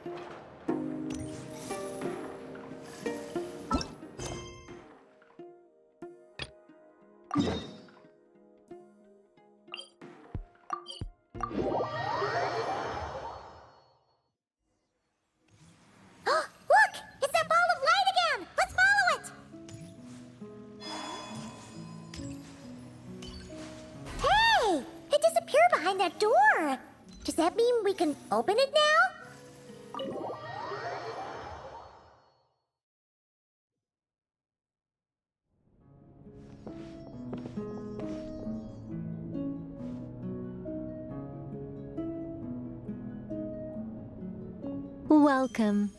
Look! It's that ball of light again! Let's follow it! Hey! It disappeared behind that door! Does that mean we can open it now? Welcome.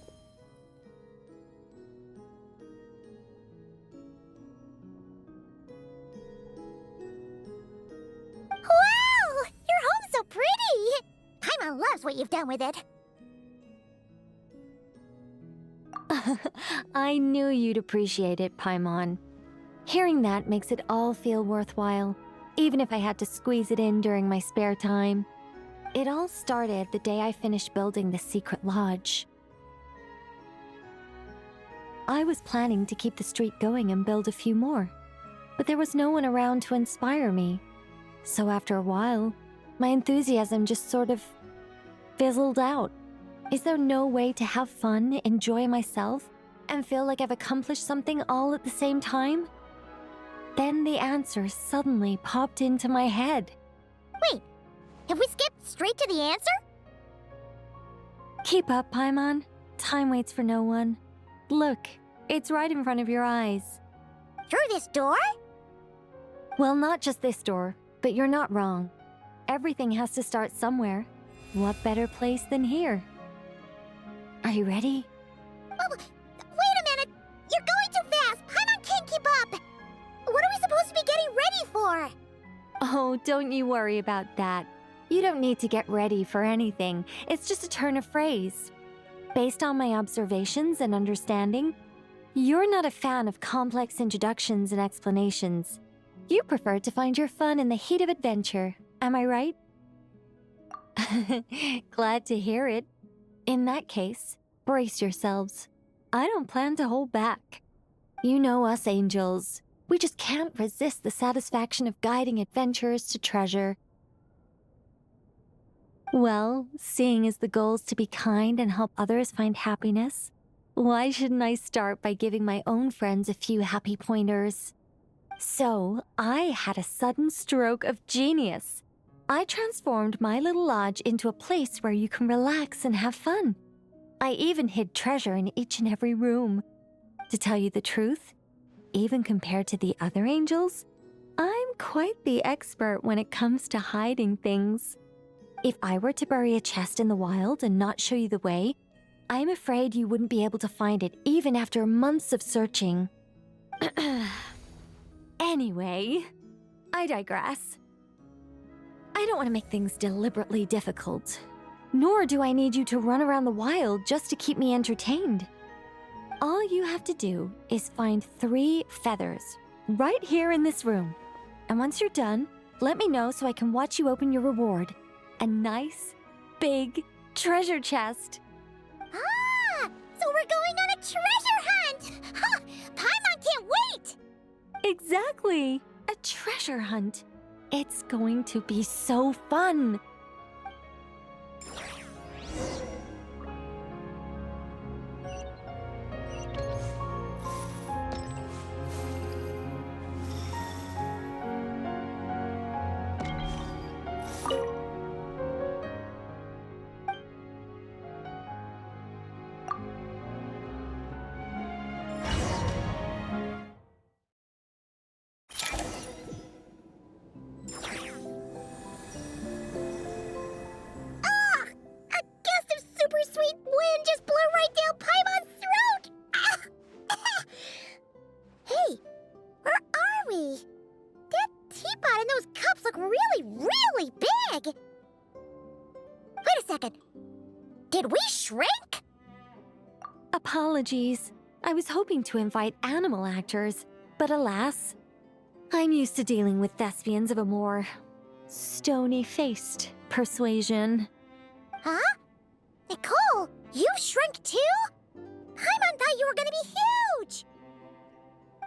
Wow! Your home's so pretty! Paimon loves what you've done with it. I knew you'd appreciate it, Paimon. Hearing that makes it all feel worthwhile, even if I had to squeeze it in during my spare time. It all started the day I finished building the secret lodge. I was planning to keep the streak going and build a few more, but there was no one around to inspire me. So after a while, my enthusiasm just sort of fizzled out. Is there no way to have fun, enjoy myself, and feel like I've accomplished something all at the same time? Then the answer suddenly popped into my head. Wait, have we skipped straight to the answer? Keep up, Paimon. Time waits for no one. Look, it's right in front of your eyes. Through this door? Well, not just this door, but you're not wrong. Everything has to start somewhere. What better place than here? Are you ready? Oh, wait a minute! You're going too fast! Paimon can't keep up! What are we supposed to be getting ready for? Oh, don't you worry about that. You don't need to get ready for anything. It's just a turn of phrase. Based on my observations and understanding, you're not a fan of complex introductions and explanations. You prefer to find your fun in the heat of adventure. Am I right? Glad to hear it. In that case, brace yourselves. I don't plan to hold back. You know us angels. We just can't resist the satisfaction of guiding adventurers to treasure. Well, seeing as the goal is to be kind and help others find happiness, why shouldn't I start by giving my own friends a few happy pointers? So, I had a sudden stroke of genius. I transformed my little lodge into a place where you can relax and have fun. I even hid treasure in each and every room. To tell you the truth, even compared to the other angels, I'm quite the expert when it comes to hiding things. If I were to bury a chest in the wild and not show you the way, I'm afraid you wouldn't be able to find it even after months of searching. Anyway, I digress. I don't want to make things deliberately difficult, nor do I need you to run around the wild just to keep me entertained. All you have to do is find 3 feathers right here in this room. And once you're done, let me know so I can watch you open your reward. A nice, big treasure chest. Ah! So we're going on a treasure hunt! Ha! Paimon can't wait! Exactly! A treasure hunt. It's going to be so fun. Sweet wind just blew right down Paimon's throat! Ah! Hey, where are we? That teapot and those cups look really, really big! Wait a second. Did we shrink? Apologies. I was hoping to invite animal actors, but alas, I'm used to dealing with thespians of a more stony-faced persuasion. Huh? Nicole, Nicole, you shrunk too? Paimon thought you were gonna be huge!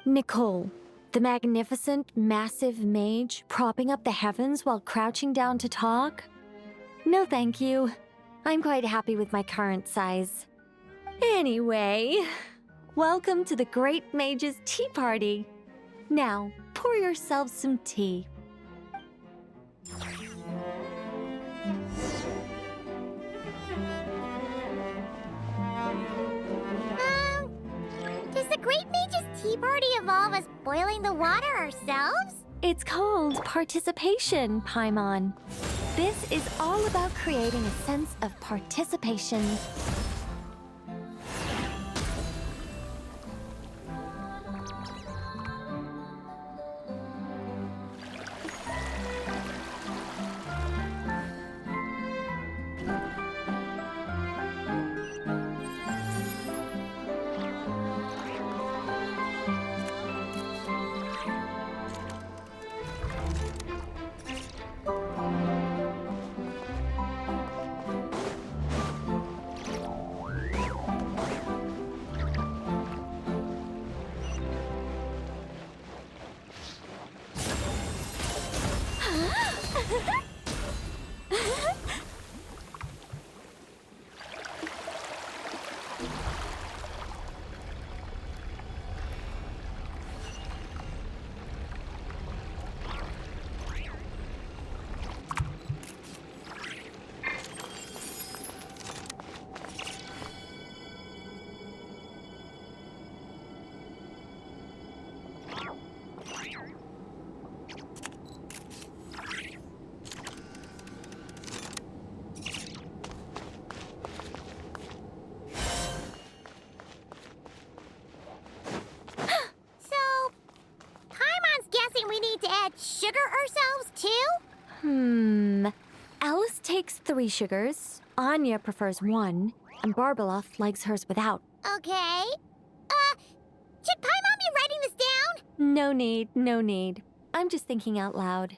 Nicole, the magnificent, massive mage propping up the heavens while crouching down to talk? No, thank you. I'm quite happy with my current size. Anyway, welcome to the Great Mage's Tea Party. Now, pour yourselves some tea. Does the Great Mage's Tea Party involve us boiling the water ourselves? It's called participation, Paimon. This is all about creating a sense of participation. We need to add sugar ourselves too? Alice takes 3 sugars, Anya prefers 1, and Barbeloff likes hers without. Okay. Should Paimon be writing this down? No need, no need. I'm just thinking out loud.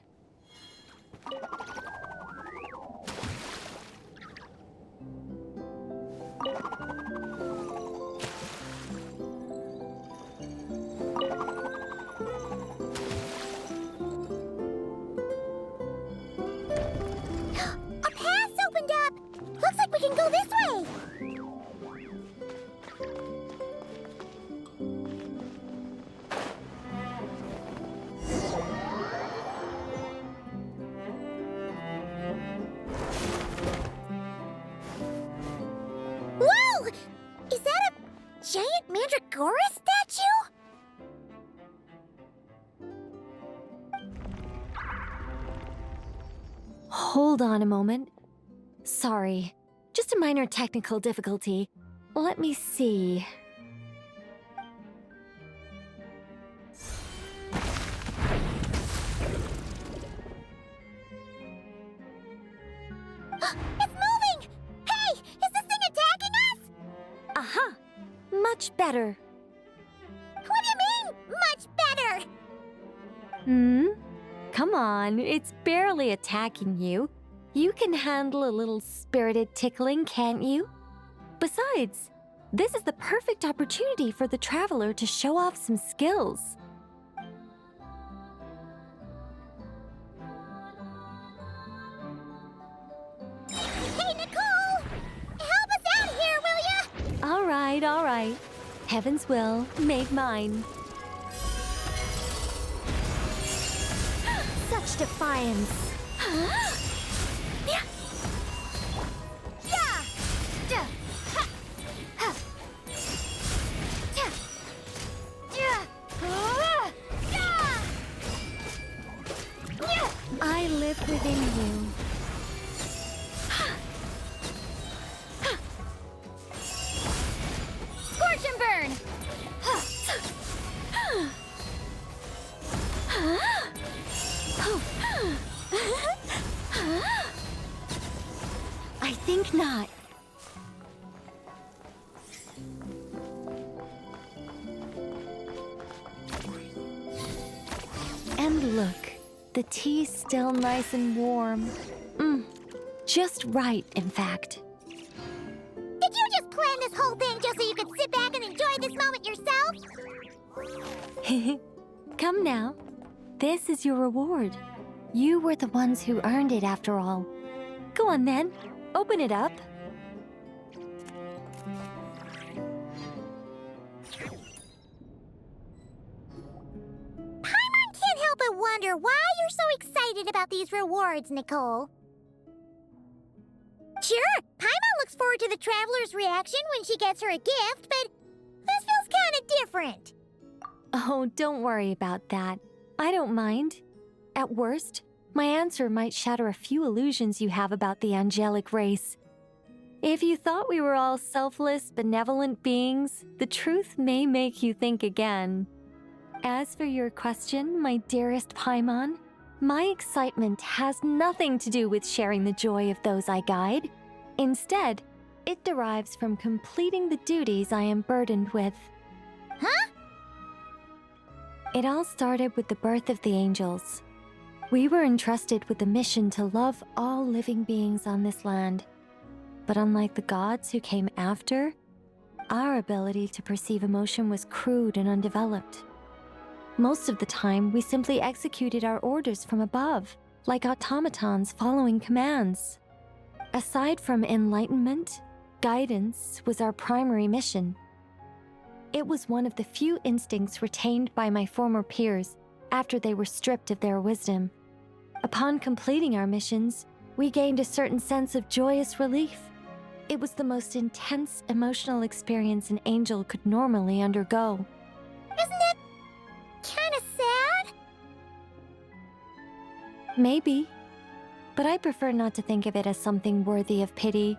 We can go this way! Whoa! Is that a giant Mandragora statue? Hold on a moment. Sorry. Just a minor technical difficulty. Let me see. It's moving! Hey! Is this thing attacking us? Aha! Much better. What do you mean, much better? Come on, it's barely attacking you. You can handle a little spirited tickling, can't you? Besides, this is the perfect opportunity for the traveler to show off some skills. Hey, Nicole! Help us out here, will ya? All right. Heaven's will made mine. Such defiance. I live within you. Scorch and burn! I think not. And look, the tea's still nice and warm. Just right, in fact. Did planned this whole thing just so you could sit back and enjoy this moment yourself? Come now. This is your reward. You were the ones who earned it after all. Go on then. Open it up. Paimon can't help but wonder why you're so excited about these rewards, Nicole. Sure, Paimon looks forward to the traveler's reaction when she gets her a gift, but this feels kind of different. Oh, don't worry about that. I don't mind. At worst, my answer might shatter a few illusions you have about the angelic race. If you thought we were all selfless, benevolent beings, the truth may make you think again. As for your question, my dearest Paimon, my excitement has nothing to do with sharing the joy of those I guide. Instead, it derives from completing the duties I am burdened with. Huh? It all started with the birth of the angels. We were entrusted with the mission to love all living beings on this land. But unlike the gods who came after, our ability to perceive emotion was crude and undeveloped. Most of the time, we simply executed our orders from above, like automatons following commands. Aside from enlightenment, guidance was our primary mission. It was one of the few instincts retained by my former peers after they were stripped of their wisdom. Upon completing our missions, we gained a certain sense of joyous relief. It was the most intense emotional experience an angel could normally undergo. Isn't it kind of sad? Maybe, but I prefer not to think of it as something worthy of pity.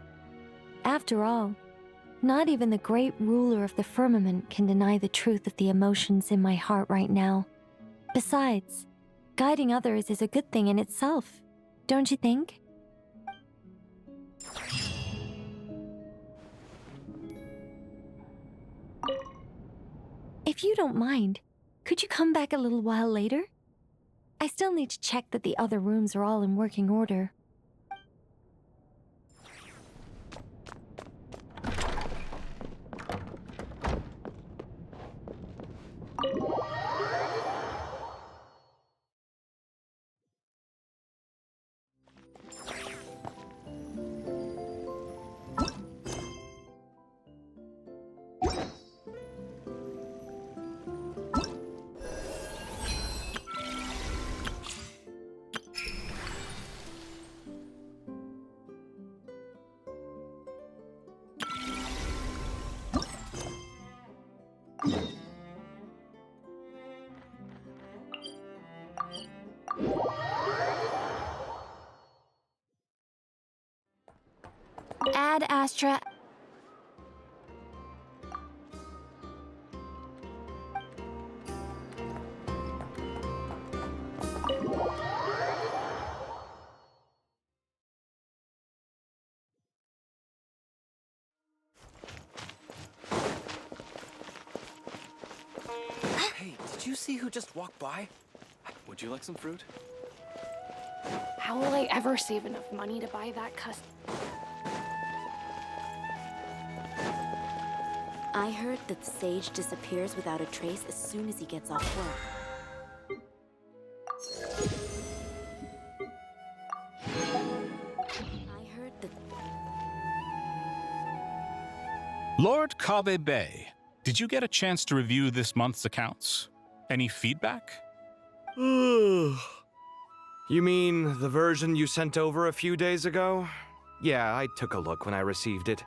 After all, not even the great ruler of the firmament can deny the truth of the emotions in my heart right now. Besides, guiding others is a good thing in itself, don't you think? If you don't mind, could you come back a little while later? I still need to check that the other rooms are all in working order. Ad Astra. Hey, did you see who just walked by? Would you like some fruit? How will I ever save enough money to buy that custom? I heard that the sage disappears without a trace as soon as he gets off work. I heard that... Lord Kabe Bay, did you get a chance to review this month's accounts? Any feedback? You mean the version you sent over a few days ago? Yeah, I took a look when I received it.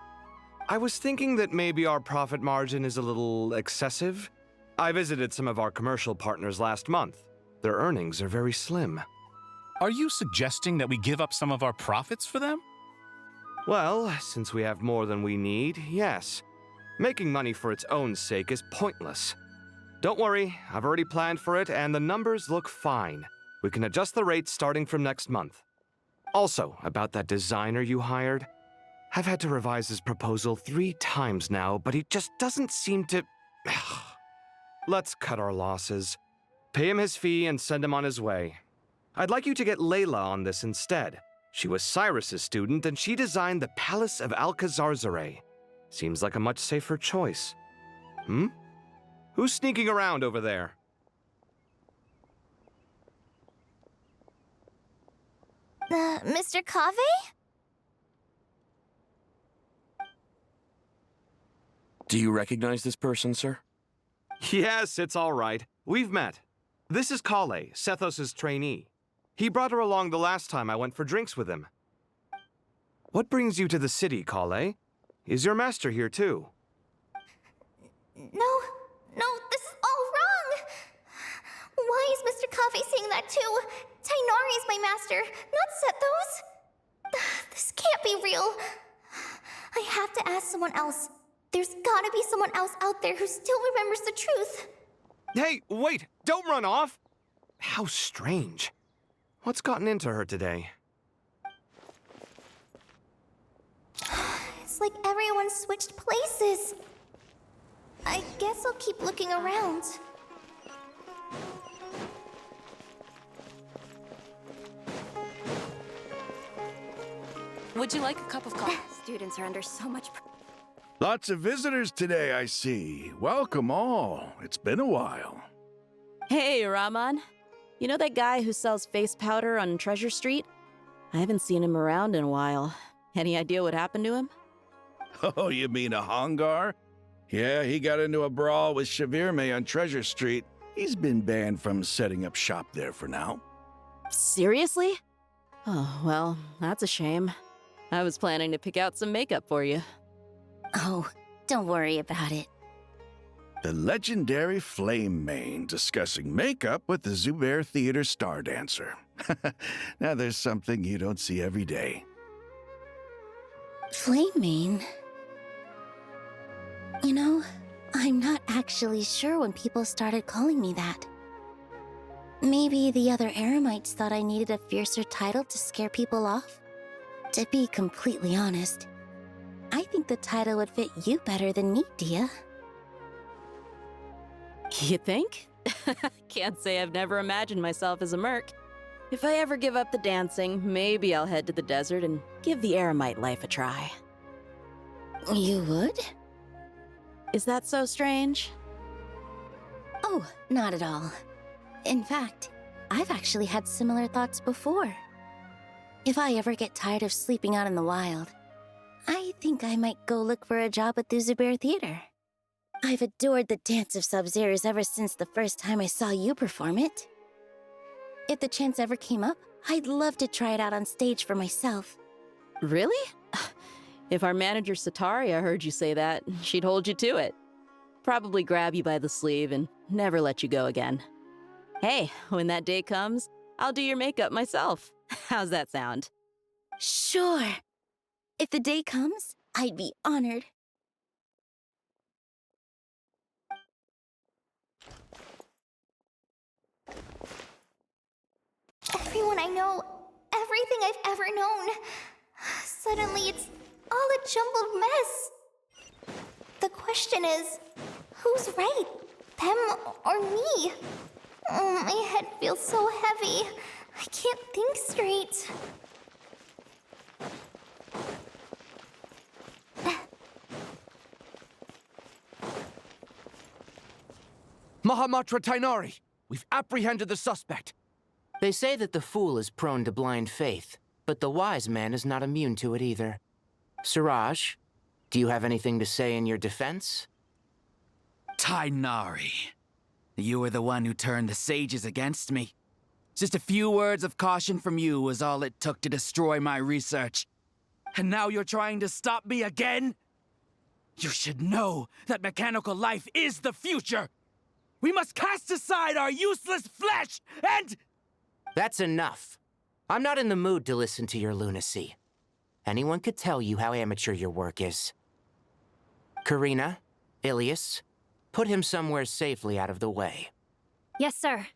I was thinking that maybe our profit margin is a little excessive. I visited some of our commercial partners last month. Their earnings are very slim. Are you suggesting that we give up some of our profits for them? Well, since we have more than we need, yes. Making money for its own sake is pointless. Don't worry, I've already planned for it and the numbers look fine. We can adjust the rates starting from next month. Also, about that designer you hired, I've had to revise his proposal 3 times now, but he just doesn't seem to... Let's cut our losses. Pay him his fee and send him on his way. I'd like you to get Layla on this instead. She was Cyrus's student and she designed the Palace of Alcazarzaray. Seems like a much safer choice. Hmm? Who's sneaking around over there? Mr. Cave? Do you recognize this person, sir? Yes, it's all right. We've met. This is Kale, Sethos' trainee. He brought her along the last time I went for drinks with him. What brings you to the city, Kale? Is your master here too? No, this is all wrong! Why is Mr. Cave saying that too? Tainari is my master, not Sethos! This can't be real. I have to ask someone else. There's gotta be someone else out there who still remembers the truth. Hey, wait! Don't run off! How strange. What's gotten into her today? It's like everyone switched places. I guess I'll keep looking around. Would you like a cup of coffee? Students are under so much Lots of visitors today, I see. Welcome all. It's been a while. Hey, Rahman. You know that guy who sells face powder on Treasure Street? I haven't seen him around in a while. Any idea what happened to him? Oh, you mean a Hongar? Yeah, he got into a brawl with Shavirme on Treasure Street. He's been banned from setting up shop there for now. Seriously? Oh, well, that's a shame. I was planning to pick out some makeup for you. Oh, don't worry about it. The legendary Flame Mane discussing makeup with the Zubair Theater star dancer. Now there's something you don't see every day. Flame-mane? You know, I'm not actually sure when people started calling me that. Maybe the other Eremites thought I needed a fiercer title to scare people off? To be completely honest, I think the title would fit you better than me, Dia. You think? Can't say I've never imagined myself as a merc. If I ever give up the dancing, maybe I'll head to the desert and give the Eremite life a try. You would? Is that so strange? Oh, not at all. In fact, I've actually had similar thoughts before. If I ever get tired of sleeping out in the wild, I think I might go look for a job at the Zubair Theater. I've adored the dance of Sub-Zeros ever since the first time I saw you perform it. If the chance ever came up, I'd love to try it out on stage for myself. Really? If our manager Sataria heard you say that, she'd hold you to it. Probably grab you by the sleeve and never let you go again. Hey, when that day comes, I'll do your makeup myself. How's that sound? Sure. If the day comes, I'd be honored. Everyone I know, everything I've ever known. Suddenly it's all a jumbled mess. The question is, who's right? Them or me? Oh, my head feels so heavy. I can't think straight. Mahamatra Tainari! We've apprehended the suspect. They say that the fool is prone to blind faith, but the wise man is not immune to it either. Siraj, do you have anything to say in your defense? Tainari, you were the one who turned the sages against me. Just a few words of caution from you was all it took to destroy my research. And now you're trying to stop me again? You should know that mechanical life is the future! We must cast aside our useless flesh and... That's enough. I'm not in the mood to listen to your lunacy. Anyone could tell you how amateur your work is. Karina, Ilias, put him somewhere safely out of the way. Yes, sir.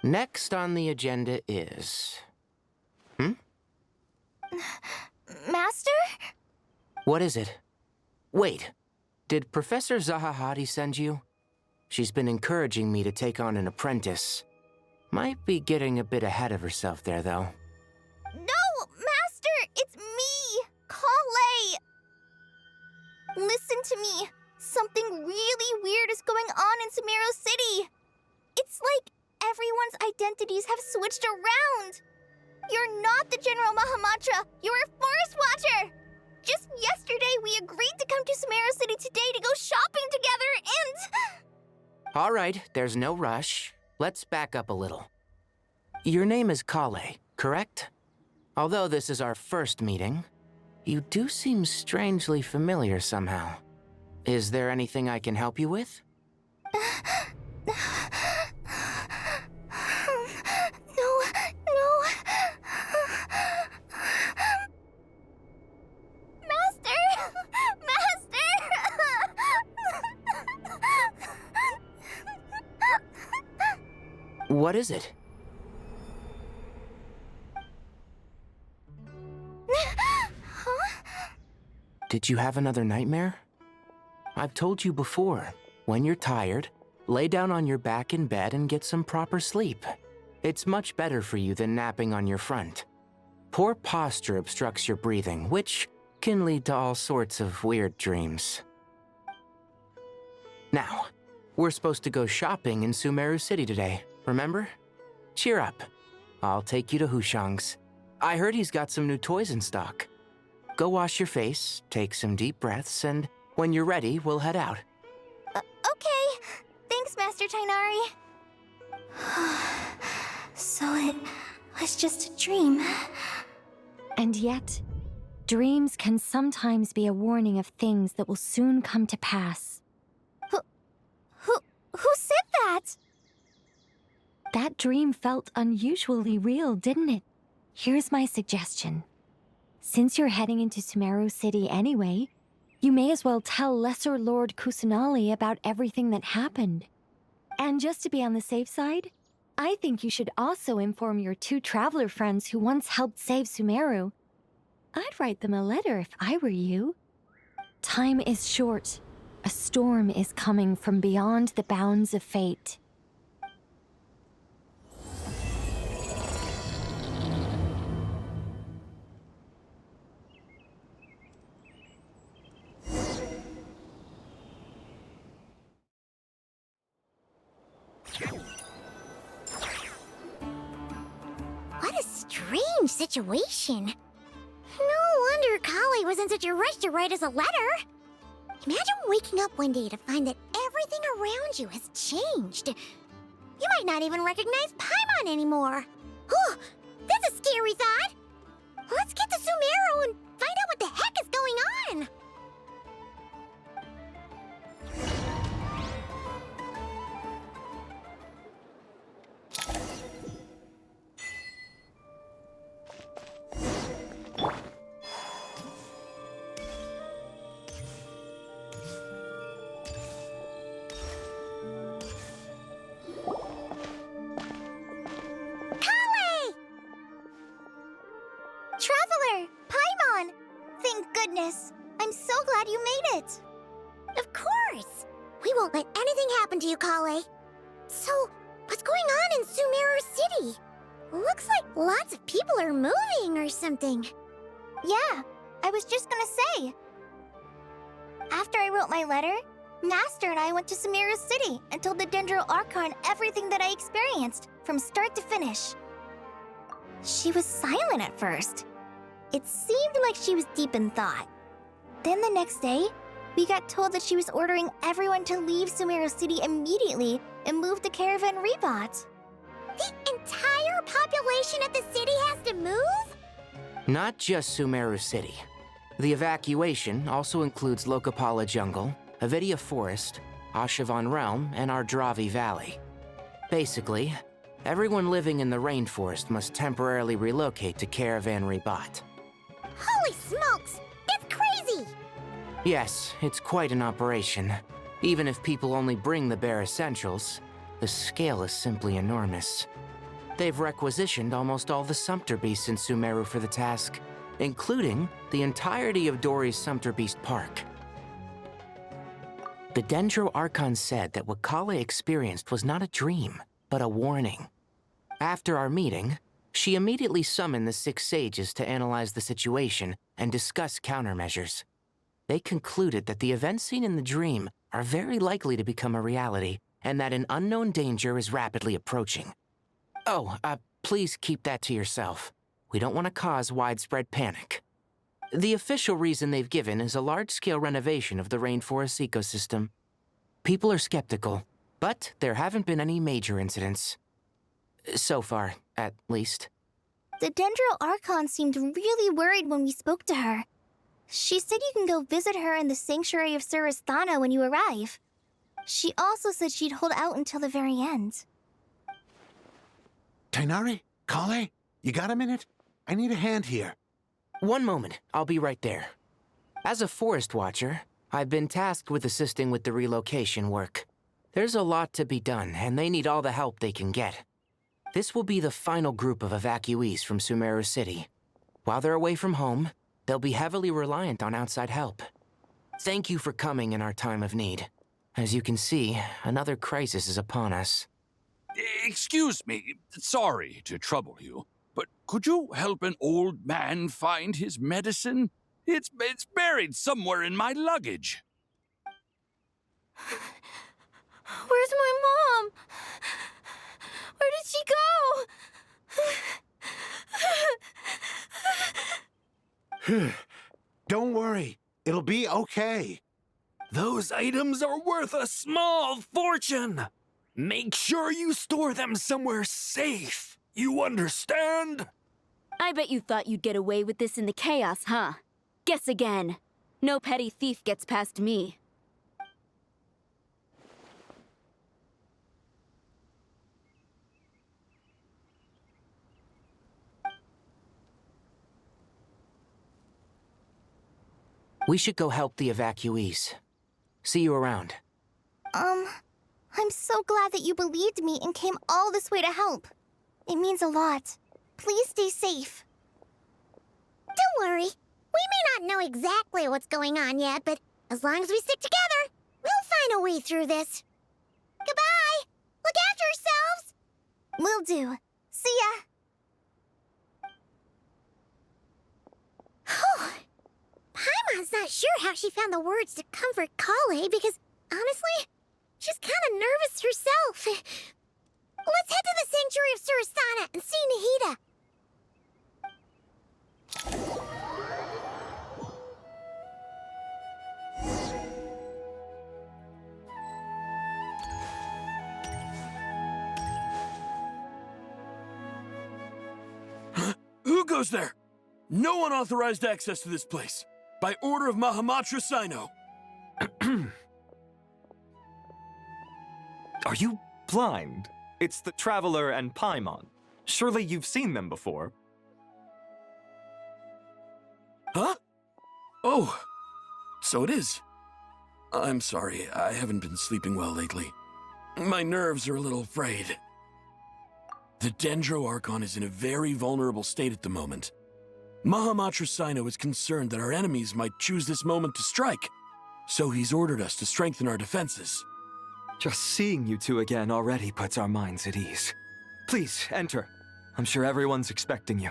Next on the agenda is... Master? What is it? Wait, did Professor Zahahati send you? She's been encouraging me to take on an apprentice. Might be getting a bit ahead of herself there, though. No, Master! It's me! Kale! Listen to me. Something really weird is going on in Sumeru City. It's like everyone's identities have switched around. You're not the General Mahamatra. You're a Forest Watcher. Just yesterday, we agreed to come to Sumeru City today to go shopping together and... All right, there's no rush. Let's back up a little. Your name is Kale, correct? Although this is our first meeting, you do seem strangely familiar somehow. Is there anything I can help you with? No. What is it? Did you have another nightmare? I've told you before, when you're tired, lay down on your back in bed and get some proper sleep. It's much better for you than napping on your front. Poor posture obstructs your breathing, which can lead to all sorts of weird dreams. Now, we're supposed to go shopping in Sumeru City today, remember? Cheer up. I'll take you to Hushang's. I heard he's got some new toys in stock. Go wash your face, take some deep breaths, and when you're ready, we'll head out. Okay. Thanks, Master Tainari. So it was just a dream. And yet, dreams can sometimes be a warning of things that will soon come to pass. Who said that? That dream felt unusually real, didn't it? Here's my suggestion. Since you're heading into Sumeru City anyway, you may as well tell Lesser Lord Kusanali about everything that happened. And just to be on the safe side, I think you should also inform your 2 traveler friends who once helped save Sumeru. I'd write them a letter if I were you. Time is short. A storm is coming from beyond the bounds of fate. What a strange situation. No wonder Kali was in such a rush to write us a letter. Imagine waking up one day to find that everything around you has changed. You might not even recognize Paimon anymore. Oh, that's a scary thought. Let's get to Sumeru and find out what the heck is going on. Traveler! Paimon! Thank goodness. I'm so glad you made it. Of course. We won't let anything happen to you, Kale. So, what's going on in Sumeru City? Looks like lots of people are moving or something. Yeah, I was just gonna say. After I wrote my letter, Master and I went to Sumeru City and told the Dendro Archon everything that I experienced, from start to finish. She was silent at first. It seemed like she was deep in thought. Then the next day, we got told that she was ordering everyone to leave Sumeru City immediately and move to Caravan Rebot. The entire population of the city has to move? Not just Sumeru City. The evacuation also includes Lokapala Jungle, Avidia Forest, Ashavan Realm, and Ardravi Valley. Basically, everyone living in the rainforest must temporarily relocate to Caravan Rebot. Holy smokes! That's crazy! Yes, it's quite an operation. Even if people only bring the bare essentials, the scale is simply enormous. They've requisitioned almost all the Sumpter Beasts in Sumeru for the task, including the entirety of Dori's Sumpter Beast Park. The Dendro Archon said that what Kale experienced was not a dream, but a warning. After our meeting, she immediately summoned the 6 sages to analyze the situation and discuss countermeasures. They concluded that the events seen in the dream are very likely to become a reality, and that an unknown danger is rapidly approaching. Oh, please keep that to yourself. We don't want to cause widespread panic. The official reason they've given is a large-scale renovation of the rainforest ecosystem. People are skeptical, but there haven't been any major incidents. So far, at least. The Dendro Archon seemed really worried when we spoke to her. She said you can go visit her in the Sanctuary of Surasthana when you arrive. She also said she'd hold out until the very end. Tainari? Kale? You got a minute? I need a hand here. One moment, I'll be right there. As a forest watcher, I've been tasked with assisting with the relocation work. There's a lot to be done, and they need all the help they can get. This will be the final group of evacuees from Sumeru City. While they're away from home, they'll be heavily reliant on outside help. Thank you for coming in our time of need. As you can see, another crisis is upon us. Excuse me, sorry to trouble you, but could you help an old man find his medicine? It's buried somewhere in my luggage. Where's my mom? Where did she go? Don't worry. It'll be okay. Those items are worth a small fortune. Make sure you store them somewhere safe. You understand? I bet you thought you'd get away with this in the chaos, huh? Guess again. No petty thief gets past me. We should go help the evacuees. See you around. I'm so glad that you believed me and came all this way to help. It means a lot. Please stay safe. Don't worry. We may not know exactly what's going on yet, but as long as we stick together, we'll find a way through this. Goodbye! Look after yourselves! Will do. See ya! Whew. Paimon's not sure how she found the words to comfort Kale because, honestly, she's kind of nervous herself. Let's head to the Sanctuary of Surasthana and see Nahida. Who goes there? No unauthorized access to this place. By order of Mahamatra Sino. Are you blind? It's the Traveler and Paimon. Surely you've seen them before. Huh? Oh, so it is. I'm sorry, I haven't been sleeping well lately. My nerves are a little frayed. The Dendro Archon is in a very vulnerable state at the moment. Mahamatra Sino is concerned that our enemies might choose this moment to strike, so he's ordered us to strengthen our defenses. Just seeing you two again already puts our minds at ease. Please, enter. I'm sure everyone's expecting you.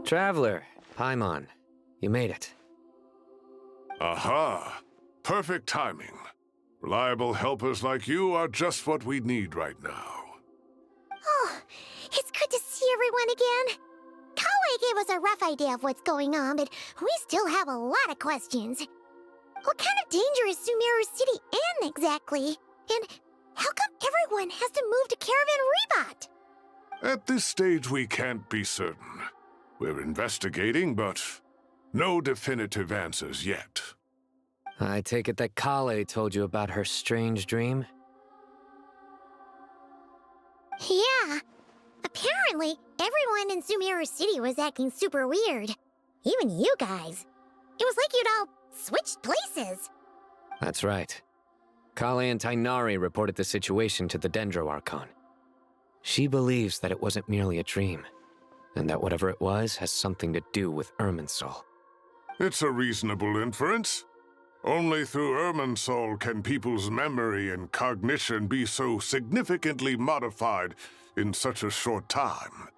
Traveler, Paimon, you made it. Aha! Perfect timing. Reliable helpers like you are just what we need right now. Oh, it's good to see everyone again. Kale gave us a rough idea of what's going on, but we still have a lot of questions. What kind of danger is Sumeru City in exactly? And how come everyone has to move to Caravan Rebot? At this stage, we can't be certain. We're investigating, but no definitive answers yet. I take it that Kale told you about her strange dream? Yeah. Apparently, everyone in Sumeru City was acting super weird. Even you guys. It was like you'd all switched places. That's right. Kale and Tainari reported the situation to the Dendro Archon. She believes that it wasn't merely a dream. and that whatever it was has something to do with Irminsul. It's a reasonable inference. Only through Irminsul can people's memory and cognition be so significantly modified in such a short time.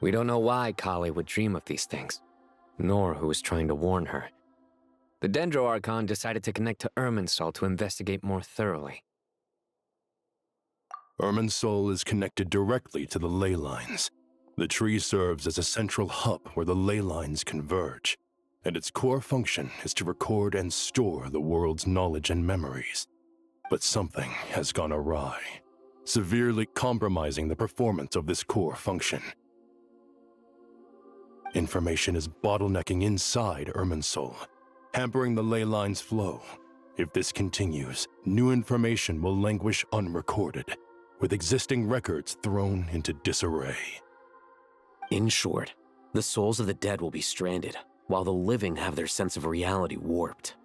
We don't know why Kali would dream of these things, nor who was trying to warn her. The Dendro Archon decided to connect to Irminsul to investigate more thoroughly. Irminsul is connected directly to the ley lines. The tree serves as a central hub where the ley lines converge, and its core function is to record and store the world's knowledge and memories. But something has gone awry, severely compromising the performance of this core function. Information is bottlenecking inside Irminsul, hampering the ley lines' flow. If this continues, new information will languish unrecorded, with existing records thrown into disarray. In short, the souls of the dead will be stranded, while the living have their sense of reality warped.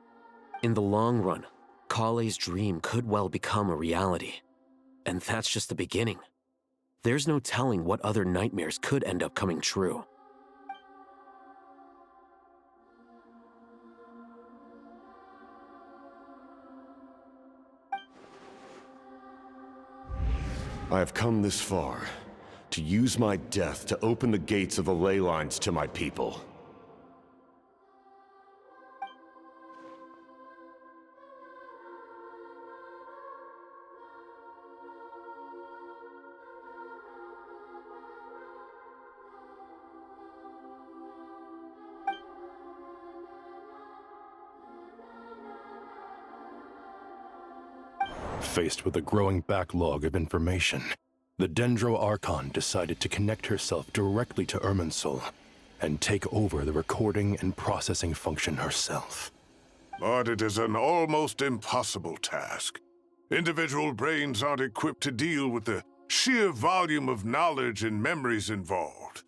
In the long run, Kale's dream could well become a reality. And that's just the beginning. There's no telling what other nightmares could end up coming true. I have come this far, to use my death to open the gates of the ley lines to my people. Faced with a growing backlog of information, the Dendro Archon decided to connect herself directly to Irminsul and take over the recording and processing function herself. But it is an almost impossible task. Individual brains aren't equipped to deal with the sheer volume of knowledge and memories involved.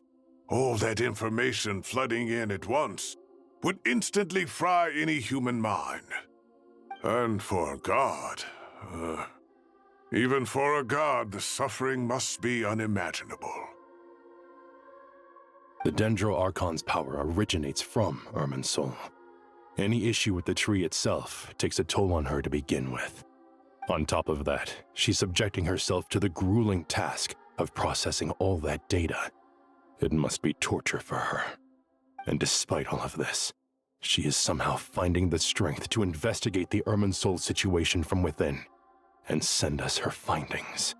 All that information flooding in at once would instantly fry any human mind. And for a god, even for a god, the suffering must be unimaginable. The Dendro Archon's power originates from Irminsul. Any issue with the tree itself takes a toll on her to begin with. On top of that, she's subjecting herself to the grueling task of processing all that data. It must be torture for her. And despite all of this, she is somehow finding the strength to investigate the Irminsul situation from within and send us her findings.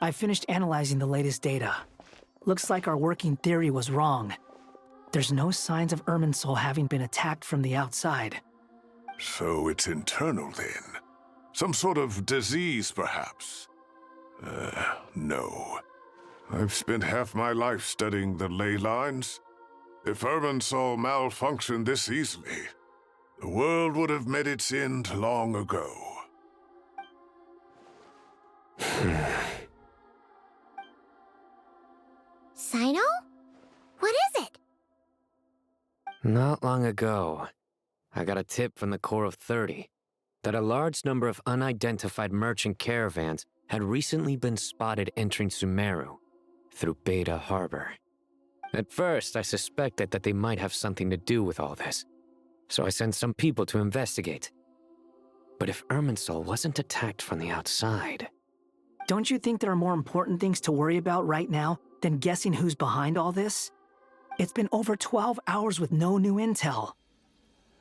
I finished analyzing the latest data. Looks like our working theory was wrong. There's no signs of Irminsul having been attacked from the outside. So it's internal then? Some sort of disease, perhaps? No. I've spent half my life studying the ley lines. If Irminsul malfunctioned this easily, the world would have met its end long ago. Sino? What is it? Not long ago, I got a tip from the Core of 30 that a large number of unidentified merchant caravans had recently been spotted entering Sumeru through Beta Harbor. At first, I suspected that they might have something to do with all this, so I sent some people to investigate. But if Irminsul wasn't attacked from the outside... Don't you think there are more important things to worry about right now than guessing who's behind all this? It's been over 12 hours with no new intel.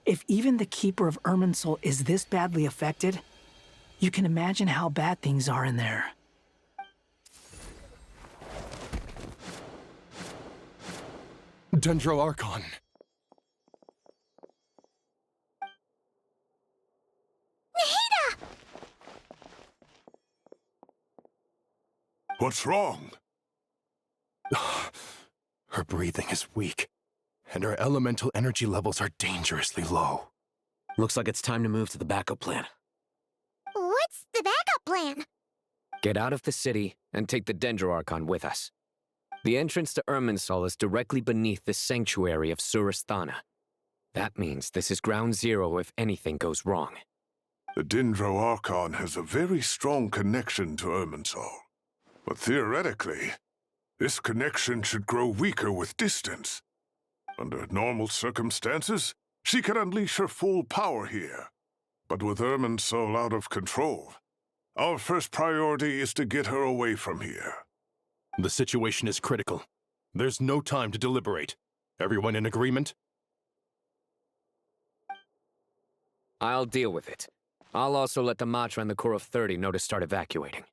If even the Keeper of Irminsul is this badly affected, you can imagine how bad things are in there. Dendro Archon. What's wrong? Her breathing is weak, and her elemental energy levels are dangerously low. Looks like it's time to move to the backup plan. What's the backup plan? Get out of the city and take the Dendro Archon with us. The entrance to Irminsul is directly beneath the sanctuary of Surasthana. That means this is ground zero if anything goes wrong. The Dendro Archon has a very strong connection to Irminsul. But theoretically, This connection should grow weaker with distance. Under normal circumstances, she can unleash her full power here. But with Irmin's soul out of control, our first priority is to get her away from here. The situation is critical. There's no time to deliberate. Everyone in agreement? I'll deal with it. I'll also let the Matra and the Core of 30 know to start evacuating.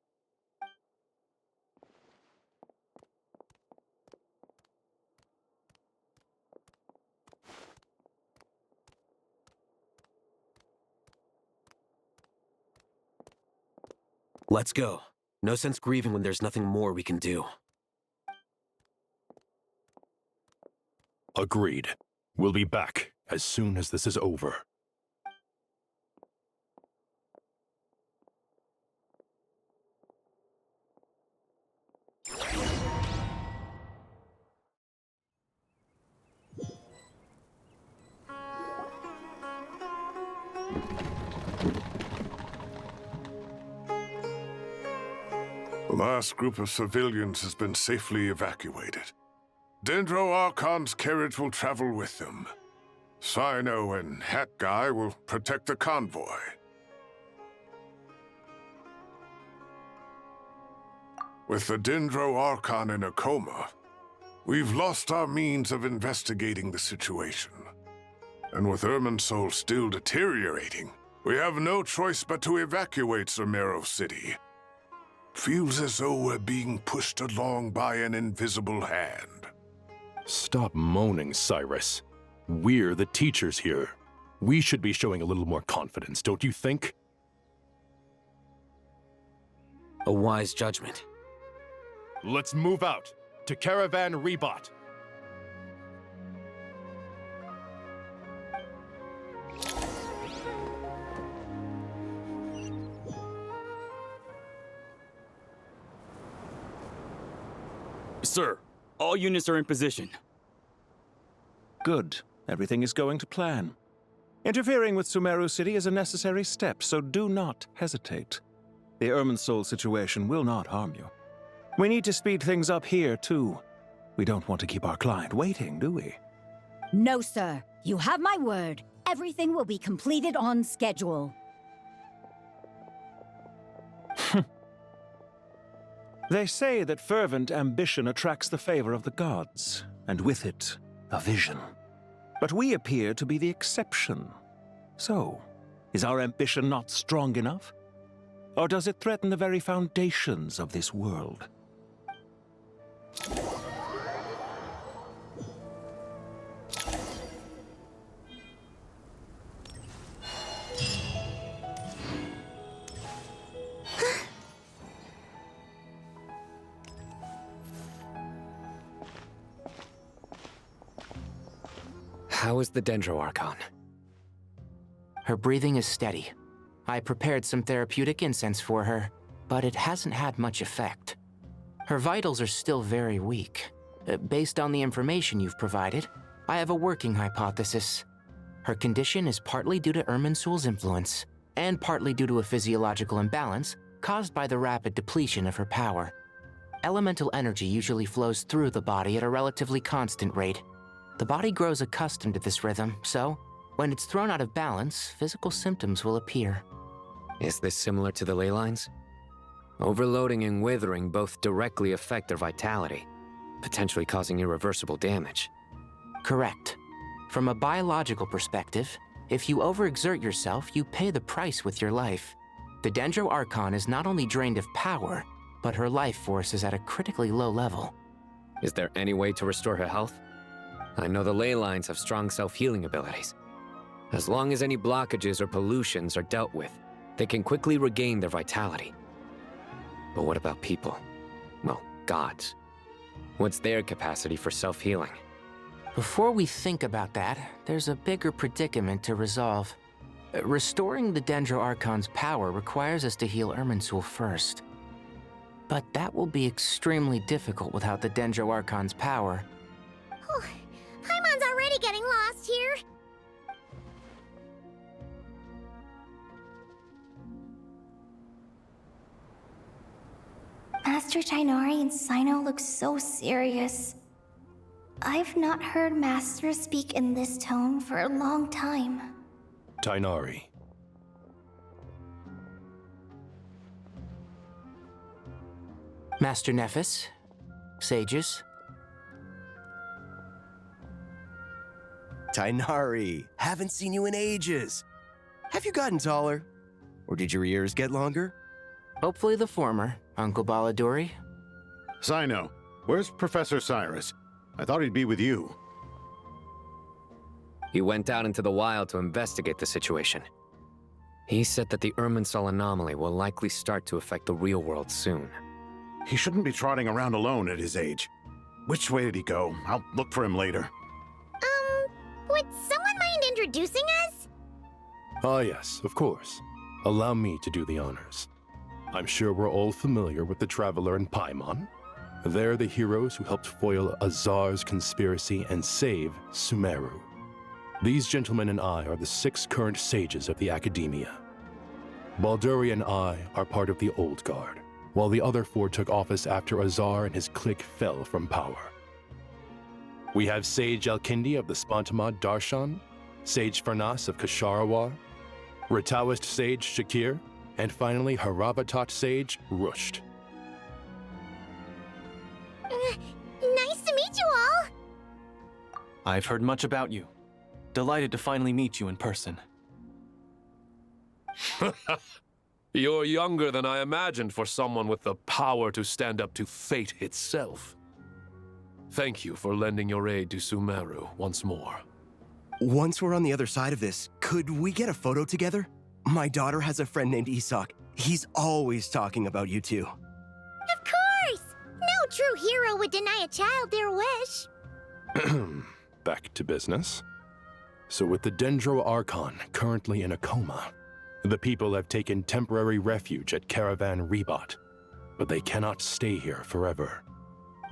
Let's go. No sense grieving when there's nothing more we can do. Agreed. We'll be back as soon as this is over. The last group of civilians has been safely evacuated. Dendro Archon's carriage will travel with them. Sino and Hat Guy will protect the convoy. With the Dendro Archon in a coma, we've lost our means of investigating the situation. And with Irminsoul still deteriorating, we have no choice but to evacuate Zamero City. Feels as though we're being pushed along by an invisible hand. Stop moaning, Cyrus. We're the teachers here. We should be showing a little more confidence, don't you think? A wise judgment. Let's move out to Caravan Rebot. Sir, all units are in position. Good. Everything is going to plan. Interfering with Sumeru City is a necessary step, so do not hesitate. The Irminsoul situation will not harm you. We need to speed things up here, too. We don't want to keep our client waiting, do we? No, sir. You have my word. Everything will be completed on schedule. They say that fervent ambition attracts the favor of the gods, and with it, a vision. But we appear to be the exception. So, is our ambition not strong enough? Or does it threaten the very foundations of this world? How is the Dendro Archon? Her breathing is steady. I prepared some therapeutic incense for her, but it hasn't had much effect. Her vitals are still very weak. Based on the information you've provided, I have a working hypothesis. Her condition is partly due to Irminsoul's influence, and partly due to a physiological imbalance caused by the rapid depletion of her power. Elemental energy usually flows through the body at a relatively constant rate. The body grows accustomed to this rhythm, so when it's thrown out of balance, physical symptoms will appear. Is this similar to the ley lines? Overloading and withering both directly affect their vitality, potentially causing irreversible damage. Correct. From a biological perspective, if you overexert yourself, you pay the price with your life. The Dendro Archon is not only drained of power, but her life force is at a critically low level. Is there any way to restore her health? I know the ley lines have strong self-healing abilities. As long as any blockages or pollutions are dealt with, they can quickly regain their vitality. But what about people? Well, gods. What's their capacity for self-healing? Before we think about that, there's a bigger predicament to resolve. Restoring the Dendro Archon's power requires us to heal Irminsoul first. But that will be extremely difficult without the Dendro Archon's power. Paimon's already getting lost here. Master Master Tighnari and Sino look so serious. I've not heard Master speak in this tone for a long time. Tighnari. Master Nephis, sages. Tighnari, haven't seen you in ages. Have you gotten taller? Or did your ears get longer? Hopefully the former, Uncle Baladuri. Sino, where's Professor Cyrus? I thought he'd be with you. He went out into the wild to investigate the situation. He said that the Irminsul anomaly will likely start to affect the real world soon. He shouldn't be trotting around alone at his age. Which way did he go? I'll look for him later. Would someone mind introducing us? Ah, yes, of course. Allow me to do the honors. I'm sure we're all familiar with the Traveler and Paimon. They're the heroes who helped foil Azar's conspiracy and save Sumeru. These gentlemen and I are the 6 current sages of the Academia. Balduri and I are part of the Old Guard, while the other 4 took office after Azar and his clique fell from power. We have Sage Alkindi of the Spantamad Darshan, Sage Farnas of Kasharawar, Rataoist Sage Shakir, and finally Haravatat Sage Rusht. Nice to meet you all! I've heard much about you. Delighted to finally meet you in person. You're younger than I imagined for someone with the power to stand up to fate itself. Thank you for lending your aid to Sumeru once more. Once we're on the other side of this, could we get a photo together? My daughter has a friend named Isak. He's always talking about you two. Of course! No true hero would deny a child their wish. Back to business. So with the Dendro Archon currently in a coma, the people have taken temporary refuge at Caravan Rebot, but they cannot stay here forever.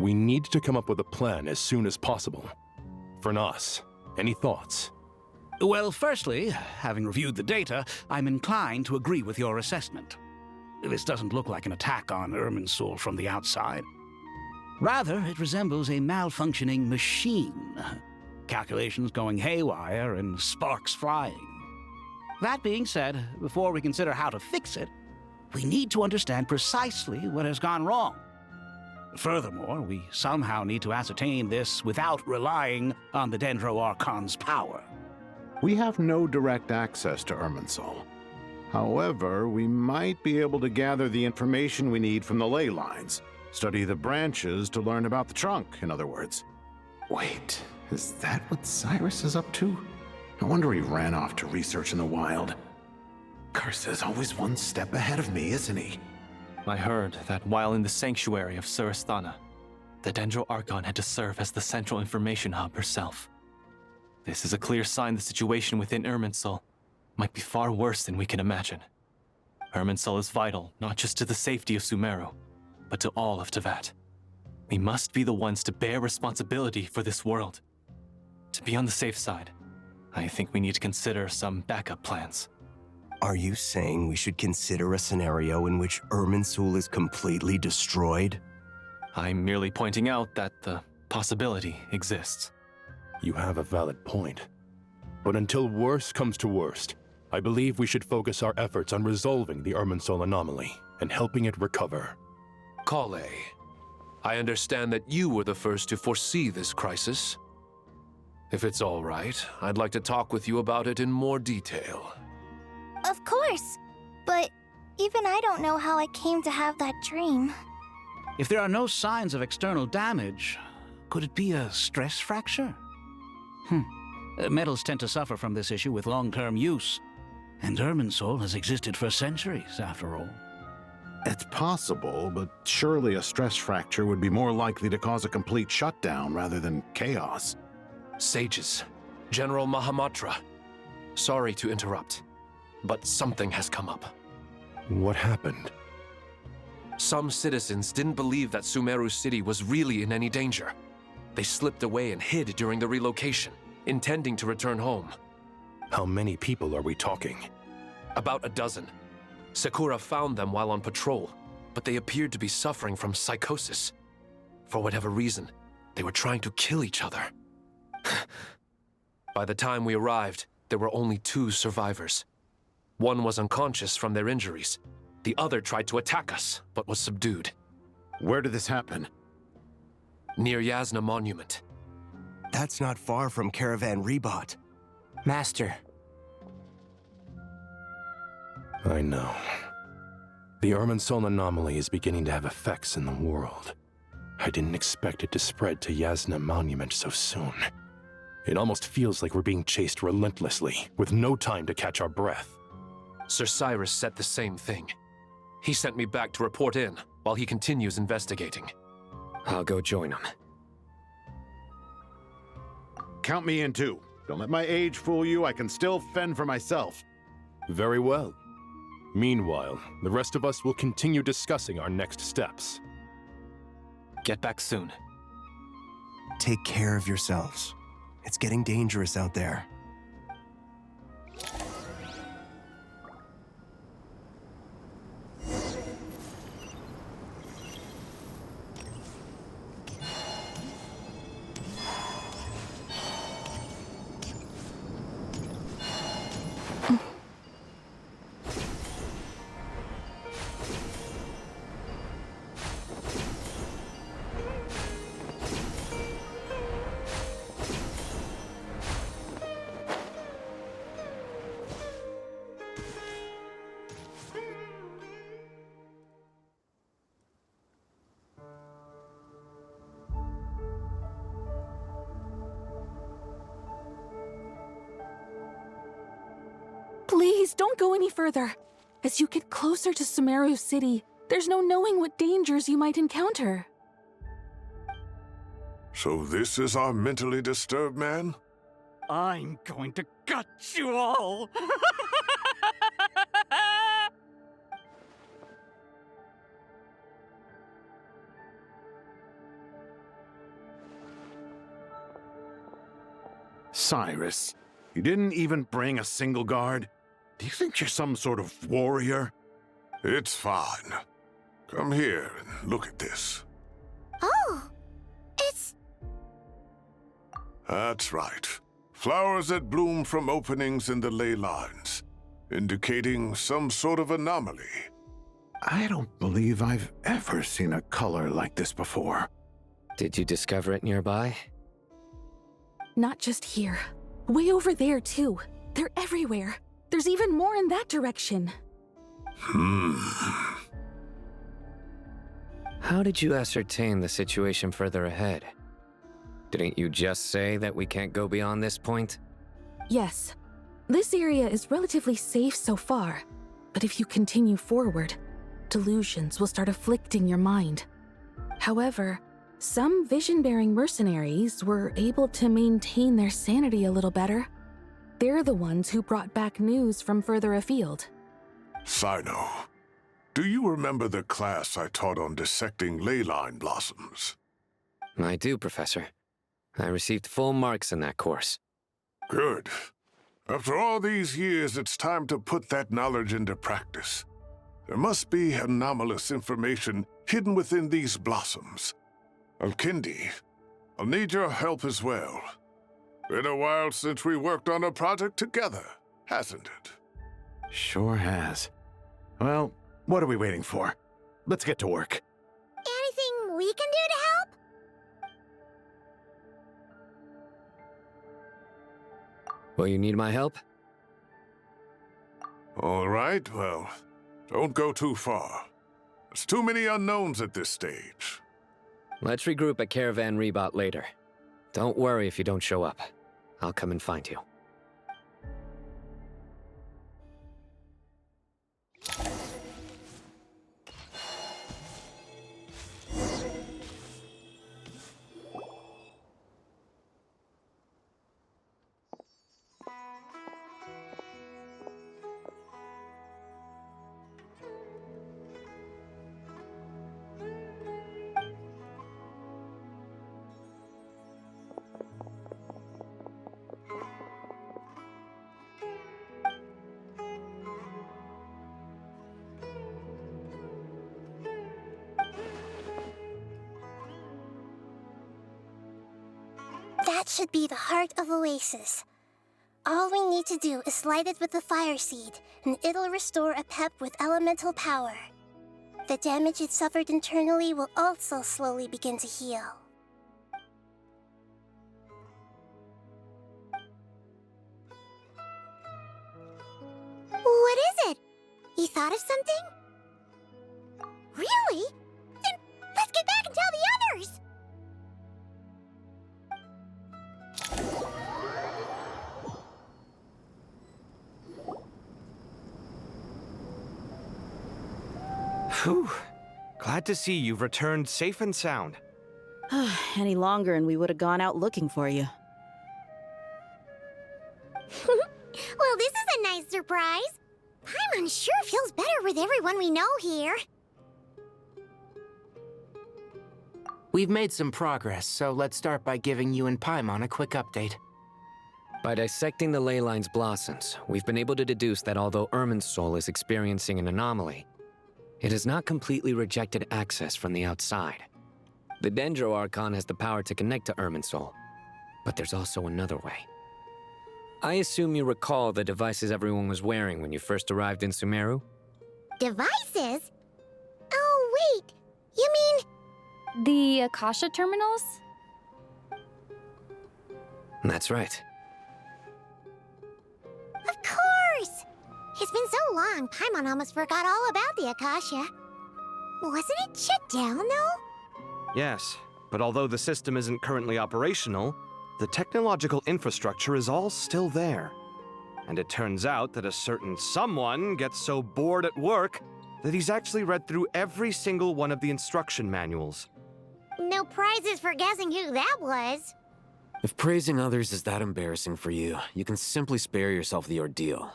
We need to come up with a plan as soon as possible. Fernas, any thoughts? Well, firstly, having reviewed the data, I'm inclined to agree with your assessment. This doesn't look like an attack on Irminsul from the outside. Rather, it resembles a malfunctioning machine. Calculations going haywire and sparks flying. That being said, before we consider how to fix it, we need to understand precisely what has gone wrong. Furthermore, we somehow need to ascertain this without relying on the Dendro Archon's power. We have no direct access to Irminsul. However, we might be able to gather the information we need from the ley lines. Study the branches to learn about the trunk, in other words. Wait, is that what Cyrus is up to? No wonder he ran off to research in the wild. Curse always one step ahead of me, isn't he? I heard that while in the sanctuary of Surasthana, the Dendro Archon had to serve as the central information hub herself. This is a clear sign the situation within Irminsul might be far worse than we can imagine. Irminsul is vital not just to the safety of Sumeru, but to all of Teyvat. We must be the ones to bear responsibility for this world. To be on the safe side, I think we need to consider some backup plans. Are you saying we should consider a scenario in which Irminsul is completely destroyed? I'm merely pointing out that the possibility exists. You have a valid point. But until worst comes to worst, I believe we should focus our efforts on resolving the Irminsul anomaly and helping it recover. Kale, I understand that you were the first to foresee this crisis. If it's all right, I'd like to talk with you about it in more detail. Of course, but even I don't know how I came to have that dream. If there are no signs of external damage, could it be a stress fracture? Metals tend to suffer from this issue with long-term use, and Irminsul has existed for centuries, after all. It's possible, but surely a stress fracture would be more likely to cause a complete shutdown rather than chaos. Sages, General Mahamatra, sorry to interrupt, but something has come up. What happened? Some citizens didn't believe that Sumeru City was really in any danger. They slipped away and hid during the relocation, intending to return home. How many people are we talking? About a dozen. Sakura found them while on patrol, but they appeared to be suffering from psychosis. For whatever reason, they were trying to kill each other. By the time we arrived, there were only 2 survivors. One was unconscious from their injuries. The other tried to attack us, but was subdued. Where did this happen? Near Yasna Monument. That's not far from Caravan Rebot. Master. I know. The Irminsul anomaly is beginning to have effects in the world. I didn't expect it to spread to Yasna Monument so soon. It almost feels like we're being chased relentlessly, with no time to catch our breath. Sir Cyrus said the same thing. He sent me back to report in, while he continues investigating. I'll go join him. Count me in too. Don't let my age fool you, I can still fend for myself. Very well. Meanwhile, the rest of us will continue discussing our next steps. Get back soon. Take care of yourselves. It's getting dangerous out there. Please, don't go any further. As you get closer to Sumeru City, there's no knowing what dangers you might encounter. So this is our mentally disturbed man? I'm going to gut you all! Cyrus, you didn't even bring a single guard? Do you think you're some sort of warrior? It's fine. Come here and look at this. Oh, it's... That's right. Flowers that bloom from openings in the ley lines, indicating some sort of anomaly. I don't believe I've ever seen a color like this before. Did you discover it nearby? Not just here. Way over there, too. They're everywhere. There's even more in that direction. How did you ascertain the situation further ahead? Didn't you just say that we can't go beyond this point? Yes. This area is relatively safe so far, but if you continue forward, delusions will start afflicting your mind. However, some vision-bearing mercenaries were able to maintain their sanity a little better. They're the ones who brought back news from further afield. Sino, do you remember the class I taught on dissecting ley line blossoms? I do, Professor. I received full marks in that course. Good. After all these years, it's time to put that knowledge into practice. There must be anomalous information hidden within these blossoms. Alkindi, I'll need your help as well. Been a while since we worked on a project together, hasn't it? Sure has. Well, what are we waiting for? Let's get to work. Anything we can do to help? Will you need my help? All right, well, don't go too far. There's too many unknowns at this stage. Let's regroup at Caravan Rebot later. Don't worry if you don't show up. I'll come and find you. That should be the heart of Oasis. All we need to do is light it with the fire seed, and it'll restore a pep with elemental power. The damage it suffered internally will also slowly begin to heal. What is it? You thought of something? Really? Then let's get back and tell the others! Phew. Glad to see you've returned safe and sound. Any longer and we would have gone out looking for you. Well, this is a nice surprise. Paimon sure feels better with everyone we know here. We've made some progress, so let's start by giving you and Paimon a quick update. By dissecting the ley line's blossoms, we've been able to deduce that although Irminsul is experiencing an anomaly, it has not completely rejected access from the outside. The Dendro Archon has the power to connect to Irminsul, but there's also another way. I assume you recall the devices everyone was wearing when you first arrived in Sumeru? Devices? Oh, wait. You mean... The Akasha terminals? That's right. Of course! It's been so long, Paimon almost forgot all about the Akasha. Wasn't it shut down, though? Yes, but although the system isn't currently operational, the technological infrastructure is all still there. And it turns out that a certain someone gets so bored at work that he's actually read through every single one of the instruction manuals. No prizes for guessing who that was. If praising others is that embarrassing for you, you can simply spare yourself the ordeal.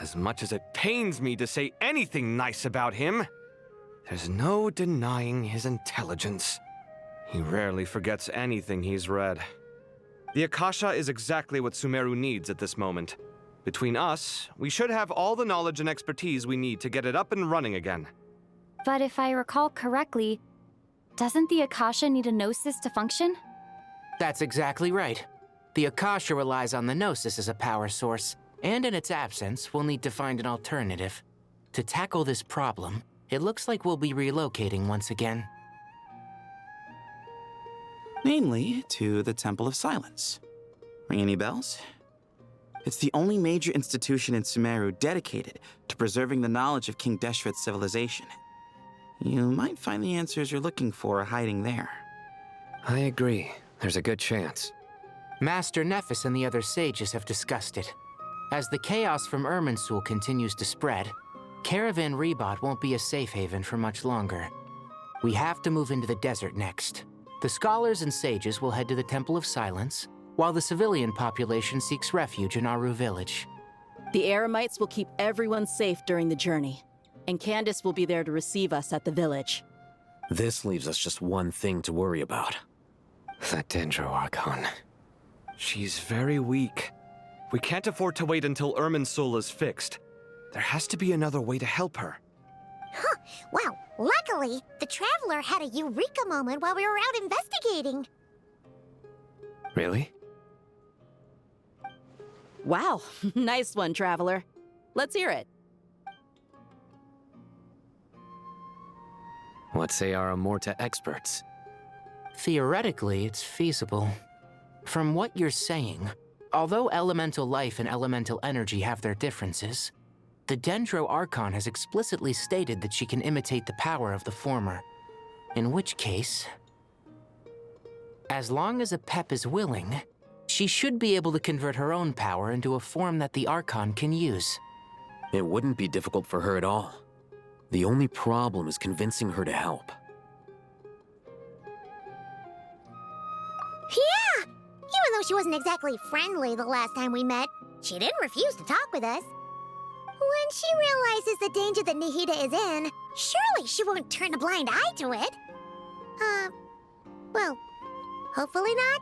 As much as it pains me to say anything nice about him, there's no denying his intelligence. He rarely forgets anything he's read. The Akasha is exactly what Sumeru needs at this moment. Between us, we should have all the knowledge and expertise we need to get it up and running again. But if I recall correctly, doesn't the Akasha need a Gnosis to function? That's exactly right. The Akasha relies on the Gnosis as a power source, and in its absence, we'll need to find an alternative. To tackle this problem, it looks like we'll be relocating once again. Namely, to the Temple of Silence. Ring any bells? It's the only major institution in Sumeru dedicated to preserving the knowledge of King Deshret's civilization. You might find the answers you're looking for hiding there. I agree. There's a good chance. Master Nephis and the other sages have discussed it. As the chaos from Irminsul continues to spread, Caravan Rebot won't be a safe haven for much longer. We have to move into the desert next. The scholars and sages will head to the Temple of Silence, while the civilian population seeks refuge in Aru Village. The Eremites will keep everyone safe during the journey, and Candace will be there to receive us at the village. This leaves us just one thing to worry about. That Dendro Archon. She's very weak. We can't afford to wait until Irminsul is fixed. There has to be another way to help her. Huh. Wow. Luckily, the Traveler had a eureka moment while we were out investigating. Really? Wow. Nice one, Traveler. Let's hear it. What say our Amorta experts? Theoretically, it's feasible. From what you're saying, although elemental life and elemental energy have their differences, the Dendro Archon has explicitly stated that she can imitate the power of the former. In which case, as long as a Pep is willing, she should be able to convert her own power into a form that the Archon can use. It wouldn't be difficult for her at all. The only problem is convincing her to help. Yeah! Even though she wasn't exactly friendly the last time we met, she didn't refuse to talk with us. When she realizes the danger that Nihida is in, surely she won't turn a blind eye to it. Well, hopefully not.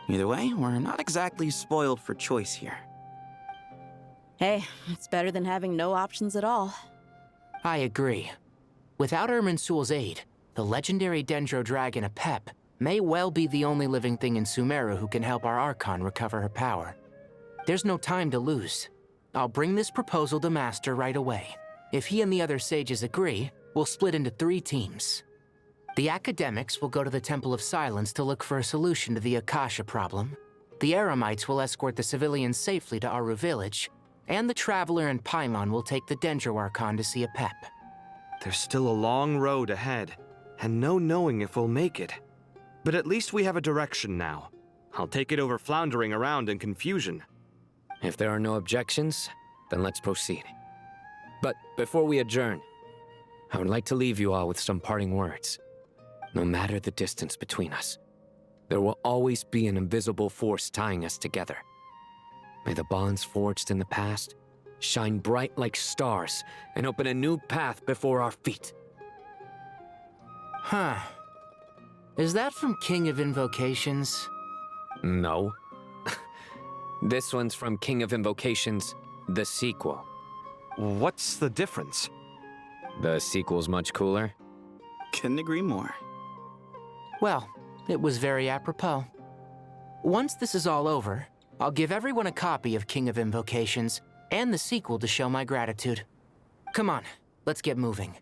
Either way, we're not exactly spoiled for choice here. Hey, it's better than having no options at all. I agree. Without Irminsul's aid, the legendary Dendro Dragon Apep may well be the only living thing in Sumeru who can help our Archon recover her power. There's no time to lose. I'll bring this proposal to Master right away. If he and the other sages agree, we'll split into 3 teams. The academics will go to the Temple of Silence to look for a solution to the Akasha problem. The Eremites will escort the civilians safely to Aru Village, and the Traveler and Paimon will take the Dendro Archon to see a pep. There's still a long road ahead, and no knowing if we'll make it. But at least we have a direction now. I'll take it over floundering around in confusion. If there are no objections, then let's proceed. But before we adjourn, I would like to leave you all with some parting words. No matter the distance between us, there will always be an invisible force tying us together. May the bonds forged in the past shine bright like stars and open a new path before our feet. Huh. Is that from King of Invocations? No. This one's from King of Invocations, the sequel. What's the difference? The sequel's much cooler. Couldn't agree more. Well, it was very apropos. Once this is all over, I'll give everyone a copy of King of Invocations and the sequel to show my gratitude. Come on, let's get moving.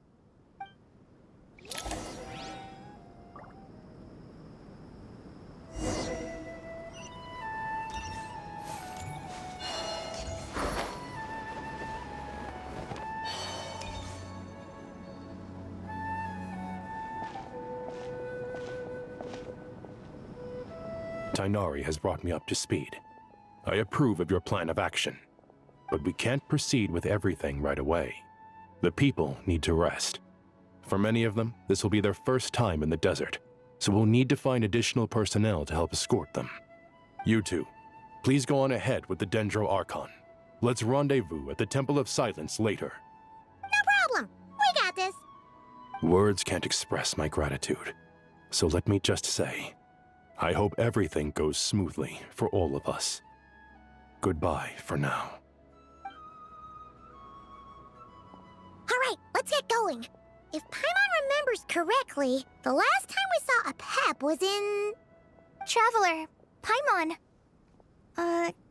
Tighnari has brought me up to speed. I approve of your plan of action. But we can't proceed with everything right away. The people need to rest. For many of them, this will be their first time in the desert, so we'll need to find additional personnel to help escort them. You two, please go on ahead with the Dendro Archon. Let's rendezvous at the Temple of Silence later. No problem. We got this. Words can't express my gratitude, so let me just say, I hope everything goes smoothly for all of us. Goodbye for now. All right, let's get going. If Paimon remembers correctly, the last time we saw a pep was in... Traveler, Paimon.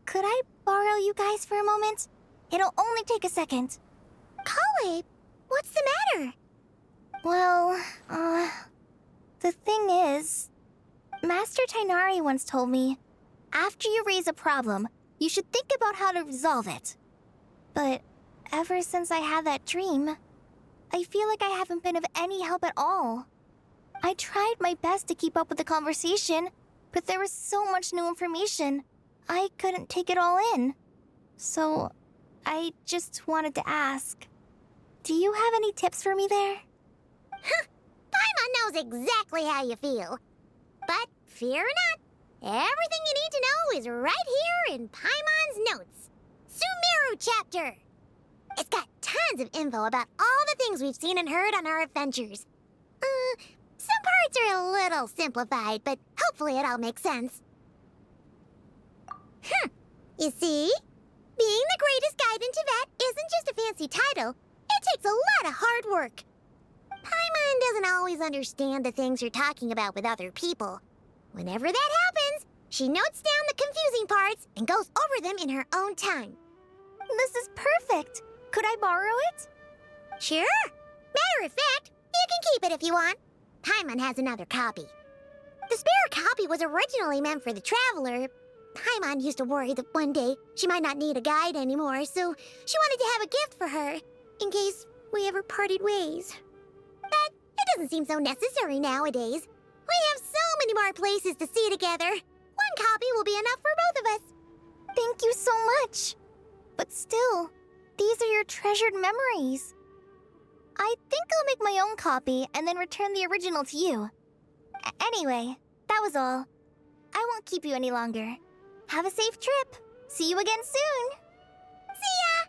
Could I borrow you guys for a moment? It'll only take a second. Kale, what's the matter? Well, the thing is, Master Tighnari once told me, after you raise a problem, you should think about how to resolve it. But ever since I had that dream, I feel like I haven't been of any help at all. I tried my best to keep up with the conversation, but there was so much new information, I couldn't take it all in. So, I just wanted to ask, do you have any tips for me there? Huh, Paimon knows exactly how you feel. But fear not, everything you need to know is right here in Paimon's notes. Sumeru chapter! It's got tons of info about all the things we've seen and heard on our adventures. Some parts are a little simplified, but hopefully it all makes sense. You see? Being the greatest guide in Tibet isn't just a fancy title. It takes a lot of hard work. Paimon doesn't always understand the things you're talking about with other people. Whenever that happens, she notes down the confusing parts and goes over them in her own time. This is perfect. Could I borrow it? Sure. Matter of fact, you can keep it if you want. Paimon has another copy. The spare copy was originally meant for the Traveler. Paimon used to worry that one day she might not need a guide anymore, so she wanted to have a gift for her, in case we ever parted ways. But it doesn't seem so necessary nowadays. We have so many more places to see together. One copy will be enough for both of us. Thank you so much. But still, these are your treasured memories. I think I'll make my own copy and then return the original to you. Anyway, that was all. I won't keep you any longer. Have a safe trip. See you again soon. See ya!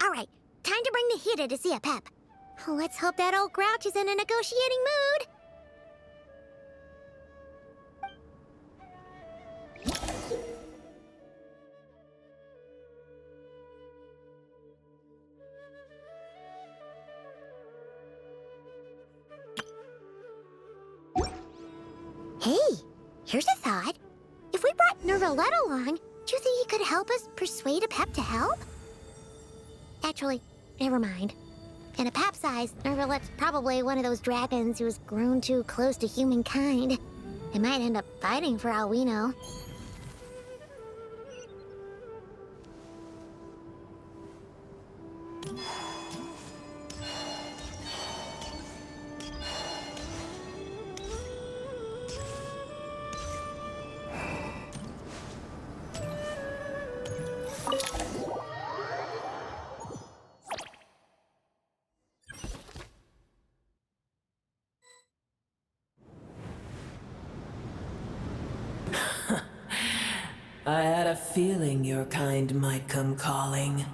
All right, time to bring the Hida to see a pep. Let's hope that old grouch is in a negotiating mood. Hey, here's a thought. If we brought Nervalette along, do you think he could help us persuade a Pep to help? Actually, never mind. In a Pep size, Nervalette's probably one of those dragons who's grown too close to humankind. They might end up fighting for all we know. I had a feeling your kind might come calling.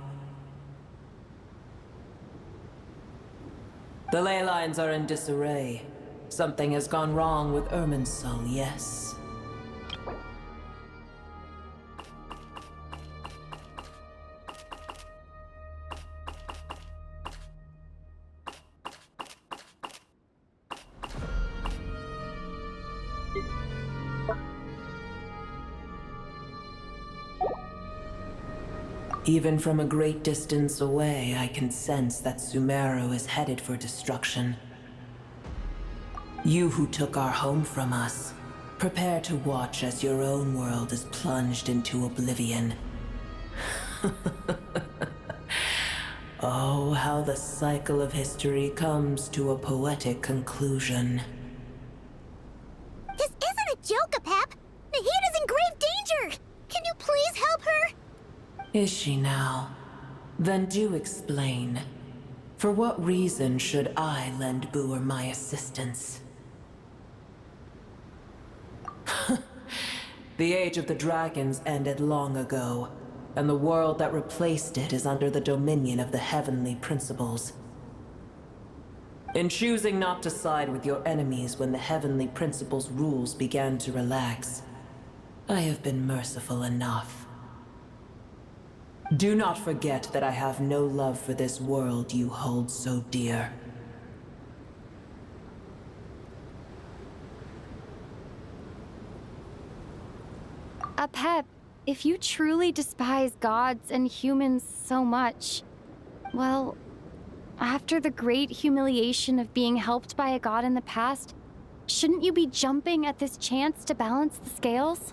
The ley lines are in disarray. Something has gone wrong with Irminsul, yes. Even from a great distance away, I can sense that Sumeru is headed for destruction. You who took our home from us, prepare to watch as your own world is plunged into oblivion. Oh, how the cycle of history comes to a poetic conclusion. This isn't a joke, Pep! Nahida's in grave danger! Can you please help her? Is she now? Then do explain. For what reason should I lend Boer my assistance? The age of the dragons ended long ago, and the world that replaced it is under the dominion of the heavenly principles. In choosing not to side with your enemies when the heavenly principles' rules began to relax, I have been merciful enough. Do not forget that I have no love for this world you hold so dear. Pep, if you truly despise gods and humans so much, well, after the great humiliation of being helped by a god in the past, shouldn't you be jumping at this chance to balance the scales?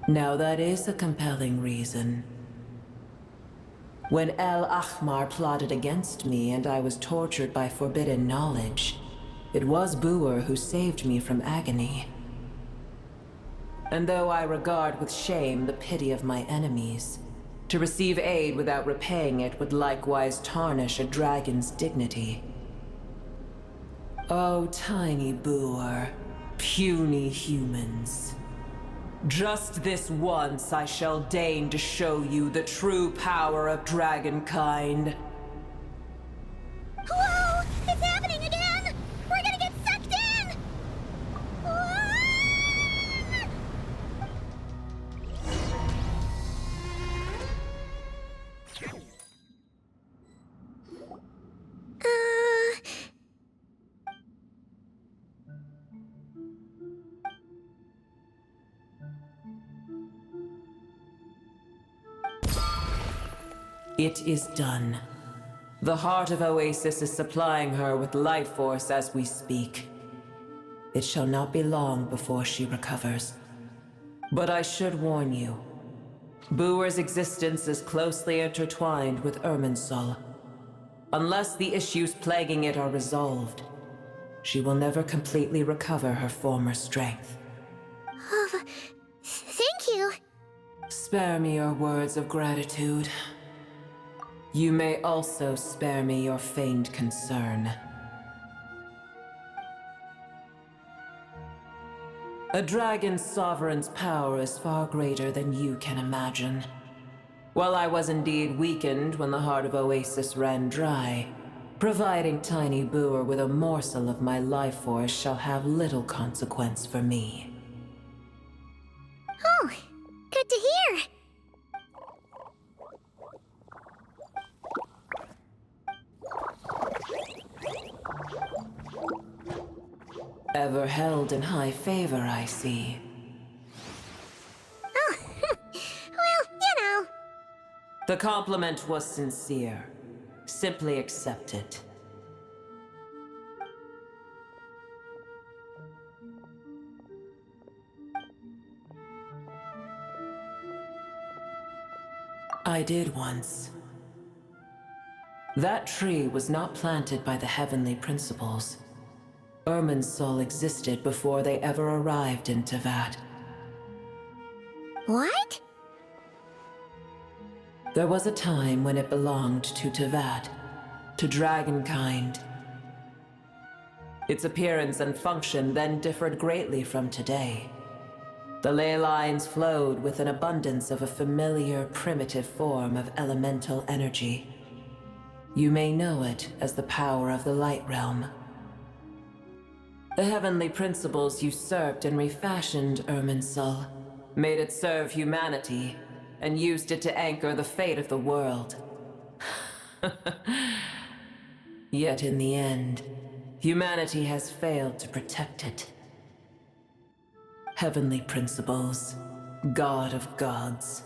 Now that is a compelling reason. When El Ahmar plotted against me and I was tortured by forbidden knowledge, it was Boer who saved me from agony. And though I regard with shame the pity of my enemies, to receive aid without repaying it would likewise tarnish a dragon's dignity. Oh, tiny Boer, puny humans. Just this once I shall deign to show you the true power of dragonkind. Whoa! It's happening again! We're gonna get sucked in! It is done. The heart of Oasis is supplying her with life force as we speak. It shall not be long before she recovers. But I should warn you, Boer's existence is closely intertwined with Irminsul. Unless the issues plaguing it are resolved, she will never completely recover her former strength. Oh, thank you. Spare me your words of gratitude. You may also spare me your feigned concern. A dragon's sovereign's power is far greater than you can imagine. While I was indeed weakened when the heart of Oasis ran dry, providing Tiny Boer with a morsel of my life force shall have little consequence for me. Oh, good to hear. Ever held in high favor, I see. Oh, well, you know. The compliment was sincere. Simply accept it. I did once. That tree was not planted by the heavenly principles. Irminsul existed before they ever arrived in Tevat. What? There was a time when it belonged to Tevat, to dragonkind. Its appearance and function then differed greatly from today. The ley lines flowed with an abundance of a familiar, primitive form of elemental energy. You may know it as the power of the Light Realm. The heavenly principles usurped and refashioned Irminsul, made it serve humanity, and used it to anchor the fate of the world. Yet in the end, humanity has failed to protect it. Heavenly principles, God of gods.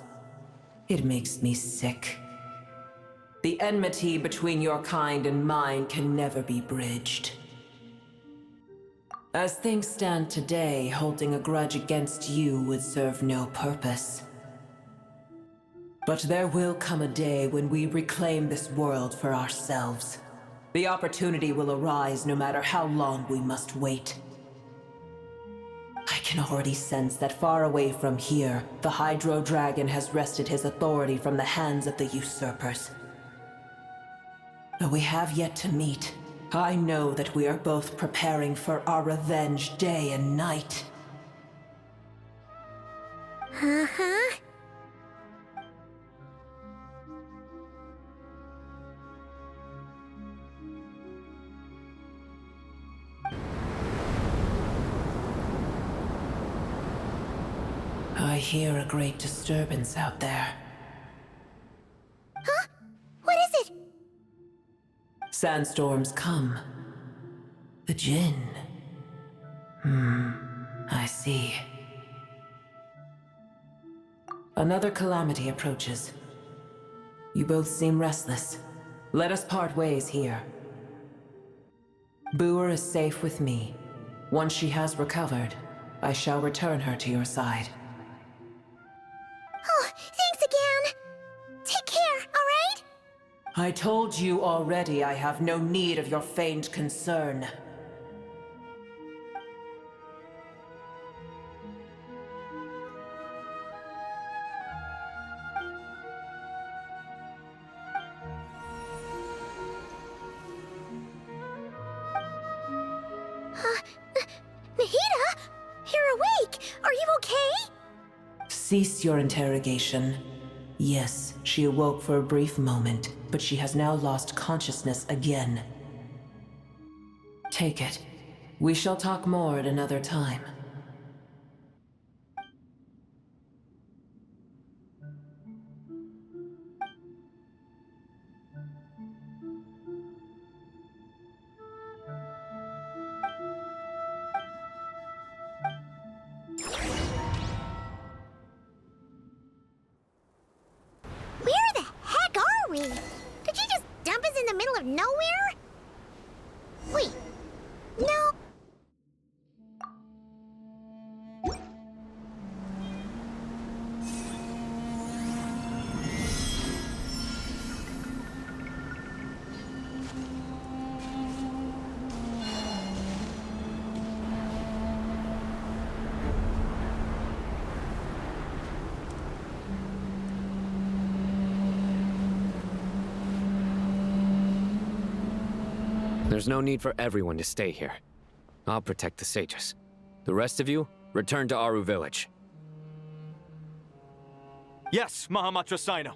It makes me sick. The enmity between your kind and mine can never be bridged. As things stand today, holding a grudge against you would serve no purpose. But there will come a day when we reclaim this world for ourselves. The opportunity will arise no matter how long we must wait. I can already sense that far away from here, the Hydro Dragon has wrested his authority from the hands of the usurpers. Though we have yet to meet, I know that we are both preparing for our revenge day and night. Uh-huh. I hear a great disturbance out there. Huh? What is it? Sandstorms come. The Jinn. I see. Another calamity approaches. You both seem restless. Let us part ways here. Boer is safe with me. Once she has recovered, I shall return her to your side. Oh, thanks again. Take care, all right? I told you already I have no need of your feigned concern. Nahida? You're awake! Are you okay? Cease your interrogation. Yes, she awoke for a brief moment, but she has now lost consciousness again. Take it. We shall talk more at another time. Where the heck are we? Did you just dump us in the middle of nowhere? Wait. No. There's no need for everyone to stay here. I'll protect the sages. The rest of you, return to Aru village. Yes, Mahamatra Sino.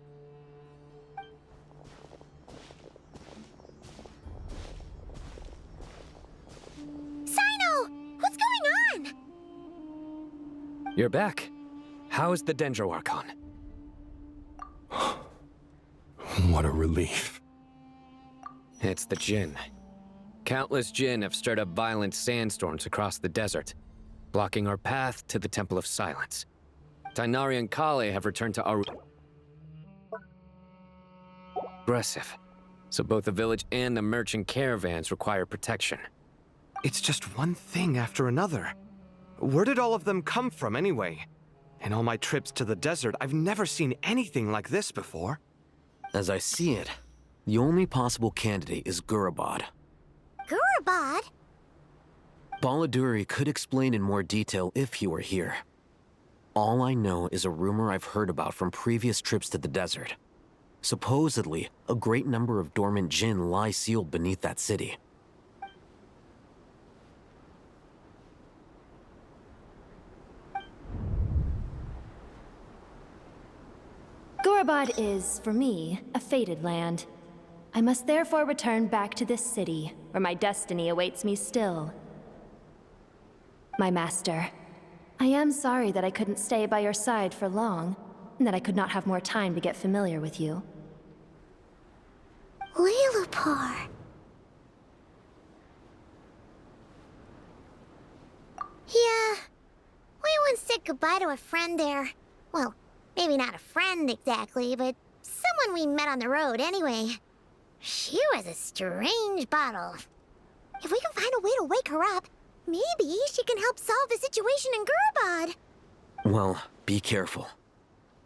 Sino! What's going on? You're back. How's the Dendro Archon? What a relief. It's the Jinn. Countless Jinn have stirred up violent sandstorms across the desert, blocking our path to the Temple of Silence. Tainari and Kale have returned to our... aggressive. So both the village and the merchant caravans require protection. It's just one thing after another. Where did all of them come from anyway? In all my trips to the desert, I've never seen anything like this before. As I see it, the only possible candidate is Gurabad. Gurabad? Baladuri could explain in more detail if he were here. All I know is a rumor I've heard about from previous trips to the desert. Supposedly, a great number of dormant Jinn lie sealed beneath that city. Gurabad is, for me, a fated land. I must therefore return back to this city, where my destiny awaits me still. My master, I am sorry that I couldn't stay by your side for long, and that I could not have more time to get familiar with you. Lilupar. Yeah, we once said goodbye to a friend there. Well, maybe not a friend exactly, but someone we met on the road anyway. She was a strange bottle. If we can find a way to wake her up, maybe she can help solve the situation in Gurabad. Well, be careful.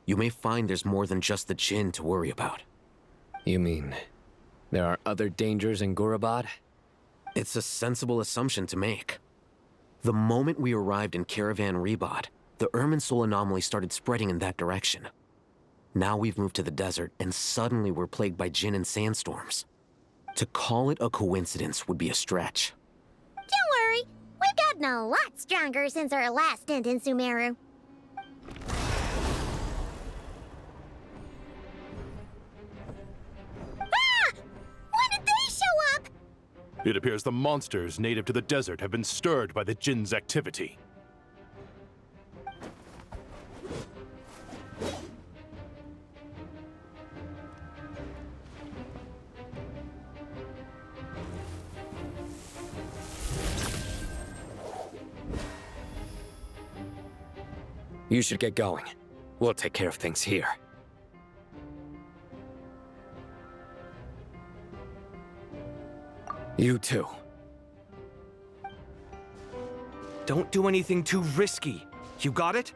You may find there's more than just the Jinn to worry about. You mean, there are other dangers in Gurabad? It's a sensible assumption to make. The moment we arrived in Caravan Rebad, the Irminsul anomaly started spreading in that direction. Now we've moved to the desert, and suddenly we're plagued by Jinn and sandstorms. To call it a coincidence would be a stretch. Don't worry, we've gotten a lot stronger since our last stint in Sumeru. Ah! When did they show up? It appears the monsters native to the desert have been stirred by the Jinn's activity. You should get going. We'll take care of things here. You too. Don't do anything too risky. You got it?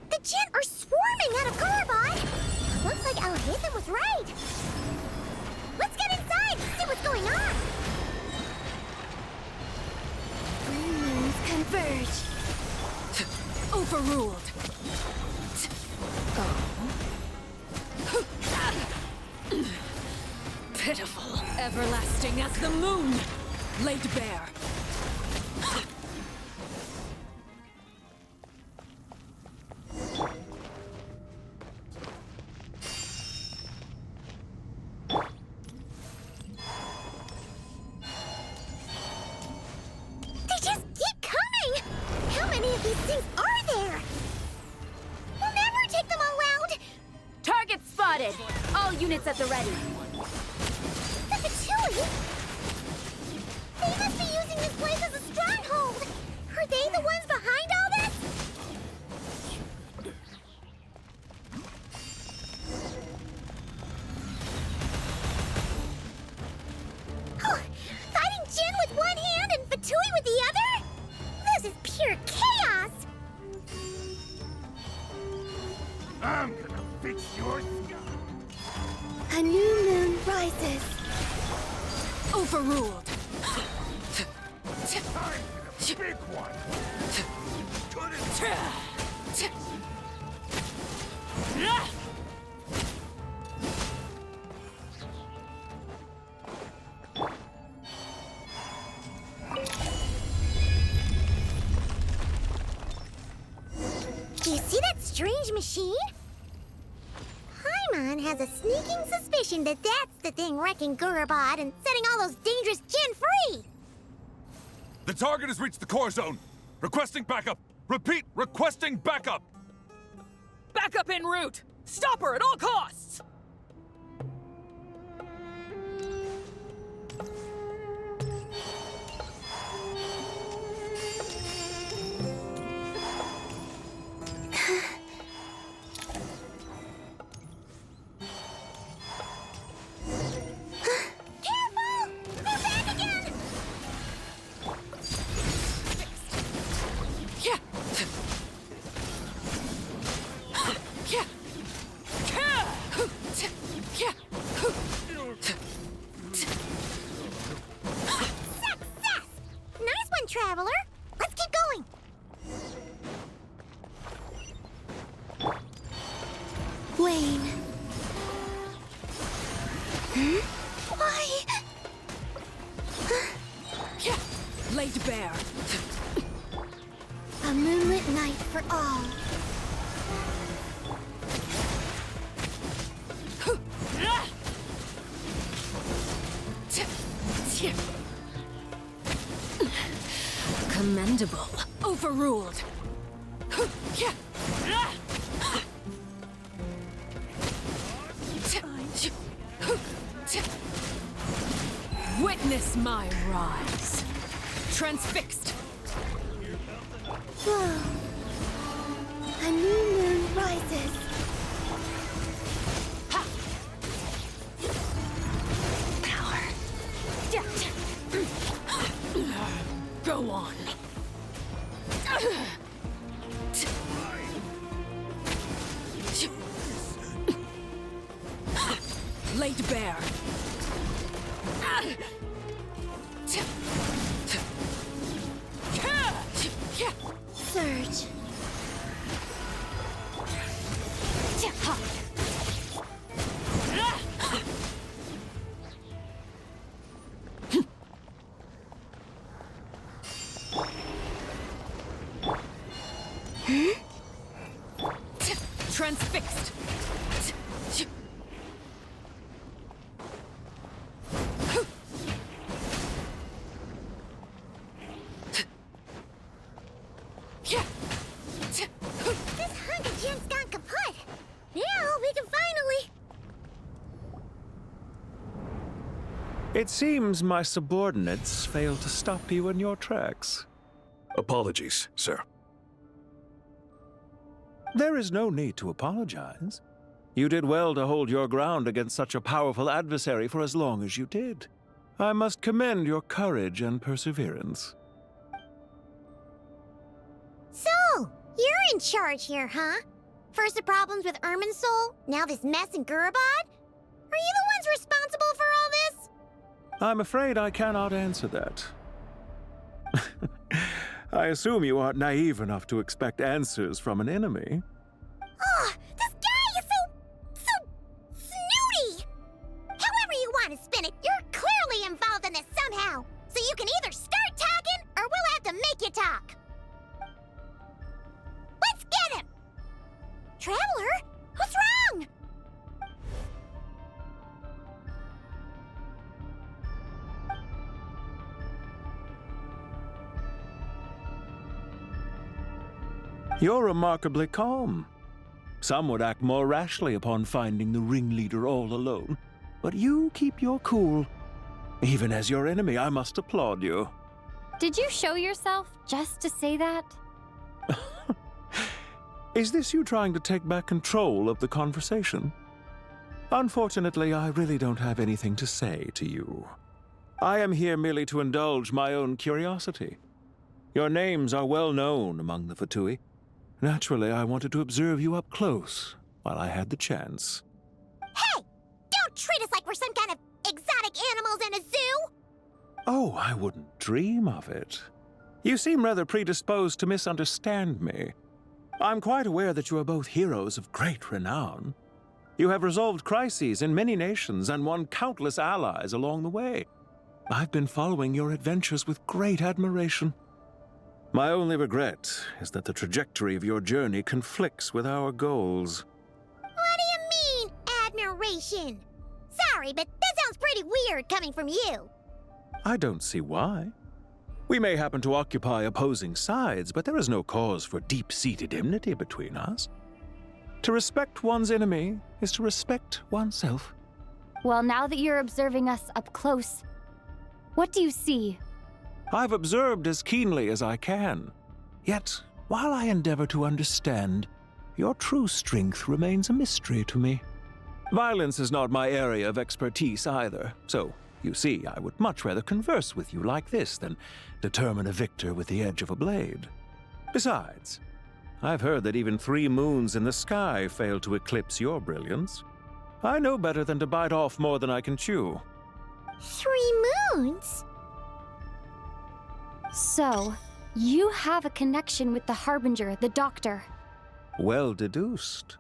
The Jinn are swarming out of Gurabad! Looks like Al-Haytham was right! Let's get inside, see what's going on! Green moons converge. Overruled. Pitiful, everlasting as the moon, laid bare. They just keep coming! How many of these things are there? We'll never take them all out! Target spotted! All units at the ready. The Fatui? They must be using this place as a stronghold! Are they the ones behind all this? Oh, fighting Jinn with one hand and Fatui with the other? This is pure chaos! I'm gonna fix your sky. A new moon rises. Overruled. Big one. Do you see that strange machine? Paimon has a sneaking suspicion that that's the thing wrecking Gurabad and setting all those dangerous Jinn free! The target has reached the core zone. Requesting backup. Repeat, requesting backup. Backup en route! Stop her at all costs! Traveler. Let's keep going. Wayne. Why? Laid bare. A moonlit night for all. Commendable. Overruled. Witness my rise. Transfixed. Whoa. A new moon rises. Go on. Laid bare. Surge. Transfixed. This hunk of Jin's gone kaput. Now we can finally... It seems my subordinates failed to stop you in your tracks. Apologies, sir. There is no need to apologize. You did well to hold your ground against such a powerful adversary for as long as you did. I must commend your courage and perseverance. So, you're in charge here, huh? First the problems with Irminsul, now this mess in Gurabad? Are you the ones responsible for all this? I'm afraid I cannot answer that. I assume you aren't naive enough to expect answers from an enemy. Oh, this guy is so snooty! However you want to spin it, you're clearly involved in this somehow. So you can either start talking, or we'll have to make you talk. Let's get him! Traveler, what's wrong? You're remarkably calm. Some would act more rashly upon finding the ringleader all alone, but you keep your cool. Even as your enemy, I must applaud you. Did you show yourself just to say that? Is this you trying to take back control of the conversation? Unfortunately, I really don't have anything to say to you. I am here merely to indulge my own curiosity. Your names are well known among the Fatui. Naturally, I wanted to observe you up close while I had the chance. Hey! Don't treat us like we're some kind of exotic animals in a zoo! Oh, I wouldn't dream of it. You seem rather predisposed to misunderstand me. I'm quite aware that you are both heroes of great renown. You have resolved crises in many nations and won countless allies along the way. I've been following your adventures with great admiration. My only regret is that the trajectory of your journey conflicts with our goals. What do you mean, civilization! Sorry, but that sounds pretty weird coming from you. I don't see why. We may happen to occupy opposing sides, but there is no cause for deep-seated enmity between us. To respect one's enemy is to respect oneself. Well, now that you're observing us up close, what do you see? I've observed as keenly as I can. Yet, while I endeavor to understand, your true strength remains a mystery to me. Violence is not my area of expertise either, so, you see, I would much rather converse with you like this than determine a victor with the edge of a blade. Besides, I've heard that even 3 moons in the sky fail to eclipse your brilliance. I know better than to bite off more than I can chew. 3 moons? So, you have a connection with the Harbinger, the Doctor. Well deduced.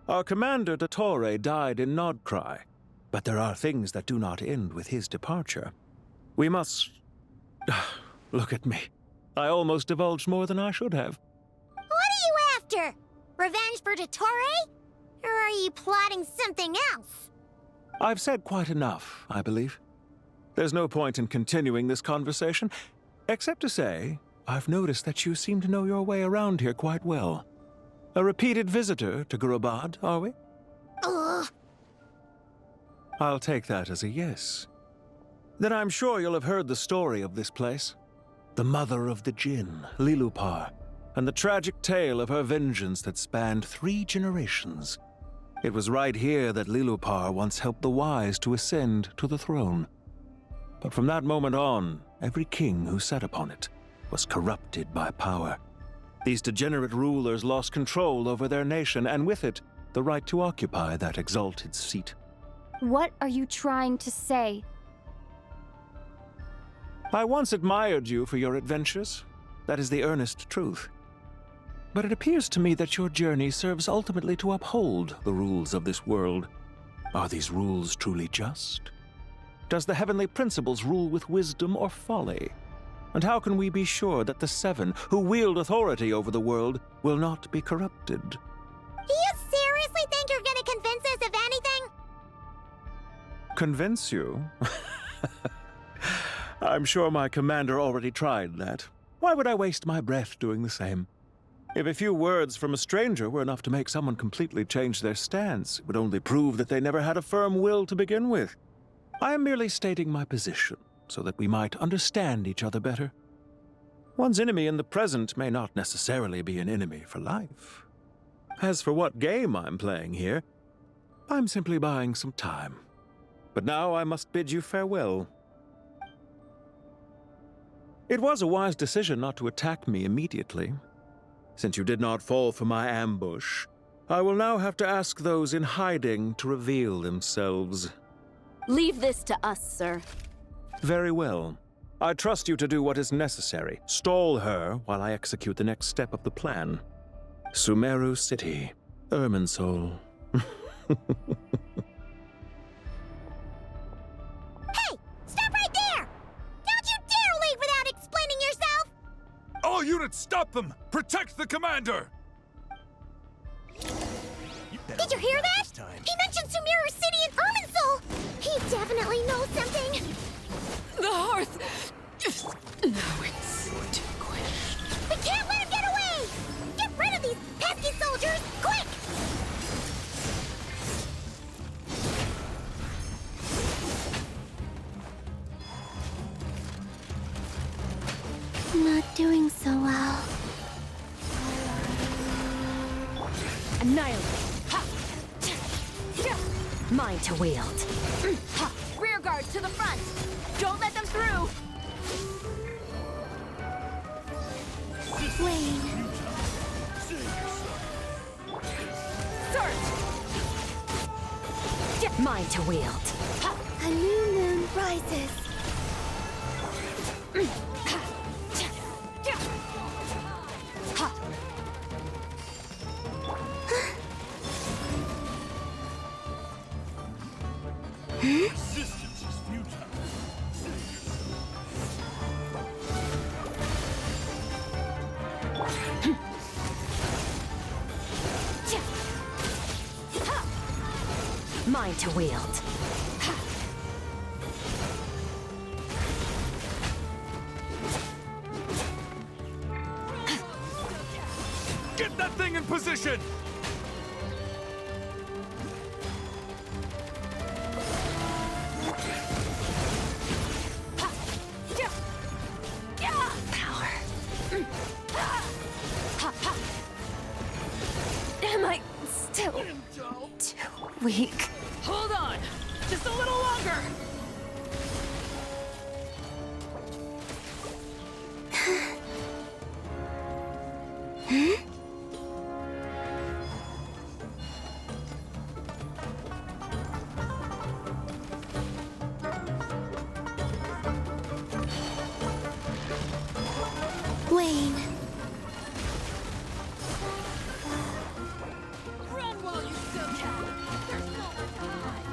Our commander, Dottore, died in Nodcry, but there are things that do not end with his departure. We must... Look at me. I almost divulged more than I should have. What are you after? Revenge for Dottore? Or are you plotting something else? I've said quite enough, I believe. There's no point in continuing this conversation, except to say, I've noticed that you seem to know your way around here quite well. A repeated visitor to Gurabad, are we? Ugh. I'll take that as a yes. Then I'm sure you'll have heard the story of this place. The mother of the Jinn, Lilupar, and the tragic tale of her vengeance that spanned 3 generations. It was right here that Lilupar once helped the wise to ascend to the throne. But from that moment on, every king who sat upon it was corrupted by power. These degenerate rulers lost control over their nation, and with it, the right to occupy that exalted seat. What are you trying to say? I once admired you for your adventures. That is the earnest truth. But it appears to me that your journey serves ultimately to uphold the rules of this world. Are these rules truly just? Does the heavenly principles rule with wisdom or folly? And how can we be sure that the 7 who wield authority over the world will not be corrupted? Do you seriously think you're gonna convince us of anything? Convince you? I'm sure my commander already tried that. Why would I waste my breath doing the same? If a few words from a stranger were enough to make someone completely change their stance, it would only prove that they never had a firm will to begin with. I am merely stating my position, so that we might understand each other better. One's enemy in the present may not necessarily be an enemy for life. As for what game I'm playing here, I'm simply buying some time. But now I must bid you farewell. It was a wise decision not to attack me immediately. Since you did not fall for my ambush, I will now have to ask those in hiding to reveal themselves. Leave this to us, sir. Very well. I trust you to do what is necessary. Stall her while I execute the next step of the plan. Sumeru City, Irminsul. Hey! Stop right there! Don't you dare leave without explaining yourself! All units, stop them! Protect the commander! Did you hear that? He mentioned Sumeru City and Irminsul! He definitely knows something! The hearth! Now it's extinguished. We can't let him get away! Get rid of these pesky soldiers, quick! Not doing so well. Annihilate. Mine to wield. Rear guard to the front! Don't let them through! Wayne. Search! Mine to wield. A new moon rises. Resistance is futile. Mine to wield. Get that thing in position! Am I still too weak? Hold on! Just a little longer! Wayne. Run while you still can! There's nowhere to hide!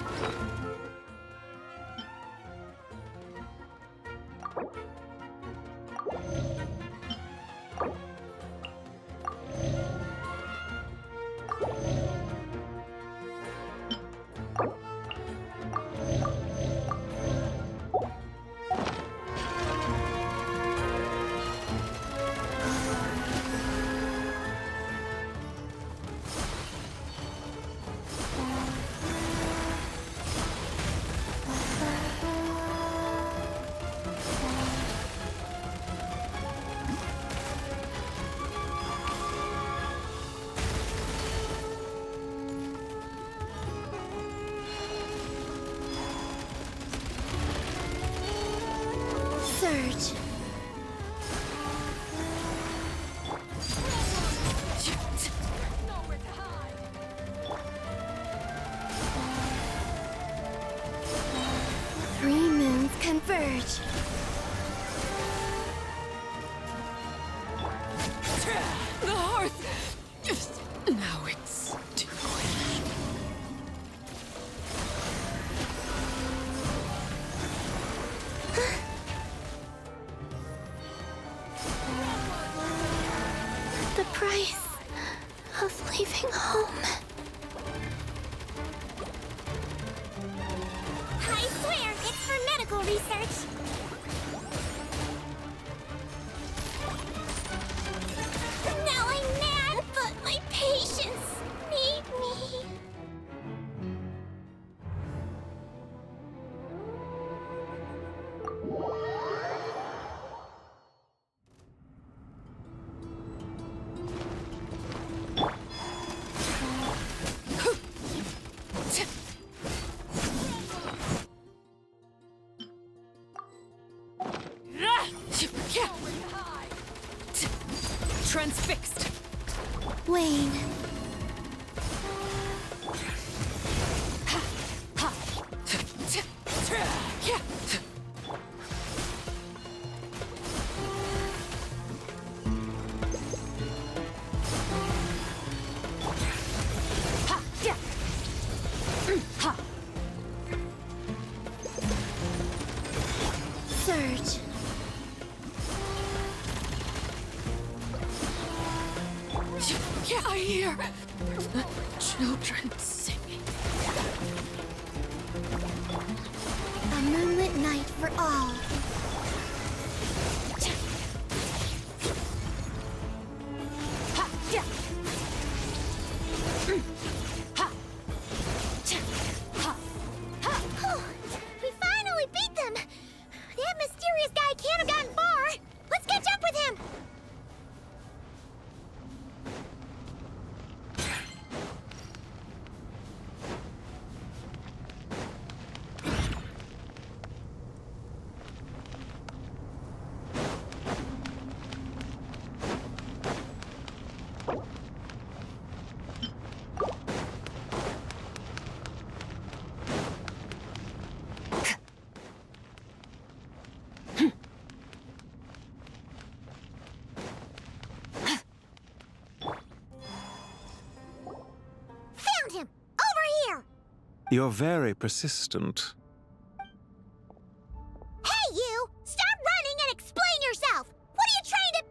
Surge. Nowhere to hide! Three moons converge. The hearth! Now it's too late. The price of leaving home. I swear, it's for medical research. Now I'm mad, but my patients need me. Transfixed! Wayne. Surge. Yeah, I hear children singing. A moonlit night for all. We finally beat them! That mysterious guy can't have gotten far! Let's catch up with him! Found him! Over here! You're very persistent. Hey, you! Stop running and explain yourself! What are you trying to...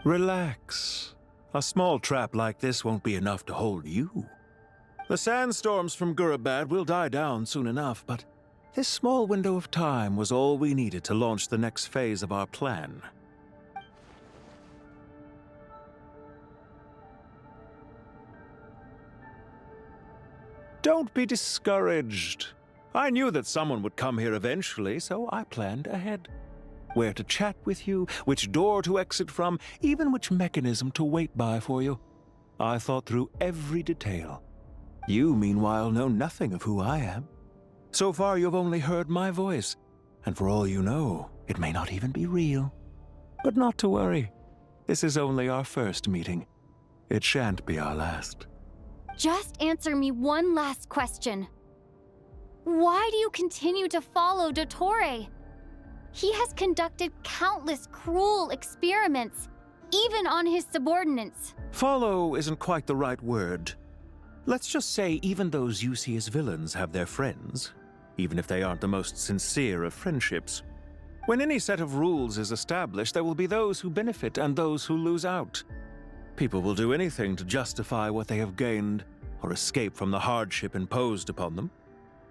Relax. A small trap like this won't be enough to hold you. The sandstorms from Gurabad will die down soon enough, but this small window of time was all we needed to launch the next phase of our plan. Don't be discouraged. I knew that someone would come here eventually, so I planned ahead. Where to chat with you, which door to exit from, even which mechanism to wait by for you. I thought through every detail. You, meanwhile, know nothing of who I am. So far, you've only heard my voice, and for all you know, it may not even be real. But not to worry. This is only our first meeting. It shan't be our last. Just answer me one last question. Why do you continue to follow Dottore? He has conducted countless cruel experiments, even on his subordinates. Follow isn't quite the right word. Let's just say even those you see as villains have their friends, even if they aren't the most sincere of friendships. When any set of rules is established, there will be those who benefit and those who lose out. People will do anything to justify what they have gained or escape from the hardship imposed upon them.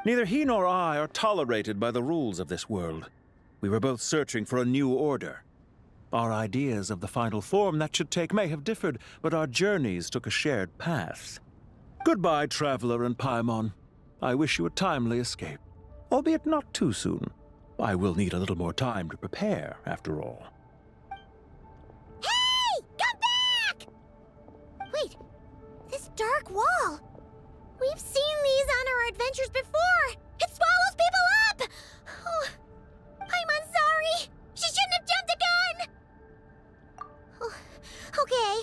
Neither he nor I are tolerated by the rules of this world. We were both searching for a new order. Our ideas of the final form that should take may have differed, but our journeys took a shared path. Goodbye, Traveler and Paimon. I wish you a timely escape, albeit not too soon. I will need a little more time to prepare, after all. Hey! Come back! Wait, this dark wall. We've seen these on our adventures before. It swallows people up! Oh, Paimon's sorry. She shouldn't have jumped the gun! Oh, okay.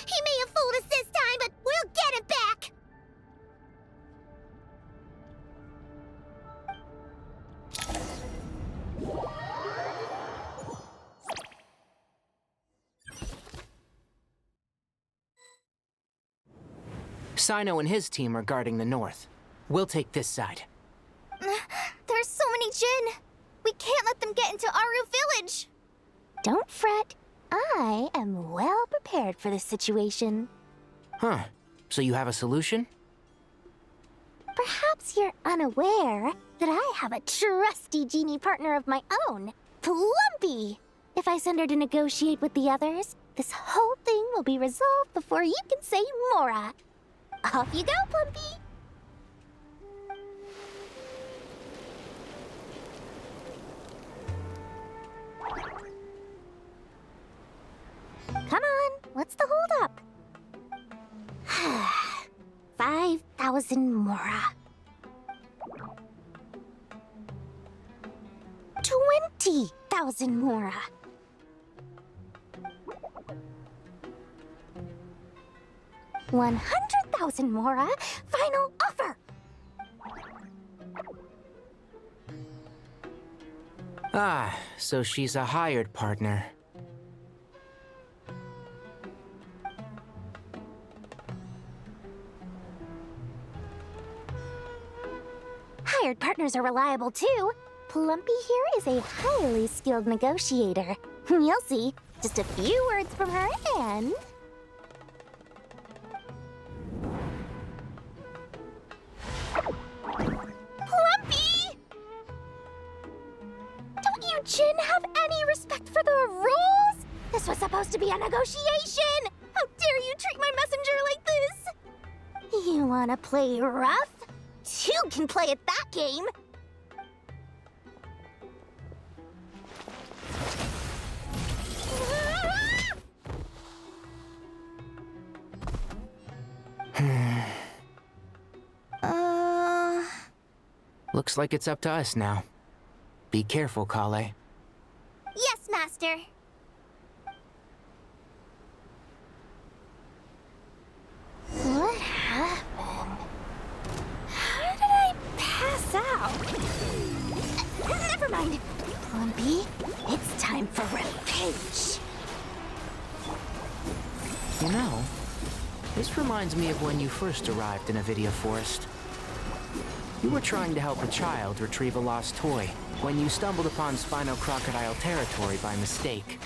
He may have fooled us this time, but we'll get him back! Sino and his team are guarding the north. We'll take this side. There's so many Jin. We can't let them get into Aru Village. Don't fret. I am well prepared for this situation. Huh. So you have a solution? Perhaps you're unaware that I have a trusty genie partner of my own, Plumpy. If I send her to negotiate with the others, this whole thing will be resolved before you can say Mora. Off you go, Plumpy. Come on, what's the holdup? 5,000 Mora. 20,000 Mora. 100,000 Mora. Final offer. Ah, so she's a hired partner. Hired partners are reliable too. Plumpy here is a highly skilled negotiator. You'll see. Just a few words from her and... Plumpy! Don't you Jin have any respect for the rules? This was supposed to be a negotiation! How dare you treat my messenger like this? You wanna play rough? Two can play at that game! Looks like it's up to us now. Be careful, Kale. Yes, Master. What happened? How did I pass out? Never mind. Plumpy, it's time for revenge. You know, this reminds me of when you first arrived in Avidia Forest. You were trying to help a child retrieve a lost toy when you stumbled upon Spino Crocodile territory by mistake.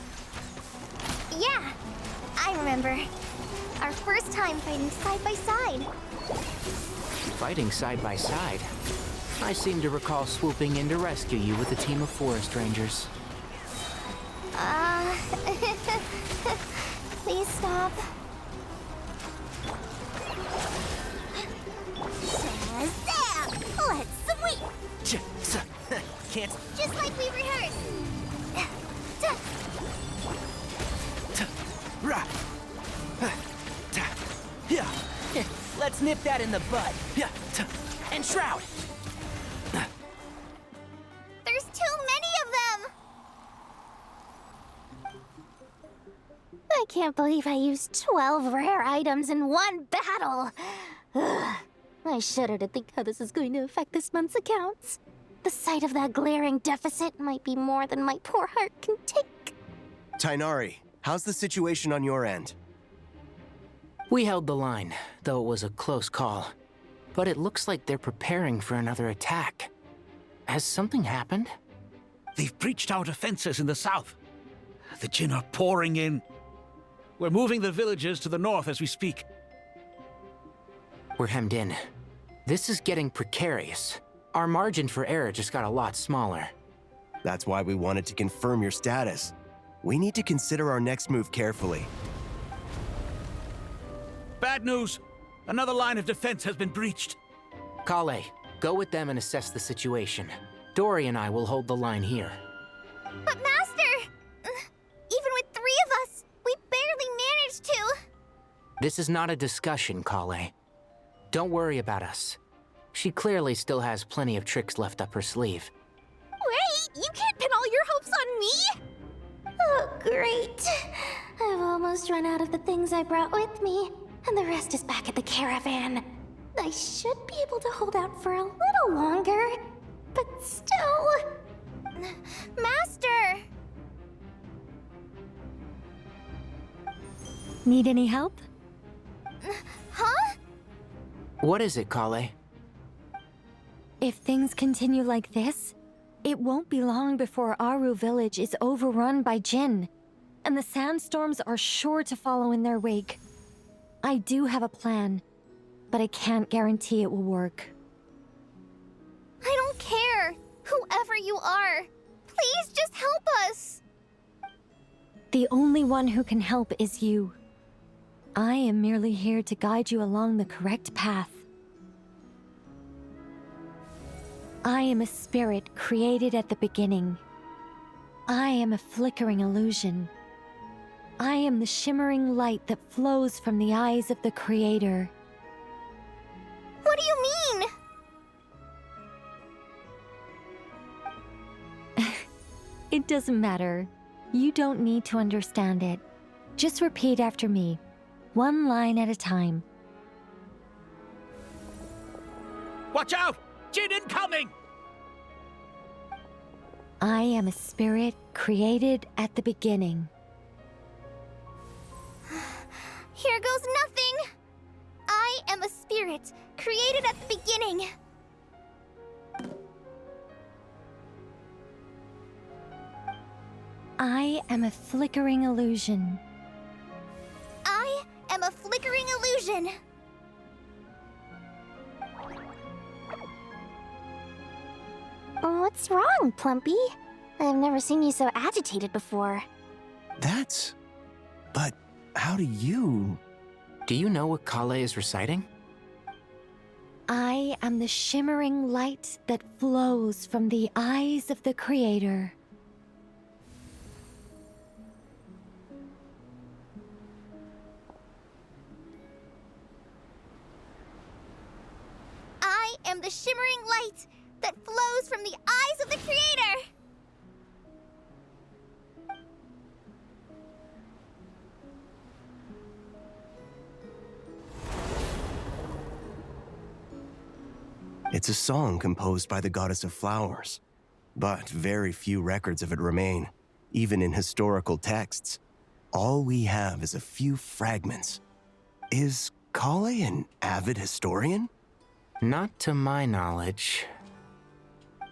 Yeah, I remember. Our first time fighting side by side. Fighting side by side? I seem to recall swooping in to rescue you with a team of forest rangers. Please stop. Shazam! Let's sweep! Can't... Just like we rehearsed. Yeah. Let's nip that in the bud. And shroud. There's too many of them! I can't believe I used 12 rare items in one battle. Ugh. I shudder to think how this is going to affect this month's accounts. The sight of that glaring deficit might be more than my poor heart can take. Tainari, how's the situation on your end? We held the line, though it was a close call. But it looks like they're preparing for another attack. Has something happened? They've breached our defenses in the south. The Jinn are pouring in. We're moving the villagers to the north as we speak. We're hemmed in. This is getting precarious. Our margin for error just got a lot smaller. That's why we wanted to confirm your status. We need to consider our next move carefully. Bad news! Another line of defense has been breached. Kale, go with them and assess the situation. Dory and I will hold the line here. But Master! Even with 3 of us, we barely managed to. This is not a discussion, Kale. Don't worry about us. She clearly still has plenty of tricks left up her sleeve. Wait, you can't pin all your hopes on me! Oh, great. I've almost run out of the things I brought with me, and the rest is back at the caravan. I should be able to hold out for a little longer, but still... Master! Need any help? Huh? What is it, Kale? If things continue like this, it won't be long before Aru village is overrun by Jinn, and the sandstorms are sure to follow in their wake. I do have a plan, but I can't guarantee it will work. I don't care, whoever you are. Please just help us. The only one who can help is you. I am merely here to guide you along the correct path. I am a spirit created at the beginning. I am a flickering illusion. I am the shimmering light that flows from the eyes of the Creator. What do you mean? It doesn't matter. You don't need to understand it. Just repeat after me, one line at a time. Watch out! Jinn incoming! I am a spirit created at the beginning. Here goes nothing. I am a spirit created at the beginning. I am a flickering illusion. I am a flickering illusion. What's wrong, Plumpy? I've never seen you so agitated before. But how do you... Do you know what Kale is reciting? I am the shimmering light that flows from the eyes of the Creator. I am the shimmering light that flows from the eyes of the Creator! It's a song composed by the goddess of flowers, but very few records of it remain, even in historical texts. All we have is a few fragments. Is Kale an avid historian? Not to my knowledge.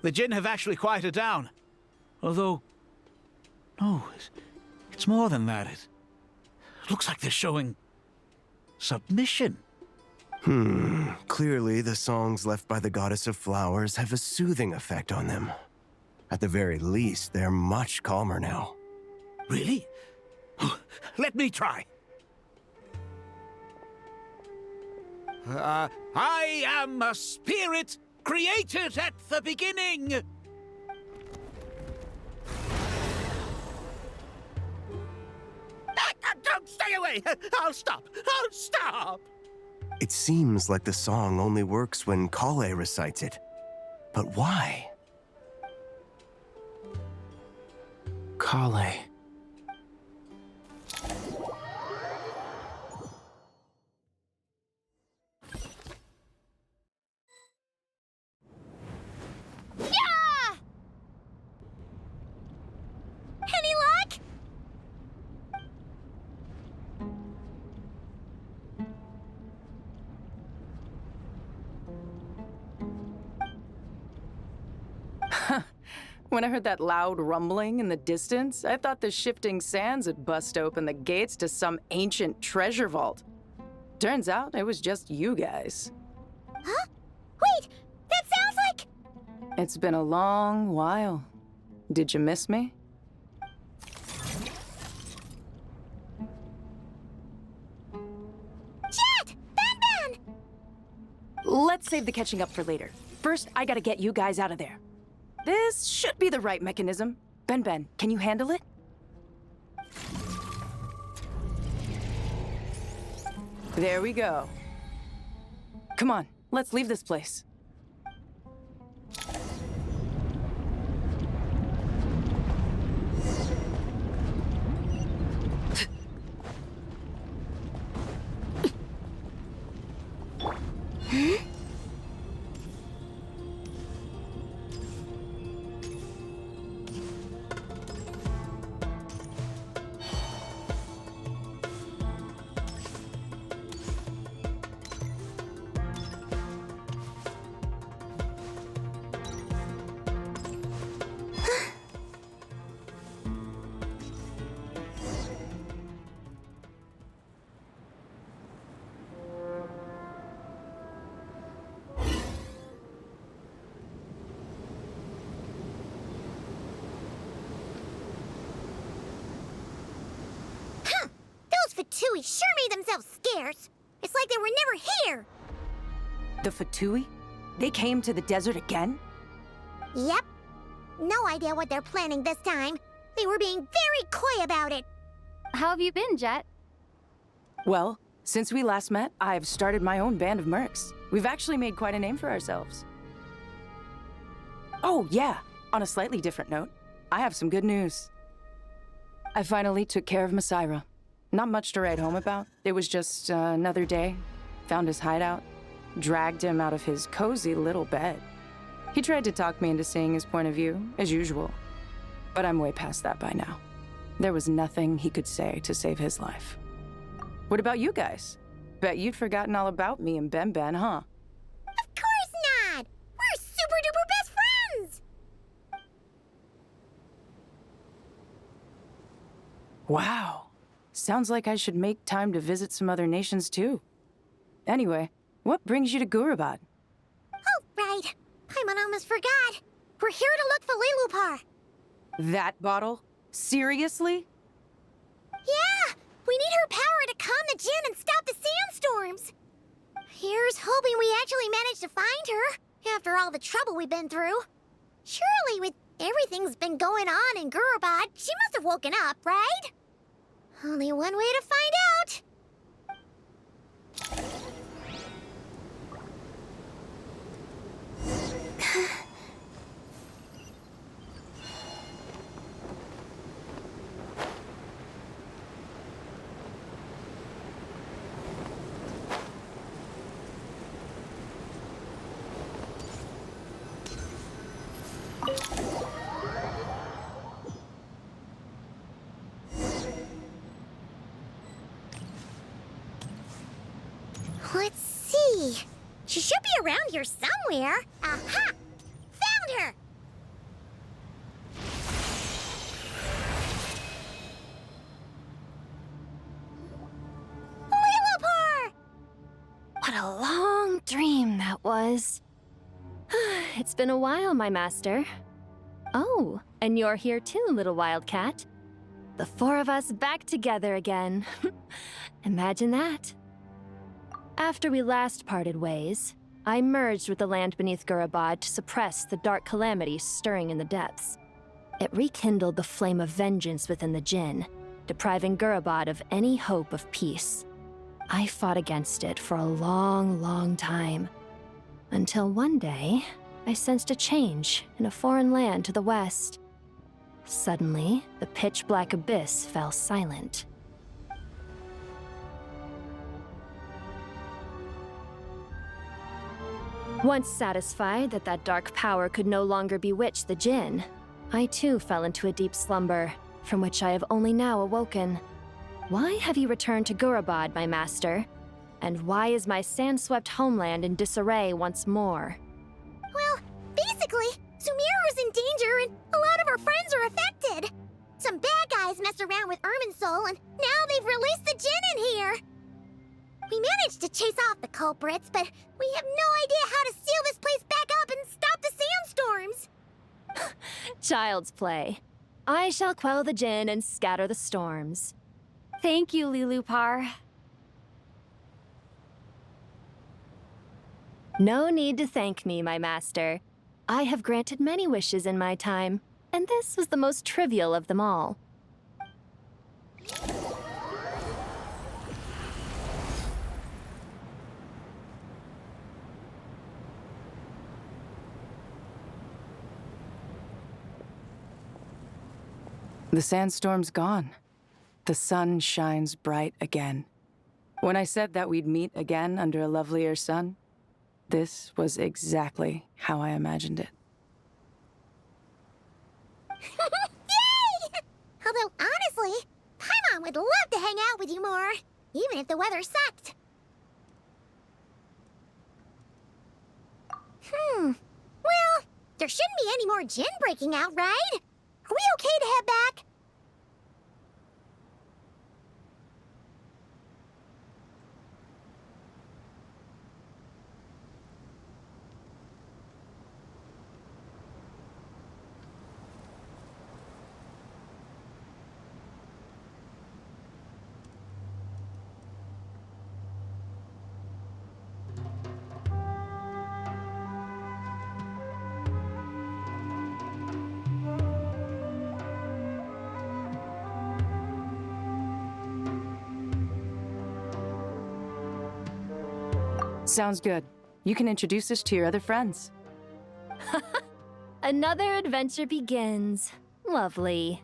The Jinn have actually quieted down. Although... No, it's more than that. Looks like they're showing submission. Clearly the songs left by the Goddess of Flowers have a soothing effect on them. At the very least, they're much calmer now. Really? Let me try. I am a spirit created at the beginning. Don't stay away! I'll stop! I'll stop! It seems like the song only works when Kale recites it. But why? Kale. Yeah! Any luck? When I heard that loud rumbling in the distance, I thought the shifting sands had bust open the gates to some ancient treasure vault. Turns out it was just you guys. Huh? Wait, that sounds like... It's been a long while. Did you miss me? Jet! Ben! Let's save the catching up for later. First, I gotta get you guys out of there. This should be the right mechanism. Ben, can you handle it? There we go. Come on, let's leave this place. Fatui sure made themselves scarce. It's like they were never here. The Fatui? They came to the desert again? Yep. No idea what they're planning this time. They were being very coy about it. How have you been, Jet? Well, since we last met, I've started my own band of mercs. We've actually made quite a name for ourselves. Oh, yeah. On a slightly different note, I have some good news. I finally took care of Masaira. Not much to write home about. It was just another day. Found his hideout. Dragged him out of his cozy little bed. He tried to talk me into seeing his point of view, as usual. But I'm way past that by now. There was nothing he could say to save his life. What about you guys? Bet you'd forgotten all about me and Ben, huh? Of course not! We're super-duper best friends! Wow. Sounds like I should make time to visit some other nations too. Anyway, what brings you to Gurabad? Oh, right. Paimon almost forgot. We're here to look for Lilupar. That bottle? Seriously? Yeah! We need her power to calm the Jinn and stop the sandstorms. Here's hoping we actually manage to find her, after all the trouble we've been through. Surely, with everything's been going on in Gurabad, she must have woken up, right? Only one way to find out. Let's see. She should be around here somewhere. Aha! Found her! What a long dream that was. It's been a while, my master. Oh, and you're here too, little wildcat. The four of us back together again. Imagine that. After we last parted ways, I merged with the land beneath Gurabad to suppress the dark calamity stirring in the depths. It rekindled the flame of vengeance within the Jinn, depriving Gurabad of any hope of peace. I fought against it for a long, long time. Until one day, I sensed a change in a foreign land to the west. Suddenly, the pitch-black abyss fell silent. Once satisfied that that dark power could no longer bewitch the Jinn, I too fell into a deep slumber, from which I have only now awoken. Why have you returned to Gurabad, my master? And why is my sand-swept homeland in disarray once more? Well, basically, Sumeru's in danger and a lot of our friends are affected. Some bad guys messed around with Irminsul and now they've released the Jinn in here. We managed to chase off the culprits, but we have no idea how to seal this place back up and stop the sandstorms. Child's play. I shall quell the Jinn and scatter the storms. Thank you, Lilupar. No need to thank me, my master. I have granted many wishes in my time, and this was the most trivial of them all. The sandstorm's gone. The sun shines bright again. When I said that we'd meet again under a lovelier sun, this was exactly how I imagined it. Yay! Although, honestly, Paimon would love to hang out with you more, even if the weather sucked. Well, there shouldn't be any more Jinn breaking out, right? Are we okay to head back? Sounds good. You can introduce us to your other friends. Another adventure begins. Lovely.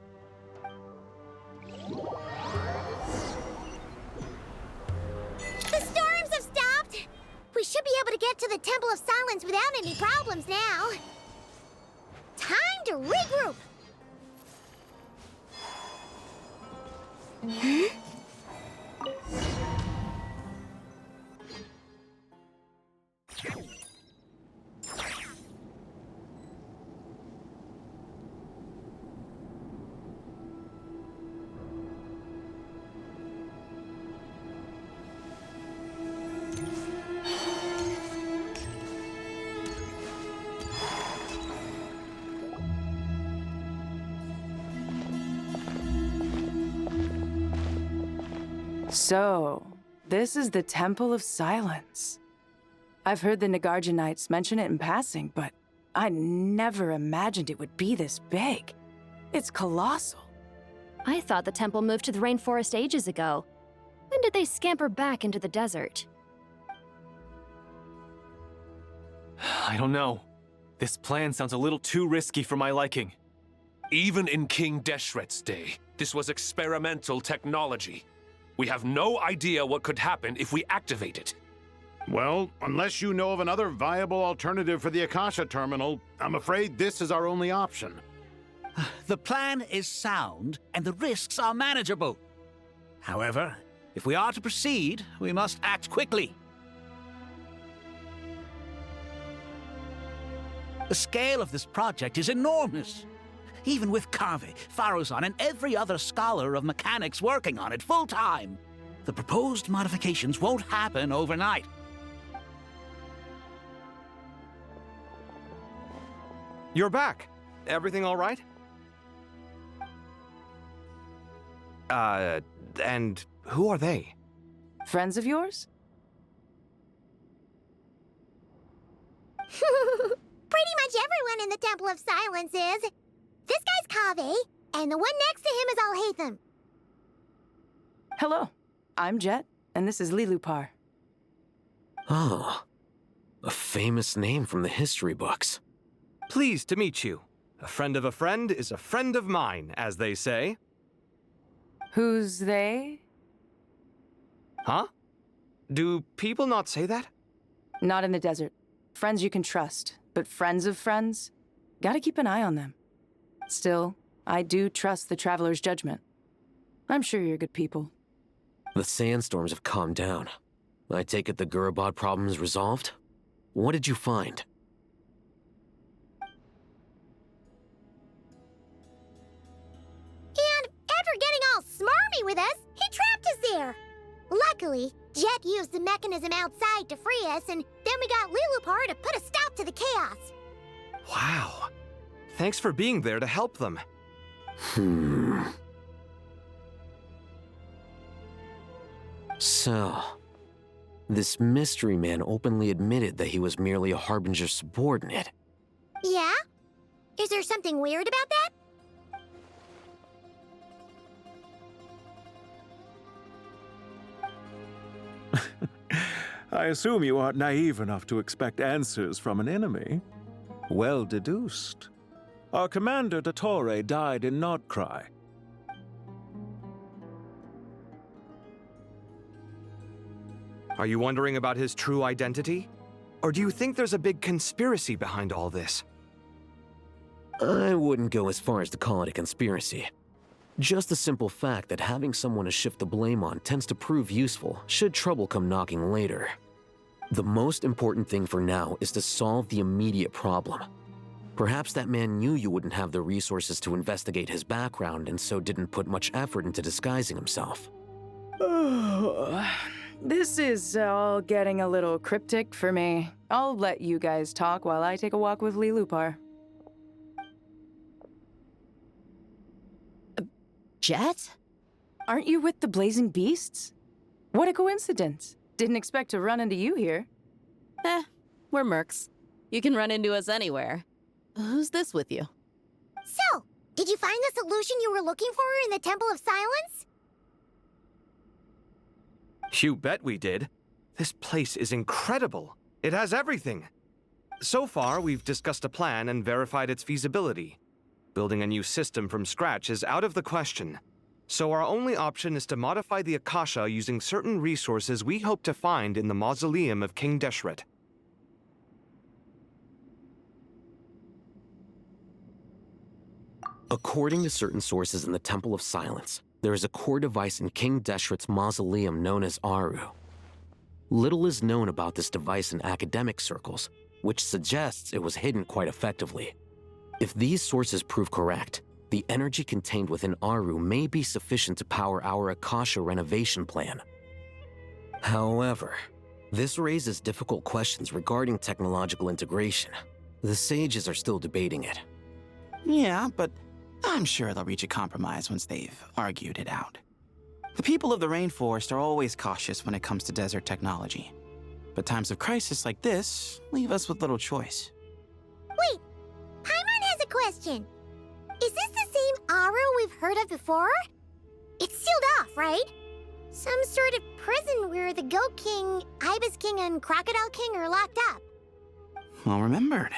The storms have stopped! We should be able to get to the Temple of Silence without any problems now. Time to regroup! So, this is the Temple of Silence. I've heard the Nagarjanites mention it in passing, but I never imagined it would be this big. It's colossal. I thought the temple moved to the rainforest ages ago. When did they scamper back into the desert? I don't know. This plan sounds a little too risky for my liking. Even in King Deshret's day, this was experimental technology. We have no idea what could happen if we activate it. Well, unless you know of another viable alternative for the Akasha terminal, I'm afraid this is our only option. The plan is sound, and the risks are manageable. However, if we are to proceed, we must act quickly. The scale of this project is enormous. Even with Kave, Faruzan, and every other scholar of mechanics working on it full-time, the proposed modifications won't happen overnight. You're back. Everything all right? And who are they? Friends of yours? Pretty much everyone in the Temple of Silence is. This guy's Kaveh, and the one next to him is Alhaitham. Hello, I'm Jet, and this is Lilupar. Oh, a famous name from the history books. Pleased to meet you. A friend of a friend is a friend of mine, as they say. Who's they? Huh? Do people not say that? Not in the desert. Friends you can trust, but friends of friends? Gotta keep an eye on them. Still, I do trust the Traveler's judgment. I'm sure you're good people. The sandstorms have calmed down. I take it the Gurabad problem is resolved? What did you find? And after getting all smarmy with us, he trapped us there. Luckily, Jet used the mechanism outside to free us, and then we got Lilupar to put a stop to the chaos. Wow. Thanks for being there to help them. So, this mystery man openly admitted that he was merely a Harbinger subordinate. Yeah? Is there something weird about that? I assume you aren't naive enough to expect answers from an enemy. Well deduced. Our commander, Dottore, died in Nordcry. Are you wondering about his true identity? Or do you think there's a big conspiracy behind all this? I wouldn't go as far as to call it a conspiracy. Just the simple fact that having someone to shift the blame on tends to prove useful should trouble come knocking later. The most important thing for now is to solve the immediate problem. Perhaps that man knew you wouldn't have the resources to investigate his background and so didn't put much effort into disguising himself. This is all getting a little cryptic for me. I'll let you guys talk while I take a walk with Lilupar. Jet? Aren't you with the Blazing Beasts? What a coincidence. Didn't expect to run into you here. We're mercs. You can run into us anywhere. Who's this with you? So, did you find the solution you were looking for in the Temple of Silence? You bet we did. This place is incredible. It has everything. So far, we've discussed a plan and verified its feasibility. Building a new system from scratch is out of the question. So our only option is to modify the Akasha using certain resources we hope to find in the mausoleum of King Deshret. According to certain sources in the Temple of Silence, there is a core device in King Deshret's mausoleum known as Aru. Little is known about this device in academic circles, which suggests it was hidden quite effectively. If these sources prove correct, the energy contained within Aru may be sufficient to power our Akasha renovation plan. However, this raises difficult questions regarding technological integration. The sages are still debating it. Yeah, but I'm sure they'll reach a compromise once they've argued it out. The people of the rainforest are always cautious when it comes to desert technology. But times of crisis like this leave us with little choice. Wait, Paimon has a question. Is this the same Aru we've heard of before? It's sealed off, right? Some sort of prison where the Goat King, Ibis King, and Crocodile King are locked up. Well remembered.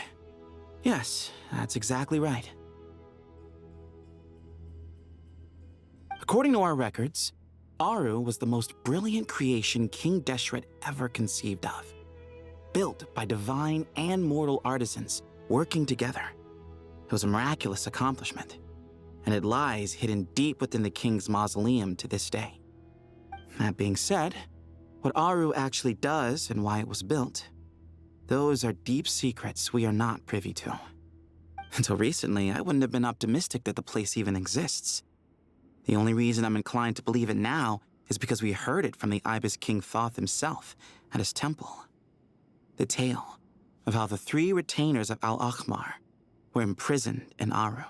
Yes, that's exactly right. According to our records, Aru was the most brilliant creation King Deshret ever conceived of. Built by divine and mortal artisans working together. It was a miraculous accomplishment, and it lies hidden deep within the king's mausoleum to this day. That being said, what Aru actually does and why it was built, those are deep secrets we are not privy to. Until recently, I wouldn't have been optimistic that the place even exists. The only reason I'm inclined to believe it now is because we heard it from the Ibis King Thoth himself at his temple. The tale of how the 3 retainers of Al-Akhmar were imprisoned in Aru.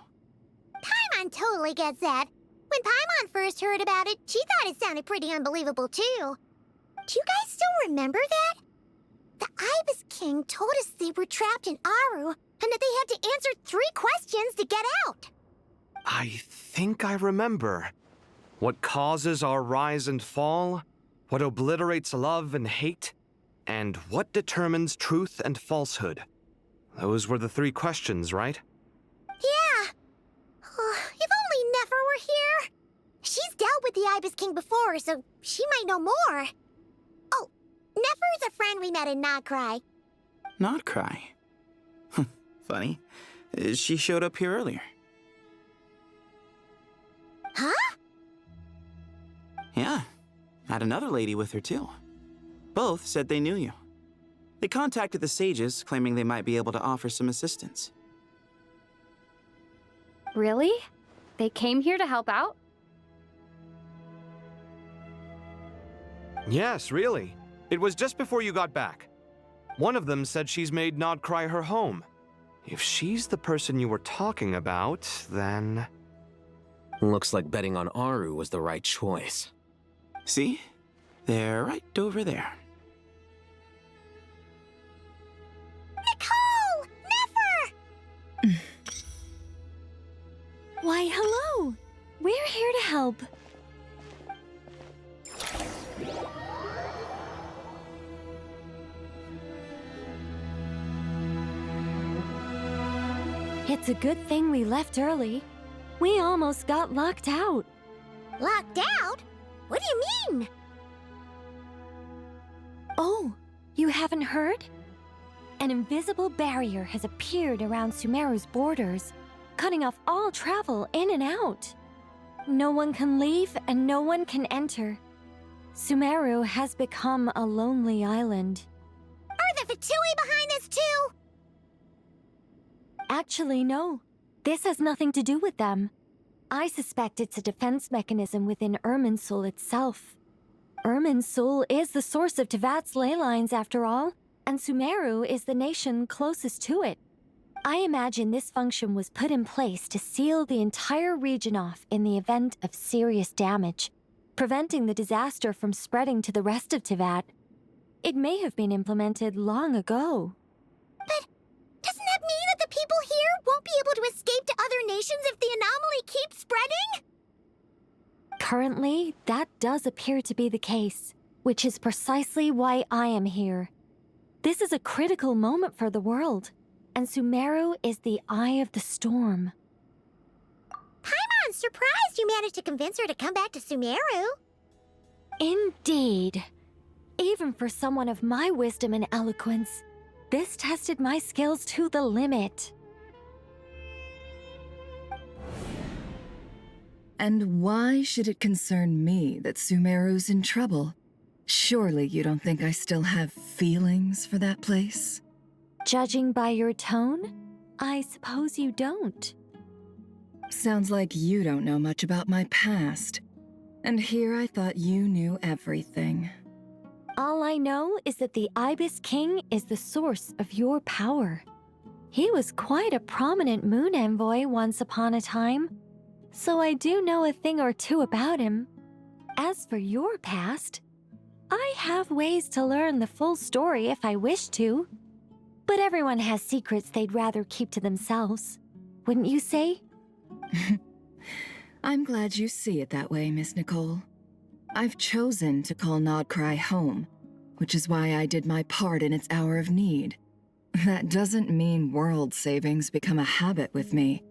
Paimon totally gets that. When Paimon first heard about it, she thought it sounded pretty unbelievable too. Do you guys still remember that? The Ibis King told us they were trapped in Aru and that they had to answer 3 questions to get out. I think I remember. What causes our rise and fall? What obliterates love and hate? And what determines truth and falsehood? Those were the 3 questions, right? Yeah. Oh, if only Nefer were here. She's dealt with the Ibis King before, so she might know more. Oh, Nefer is a friend we met in Nagcry. Not cry. Funny. She showed up here earlier. Huh? Yeah. Had another lady with her, too. Both said they knew you. They contacted the sages, claiming they might be able to offer some assistance. Really? They came here to help out? Yes, really. It was just before you got back. One of them said she's made Nodcry her home. If she's the person you were talking about, then... Looks like betting on Aru was the right choice. See? They're right over there. Nicole! Nefer! Why, hello! We're here to help. It's a good thing we left early. We almost got locked out. Locked out? What do you mean? Oh, you haven't heard? An invisible barrier has appeared around Sumeru's borders, cutting off all travel in and out. No one can leave and no one can enter. Sumeru has become a lonely island. Are the Fatui behind this too? Actually, no. This has nothing to do with them. I suspect it's a defense mechanism within Irminsul itself. Irminsul is the source of Tevat's ley lines, after all, and Sumeru is the nation closest to it. I imagine this function was put in place to seal the entire region off in the event of serious damage, preventing the disaster from spreading to the rest of Tevat. It may have been implemented long ago. But doesn't that mean that the people here won't be able to escape to other nations if the anomaly keeps spreading? Currently, that does appear to be the case, which is precisely why I am here. This is a critical moment for the world, and Sumeru is the eye of the storm. Paimon's surprised you managed to convince her to come back to Sumeru. Indeed. Even for someone of my wisdom and eloquence, this tested my skills to the limit. And why should it concern me that Sumeru's in trouble? Surely you don't think I still have feelings for that place? Judging by your tone, I suppose you don't. Sounds like you don't know much about my past. And here I thought you knew everything. All I know is that the Ibis King is the source of your power. He was quite a prominent moon envoy once upon a time, so I do know a thing or two about him. As for your past, I have ways to learn the full story if I wish to. But everyone has secrets they'd rather keep to themselves. Wouldn't you say? I'm glad you see it that way, Miss Nicole. I've chosen to call Nodcry home, which is why I did my part in its hour of need. That doesn't mean world savings become a habit with me.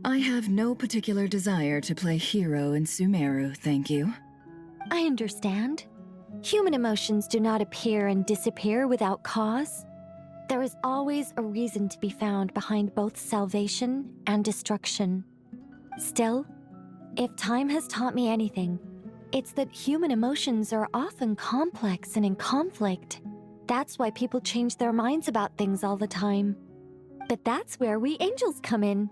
I have no particular desire to play hero in Sumeru, thank you. I understand. Human emotions do not appear and disappear without cause. There is always a reason to be found behind both salvation and destruction. Still, if time has taught me anything, it's that human emotions are often complex and in conflict. That's why people change their minds about things all the time. But that's where we angels come in.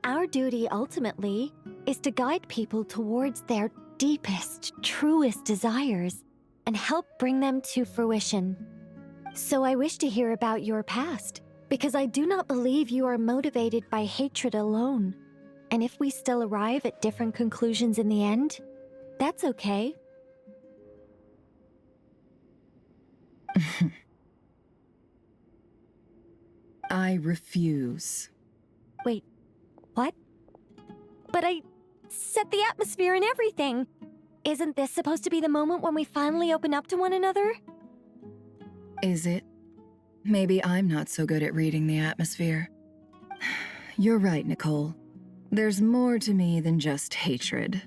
Our duty, ultimately, is to guide people towards their deepest, truest desires and help bring them to fruition. So I wish to hear about your past. Because I do not believe you are motivated by hatred alone. And if we still arrive at different conclusions in the end, that's okay. I refuse. Wait, what? But I set the atmosphere and everything. Isn't this supposed to be the moment when we finally open up to one another? Is it? Maybe I'm not so good at reading the atmosphere. You're right, Nicole. There's more to me than just hatred.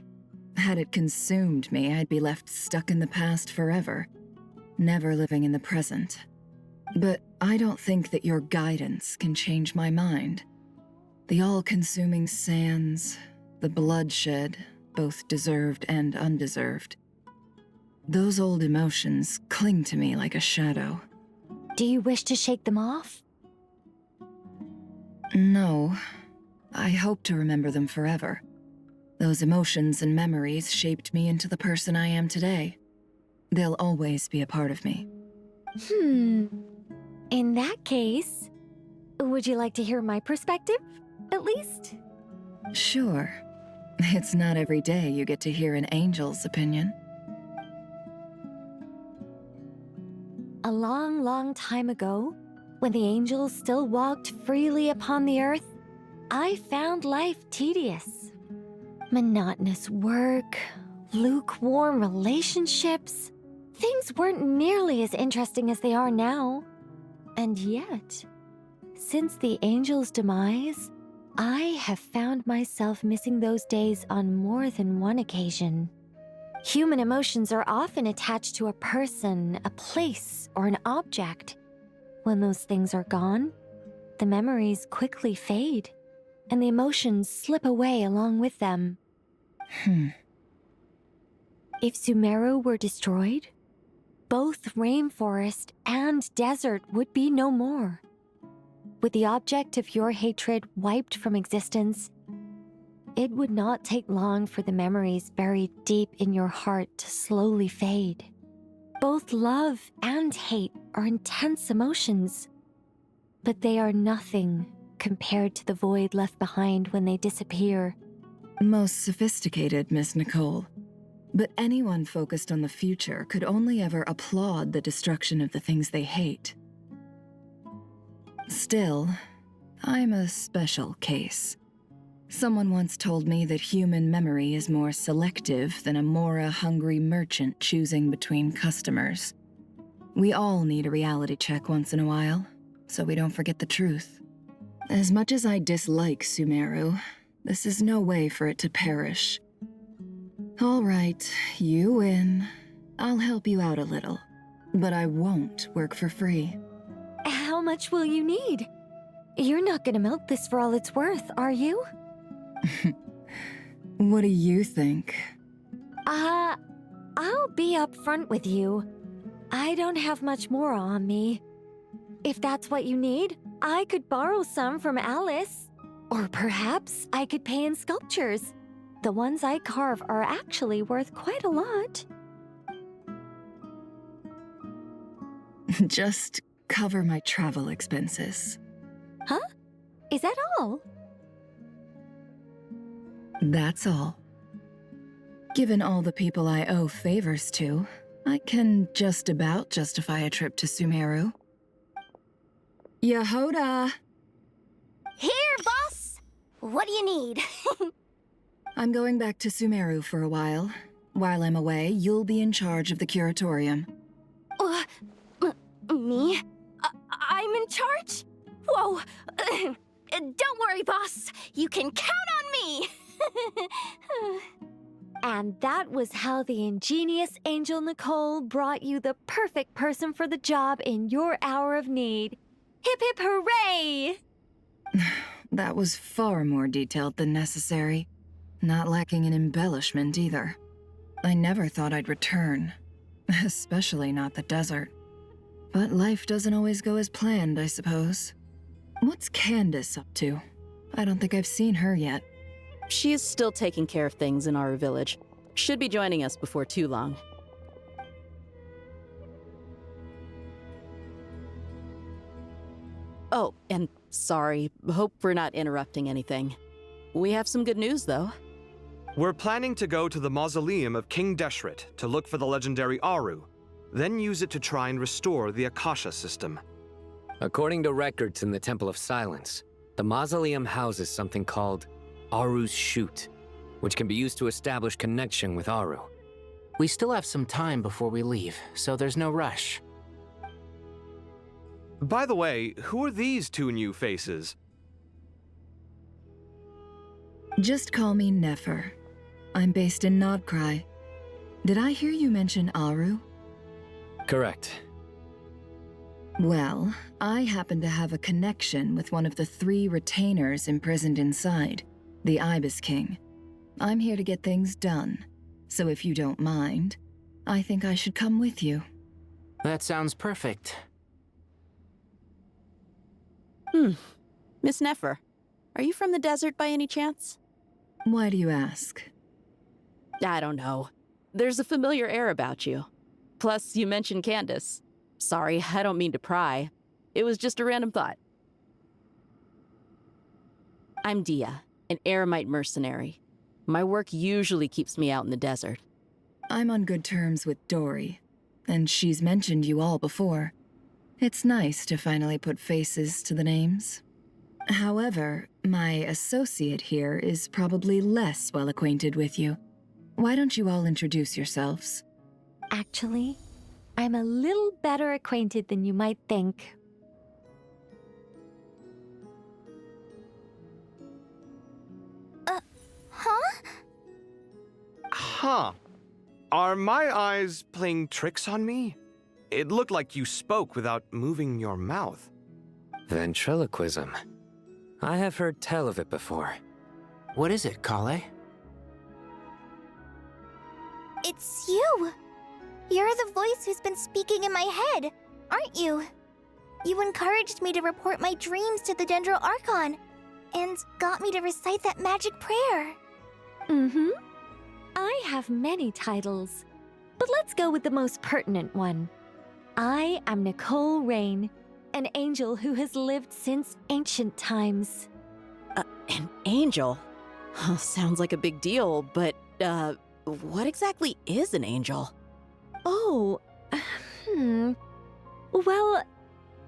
Had it consumed me, I'd be left stuck in the past forever, never living in the present. But I don't think that your guidance can change my mind. The all-consuming sands, the bloodshed, both deserved and undeserved. Those old emotions cling to me like a shadow. Do you wish to shake them off? No. I hope to remember them forever. Those emotions and memories shaped me into the person I am today. They'll always be a part of me. In that case, would you like to hear my perspective, at least? Sure. It's not every day you get to hear an angel's opinion. A long, long time ago, when the angels still walked freely upon the earth, I found life tedious. Monotonous work, lukewarm relationships. Things weren't nearly as interesting as they are now. And yet, since the angels' demise, I have found myself missing those days on more than one occasion. Human emotions are often attached to a person, a place, or an object. When those things are gone, the memories quickly fade, and the emotions slip away along with them. If Sumeru were destroyed, both rainforest and desert would be no more. With the object of your hatred wiped from existence, it would not take long for the memories buried deep in your heart to slowly fade. Both love and hate are intense emotions, but they are nothing compared to the void left behind when they disappear. Most sophisticated, Miss Nicole. But anyone focused on the future could only ever applaud the destruction of the things they hate. Still, I'm a special case. Someone once told me that human memory is more selective than a Mora-hungry merchant choosing between customers. We all need a reality check once in a while, so we don't forget the truth. As much as I dislike Sumeru, this is no way for it to perish. All right, you win. I'll help you out a little, but I won't work for free. How much will you need? You're not gonna milk this for all it's worth, are you? What do you think? I'll be upfront with you. I don't have much more on me. If that's what you need, I could borrow some from Alice. Or perhaps I could pay in sculptures. The ones I carve are actually worth quite a lot. Just cover my travel expenses. Huh? Is that all? That's all. Given all the people I owe favors to, I can just about justify a trip to Sumeru. Yehoda! Here, boss! What do you need? I'm going back to Sumeru for a while. While I'm away, you'll be in charge of the curatorium. Me? I'm in charge? Whoa! Don't worry, boss. You can count on me! And that was how the ingenious Angel Nicole brought you the perfect person for the job in your hour of need. Hip hip hooray! That was far more detailed than necessary. Not lacking in embellishment either. I never thought I'd return. Especially not the desert. But life doesn't always go as planned, I suppose. What's Candace up to? I don't think I've seen her yet. She is still taking care of things in our village. Should be joining us before too long. Oh, and sorry, hope we're not interrupting anything. We have some good news, though. We're planning to go to the mausoleum of King Deshret to look for the legendary Aru, then use it to try and restore the Akasha system. According to records in the Temple of Silence, the mausoleum houses something called Aru's Chute, which can be used to establish connection with Aru. We still have some time before we leave, so there's no rush. By the way, who are these two new faces? Just call me Nefer. I'm based in Nodcry. Did I hear you mention Aru? Correct. Well, I happen to have a connection with one of the 3 retainers imprisoned inside, the Ibis King. I'm here to get things done, so if you don't mind, I think I should come with you. That sounds perfect. Miss Nefer, are you from the desert by any chance? Why do you ask? I don't know. There's a familiar air about you. Plus, you mentioned Candace. Sorry, I don't mean to pry. It was just a random thought. I'm Dia, an Eremite mercenary. My work usually keeps me out in the desert. I'm on good terms with Dory, and she's mentioned you all before. It's nice to finally put faces to the names. However, my associate here is probably less well acquainted with you. Why don't you all introduce yourselves? Actually, I'm a little better acquainted than you might think. Huh. Are my eyes playing tricks on me? It looked like you spoke without moving your mouth. Ventriloquism. I have heard tell of it before. What is it, Kale? It's you! You're the voice who's been speaking in my head, aren't you? You encouraged me to report my dreams to the Dendro Archon, and got me to recite that magic prayer. Mm-hmm. I have many titles, but let's go with the most pertinent one. I am Nicole Rain, an angel who has lived since ancient times. An angel? Sounds like a big deal, but, what exactly is an angel? Oh, Well,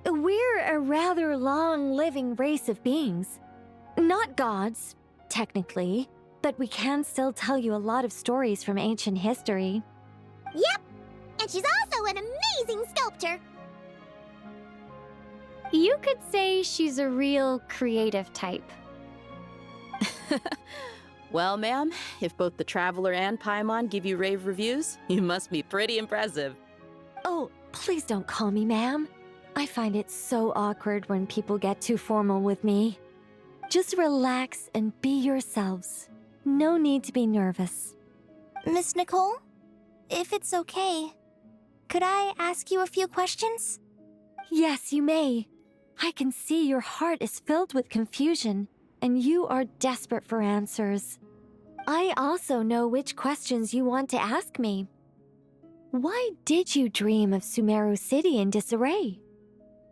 we're a rather long-living race of beings. Not gods, technically, but we can still tell you a lot of stories from ancient history. Yep! And she's also an amazing sculptor! You could say she's a real creative type. Well, ma'am, if both the Traveler and Paimon give you rave reviews, you must be pretty impressive. Oh, please don't call me ma'am. I find it so awkward when people get too formal with me. Just relax and be yourselves. No need to be nervous. Miss Nicole, if it's okay, could I ask you a few questions? Yes, you may. I can see your heart is filled with confusion, and you are desperate for answers. I also know which questions you want to ask me. Why did you dream of Sumeru City in disarray?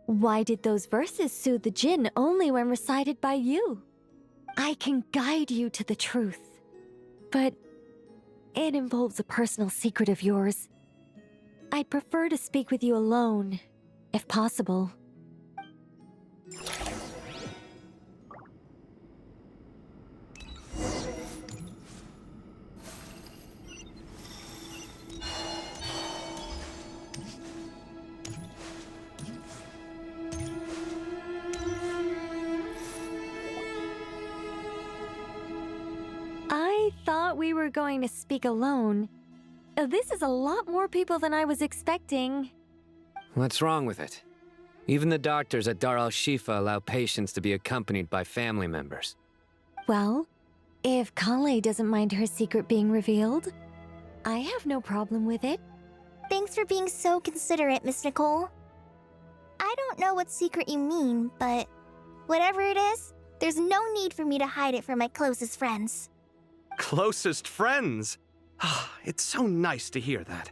Why did those verses soothe the djinn only when recited by you? I can guide you to the truth, but it involves a personal secret of yours. I'd prefer to speak with you alone, if possible. I thought we were going to speak alone. This is a lot more people than I was expecting. What's wrong with it? Even the doctors at Dar al-Shifa allow patients to be accompanied by family members. Well, if Kale doesn't mind her secret being revealed, I have no problem with it. Thanks for being so considerate, Miss Nicole. I don't know what secret you mean, but whatever it is, there's no need for me to hide it from my closest friends. Closest friends? It's so nice to hear that.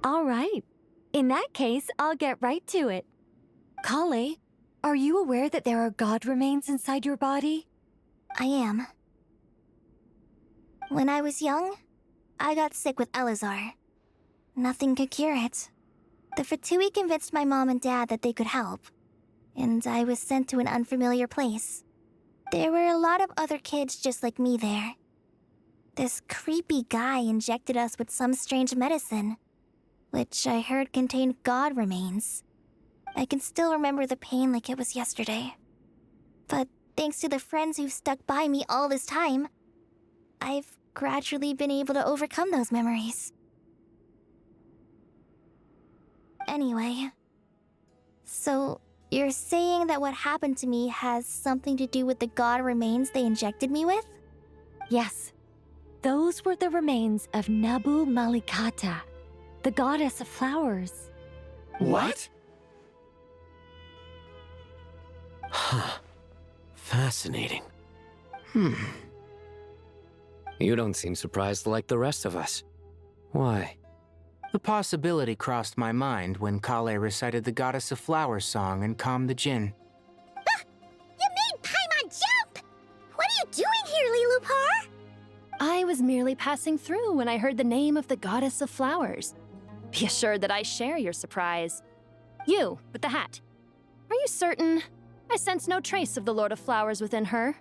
All right. In that case, I'll get right to it. Kale, are you aware that there are god remains inside your body? I am. When I was young, I got sick with Elazar. Nothing could cure it. The Fatui convinced my mom and dad that they could help, and I was sent to an unfamiliar place. There were a lot of other kids just like me there. This creepy guy injected us with some strange medicine, which I heard contained god remains. I can still remember the pain like it was yesterday. But thanks to the friends who've stuck by me all this time, I've gradually been able to overcome those memories. Anyway, so you're saying that what happened to me has something to do with the god remains they injected me with? Yes. Those were the remains of Nabu Malikata, the goddess of flowers. What? Huh. Fascinating. You don't seem surprised like the rest of us. Why? The possibility crossed my mind when Kale recited the Goddess of Flowers song and calmed the Jinn. You made Paimon jump! What are you doing here, Lilupar? I was merely passing through when I heard the name of the Goddess of Flowers. Be assured that I share your surprise. You, with the hat. Are you certain? I sense no trace of the Lord of Flowers within her.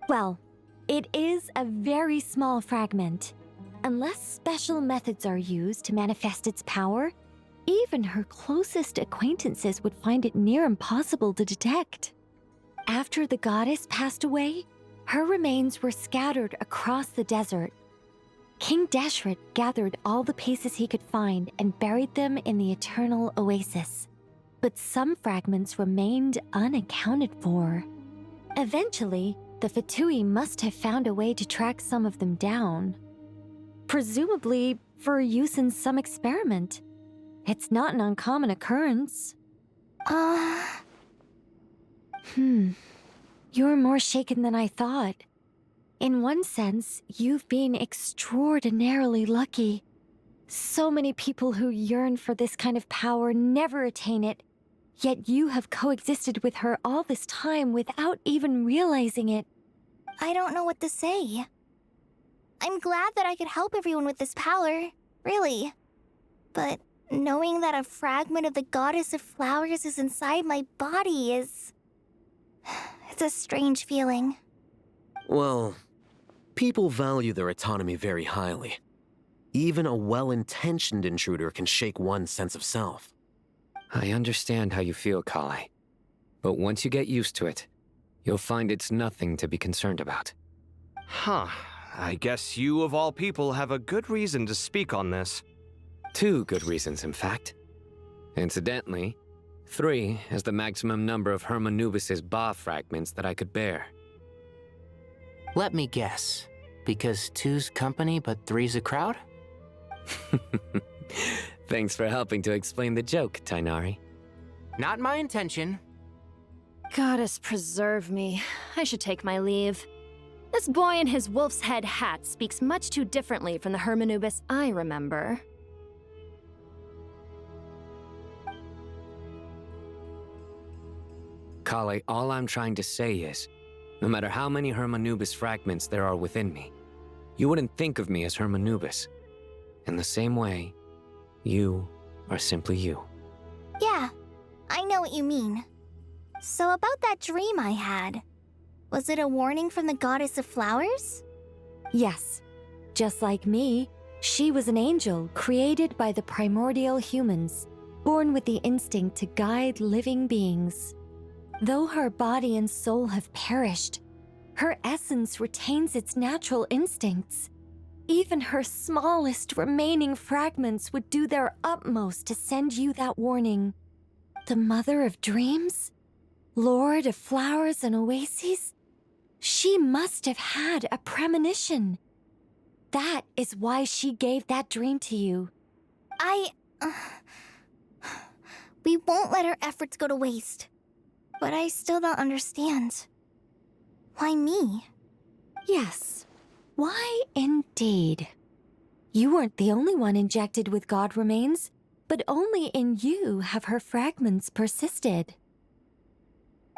Well, it is a very small fragment. Unless special methods are used to manifest its power, even her closest acquaintances would find it near impossible to detect. After the goddess passed away, her remains were scattered across the desert. King Deshret gathered all the pieces he could find and buried them in the eternal oasis. But some fragments remained unaccounted for. Eventually, the Fatui must have found a way to track some of them down. Presumably for use in some experiment. It's not an uncommon occurrence. You're more shaken than I thought. In one sense, you've been extraordinarily lucky. So many people who yearn for this kind of power never attain it, yet you have coexisted with her all this time without even realizing it. I don't know what to say. I'm glad that I could help everyone with this power, really. But knowing that a fragment of the Goddess of Flowers is inside my body is... it's a strange feeling. Well, people value their autonomy very highly. Even a well-intentioned intruder can shake one's sense of self. I understand how you feel, Kale. But once you get used to it, you'll find it's nothing to be concerned about. Huh. I guess you, of all people, have a good reason to speak on this. 2 good reasons, in fact. Incidentally, 3 is the maximum number of Hermanubis' Ba fragments that I could bear. Let me guess. Because 2's company, but 3's a crowd? Thanks for helping to explain the joke, Tainari. Not my intention. Goddess preserve me. I should take my leave. This boy in his wolf's head hat speaks much too differently from the Hermanubis I remember. Kale, all I'm trying to say is, no matter how many Hermanubis fragments there are within me, you wouldn't think of me as Hermanubis. In the same way, you are simply you. Yeah, I know what you mean. So about that dream I had, was it a warning from the Goddess of Flowers? Yes. Just like me, she was an angel created by the primordial humans, born with the instinct to guide living beings. Though her body and soul have perished, her essence retains its natural instincts. Even her smallest remaining fragments would do their utmost to send you that warning. The Mother of Dreams? Lord of Flowers and Oases? She must have had a premonition. That is why she gave that dream to you. We won't let her efforts go to waste. But I still don't understand. Why me? Yes. Why indeed? You weren't the only one injected with god remains. but only in you have her fragments persisted.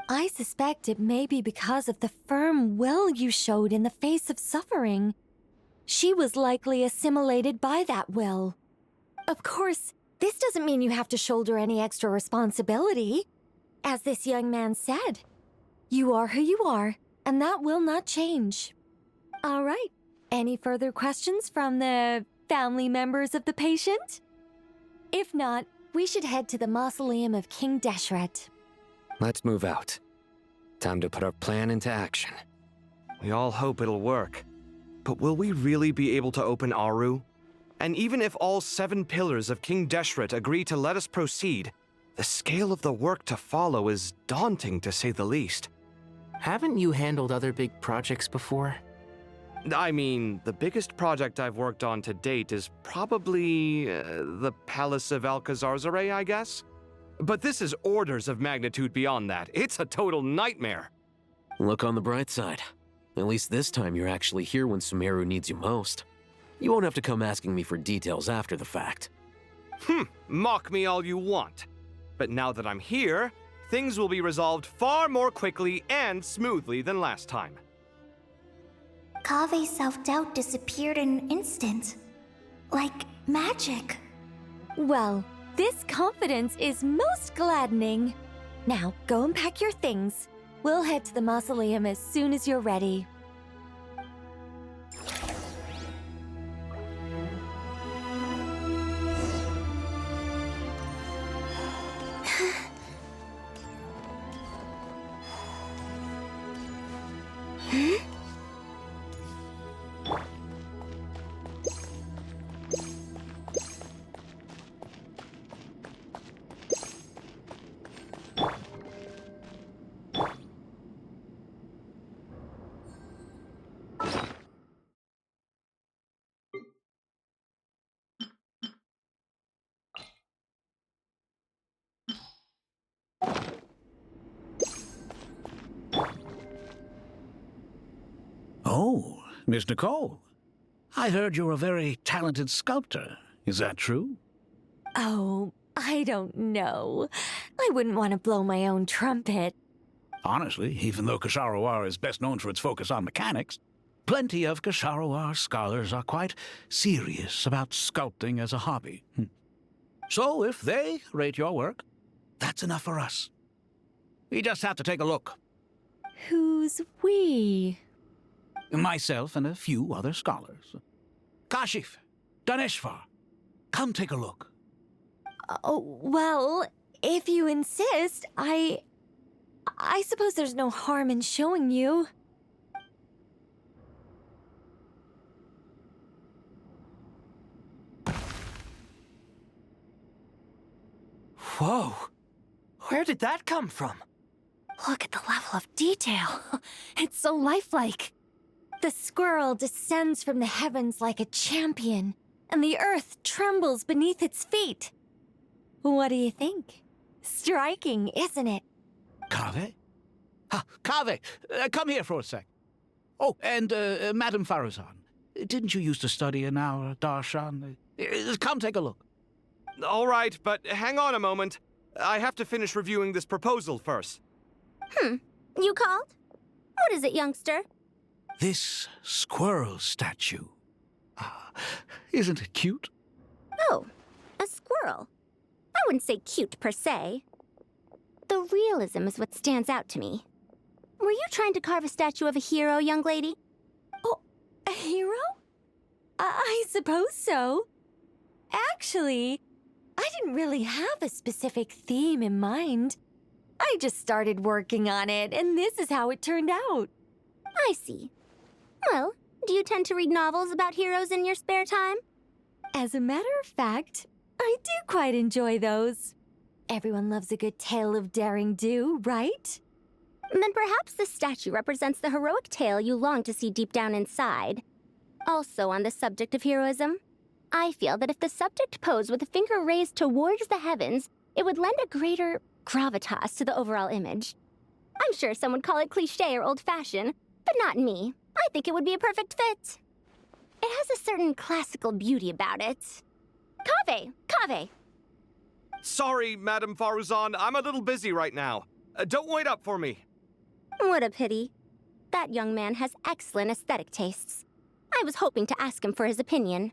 I suspect it may be because of the firm will you showed in the face of suffering. She was likely assimilated by that will. Of course, this doesn't mean you have to shoulder any extra responsibility. As this young man said, you are who you are, and that will not change. All right, any further questions from the family members of the patient? If not, we should head to the mausoleum of King Deshret. Let's move out. Time to put our plan into action. We all hope it'll work. But will we really be able to open Aru? And even if all 7 pillars of King Deshret agree to let us proceed, the scale of the work to follow is daunting to say the least. Haven't you handled other big projects before? I mean, the biggest project I've worked on to date is probably the Palace of Alcazarzaray, I guess? But this is orders of magnitude beyond that. It's a total nightmare. Look on the bright side. At least this time you're actually here when Sumeru needs you most. You won't have to come asking me for details after the fact. Mock me all you want. But now that I'm here, things will be resolved far more quickly and smoothly than last time. Kave's self-doubt disappeared in an instant. Like magic. Well, this confidence is most gladdening. Now, go and pack your things. We'll head to the mausoleum as soon as you're ready. Oh, Miss Nicole. I heard you're a very talented sculptor. Is that true? Oh, I don't know. I wouldn't want to blow my own trumpet. Honestly, even though Kasharawar is best known for its focus on mechanics, plenty of Kasharawar scholars are quite serious about sculpting as a hobby. So if they rate your work, that's enough for us. We just have to take a look. Who's we? Myself and a few other scholars. Kashif, Daneshvar, come take a look. Oh, well, if you insist, I suppose there's no harm in showing you. Whoa! Where did that come from? Look at the level of detail. It's so lifelike. The squirrel descends from the heavens like a champion, and the earth trembles beneath its feet. What do you think? Striking, isn't it? Kaveh? Kaveh, come here for a sec. Oh, and Madame Farazan, didn't you used to study in our darshan? Come take a look. All right, but hang on a moment. I have to finish reviewing this proposal first. You called? What is it, youngster? This squirrel statue. Isn't it cute? Oh, a squirrel. I wouldn't say cute per se. The realism is what stands out to me. Were you trying to carve a statue of a hero, young lady? Oh, a hero? I suppose so. Actually, I didn't really have a specific theme in mind. I just started working on it, and this is how it turned out. I see. Well, do you tend to read novels about heroes in your spare time? As a matter of fact, I do quite enjoy those. Everyone loves a good tale of daring do, right? Then perhaps this statue represents the heroic tale you long to see deep down inside. Also on the subject of heroism, I feel that if the subject posed with a finger raised towards the heavens, it would lend a greater gravitas to the overall image. I'm sure some would call it cliché or old-fashioned, but not me. I think it would be a perfect fit. It has a certain classical beauty about it. Kaveh! Sorry, Madame Faruzan, I'm a little busy right now. Don't wait up for me. What a pity. That young man has excellent aesthetic tastes. I was hoping to ask him for his opinion.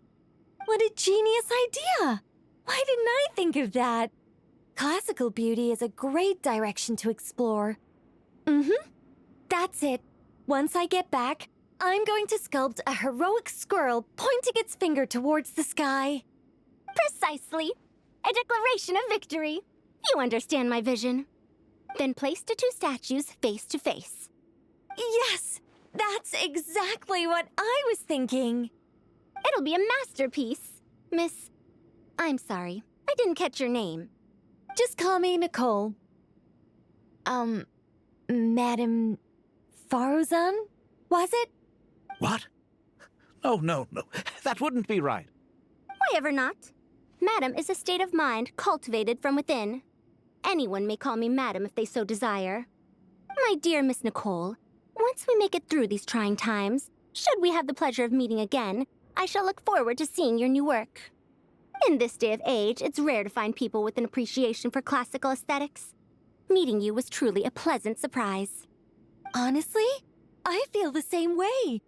What a genius idea! Why didn't I think of that? Classical beauty is a great direction to explore. Mm-hmm. That's it. Once I get back, I'm going to sculpt a heroic squirrel pointing its finger towards the sky. Precisely. A declaration of victory. You understand my vision. Then place the two statues face to face. Yes! That's exactly what I was thinking. It'll be a masterpiece. Miss... I'm sorry. I didn't catch your name. Just call me Nicole. Madame Faruzan? Was it? What? Oh, no. That wouldn't be right. Why ever not? Madam is a state of mind cultivated from within. Anyone may call me Madam if they so desire. My dear Miss Nicole, once we make it through these trying times, should we have the pleasure of meeting again, I shall look forward to seeing your new work. In this day of age, it's rare to find people with an appreciation for classical aesthetics. Meeting you was truly a pleasant surprise. Honestly, I feel the same way.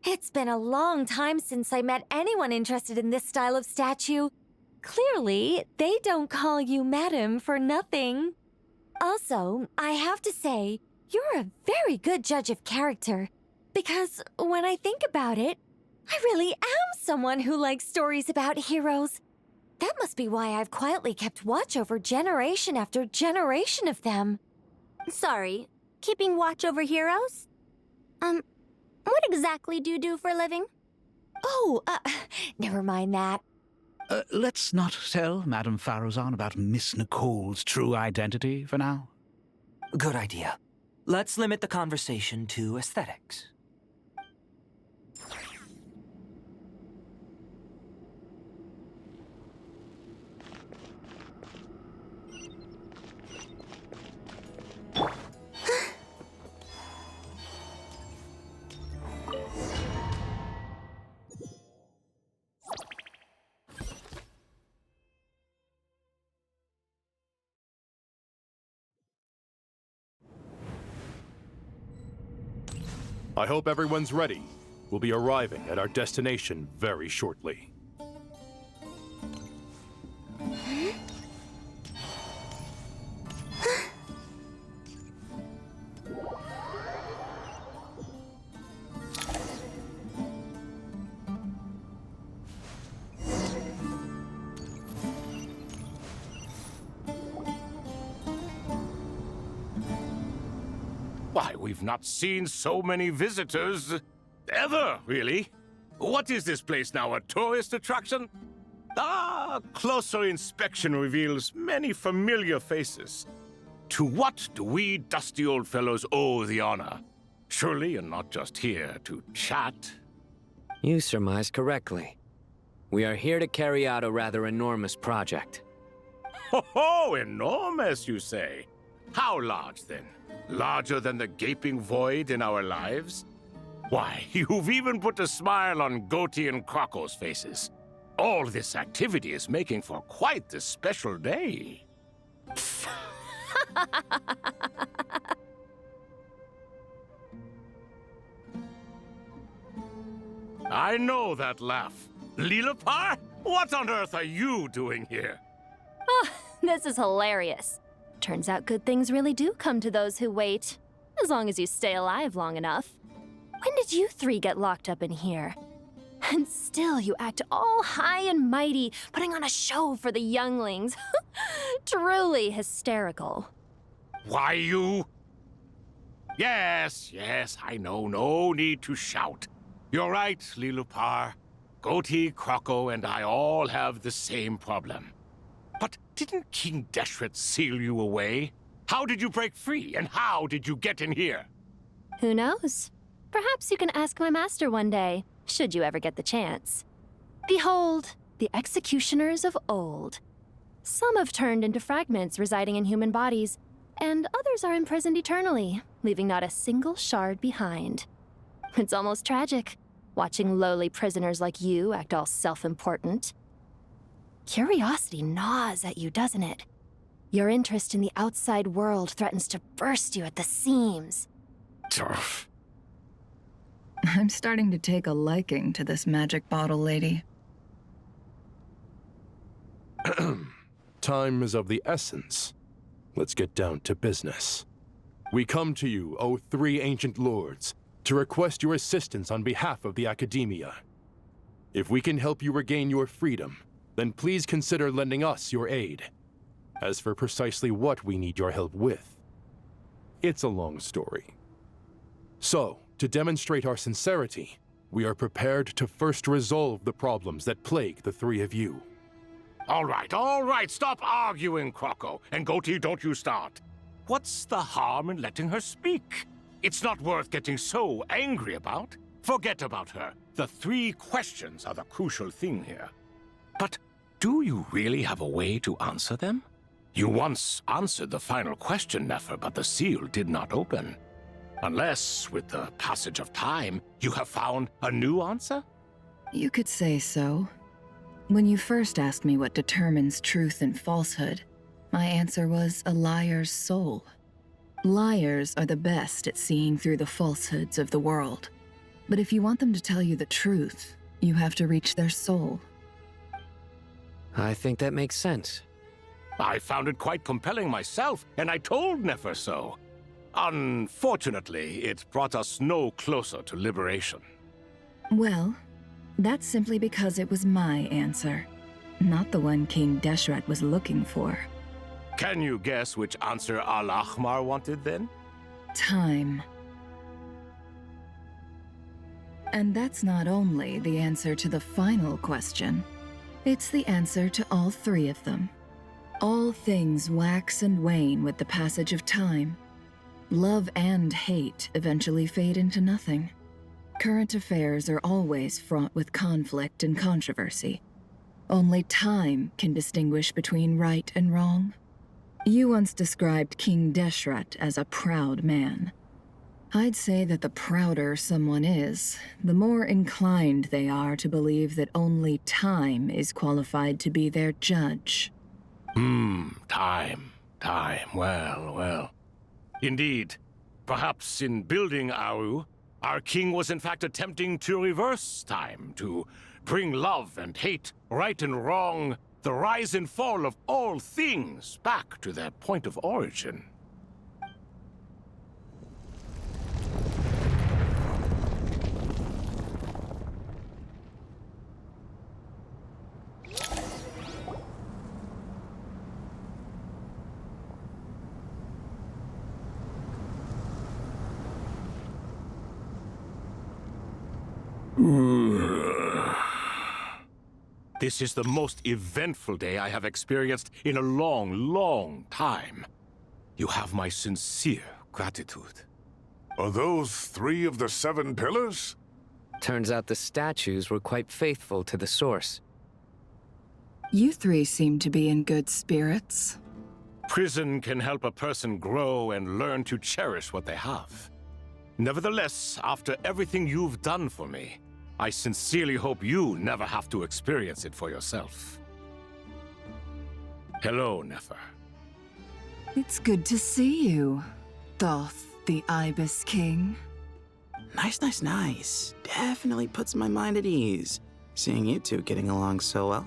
It's been a long time since I met anyone interested in this style of statue. Clearly, they don't call you Madam for nothing. Also, I have to say, you're a very good judge of character. Because when I think about it, I really am someone who likes stories about heroes. That must be why I've quietly kept watch over generation after generation of them. Sorry, keeping watch over heroes? What exactly do you do for a living? Oh, never mind that. Let's not tell Madame Faruzan about Miss Nicole's true identity for now. Good idea. Let's limit the conversation to aesthetics. I hope everyone's ready. We'll be arriving at our destination very shortly. Why, we've not seen so many visitors ever, really. What is this place now, a tourist attraction? Ah, closer inspection reveals many familiar faces. To what do we dusty old fellows owe the honor? Surely you're not just here to chat. You surmise correctly. We are here to carry out a rather enormous project. Ho, enormous, you say? How large, then? Larger than the gaping void in our lives? Why, you've even put a smile on Goatee and Crocco's faces. All this activity is making for quite the special day. I know that laugh. Lilipar? What on earth are you doing here? Oh, this is hilarious. Turns out good things really do come to those who wait. As long as you stay alive long enough. When did you three get locked up in here? And still you act all high and mighty, putting on a show for the younglings. Truly hysterical. Why, you... Yes, I know. No need to shout. You're right, Lilipar. Goatee, Crocco, and I all have the same problem. But didn't King Deshret seal you away? How did you break free, and how did you get in here? Who knows? Perhaps you can ask my master one day, should you ever get the chance. Behold, the executioners of old. Some have turned into fragments residing in human bodies, and others are imprisoned eternally, leaving not a single shard behind. It's almost tragic, watching lowly prisoners like you act all self-important. Curiosity gnaws at you, doesn't it? Your interest in the outside world threatens to burst you at the seams. Turf. I'm starting to take a liking to this magic bottle lady. Time is of the essence. Let's get down to business. We come to you, O three ancient lords, to request your assistance on behalf of the Academia. If we can help you regain your freedom, then please consider lending us your aid. As for precisely what we need your help with, it's a long story. So, to demonstrate our sincerity, we are prepared to first resolve the problems that plague the three of you. All right, stop arguing, Croco. And Goatee, don't you start. What's the harm in letting her speak? It's not worth getting so angry about. Forget about her. The 3 questions are the crucial thing here. But do you really have a way to answer them? You once answered the final question, Nefer, but the seal did not open. Unless, with the passage of time, you have found a new answer? You could say so. When you first asked me what determines truth and falsehood, my answer was a liar's soul. Liars are the best at seeing through the falsehoods of the world. But if you want them to tell you the truth, you have to reach their soul. I think that makes sense. I found it quite compelling myself, and I told Nefer so. Unfortunately, it brought us no closer to liberation. Well, that's simply because it was my answer, not the one King Deshret was looking for. Can you guess which answer Al-Ahmar wanted then? Time. And that's not only the answer to the final question, it's the answer to all 3 of them. All things wax and wane with the passage of time. Love and hate eventually fade into nothing. Current affairs are always fraught with conflict and controversy. Only time can distinguish between right and wrong. You once described King Deshret as a proud man. I'd say that the prouder someone is, the more inclined they are to believe that only time is qualified to be their judge. Time. Well. Indeed. Perhaps in building Aru, our king was in fact attempting to reverse time, to bring love and hate, right and wrong, the rise and fall of all things back to their point of origin. This is the most eventful day I have experienced in a long time. You have my sincere gratitude. Are those 3 of the 7 pillars? Turns out the statues were quite faithful to the source. You 3 seem to be in good spirits. Prison can help a person grow and learn to cherish what they have. Nevertheless, after everything you've done for me, I sincerely hope you never have to experience it for yourself. Hello, Nefer. It's good to see you, Thoth the Ibis King. Nice. Definitely puts my mind at ease, seeing you 2 getting along so well.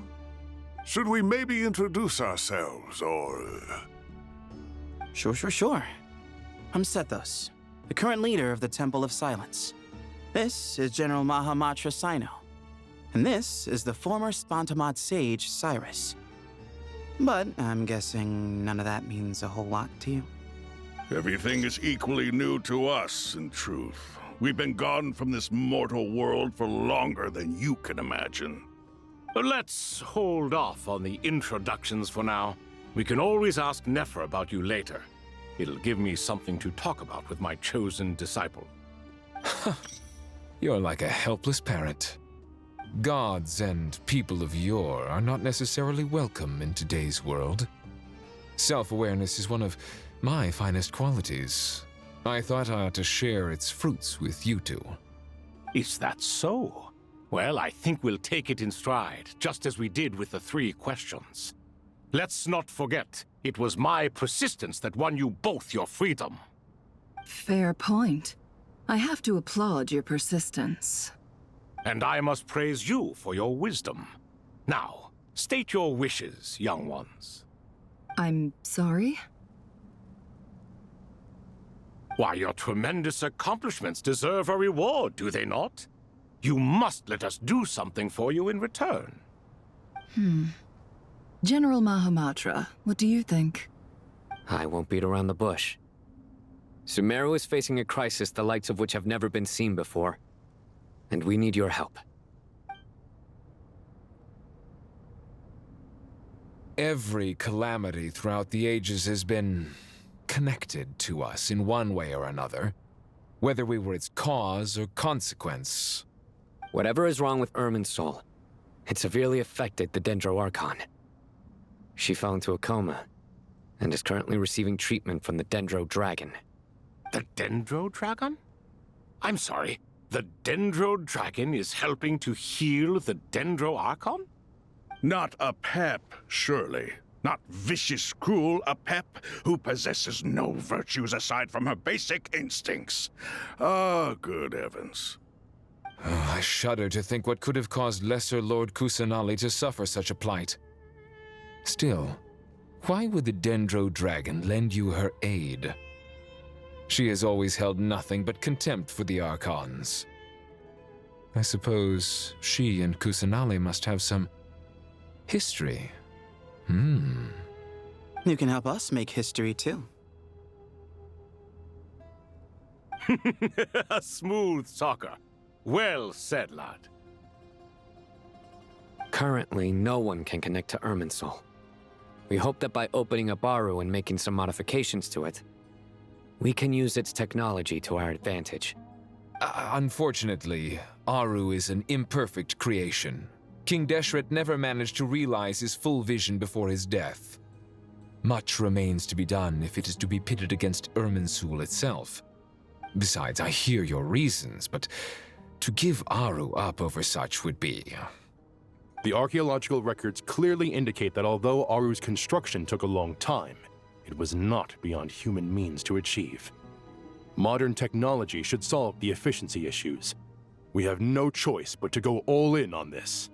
Should we maybe introduce ourselves, or... Sure. I'm Sethos, the current leader of the Temple of Silence. This is General Mahamatra Sino, and this is the former Spantamad sage, Cyrus. But I'm guessing none of that means a whole lot to you. Everything is equally new to us, in truth. We've been gone from this mortal world for longer than you can imagine. Let's hold off on the introductions for now. We can always ask Nefer about you later. It'll give me something to talk about with my chosen disciple. You're like a helpless parent. Gods and people of yore are not necessarily welcome in today's world. Self-awareness is one of my finest qualities. I thought I ought to share its fruits with you 2. Is that so? Well, I think we'll take it in stride, just as we did with the 3 questions. Let's not forget, it was my persistence that won you both your freedom. Fair point. I have to applaud your persistence. And I must praise you for your wisdom. Now, state your wishes, young ones. I'm sorry? Why, your tremendous accomplishments deserve a reward, do they not? You must let us do something for you in return. General Mahamatra, what do you think? I won't beat around the bush. Sumeru is facing a crisis the likes of which have never been seen before. And we need your help. Every calamity throughout the ages has been connected to us in one way or another, whether we were its cause or consequence. Whatever is wrong with Irminsul, it severely affected the Dendro Archon. She fell into a coma, and is currently receiving treatment from the Dendro Dragon. The Dendro Dragon? I'm sorry, the Dendro Dragon is helping to heal the Dendro Archon? Not a pep, surely. Not vicious, cruel a pep who possesses no virtues aside from her basic instincts. Ah, good heavens. Oh, I shudder to think what could have caused Lesser Lord Kusanali to suffer such a plight. Still, why would the Dendro Dragon lend you her aid? She has always held nothing but contempt for the Archons. I suppose she and Kusanali must have some history. You can help us make history, too. A smooth talker. Well said, lad. Currently, no one can connect to Irminsul. We hope that by opening up Aru and making some modifications to it, we can use its technology to our advantage. Unfortunately, Aru is an imperfect creation. King Deshret never managed to realize his full vision before his death. Much remains to be done if it is to be pitted against Irminsul itself. Besides, I hear your reasons, but to give Aru up over such would be... The archaeological records clearly indicate that although Aru's construction took a long time, it was not beyond human means to achieve. Modern technology should solve the efficiency issues. We have no choice but to go all in on this.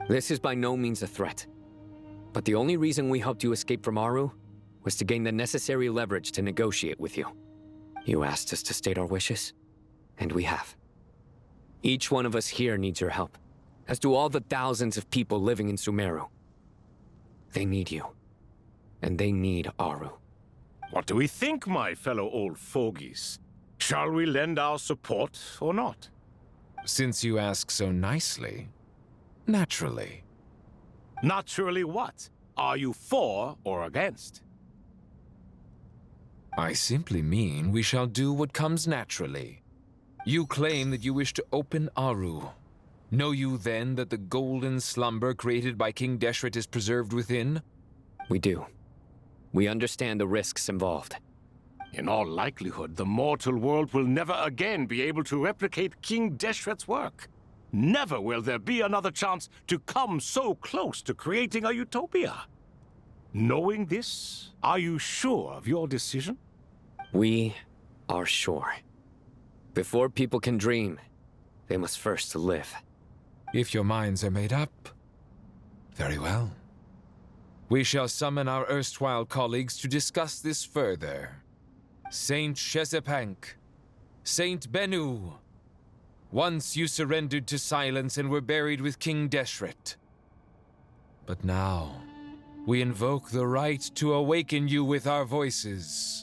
This is by no means a threat. But the only reason we helped you escape from Aru was to gain the necessary leverage to negotiate with you. You asked us to state our wishes, and we have. Each one of us here needs your help, as do all the thousands of people living in Sumeru. They need you, and they need Aru. What do we think, my fellow old fogies? Shall we lend our support or not? Since you ask so nicely, naturally. Naturally what? Are you for or against? I simply mean we shall do what comes naturally. You claim that you wish to open Aru. Know you then that the golden slumber created by King Deshret is preserved within? We do. We understand the risks involved. In all likelihood, the mortal world will never again be able to replicate King Deshret's work. Never will there be another chance to come so close to creating a utopia. Knowing this, are you sure of your decision? We are sure. Before people can dream, they must first live. If your minds are made up, very well. We shall summon our erstwhile colleagues to discuss this further. Saint Shezepank, Saint Bennu, once you surrendered to silence and were buried with King Deshret. But now, we invoke the right to awaken you with our voices.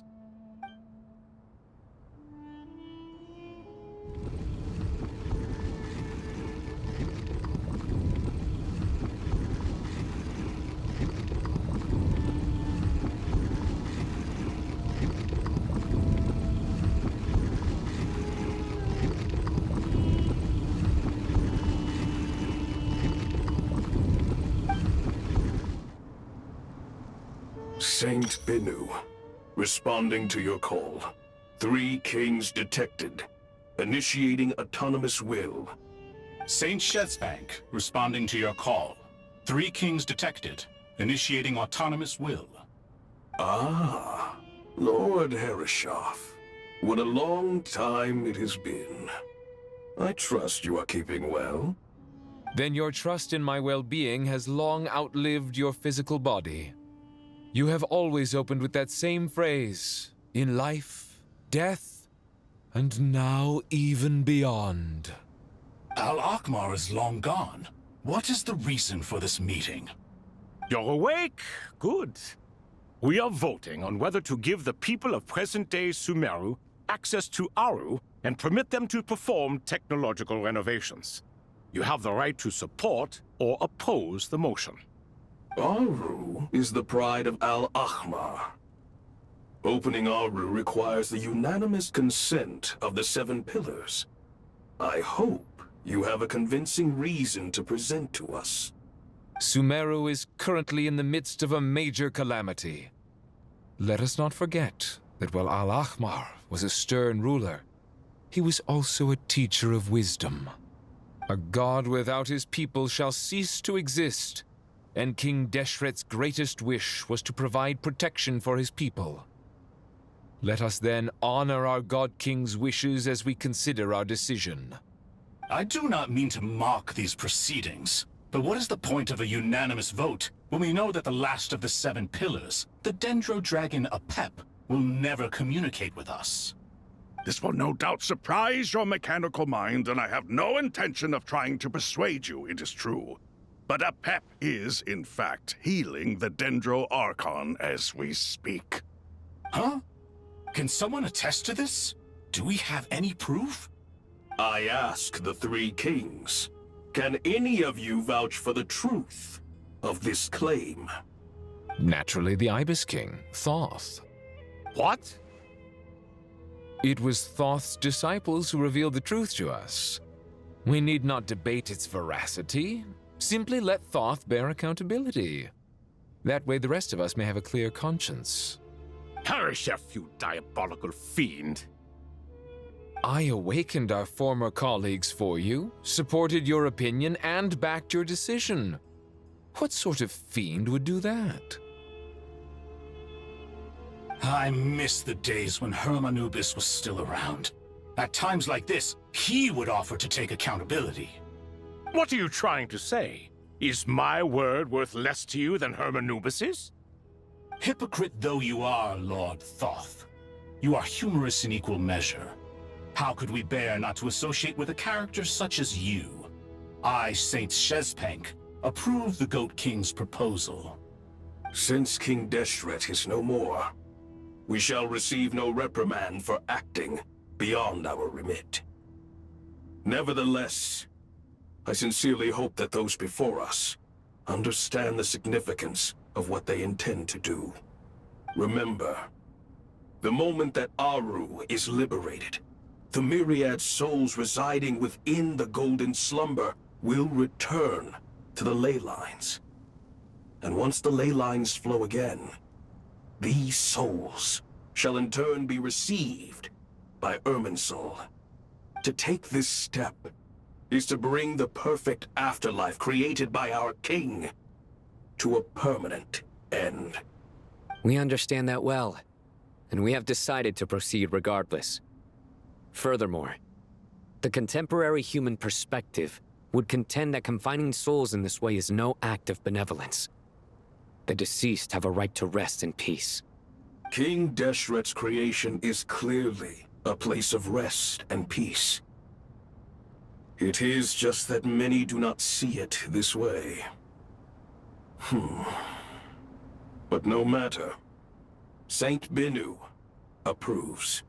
Saint Bennu, responding to your call. 3 kings detected. Initiating autonomous will. Saint Shezbank, responding to your call. 3 kings detected. Initiating autonomous will. Ah, Lord Herreshoff. What a long time it has been. I trust you are keeping well. Then your trust in my well-being has long outlived your physical body. You have always opened with that same phrase, in life, death, and now even beyond. Al-Akhmar is long gone. What is the reason for this meeting? You're awake? Good. We are voting on whether to give the people of present-day Sumeru access to Aru and permit them to perform technological renovations. You have the right to support or oppose the motion. Aru is the pride of Al-Akhmar. Opening Aru requires the unanimous consent of the 7 pillars. I hope you have a convincing reason to present to us. Sumeru is currently in the midst of a major calamity. Let us not forget that while Al-Akhmar was a stern ruler, he was also a teacher of wisdom. A god without his people shall cease to exist, and King Deshret's greatest wish was to provide protection for his people. Let us then honor our God King's wishes as we consider our decision. I do not mean to mock these proceedings, but what is the point of a unanimous vote when we know that the last of the 7 pillars, the Dendro Dragon Apep, will never communicate with us? This will no doubt surprise your mechanical mind, and I have no intention of trying to persuade you it is true. But Apep is, in fact, healing the Dendro Archon as we speak. Huh? Can someone attest to this? Do we have any proof? I ask the 3 kings, can any of you vouch for the truth of this claim? Naturally, the Ibis King, Thoth. What? It was Thoth's disciples who revealed the truth to us. We need not debate its veracity. Simply let Thoth bear accountability. That way the rest of us may have a clear conscience. Herreshoff, you diabolical fiend. I awakened our former colleagues for you, supported your opinion, and backed your decision. What sort of fiend would do that? I miss the days when Hermanubis was still around. At times like this, he would offer to take accountability. What are you trying to say? Is my word worth less to you than Hermanubis's? Hypocrite though you are, Lord Thoth, you are humorous in equal measure. How could we bear not to associate with a character such as you? I, Saint Shezbank, approve the Goat King's proposal. Since King Deshret is no more, we shall receive no reprimand for acting beyond our remit. Nevertheless, I sincerely hope that those before us understand the significance of what they intend to do. Remember, the moment that Aru is liberated, the myriad souls residing within the Golden Slumber will return to the ley lines. And once the ley lines flow again, these souls shall in turn be received by Irminsul. To take this step is to bring the perfect afterlife created by our king to a permanent end. We understand that well, and we have decided to proceed regardless. Furthermore, the contemporary human perspective would contend that confining souls in this way is no act of benevolence. The deceased have a right to rest in peace. King Deshret's creation is clearly a place of rest and peace. It is just that many do not see it this way. But no matter. Saint Binu approves.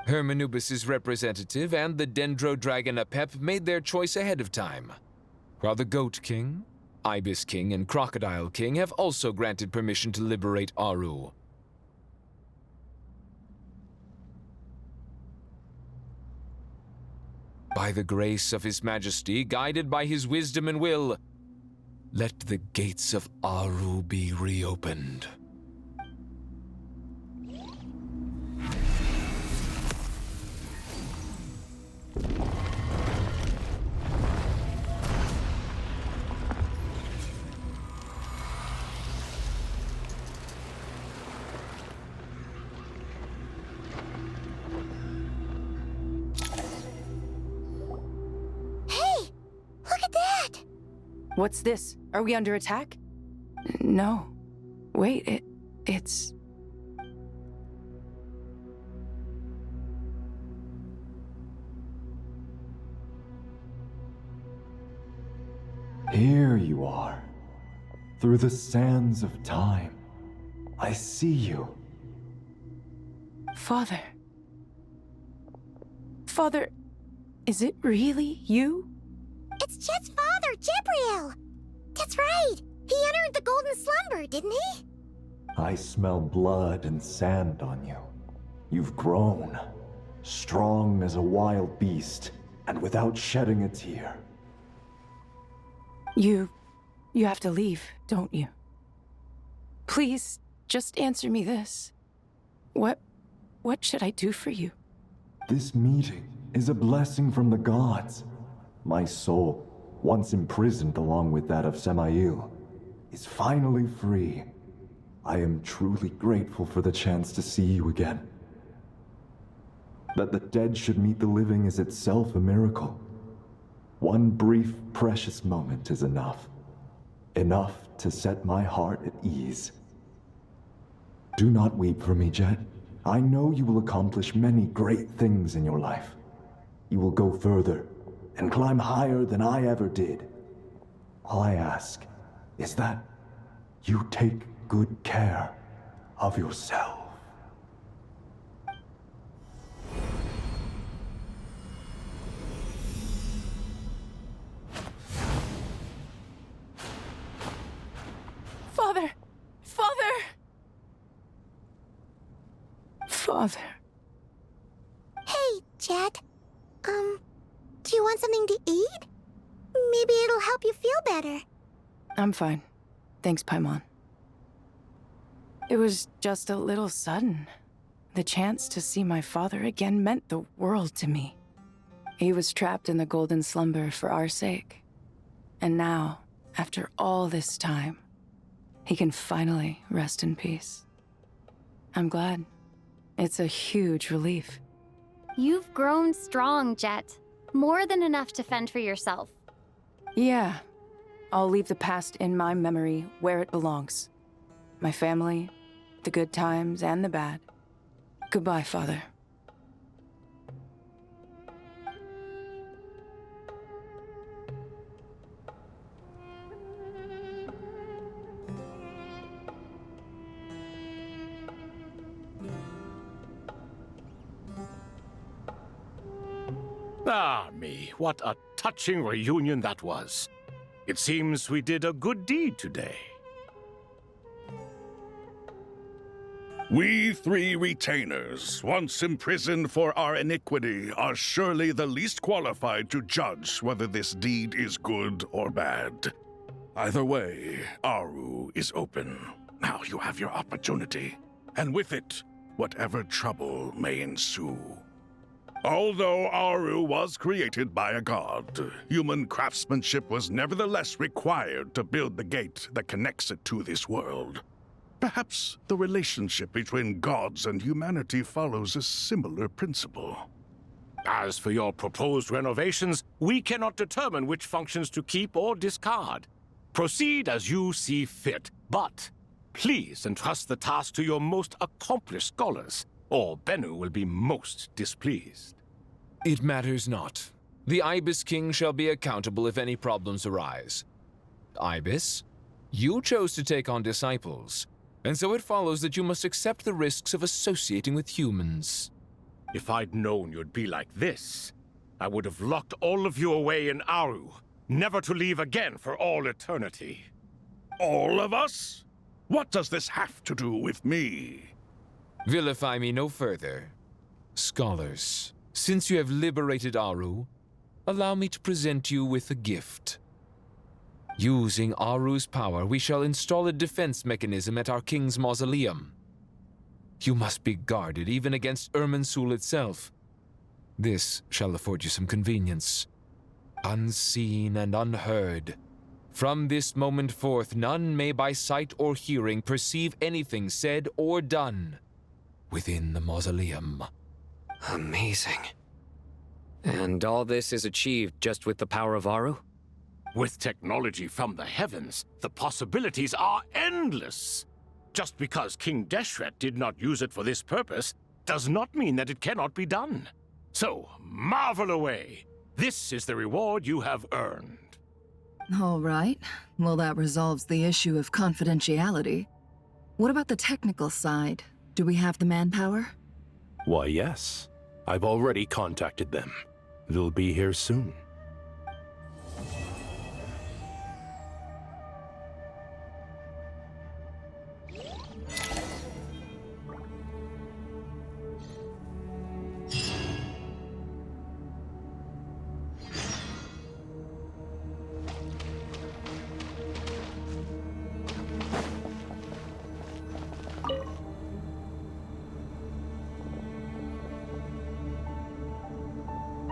Hermanubis' representative and the Dendro Dragon Apep made their choice ahead of time, while the Goat King, Ibis King, and Crocodile King have also granted permission to liberate Aru. By the grace of His Majesty, guided by his wisdom and will, let the gates of Aru be reopened. What's this? Are we under attack? No. Wait, it's... Here you are. Through the sands of time. I see you. Father. Father, is it really you? It's Jet's father, Jibriel! That's right! He entered the golden slumber, didn't he? I smell blood and sand on you. You've grown. Strong as a wild beast, and without shedding a tear. You have to leave, don't you? Please, just answer me this. What should I do for you? This meeting is a blessing from the gods. My soul, once imprisoned along with that of Samael, is finally free. I am truly grateful for the chance to see you again. That the dead should meet the living is itself a miracle. One brief, precious moment is enough. Enough to set my heart at ease. Do not weep for me, Jet. I know you will accomplish many great things in your life. You will go further and climb higher than I ever did. All I ask is that you take good care of yourself. Father! Father! Father. Hey, Jet. Do you want something to eat? Maybe it'll help you feel better. I'm fine. Thanks, Paimon. It was just a little sudden. The chance to see my father again meant the world to me. He was trapped in the golden slumber for our sake. And now, after all this time, he can finally rest in peace. I'm glad. It's a huge relief. You've grown strong, Jet. More than enough to fend for yourself. Yeah. I'll leave the past in my memory where it belongs. My family, the good times and the bad. Goodbye, Father. Ah, me, what a touching reunion that was. It seems we did a good deed today. We three retainers, once imprisoned for our iniquity, are surely the least qualified to judge whether this deed is good or bad. Either way, Aru is open. Now you have your opportunity, and with it, whatever trouble may ensue. Although Aru was created by a god, human craftsmanship was nevertheless required to build the gate that connects it to this world. Perhaps the relationship between gods and humanity follows a similar principle. As for your proposed renovations, we cannot determine which functions to keep or discard. Proceed as you see fit, but please entrust the task to your most accomplished scholars, or Bennu will be most displeased. It matters not. The Ibis King shall be accountable if any problems arise. Ibis, you chose to take on disciples, and so it follows that you must accept the risks of associating with humans. If I'd known you'd be like this, I would have locked all of you away in Aru, never to leave again for all eternity. All of us? What does this have to do with me? Vilify me no further. Scholars, since you have liberated Aru, allow me to present you with a gift. Using Aru's power, we shall install a defense mechanism at our king's mausoleum. You must be guarded even against Irminsul itself. This shall afford you some convenience. Unseen and unheard. From this moment forth, none may by sight or hearing perceive anything said or done within the mausoleum. Amazing. And all this is achieved just with the power of Aru? With technology from the heavens, the possibilities are endless. Just because King Deshret did not use it for this purpose does not mean that it cannot be done. So, marvel away. This is the reward you have earned. All right. Well, that resolves the issue of confidentiality. What about the technical side? Do we have the manpower? Why, yes. I've already contacted them. They'll be here soon.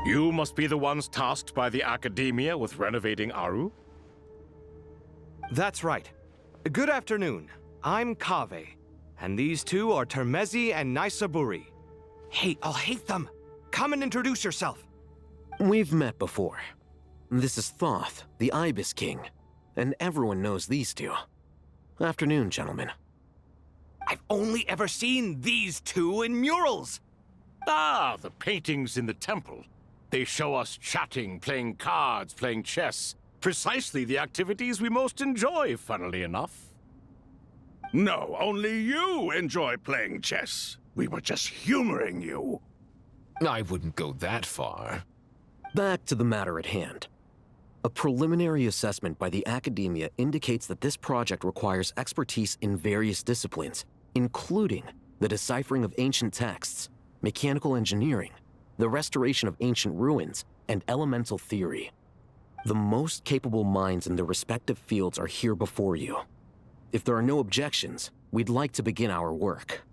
You must be the ones tasked by the Academia with renovating Aru? That's right. Good afternoon. I'm Kaveh, and these two are Termezi and Naisaburi. Hey, I'll hate them. Come and introduce yourself. We've met before. This is Thoth, the Ibis King, and everyone knows these two. Afternoon, gentlemen. I've only ever seen these two in murals. Ah, the paintings in the temple. They show us chatting, playing cards, playing chess. Precisely the activities we most enjoy, funnily enough. No, only you enjoy playing chess. We were just humoring you. I wouldn't go that far. Back to the matter at hand. A preliminary assessment by the Academia indicates that this project requires expertise in various disciplines, including the deciphering of ancient texts, mechanical engineering, the restoration of ancient ruins, and elemental theory. The most capable minds in their respective fields are here before you. If there are no objections, we'd like to begin our work.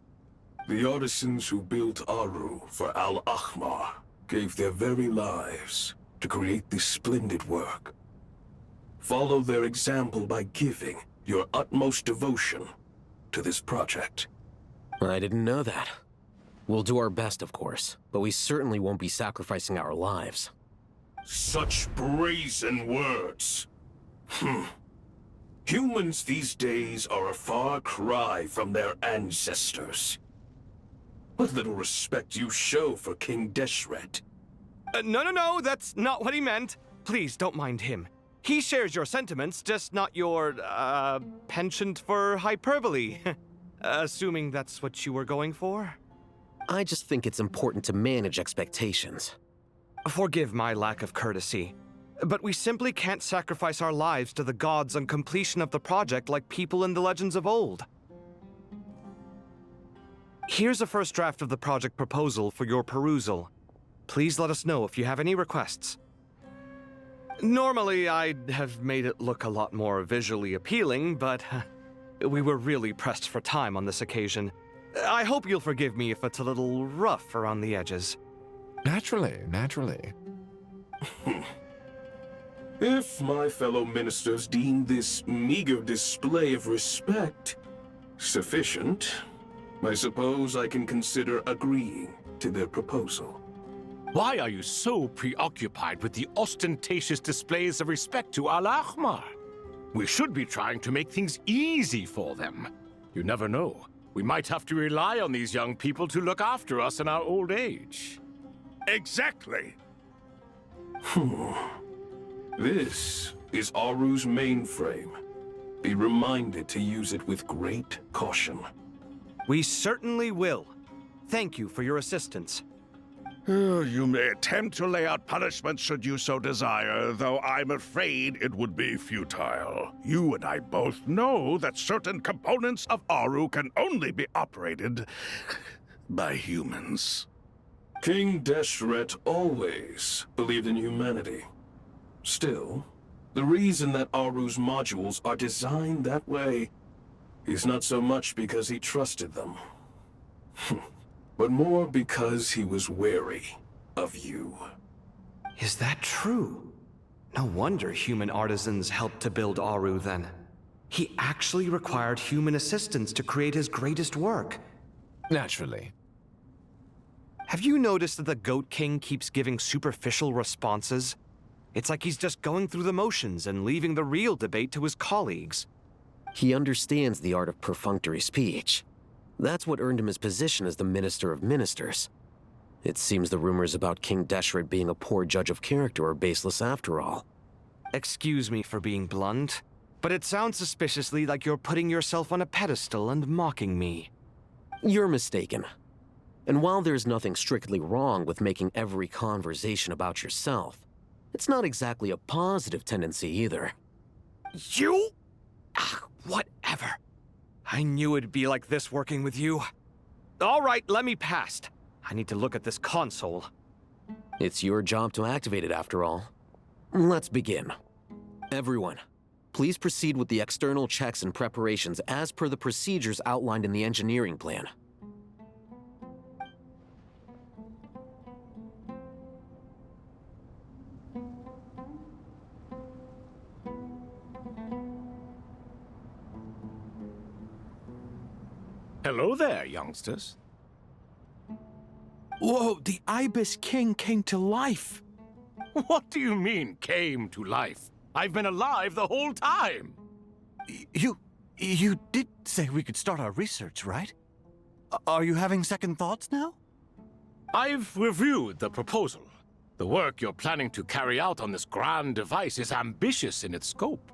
The artisans who built Aru for Al-Ahmar gave their very lives to create this splendid work. Follow their example by giving your utmost devotion to this project. I didn't know that. We'll do our best, of course, but we certainly won't be sacrificing our lives. Such brazen words. Humans these days are a far cry from their ancestors. What little respect you show for King Deshret. No, that's not what he meant. Please, don't mind him. He shares your sentiments, just not your, penchant for hyperbole. Assuming that's what you were going for? I just think it's important to manage expectations. Forgive my lack of courtesy, but we simply can't sacrifice our lives to the gods on completion of the project like people in the legends of old. Here's a first draft of the project proposal for your perusal. Please let us know if you have any requests. Normally, I'd have made it look a lot more visually appealing, but we were really pressed for time on this occasion. I hope you'll forgive me if it's a little rough around the edges. Naturally. If my fellow ministers deem this meager display of respect sufficient, I suppose I can consider agreeing to their proposal. Why are you so preoccupied with the ostentatious displays of respect to Al-Ahmar? We should be trying to make things easy for them. You never know. We might have to rely on these young people to look after us in our old age. Exactly. This is Aru's mainframe. Be reminded to use it with great caution. We certainly will. Thank you for your assistance. You may attempt to lay out punishment should you so desire, though I'm afraid it would be futile. You and I both know that certain components of Aru can only be operated by humans. King Deshret always believed in humanity. Still, the reason that Aru's modules are designed that way is not so much because he trusted them, but more because he was wary of you. Is that true? No wonder human artisans helped to build Aru then. He actually required human assistance to create his greatest work. Naturally. Have you noticed that the Goat King keeps giving superficial responses? It's like he's just going through the motions and leaving the real debate to his colleagues. He understands the art of perfunctory speech. That's what earned him his position as the Minister of Ministers. It seems the rumors about King Deshret being a poor judge of character are baseless after all. Excuse me for being blunt, but it sounds suspiciously like you're putting yourself on a pedestal and mocking me. You're mistaken. And while there's nothing strictly wrong with making every conversation about yourself, it's not exactly a positive tendency either. You? Whatever. I knew it'd be like this working with you. All right, let me past. I need to look at this console. It's your job to activate it after all. Let's begin. Everyone, please proceed with the external checks and preparations as per the procedures outlined in the engineering plan. Hello there, youngsters. Whoa, the Ibis King came to life. What do you mean, came to life? I've been alive the whole time. You did say we could start our research, right? Are you having second thoughts now? I've reviewed the proposal. The work you're planning to carry out on this grand device is ambitious in its scope.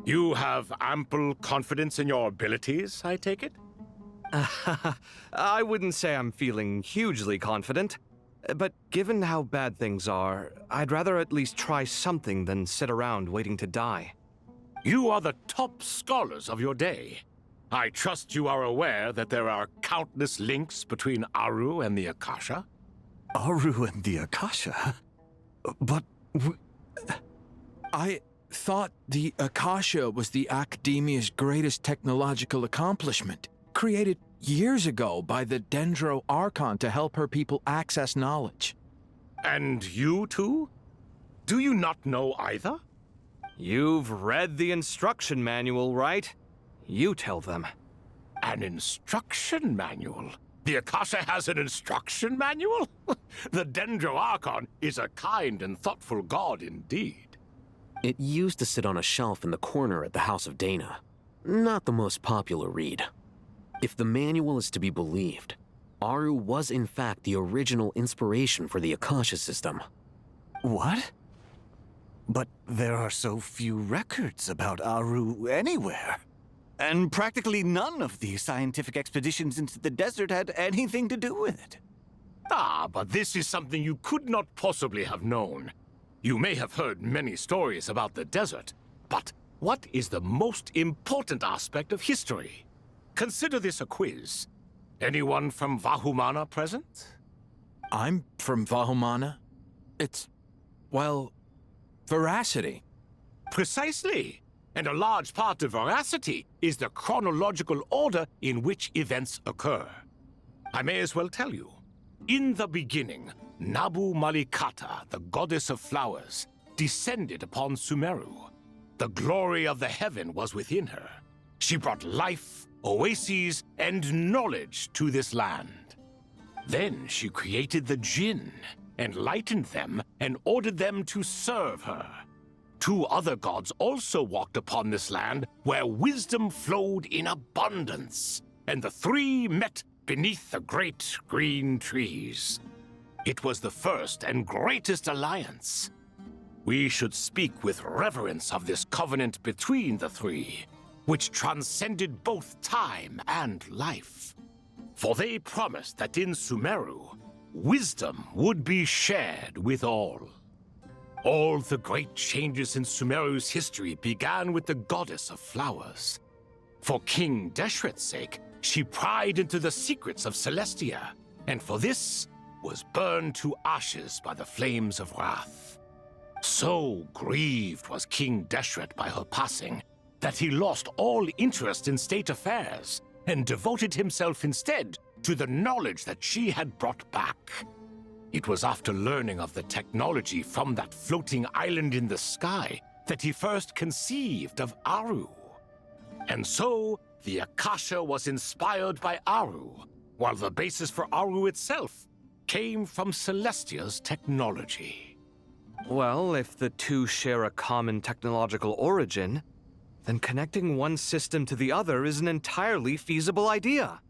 You have ample confidence in your abilities, I take it? I wouldn't say I'm feeling hugely confident, but given how bad things are, I'd rather at least try something than sit around waiting to die. You are the top scholars of your day. I trust you are aware that there are countless links between Aru and the Akasha? Aru and the Akasha? But I thought the Akasha was the Academia's greatest technological accomplishment, created years ago by the Dendro Archon to help her people access knowledge. And you too? Do you not know either? You've read the instruction manual, right? You tell them. An instruction manual? The Akasha has an instruction manual? The Dendro Archon is a kind and thoughtful god indeed. It used to sit on a shelf in the corner at the House of Dana. Not the most popular read. If the manual is to be believed, Aru was in fact the original inspiration for the Akasha system. What? But there are so few records about Aru anywhere. And practically none of the scientific expeditions into the desert had anything to do with it. Ah, but this is something you could not possibly have known. You may have heard many stories about the desert, but what is the most important aspect of history? Consider this a quiz. Anyone from Vahumana present? I'm from Vahumana. It's, well, veracity. Precisely. And a large part of veracity is the chronological order in which events occur. I may as well tell you. In the beginning, Nabu Malikata, the goddess of flowers, descended upon Sumeru. The glory of the heaven was within her. She brought life, oases, and knowledge to this land. Then she created the Jinn, enlightened them, and ordered them to serve her. Two other gods also walked upon this land where wisdom flowed in abundance, and the three met beneath the great green trees. It was the first and greatest alliance. We should speak with reverence of this covenant between the three, which transcended both time and life. For they promised that in Sumeru, wisdom would be shared with all. All the great changes in Sumeru's history began with the goddess of flowers. For King Deshret's sake, she pried into the secrets of Celestia, and for this was burned to ashes by the flames of wrath. So grieved was King Deshret by her passing that he lost all interest in state affairs and devoted himself instead to the knowledge that she had brought back. It was after learning of the technology from that floating island in the sky that he first conceived of Aru. And so, the Akasha was inspired by Aru, while the basis for Aru itself came from Celestia's technology. Well, if the two share a common technological origin, then connecting one system to the other is an entirely feasible idea.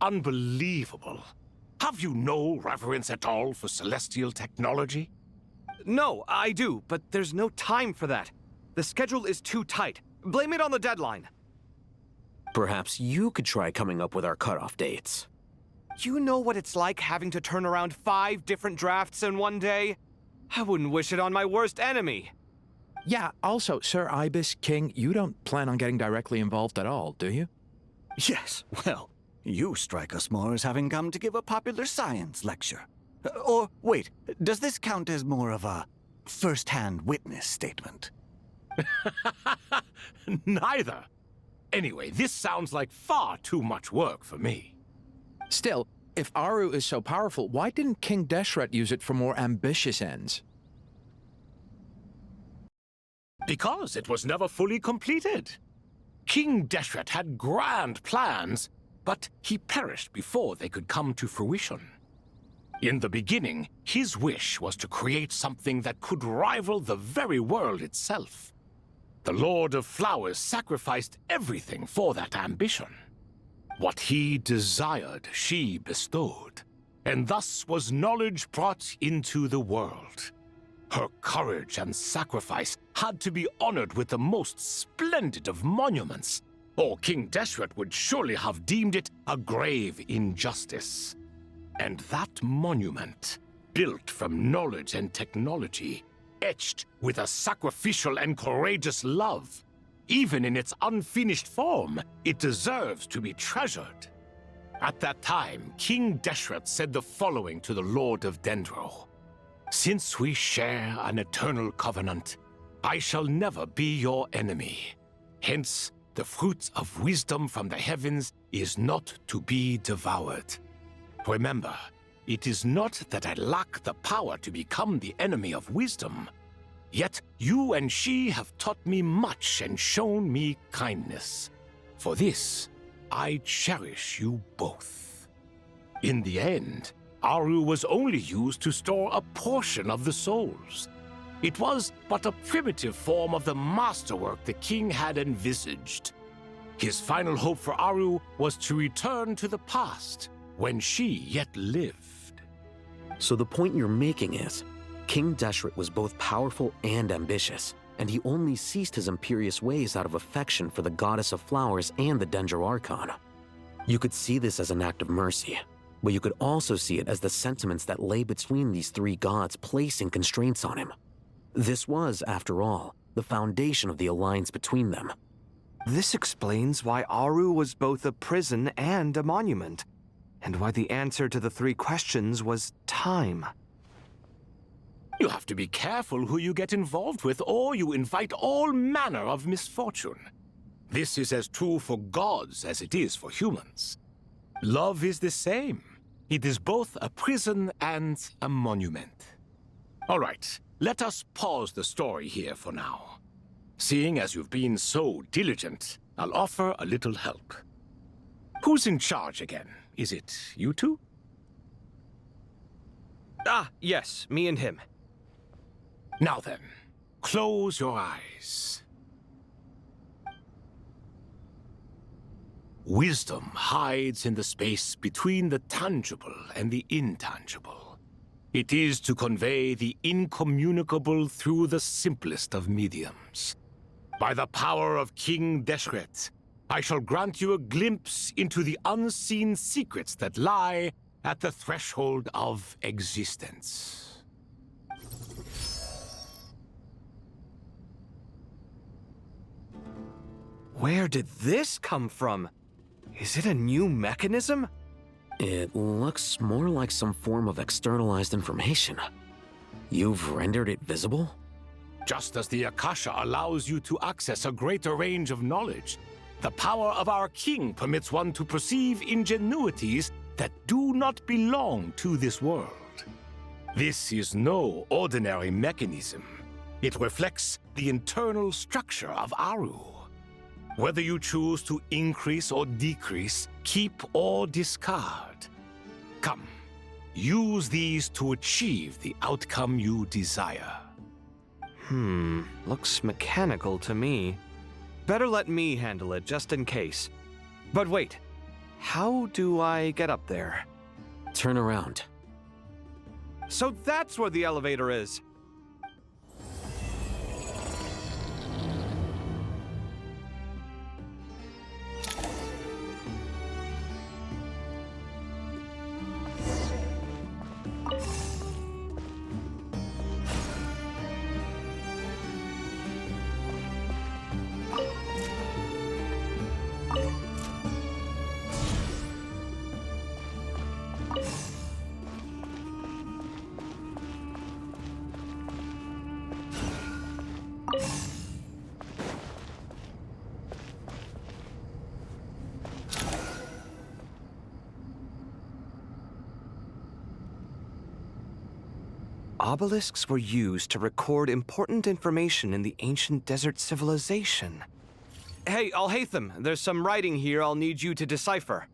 Unbelievable. Have you no reverence at all for celestial technology? No, I do, but there's no time for that. The schedule is too tight. Blame it on the deadline. Perhaps you could try coming up with our cutoff dates. You know what it's like having to turn around 5 different drafts in one day? I wouldn't wish it on my worst enemy. Yeah, also, Sir Ibis, King, you don't plan on getting directly involved at all, do you? Yes, well, you strike us more as having come to give a popular science lecture. Or, wait, does this count as more of a first-hand witness statement? Neither. Anyway, this sounds like far too much work for me. Still, if Aru is so powerful, why didn't King Deshret use it for more ambitious ends? Because it was never fully completed. King Deshret had grand plans, but he perished before they could come to fruition. In the beginning, his wish was to create something that could rival the very world itself. The Lord of Flowers sacrificed everything for that ambition. What he desired, she bestowed, and thus was knowledge brought into the world. Her courage and sacrifice had to be honored with the most splendid of monuments, or King Deshret would surely have deemed it a grave injustice. And that monument, built from knowledge and technology, etched with a sacrificial and courageous love, even in its unfinished form, it deserves to be treasured. At that time, King Deshret said the following to the Lord of Dendro. Since we share an eternal covenant, I shall never be your enemy. Hence, the fruit of wisdom from the heavens is not to be devoured. Remember, it is not that I lack the power to become the enemy of wisdom. Yet you and she have taught me much and shown me kindness. For this, I cherish you both. In the end, Aru was only used to store a portion of the souls. It was but a primitive form of the masterwork the king had envisaged. His final hope for Aru was to return to the past, when she yet lived. So the point you're making is, King Deshret was both powerful and ambitious, and he only ceased his imperious ways out of affection for the Goddess of Flowers and the Dendro Archon. You could see this as an act of mercy, but you could also see it as the sentiments that lay between these three gods placing constraints on him. This was, after all, the foundation of the alliance between them. This explains why Aru was both a prison and a monument, and why the answer to the 3 questions was time. You have to be careful who you get involved with, or you invite all manner of misfortune. This is as true for gods as it is for humans. Love is the same. It is both a prison and a monument. All right, let us pause the story here for now. Seeing as you've been so diligent, I'll offer a little help. Who's in charge again? Is it you two? Ah, yes, me and him. Now then, close your eyes. Wisdom hides in the space between the tangible and the intangible. It is to convey the incommunicable through the simplest of mediums. By the power of King Deshret, I shall grant you a glimpse into the unseen secrets that lie at the threshold of existence. Where did this come from? Is it a new mechanism? It looks more like some form of externalized information. You've rendered it visible? Just as the Akasha allows you to access a greater range of knowledge, the power of our king permits one to perceive ingenuities that do not belong to this world. This is no ordinary mechanism. It reflects the internal structure of Aru. Whether you choose to increase or decrease, keep or discard. Come, Use these to achieve the outcome you desire. Looks mechanical to me. Better let me handle it, just in case. But wait, how do I get up there? Turn around. So that's where the elevator is! Obelisks were used to record important information in the ancient desert civilization. Hey, Alhaitham, there's some writing here I'll need you to decipher.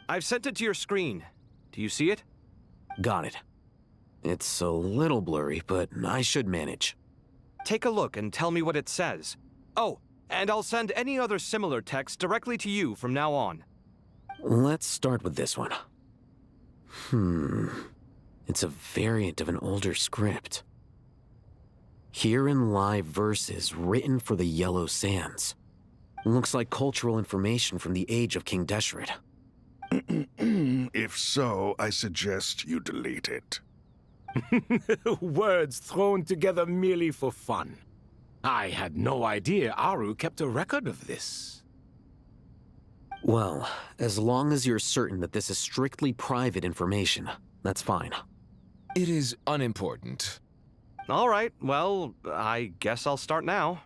I've sent it to your screen. Do you see it? Got it. It's a little blurry, but I should manage. Take a look and tell me what it says. Oh, and I'll send any other similar text directly to you from now on. Let's start with this one. It's a variant of an older script. Herein lie verses written for the Yellow Sands. Looks like cultural information from the age of King Deshret. If so, I suggest you delete it. Words thrown together merely for fun. I had no idea Aru kept a record of this. Well, as long as you're certain that this is strictly private information, that's fine. It is unimportant. All right, well, I guess I'll start now.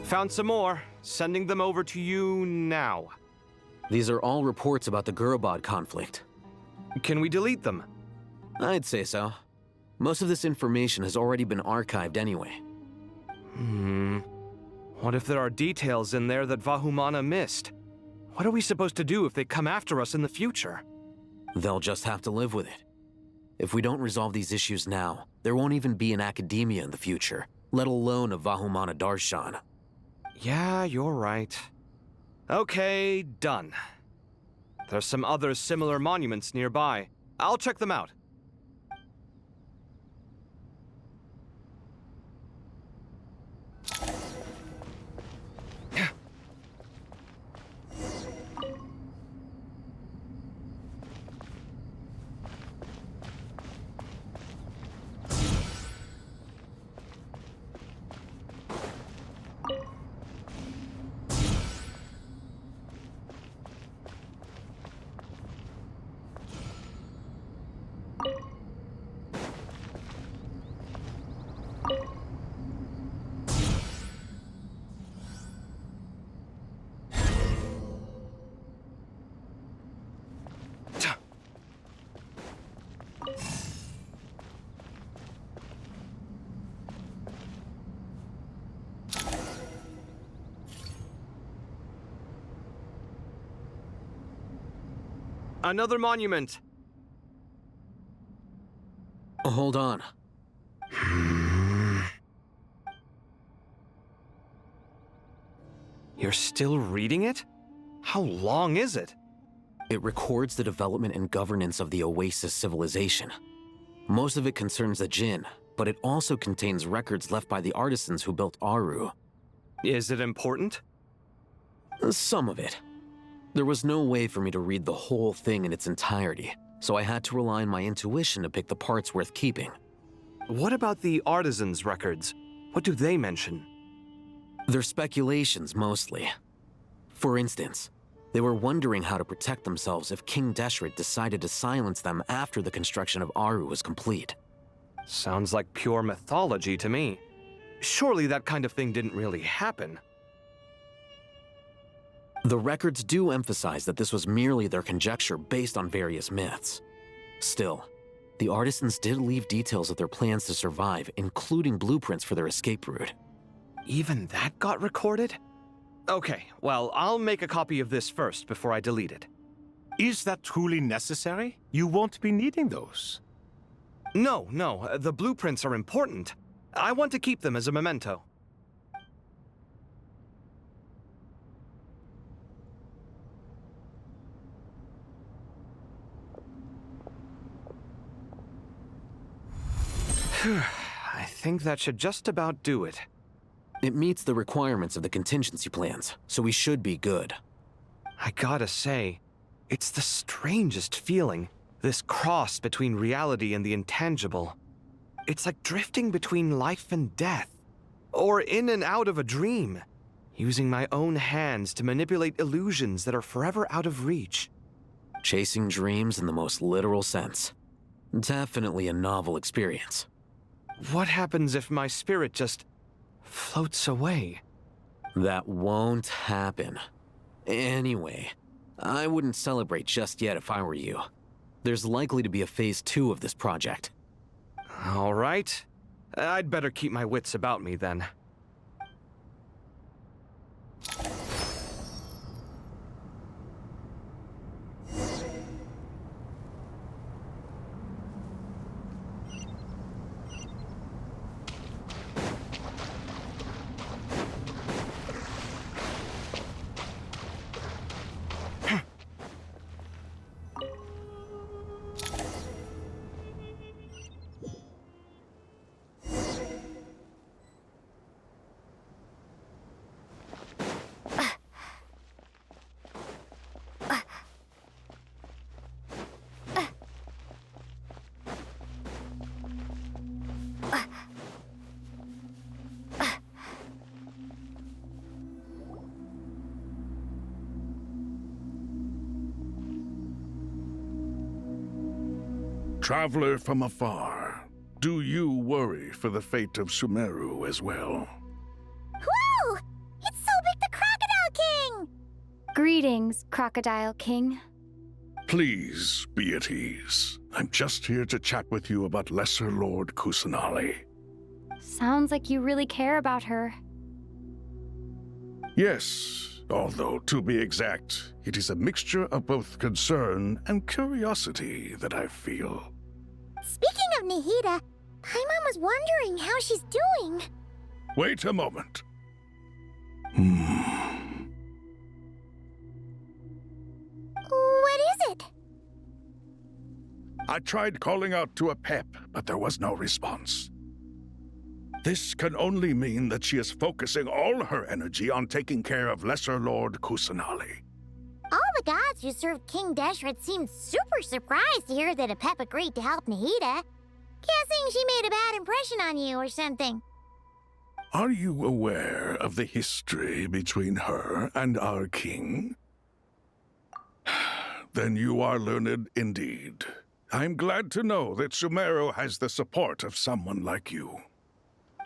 Found some more. Sending them over to you now. These are all reports about the Gurubad conflict. Can we delete them? I'd say so. Most of this information has already been archived anyway. What if there are details in there that Vahumana missed? What are we supposed to do if they come after us in the future? They'll just have to live with it. If we don't resolve these issues now, there won't even be an academia in the future, let alone a Vahumana Darshan. Yeah, you're right. Okay, done. There's some other similar monuments nearby. I'll check them out. Another monument. Hold on. You're still reading it? How long is it? It records the development and governance of the Oasis civilization. Most of it concerns the Jinn, but it also contains records left by the artisans who built Aru. Is it important? Some of it. There was no way for me to read the whole thing in its entirety, so I had to rely on my intuition to pick the parts worth keeping. What about the artisans' records? What do they mention? They're speculations, mostly. For instance, they were wondering how to protect themselves if King Deshret decided to silence them after the construction of Aru was complete. Sounds like pure mythology to me. Surely that kind of thing didn't really happen. The records do emphasize that this was merely their conjecture based on various myths. Still, the artisans did leave details of their plans to survive, including blueprints for their escape route. Even that got recorded? Okay, well, I'll make a copy of this first before I delete it. Is that truly necessary? You won't be needing those. No, the blueprints are important. I want to keep them as a memento. I think that should just about do it. It meets the requirements of the contingency plans, so we should be good. I gotta say, it's the strangest feeling, this cross between reality and the intangible. It's like drifting between life and death, or in and out of a dream, using my own hands to manipulate illusions that are forever out of reach. Chasing dreams in the most literal sense. Definitely a novel experience. What happens if my spirit just floats away? That won't happen. Anyway, I wouldn't celebrate just yet if I were you. There's likely to be a phase 2 of this project. All right. I'd better keep my wits about me then. Traveler from afar, do you worry for the fate of Sumeru as well? Whoa! It's Sobek the Crocodile King! Greetings, Crocodile King. Please be at ease. I'm just here to chat with you about Lesser Lord Kusanali. Sounds like you really care about her. Yes, although to be exact, it is a mixture of both concern and curiosity that I feel. Speaking of Nihida, Paimon was wondering how she's doing. Wait a moment. What is it? I tried calling out to Apep, but there was no response. This can only mean that she is focusing all her energy on taking care of Lesser Lord Kusanali. All the gods who served King Deshret seemed super surprised to hear that Apep agreed to help Nihida. Guessing she made a bad impression on you or something. Are you aware of the history between her and our king? Then you are learned indeed. I'm glad to know that Sumeru has the support of someone like you.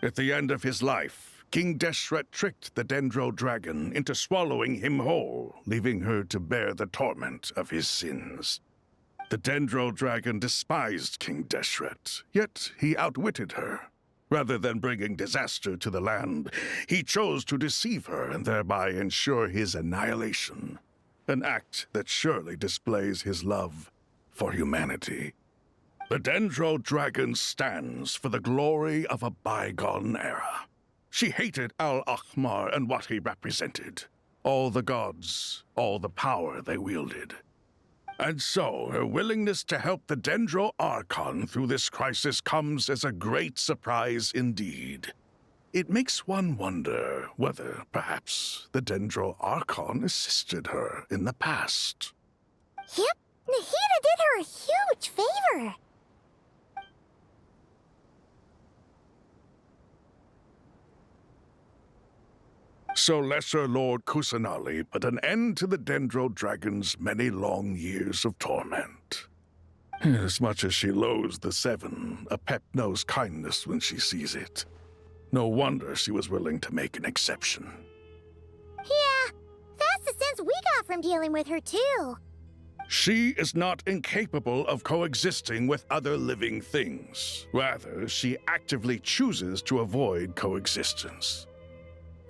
At the end of his life, King Deshret tricked the Dendro Dragon into swallowing him whole, leaving her to bear the torment of his sins. The Dendro Dragon despised King Deshret, yet he outwitted her. Rather than bringing disaster to the land, he chose to deceive her and thereby ensure his annihilation. An act that surely displays his love for humanity. The Dendro Dragon stands for the glory of a bygone era. She hated Al-Ahmar and what he represented. All the gods, all the power they wielded. And so, her willingness to help the Dendro Archon through this crisis comes as a great surprise indeed. It makes one wonder whether, perhaps, the Dendro Archon assisted her in the past. Yep, Nahida did her a huge favor. So Lesser Lord Kusanali put an end to the Dendro Dragon's many long years of torment. As much as she loathes the Seven, Apep knows kindness when she sees it. No wonder she was willing to make an exception. Yeah, that's the sense we got from dealing with her, too. She is not incapable of coexisting with other living things. Rather, she actively chooses to avoid coexistence.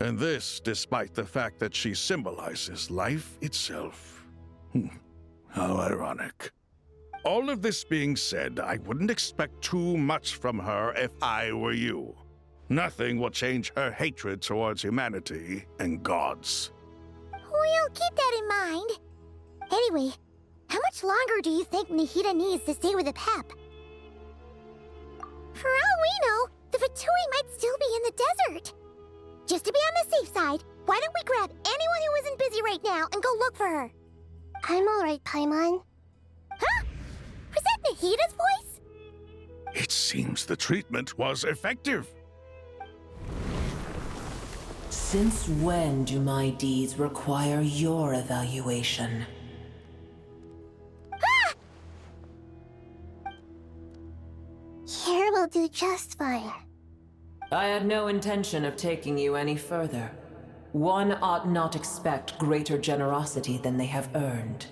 And this despite the fact that she symbolizes life itself. How ironic. All of this being said, I wouldn't expect too much from her if I were you. Nothing will change her hatred towards humanity and gods. We'll keep that in mind. Anyway, how much longer do you think Nahida needs to stay with Apep? For all we know, the Fatui might still be in the desert. Just to be on the safe side, why don't we grab anyone who isn't busy right now and go look for her? I'm alright, Paimon. Huh? Was that Nahida's voice? It seems the treatment was effective. Since when do my deeds require your evaluation? Ah! Here will do just fine. I had no intention of taking you any further. One ought not expect greater generosity than they have earned.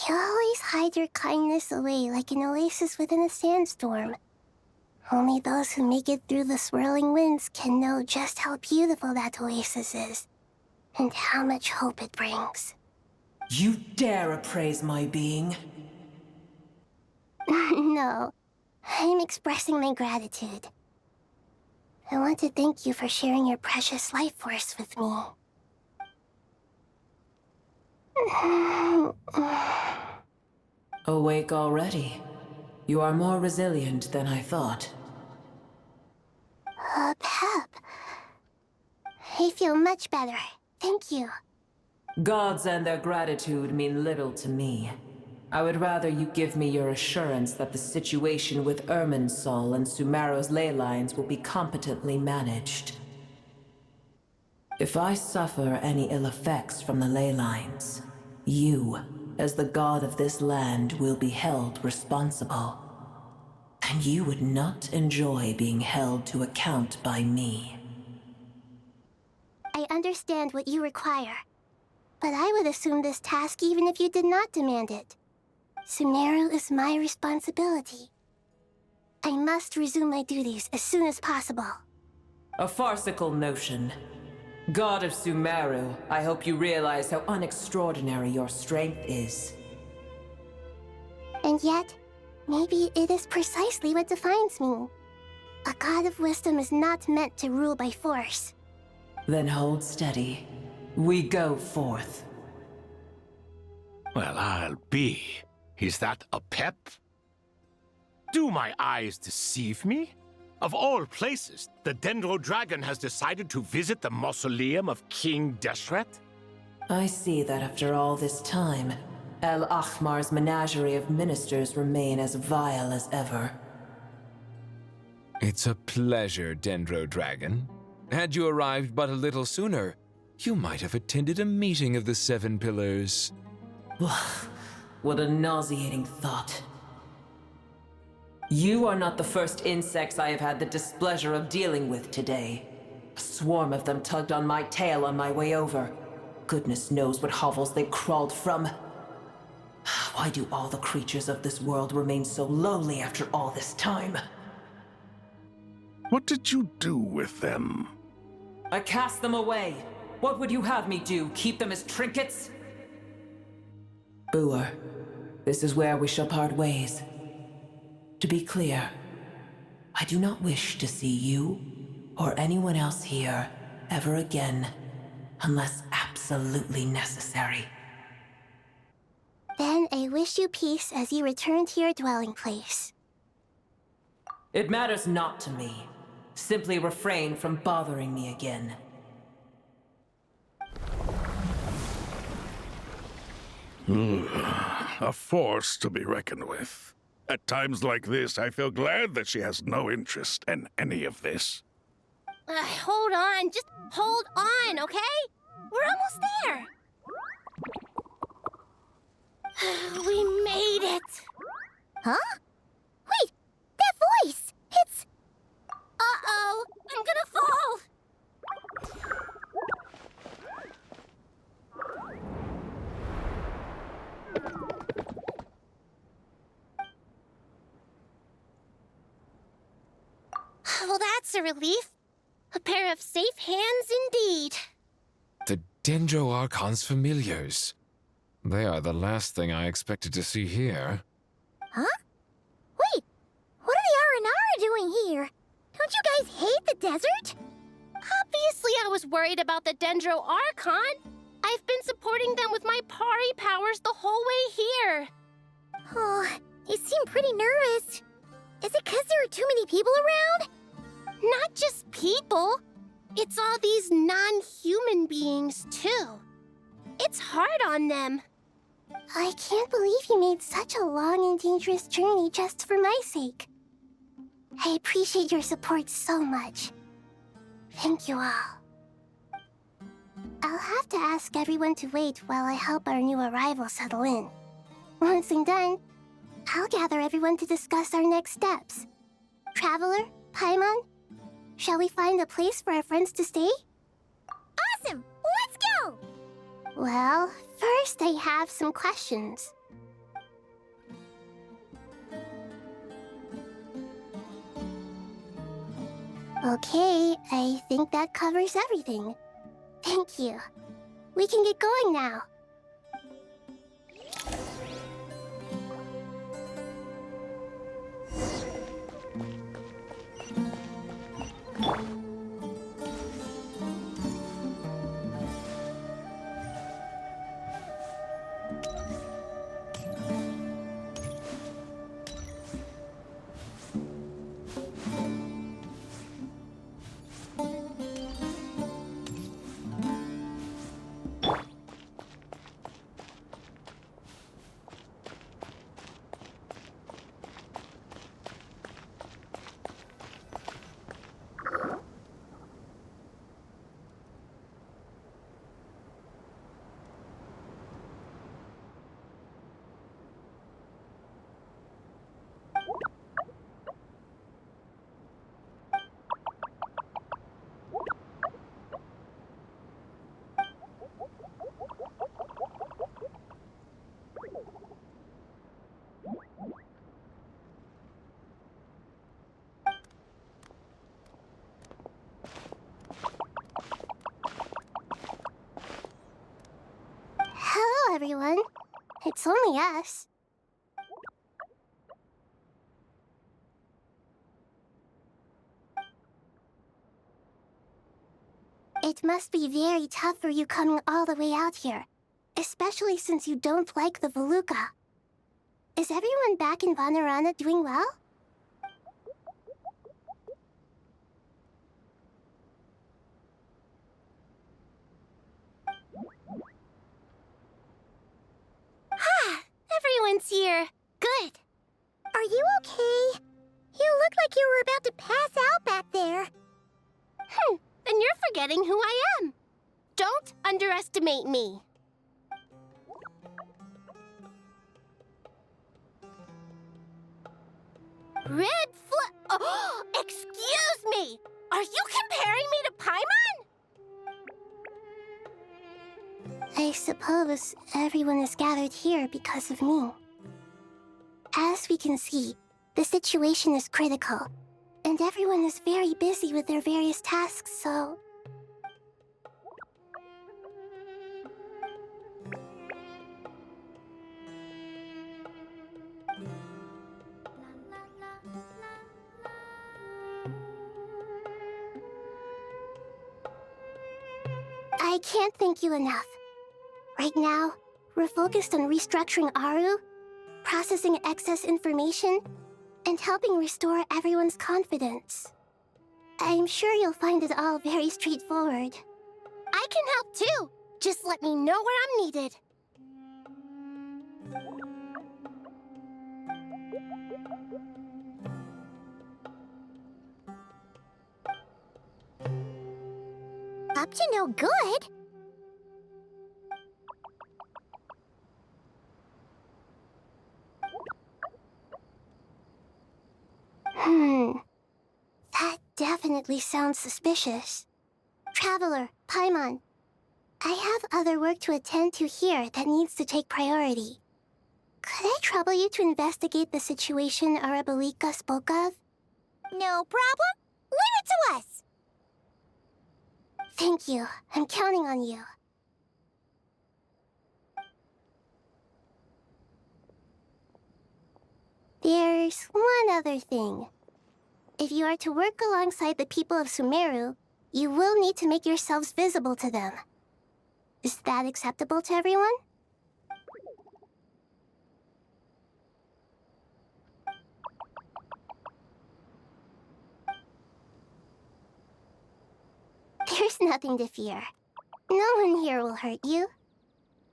You always hide your kindness away like an oasis within a sandstorm. Only those who make it through the swirling winds can know just how beautiful that oasis is, and how much hope it brings. You dare appraise my being? No, I'm expressing my gratitude. I want to thank you for sharing your precious life force with me. Awake already? You are more resilient than I thought. Pep. I feel much better. Thank you. Gods and their gratitude mean little to me. I would rather you give me your assurance that the situation with Irminsul and Sumeru's ley lines will be competently managed. If I suffer any ill effects from the ley lines, you, as the god of this land, will be held responsible. And you would not enjoy being held to account by me. I understand what you require, but I would assume this task even if you did not demand it. Sumeru is my responsibility. I must resume my duties as soon as possible. A farcical notion. God of Sumeru, I hope you realize how unextraordinary your strength is. And yet, maybe it is precisely what defines me. A god of wisdom is not meant to rule by force. Then hold steady. We go forth. Well, I'll be. Is that Apep? Do my eyes deceive me? Of all places, the Dendro Dragon has decided to visit the mausoleum of King Deshret? I see that after all this time, Al-Ahmar's menagerie of ministers remain as vile as ever. It's a pleasure, Dendro Dragon. Had you arrived but a little sooner, you might have attended a meeting of the Seven Pillars. What a nauseating thought. You are not the first insects I have had the displeasure of dealing with today. A swarm of them tugged on my tail on my way over. Goodness knows what hovels they crawled from. Why do all the creatures of this world remain so lowly after all this time? What did you do with them? I cast them away. What would you have me do? Keep them as trinkets? Boer, This is where we shall part ways. To be clear, I do not wish to see you or anyone else here ever again, unless absolutely necessary. Then I wish you peace as you return to your dwelling place. It matters not to me. Simply refrain from bothering me again. A force to be reckoned with. At times like this, I feel glad that she has no interest in any of this. Hold on, just hold on, okay? We're almost there. We made it. Huh? Wait, that voice! It's... Uh-oh, I'm gonna fall! Well, that's a relief. A pair of safe hands indeed. The Dendro Archon's familiars. They are the last thing I expected to see here. Huh? Wait, what are the R&R doing here? Don't you guys hate the desert? Obviously I was worried about the Dendro Archon. I've been supporting them with my Pari powers the whole way here. Oh, they seem pretty nervous. Is it because there are too many people around? Not just people. It's all these non-human beings, too. It's hard on them. I can't believe you made such a long and dangerous journey just for my sake. I appreciate your support so much. Thank you all. I'll have to ask everyone to wait while I help our new arrival settle in. Once I'm done, I'll gather everyone to discuss our next steps. Traveler, Paimon, shall we find a place for our friends to stay? Awesome! Let's go! Well, first I have some questions. Okay, I think that covers everything. Thank you. We can get going now. Hello, everyone. It's only us. It must be very tough for you coming all the way out here, especially since you don't like the Voluka. Is everyone back in Vanarana doing well? Everyone's here. Good. Are you okay? You look like you were about to pass out back there. Then you're forgetting who I am. Don't underestimate me. Oh, excuse me! Are you comparing me to Paimon? I suppose everyone is gathered here because of me. As we can see, the situation is critical, and everyone is very busy with their various tasks, so... I can't thank you enough. Right now, we're focused on restructuring Aru, processing excess information, and helping restore everyone's confidence. I'm sure you'll find it all very straightforward. I can help too! Just let me know where I'm needed. Up to no good? That definitely sounds suspicious. Traveler, Paimon, I have other work to attend to here that needs to take priority. Could I trouble you to investigate the situation Arabalika spoke of? No problem. Leave it to us! Thank you. I'm counting on you. There's one other thing. If you are to work alongside the people of Sumeru, you will need to make yourselves visible to them. Is that acceptable to everyone? There's nothing to fear. No one here will hurt you.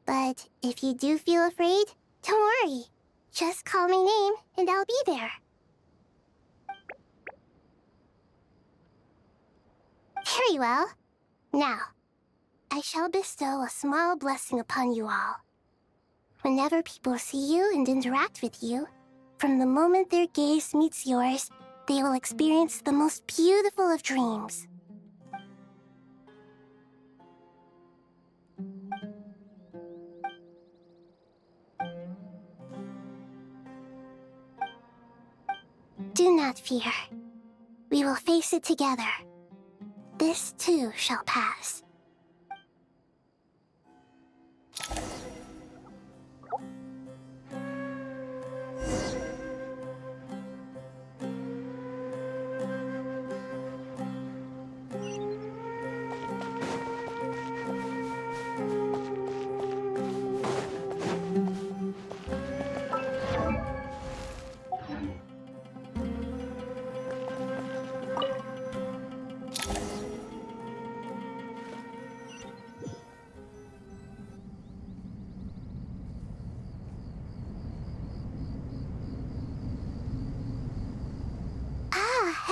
But if you do feel afraid, don't worry. Just call my name and I'll be there. Very well. Now, I shall bestow a small blessing upon you all. Whenever people see you and interact with you, from the moment their gaze meets yours, they will experience the most beautiful of dreams. Do not fear. We will face it together. This too shall pass.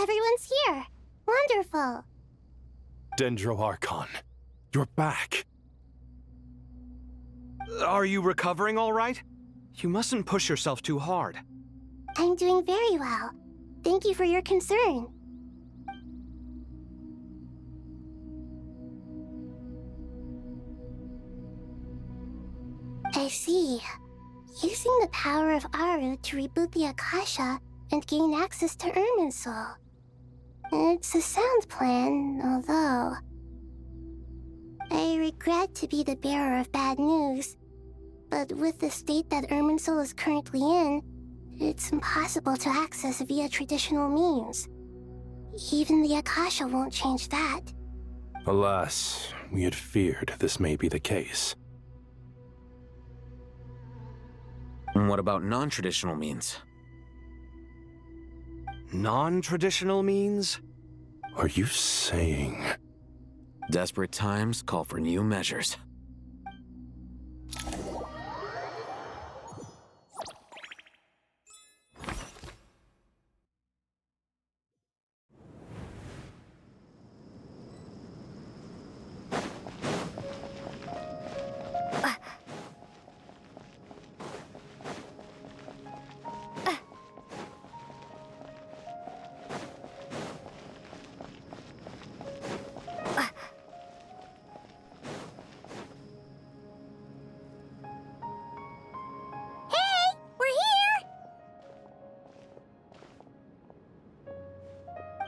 Everyone's here. Wonderful. Dendro-Archon, you're back. Are you recovering all right? You mustn't push yourself too hard. I'm doing very well. Thank you for your concern. I see. Using the power of Aru to reboot the Akasha and gain access to Irminsul. It's a sound plan, although... I regret to be the bearer of bad news, but with the state that Irminsul is currently in, it's impossible to access via traditional means. Even the Akasha won't change that. Alas, we had feared this may be the case. And what about non-traditional means? Non-traditional means? Are you saying... Desperate times call for new measures.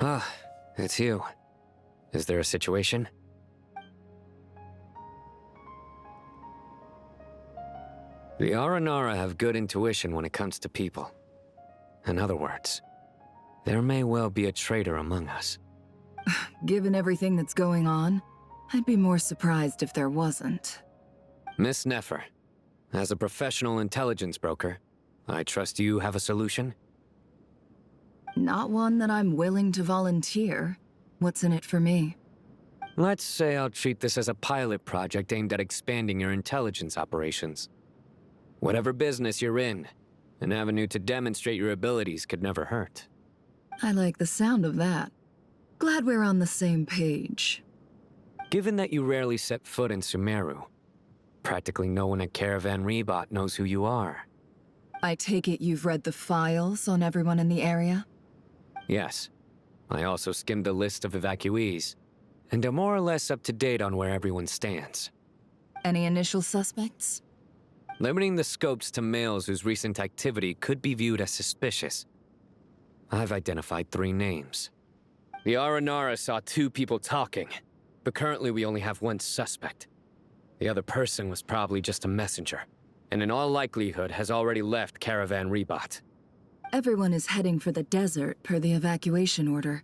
Ah, it's you. Is there a situation? The Aranara have good intuition when it comes to people. In other words, there may well be a traitor among us. Given everything that's going on, I'd be more surprised if there wasn't. Miss Nefer, as a professional intelligence broker, I trust you have a solution? Not one that I'm willing to volunteer. What's in it for me? Let's say I'll treat this as a pilot project aimed at expanding your intelligence operations. Whatever business you're in, an avenue to demonstrate your abilities could never hurt. I like the sound of that. Glad we're on the same page. Given that you rarely set foot in Sumeru, practically no one at Caravan Rebot knows who you are. I take it you've read the files on everyone in the area? Yes. I also skimmed the list of evacuees, and am more or less up to date on where everyone stands. Any initial suspects? Limiting the scopes to males whose recent activity could be viewed as suspicious. I've identified 3 names. The Aranara saw 2 people talking, but currently we only have 1 suspect. The other person was probably just a messenger, and in all likelihood has already left Caravan Rebot. Everyone is heading for the desert per the evacuation order.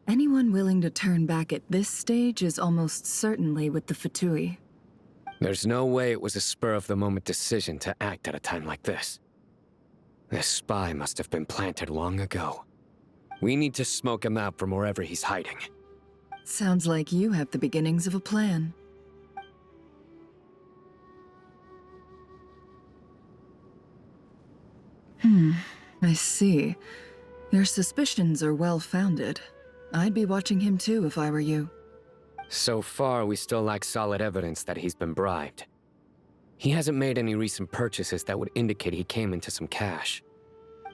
Anyone willing to turn back at this stage is almost certainly with the Fatui. There's no way it was a spur-of-the-moment decision to act at a time like this. This spy must have been planted long ago. We need to smoke him out from wherever he's hiding. Sounds like you have the beginnings of a plan. I see. Your suspicions are well-founded. I'd be watching him too if I were you. So far, we still lack solid evidence that he's been bribed. He hasn't made any recent purchases that would indicate he came into some cash.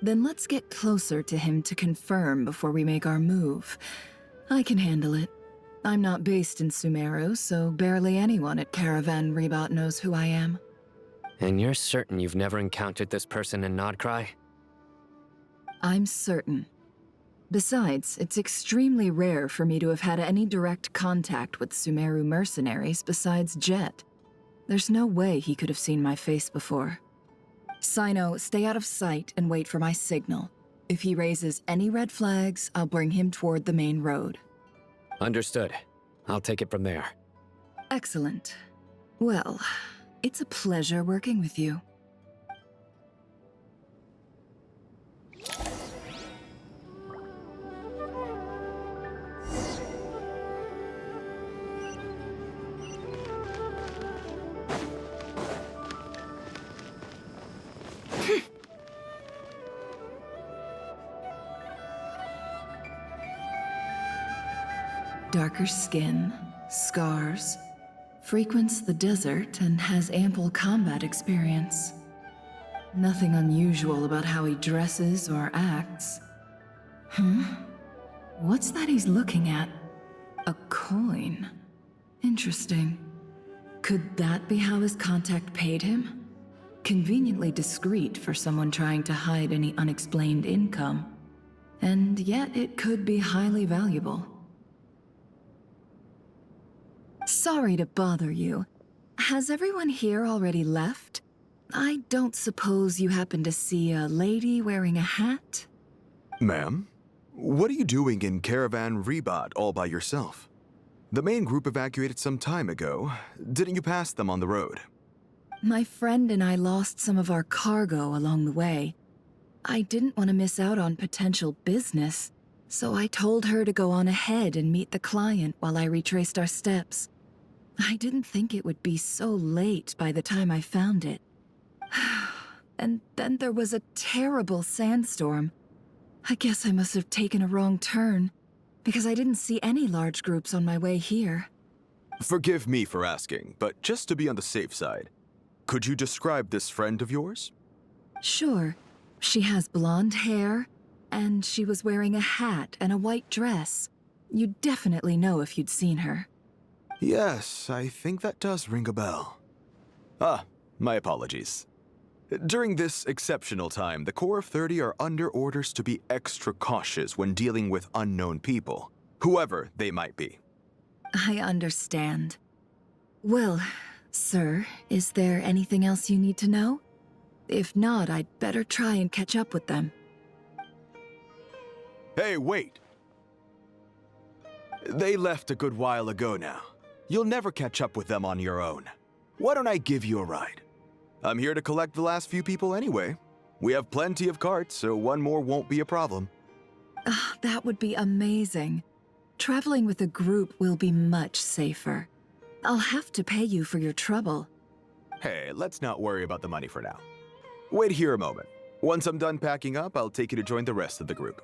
Then let's get closer to him to confirm before we make our move. I can handle it. I'm not based in Sumeru, so barely anyone at Caravan Rebot knows who I am. And you're certain you've never encountered this person in Nodcry? I'm certain. Besides, it's extremely rare for me to have had any direct contact with Sumeru mercenaries besides Jet. There's no way he could have seen my face before. Sino, stay out of sight and wait for my signal. If he raises any red flags, I'll bring him toward the main road. Understood. I'll take it from there. Excellent. Well, it's a pleasure working with you. Darker skin, scars, frequents the desert and has ample combat experience. Nothing unusual about how he dresses or acts. What's that he's looking at? A coin. Interesting. Could that be how his contact paid him? Conveniently discreet for someone trying to hide any unexplained income. And yet it could be highly valuable. Sorry to bother you. Has everyone here already left? I don't suppose you happen to see a lady wearing a hat? Ma'am, what are you doing in Caravan Rebot all by yourself? The main group evacuated some time ago. Didn't you pass them on the road? My friend and I lost some of our cargo along the way. I didn't want to miss out on potential business, so I told her to go on ahead and meet the client while I retraced our steps. I didn't think it would be so late by the time I found it. And then there was a terrible sandstorm. I guess I must have taken a wrong turn, because I didn't see any large groups on my way here. Forgive me for asking, but just to be on the safe side, could you describe this friend of yours? Sure. She has blonde hair, and she was wearing a hat and a white dress. You'd definitely know if you'd seen her. Yes, I think that does ring a bell. My apologies. During this exceptional time, the Corps of 30 are under orders to be extra cautious when dealing with unknown people, whoever they might be. I understand. Well, sir, is there anything else you need to know? If not, I'd better try and catch up with them. Hey, wait! They left a good while ago now. You'll never catch up with them on your own. Why don't I give you a ride? I'm here to collect the last few people anyway. We have plenty of carts, so one more won't be a problem. That would be amazing. Traveling with a group will be much safer. I'll have to pay you for your trouble. Hey, let's not worry about the money for now. Wait here a moment. Once I'm done packing up, I'll take you to join the rest of the group.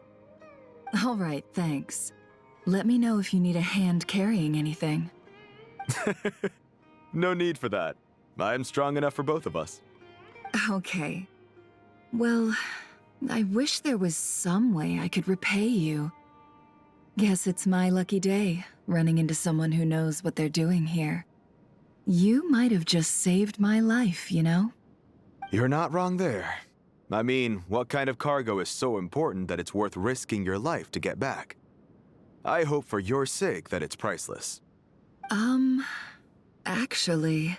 All right, thanks. Let me know if you need a hand carrying anything. No need for that. I'm strong enough for both of us. Okay. Well, I wish there was some way I could repay you. Guess it's my lucky day, running into someone who knows what they're doing here. You might have just saved my life, you know? You're not wrong there. I mean, what kind of cargo is so important that it's worth risking your life to get back? I hope for your sake that it's priceless. Actually,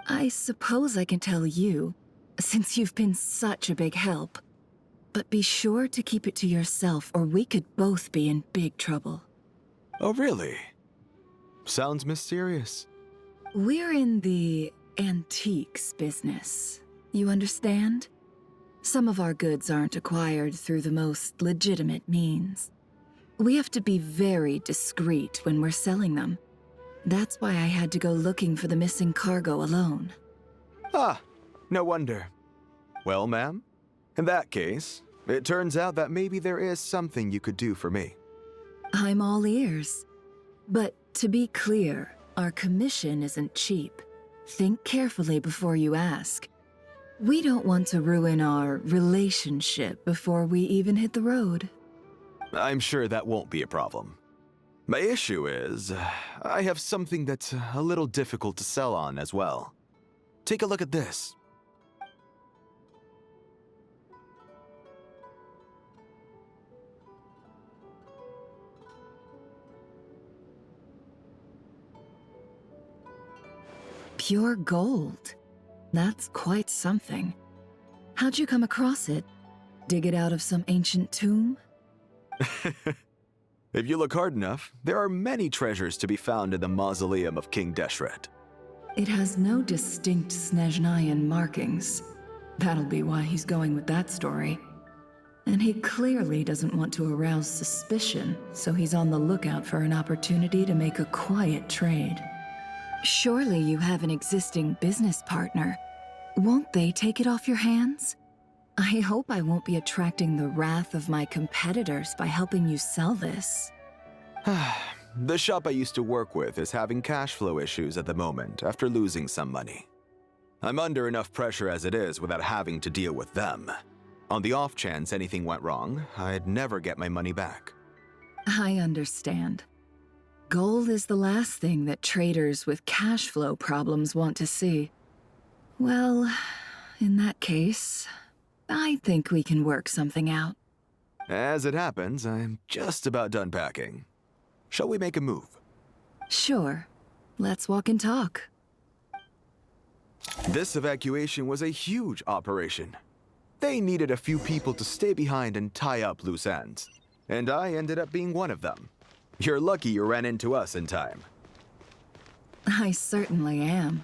I suppose I can tell you, since you've been such a big help. But be sure to keep it to yourself, or we could both be in big trouble. Oh, really? Sounds mysterious. We're in the antiques business. You understand? Some of our goods aren't acquired through the most legitimate means. We have to be very discreet when we're selling them. That's why I had to go looking for the missing cargo alone. Ah, no wonder. Well, ma'am, in that case, it turns out that maybe there is something you could do for me. I'm all ears. But to be clear, our commission isn't cheap. Think carefully before you ask. We don't want to ruin our relationship before we even hit the road. I'm sure that won't be a problem. My issue is, I have something that's a little difficult to sell on as well. Take a look at this. Pure gold. That's quite something. How'd you come across it? Dig it out of some ancient tomb? If you look hard enough, there are many treasures to be found in the mausoleum of King Deshret. It has no distinct Snezhnayan markings. That'll be why he's going with that story. And he clearly doesn't want to arouse suspicion, so he's on the lookout for an opportunity to make a quiet trade. Surely you have an existing business partner. Won't they take it off your hands? I hope I won't be attracting the wrath of my competitors by helping you sell this. The shop I used to work with is having cash flow issues at the moment after losing some money. I'm under enough pressure as it is without having to deal with them. On the off chance anything went wrong, I'd never get my money back. I understand. Gold is the last thing that traders with cash flow problems want to see. Well, in that case, I think we can work something out. As it happens, I'm just about done packing. Shall we make a move? Sure. Let's walk and talk. This evacuation was a huge operation. They needed a few people to stay behind and tie up loose ends. And I ended up being one of them. You're lucky you ran into us in time. I certainly am.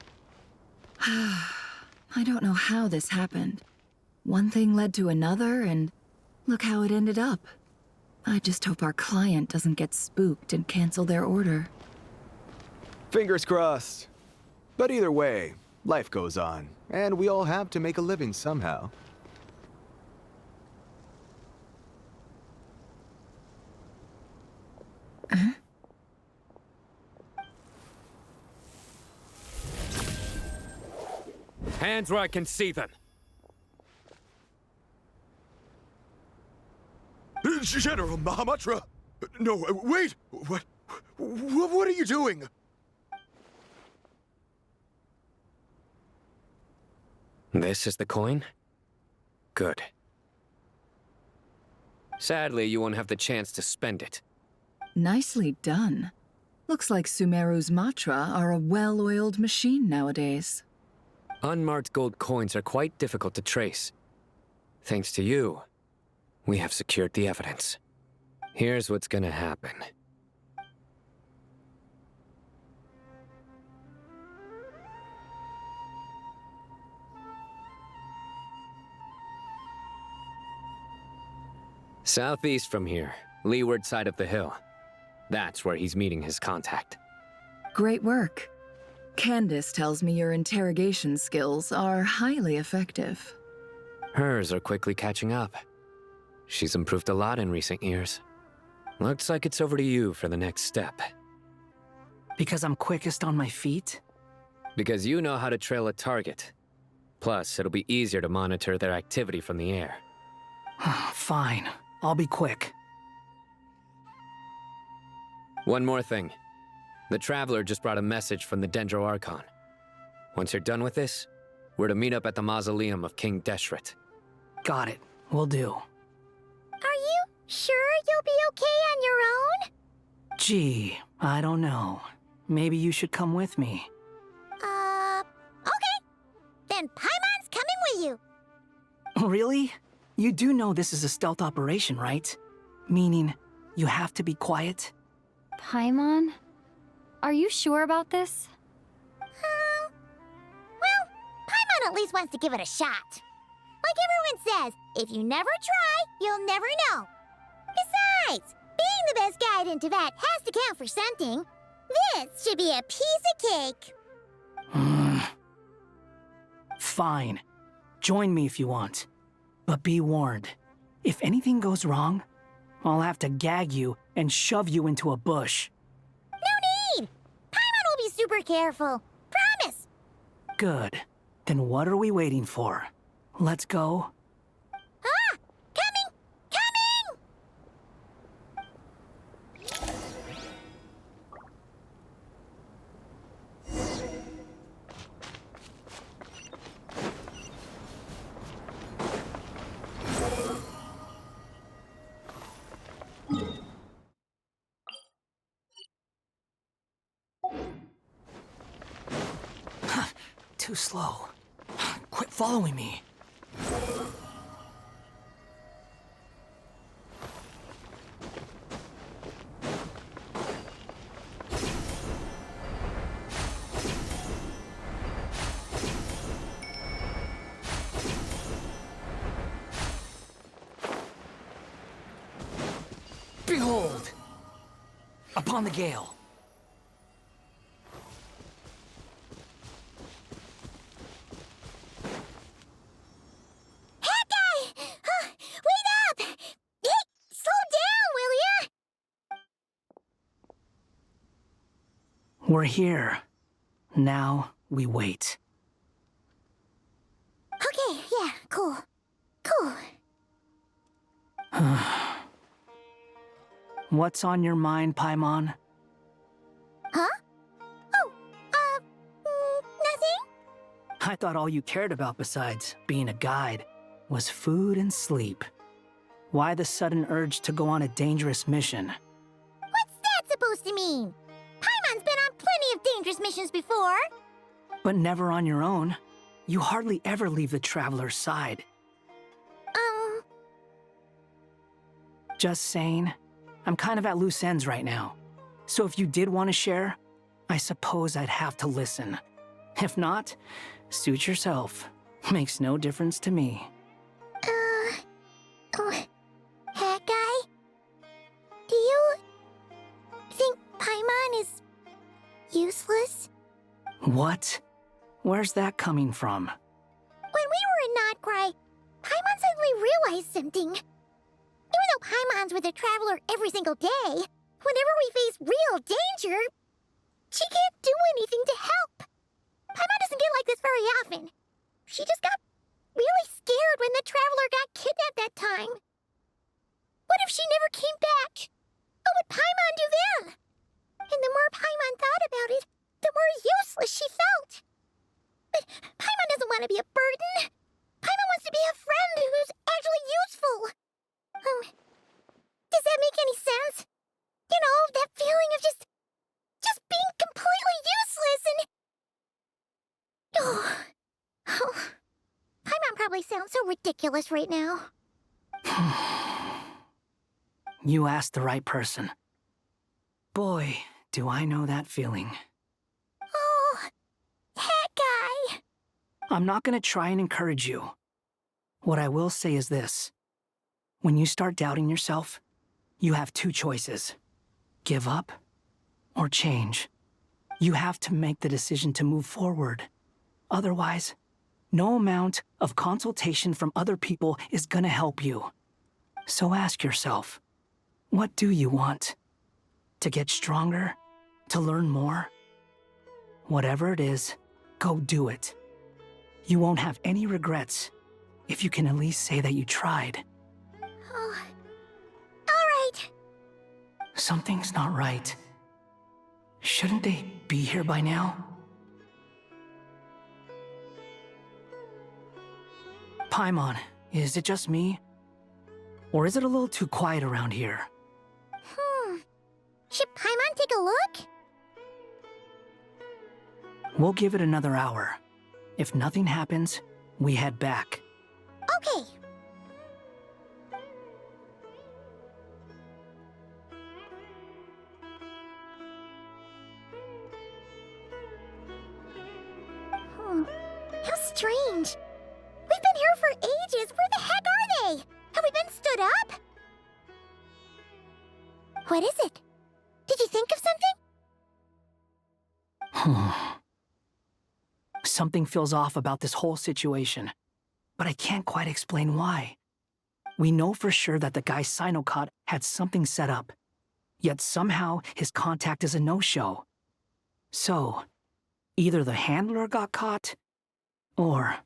I don't know how this happened. One thing led to another, and look how it ended up. I just hope our client doesn't get spooked and cancel their order. Fingers crossed. But either way, life goes on, and we all have to make a living somehow. Hands where I can see them. General Mahamatra! No, wait! What are you doing? This is the coin? Good. Sadly, you won't have the chance to spend it. Nicely done. Looks like Sumeru's Matra are a well-oiled machine nowadays. Unmarked gold coins are quite difficult to trace. Thanks to you, we have secured the evidence. Here's what's gonna happen. Southeast from here, leeward side of the hill. That's where he's meeting his contact. Great work. Candace tells me your interrogation skills are highly effective. Hers are quickly catching up. She's improved a lot in recent years. Looks like it's over to you for the next step. Because I'm quickest on my feet? Because you know how to trail a target. Plus, it'll be easier to monitor their activity from the air. Fine. I'll be quick. One more thing. The Traveler just brought a message from the Dendro Archon. Once you're done with this, we're to meet up at the mausoleum of King Deshret. Got it. Will do. Are you sure you'll be okay on your own? Gee, I don't know. Maybe you should come with me. Okay. Then Paimon's coming with you. Really? You do know this is a stealth operation, right? Meaning, you have to be quiet? Paimon? Are you sure about this? Well, Paimon at least wants to give it a shot. Like everyone says, if you never try, you'll never know. Besides, being the best guide into that has to count for something. This should be a piece of cake. Fine. Join me if you want. But be warned, if anything goes wrong, I'll have to gag you and shove you into a bush. No need! Paimon will be super careful. Promise! Good. Then what are we waiting for? Let's go. Ah! Coming! Coming! Too slow. Quit following me. Behold! Upon the gale. We're here. Now we wait. Okay, yeah, cool. Cool. What's on your mind, Paimon? Huh? Oh, nothing? I thought all you cared about besides being a guide was food and sleep. Why the sudden urge to go on a dangerous mission? What's that supposed to mean? Paimon's been on plenty of dangerous missions before. But never on your own. You hardly ever leave the Traveler's side. Just saying, I'm kind of at loose ends right now. So if you did want to share, I suppose I'd have to listen. If not, suit yourself. Makes no difference to me. Hat guy? Do you think Paimon is useless? What? Where's that coming from? When we were in Notcry, Paimon suddenly realized something. Even though Paimon's with the Traveler every single day, whenever we face real danger, she can't do anything to help. Paimon doesn't get like this very often. She just got really scared when the Traveler got kidnapped that time. What if she never came back? What would Paimon do then? And the more Paimon thought about it, the more useless she felt. But Paimon doesn't want to be a burden. Paimon wants to be a friend who's actually useful. Does that make any sense? You know, that feeling of just being completely useless and... Oh, Paimon probably sounds so ridiculous right now. You asked the right person. Boy, do I know that feeling. Oh, that guy. I'm not gonna try and encourage you. What I will say is this. When you start doubting yourself, you have two choices. Give up or change. You have to make the decision to move forward. Otherwise, no amount of consultation from other people is gonna help you. So ask yourself, what do you want? To get stronger? To learn more? Whatever it is, go do it. You won't have any regrets if you can at least say that you tried. Oh. All right. Something's not right. Shouldn't they be here by now? Paimon, is it just me? Or is it a little too quiet around here? Should Paimon take a look? We'll give it another hour. If nothing happens, we head back. Okay. How strange. We've been here for ages. Where the heck are they? Have we been stood up? What is it? Did you think of something? Something feels off about this whole situation, but I can't quite explain why. We know for sure that the guy Sinocot had something set up, yet somehow his contact is a no-show. So, either the handler got caught, or,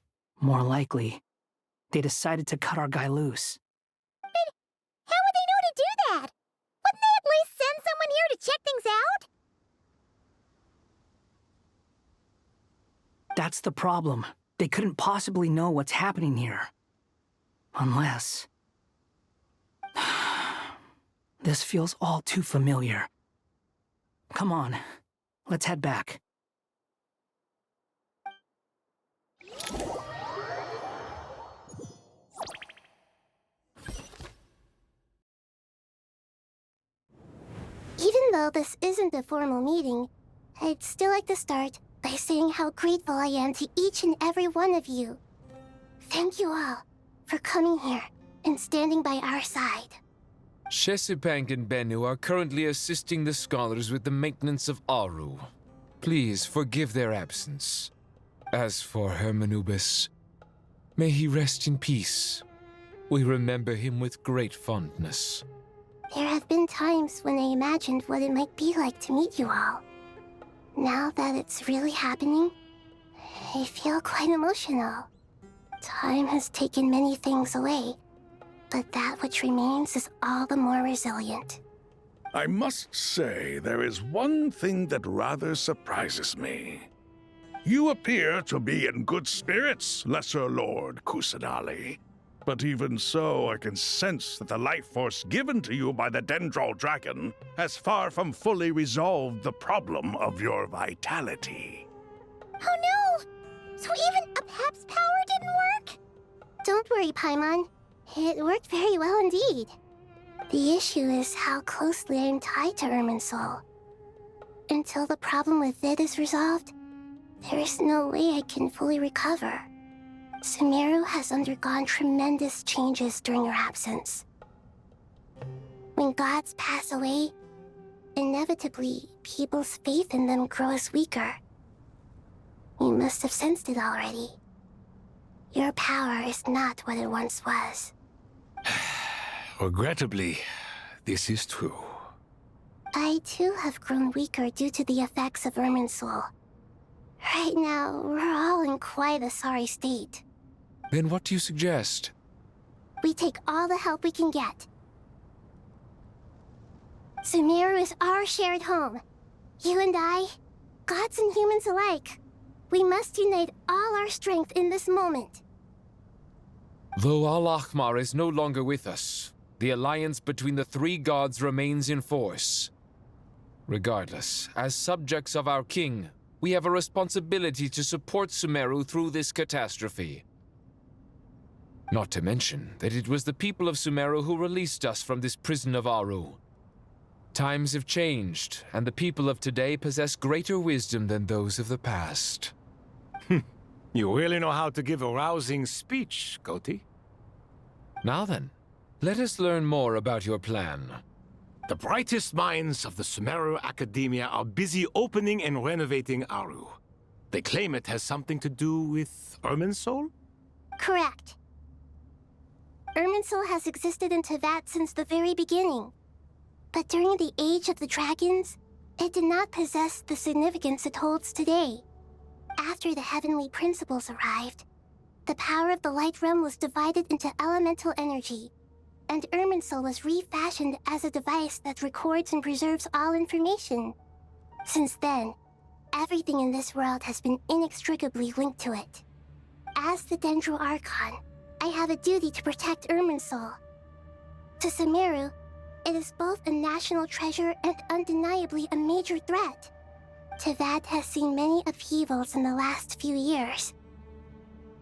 more likely, they decided to cut our guy loose. But how would they know to do that? Wouldn't they at least send someone here to check things out? That's the problem. They couldn't possibly know what's happening here. Unless... This feels all too familiar. Come on, let's head back. Even though this isn't a formal meeting, I'd still like to start by saying how grateful I am to each and every one of you. Thank you all for coming here and standing by our side. Shesipank and Bennu are currently assisting the scholars with the maintenance of Aru. Please forgive their absence. As for Hermanubis, may he rest in peace. We remember him with great fondness. There have been times when I imagined what it might be like to meet you all. Now that it's really happening, I feel quite emotional. Time has taken many things away, but that which remains is all the more resilient. I must say, there is one thing that rather surprises me. You appear to be in good spirits, Lesser Lord Kusanali. But even so, I can sense that the life force given to you by the Dendral Dragon has far from fully resolved the problem of your vitality. Oh no! So even Apep's power didn't work? Don't worry, Paimon. It worked very well indeed. The issue is how closely I am tied to Irminsul. Until the problem with it is resolved, there is no way I can fully recover. Sumeru has undergone tremendous changes during your absence. When gods pass away, inevitably, people's faith in them grows weaker. You must have sensed it already. Your power is not what it once was. Regrettably, this is true. I too have grown weaker due to the effects of Irminsul. Right now, we're all in quite a sorry state. Then what do you suggest? We take all the help we can get. Sumeru is our shared home. You and I, gods and humans alike. We must unite all our strength in this moment. Though Al-Ahmar is no longer with us, the alliance between the three gods remains in force. Regardless, as subjects of our king, we have a responsibility to support Sumeru through this catastrophe. Not to mention that it was the people of Sumeru who released us from this prison of Aru. Times have changed, and the people of today possess greater wisdom than those of the past. You really know how to give a rousing speech, Koti. Now then, Let us learn more about your plan. The brightest minds of the Sumeru Academia are busy opening and renovating Aru. They claim it has something to do with Irminsul? Correct. Irminsul has existed in Teyvat since the very beginning. But during the Age of the Dragons, it did not possess the significance it holds today. After the heavenly principles arrived, the power of the Light Realm was divided into elemental energy, and Irminsul was refashioned as a device that records and preserves all information. Since then, everything in this world has been inextricably linked to it. As the Dendro Archon, I have a duty to protect Irminsul. To Sumeru, it is both a national treasure and undeniably a major threat. Teyvat has seen many upheavals in the last few years.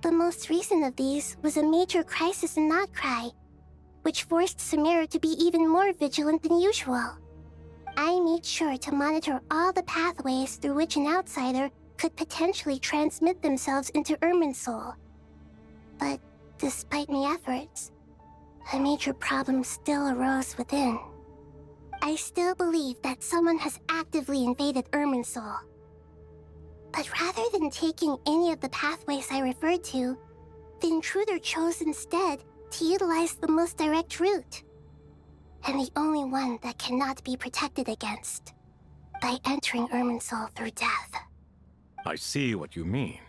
The most recent of these was a major crisis in Notcry, which forced Sumeru to be even more vigilant than usual. I made sure to monitor all the pathways through which an outsider could potentially transmit themselves into Irminsul. But despite my efforts, a major problem still arose within. I still believe that someone has actively invaded Irminsul. But rather than taking any of the pathways I referred to, the intruder chose instead to utilize the most direct route, and the only one that cannot be protected against, by entering Irminsul through death. I see what you mean.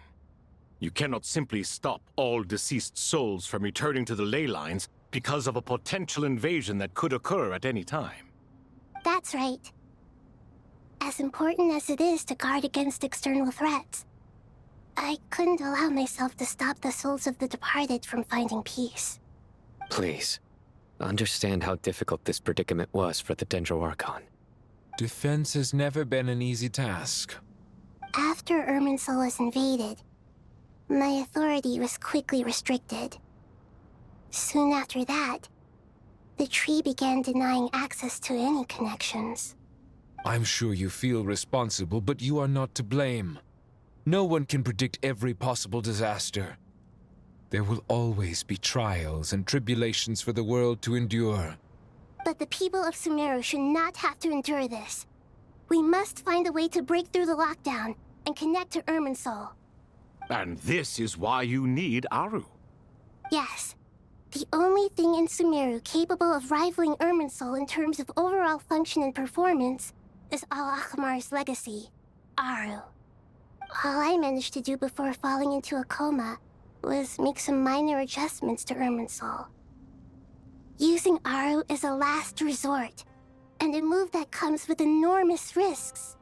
You cannot simply stop all deceased souls from returning to the ley lines because of a potential invasion that could occur at any time. That's right. As important as it is to guard against external threats, I couldn't allow myself to stop the souls of the departed from finding peace. Please, understand how difficult this predicament was for the Dendro Archon. Defense has never been an easy task. After Irminsul was invaded, my authority was quickly restricted. Soon after that, the tree began denying access to any connections. I'm sure you feel responsible, but you are not to blame. No one can predict every possible disaster. There will always be trials and tribulations for the world to endure. But the people of Sumeru should not have to endure this. We must find a way to break through the lockdown and connect to Irminsul. And this is why you need Aru. Yes. The only thing in Sumeru capable of rivaling Irminsul in terms of overall function and performance is Al-Akhmar's legacy, Aru. All I managed to do before falling into a coma was make some minor adjustments to Irminsul. Using Aru is a last resort, and a move that comes with enormous risks.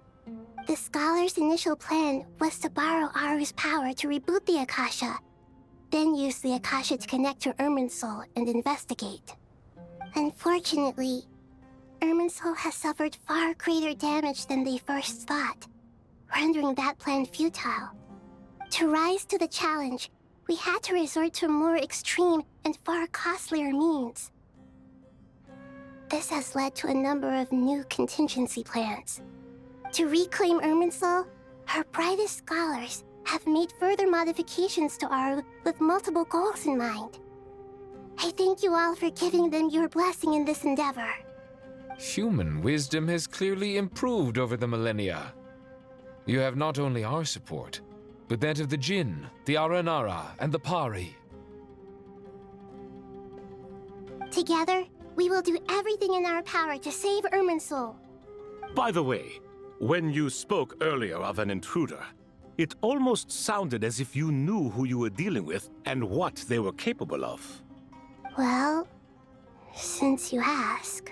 The Scholar's initial plan was to borrow Aru's power to reboot the Akasha, then use the Akasha to connect to Irminsul and investigate. Unfortunately, Irminsul has suffered far greater damage than they first thought, rendering that plan futile. To rise to the challenge, we had to resort to more extreme and far costlier means. This has led to a number of new contingency plans. To reclaim Irminsul, her brightest scholars have made further modifications to Aru with multiple goals in mind. I thank you all for giving them your blessing in this endeavor. Human wisdom has clearly improved over the millennia. You have not only our support, but that of the Jinn, the Aranara, and the Pari. Together, we will do everything in our power to save Irminsul. By the way, when you spoke earlier of an intruder, it almost sounded as if you knew who you were dealing with and what they were capable of. Well, since you ask.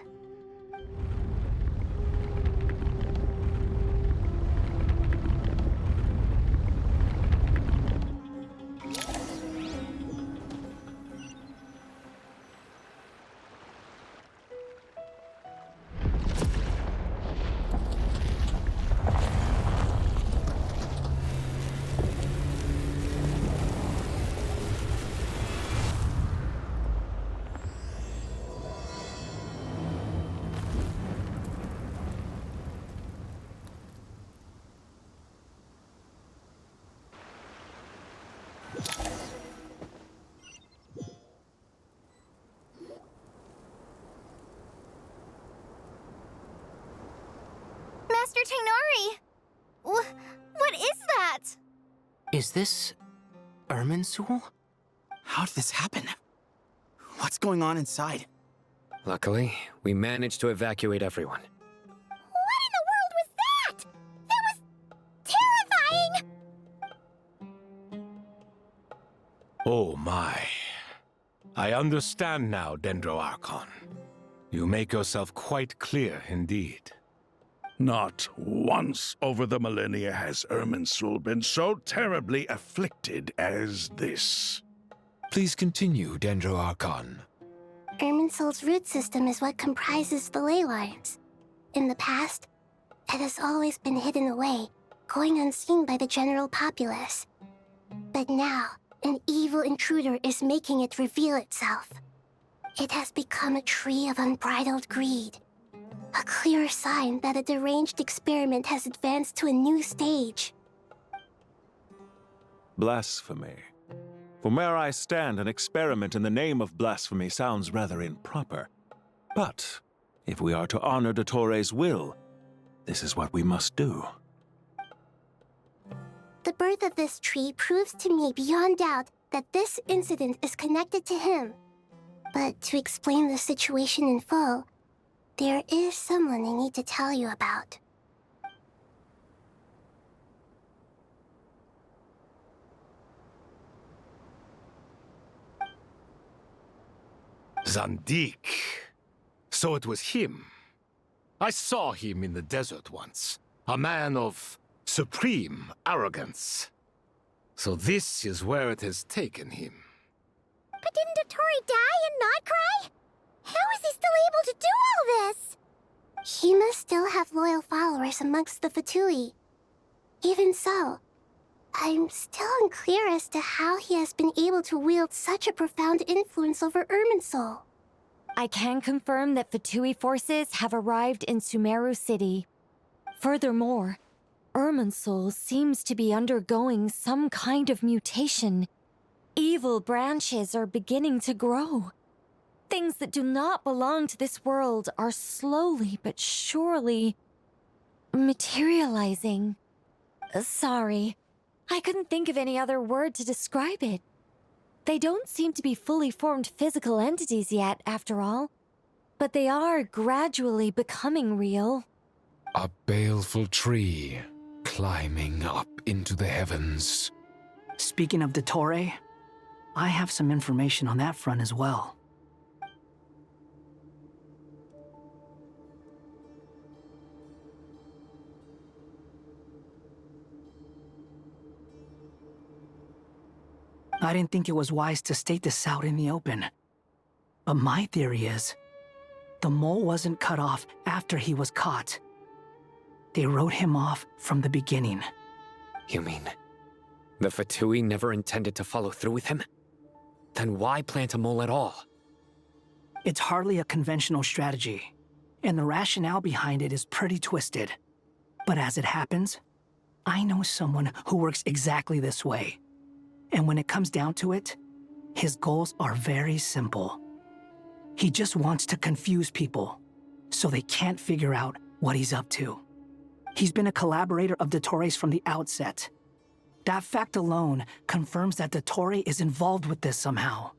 Mr. Tainari! What is that? Is this Irminsul? How did this happen? What's going on inside? Luckily, we managed to evacuate everyone. What in the world was that? That was terrifying! Oh my. I understand now, Dendroarchon. You make yourself quite clear indeed. Not once over the millennia has Irminsul been so terribly afflicted as this. Please continue, Dendroarchon. Irminsul's root system is what comprises the ley lines. In the past, it has always been hidden away, going unseen by the general populace. But now, an evil intruder is making it reveal itself. It has become a tree of unbridled greed. A clear sign that a deranged experiment has advanced to a new stage. Blasphemy. From where I stand, an experiment in the name of blasphemy sounds rather improper. But if we are to honor Dottores' will, this is what we must do. The birth of this tree proves to me beyond doubt that this incident is connected to him. But to explain the situation in full, there is someone I need to tell you about. Zandik. So it was him. I saw him in the desert once. A man of supreme arrogance. So this is where it has taken him. But didn't Dottore die and not cry? How is he still able to do all this? He must still have loyal followers amongst the Fatui. Even so, I'm still unclear as to how he has been able to wield such a profound influence over Irminsul. I can confirm that Fatui forces have arrived in Sumeru City. Furthermore, Irminsul seems to be undergoing some kind of mutation. Evil branches are beginning to grow. Things that do not belong to this world are slowly but surely materializing. Sorry, I couldn't think of any other word to describe it. They don't seem to be fully formed physical entities yet, after all. But they are gradually becoming real. A baleful tree climbing up into the heavens. Speaking of Dottore, I have some information on that front as well. I didn't think it was wise to state this out in the open. But my theory is, the mole wasn't cut off after he was caught. They wrote him off from the beginning. You mean, the Fatui never intended to follow through with him? Then why plant a mole at all? It's hardly a conventional strategy, and the rationale behind it is pretty twisted. But as it happens, I know someone who works exactly this way. And when it comes down to it, his goals are very simple. He just wants to confuse people, so they can't figure out what he's up to. He's been a collaborator of Dottore's from the outset. That fact alone confirms that Dottore is involved with this somehow.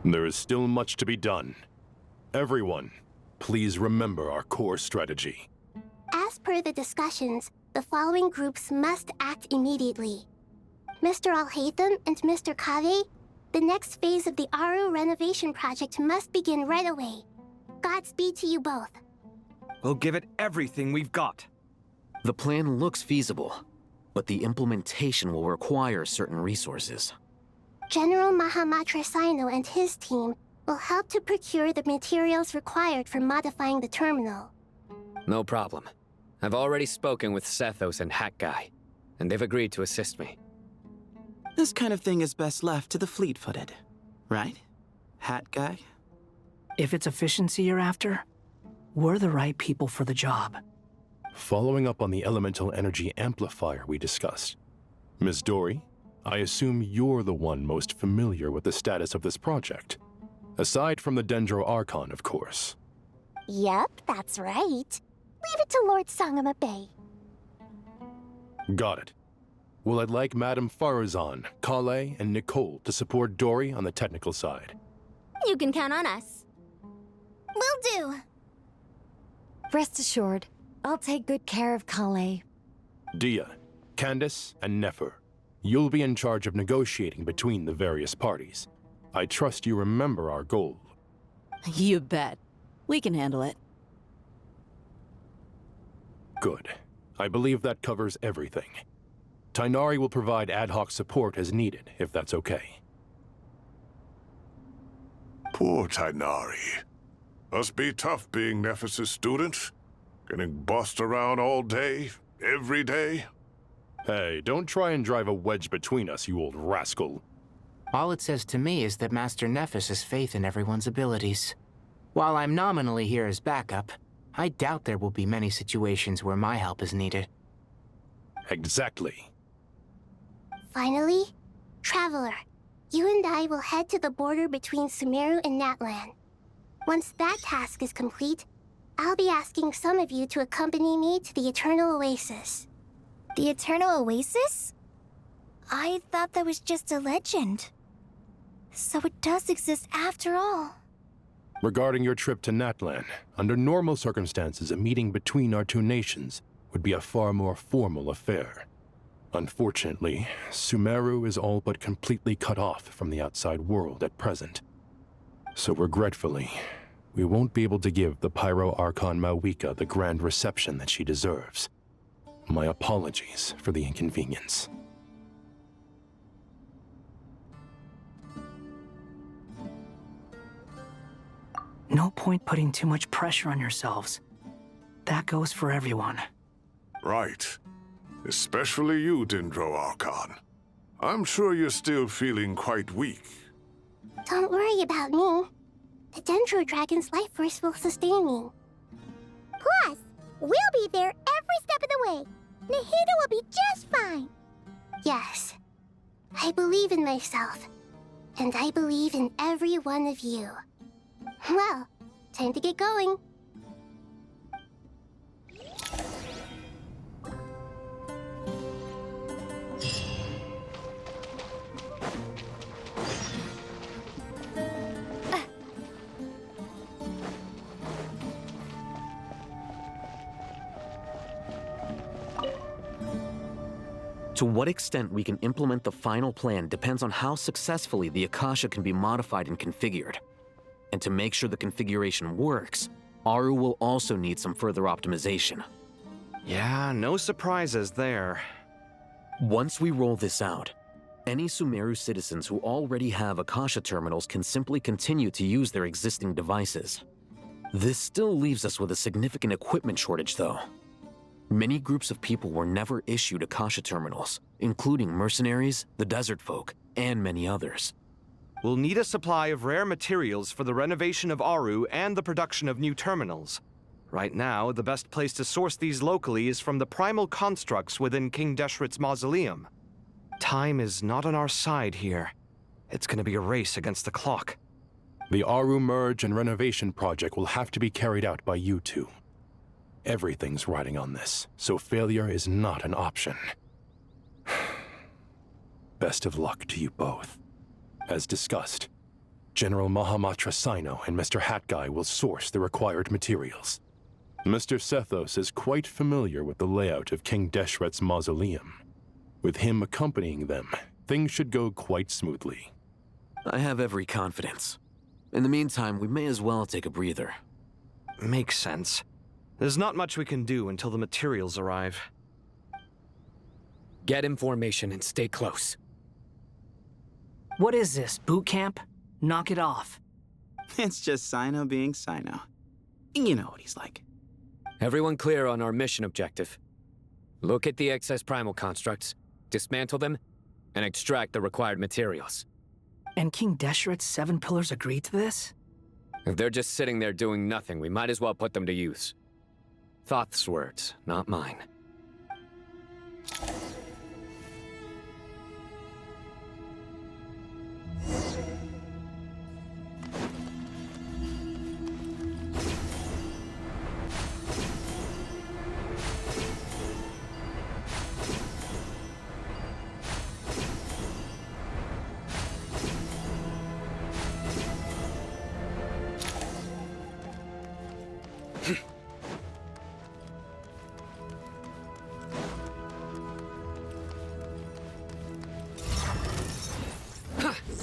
There is still much to be done. Everyone, please remember our core strategy. As per the discussions, the following groups must act immediately. Mr. Alhaitham and Mr. Kave, the next phase of the Aru renovation project must begin right away. Godspeed to you both. We'll give it everything we've got. The plan looks feasible, but the implementation will require certain resources. General Mahamatra Sino and his team will help to procure the materials required for modifying the terminal. No problem. I've already spoken with Sethos and Hat Guy, and they've agreed to assist me. This kind of thing is best left to the fleet-footed, right? Hat Guy? If it's efficiency you're after, we're the right people for the job. following up on the elemental energy amplifier we discussed. Ms. Dory, I assume you're the one most familiar with the status of this project. Aside from the Dendro Archon, of course. Yep, that's right. Leave it to Lord Sangama Bay. Got it. Well, I'd like Madame Farazan, Kale, and Nicole to support Dory on the technical side. You can count on us. Will do. Rest assured, I'll take good care of Kale. Dia, Candace, and Nefer, you'll be in charge of negotiating between the various parties. I trust you remember our goal. You bet. We can handle it. Good. I believe that covers everything. Tainari will provide ad hoc support as needed, if that's okay. Poor Tainari. Must be tough being Nephis' student. Getting bossed around all day, every day. Hey, don't try and drive a wedge between us, you old rascal. All it says to me is that Master Nephis has faith in everyone's abilities. While I'm nominally here as backup, I doubt there will be many situations where my help is needed. Exactly. Finally, Traveler, you and I will head to the border between Sumeru and Natlan. Once that task is complete, I'll be asking some of you to accompany me to the Eternal Oasis. The Eternal Oasis? I thought that was just a legend. So it does exist after all. Regarding your trip to Natlan, under normal circumstances, a meeting between our two nations would be a far more formal affair. Unfortunately, Sumeru is all but completely cut off from the outside world at present. So regretfully, we won't be able to give the Pyro Archon Mawika the grand reception that she deserves. My apologies for the inconvenience. No point putting too much pressure on yourselves. That goes for everyone. Right. Especially you, Dendro Archon. I'm sure you're still feeling quite weak. Don't worry about me. The Dendro Dragon's life force will sustain me. Plus, we'll be there every step of the way. Nahida will be just fine. Yes, I believe in myself. And I believe in every one of you. Well, time to get going. To what extent we can implement the final plan depends on how successfully the Akasha can be modified and configured. And to make sure the configuration works, Aru will also need some further optimization. Yeah, no surprises there. Once we roll this out, any Sumeru citizens who already have Akasha terminals can simply continue to use their existing devices. This still leaves us with a significant equipment shortage, though. Many groups of people were never issued Akasha terminals, including mercenaries, the desert folk, and many others. We'll need a supply of rare materials for the renovation of Aru and the production of new terminals. Right now, the best place to source these locally is from the primal constructs within King Deshret's mausoleum. Time is not on our side here. It's gonna be a race against the clock. The Aru merge and renovation project will have to be carried out by you two. Everything's riding on this, so failure is not an option. Best of luck to you both. As discussed, General Mahamatra Sino and Mr. Hatguy will source the required materials. Mr. Sethos is quite familiar with the layout of King Deshret's mausoleum. With him accompanying them, things should go quite smoothly. I have every confidence. In the meantime, we may as well take a breather. Makes sense. There's not much we can do until the materials arrive. Get information and stay close. What is this, boot camp? Knock it off. It's just Sino being Sino. You know what he's like. Everyone clear on our mission objective. Look at the excess primal constructs, dismantle them, and extract the required materials. And King Deshret's 7 pillars agreed to this? If they're just sitting there doing nothing, we might as well put them to use. Thoth's words, not mine.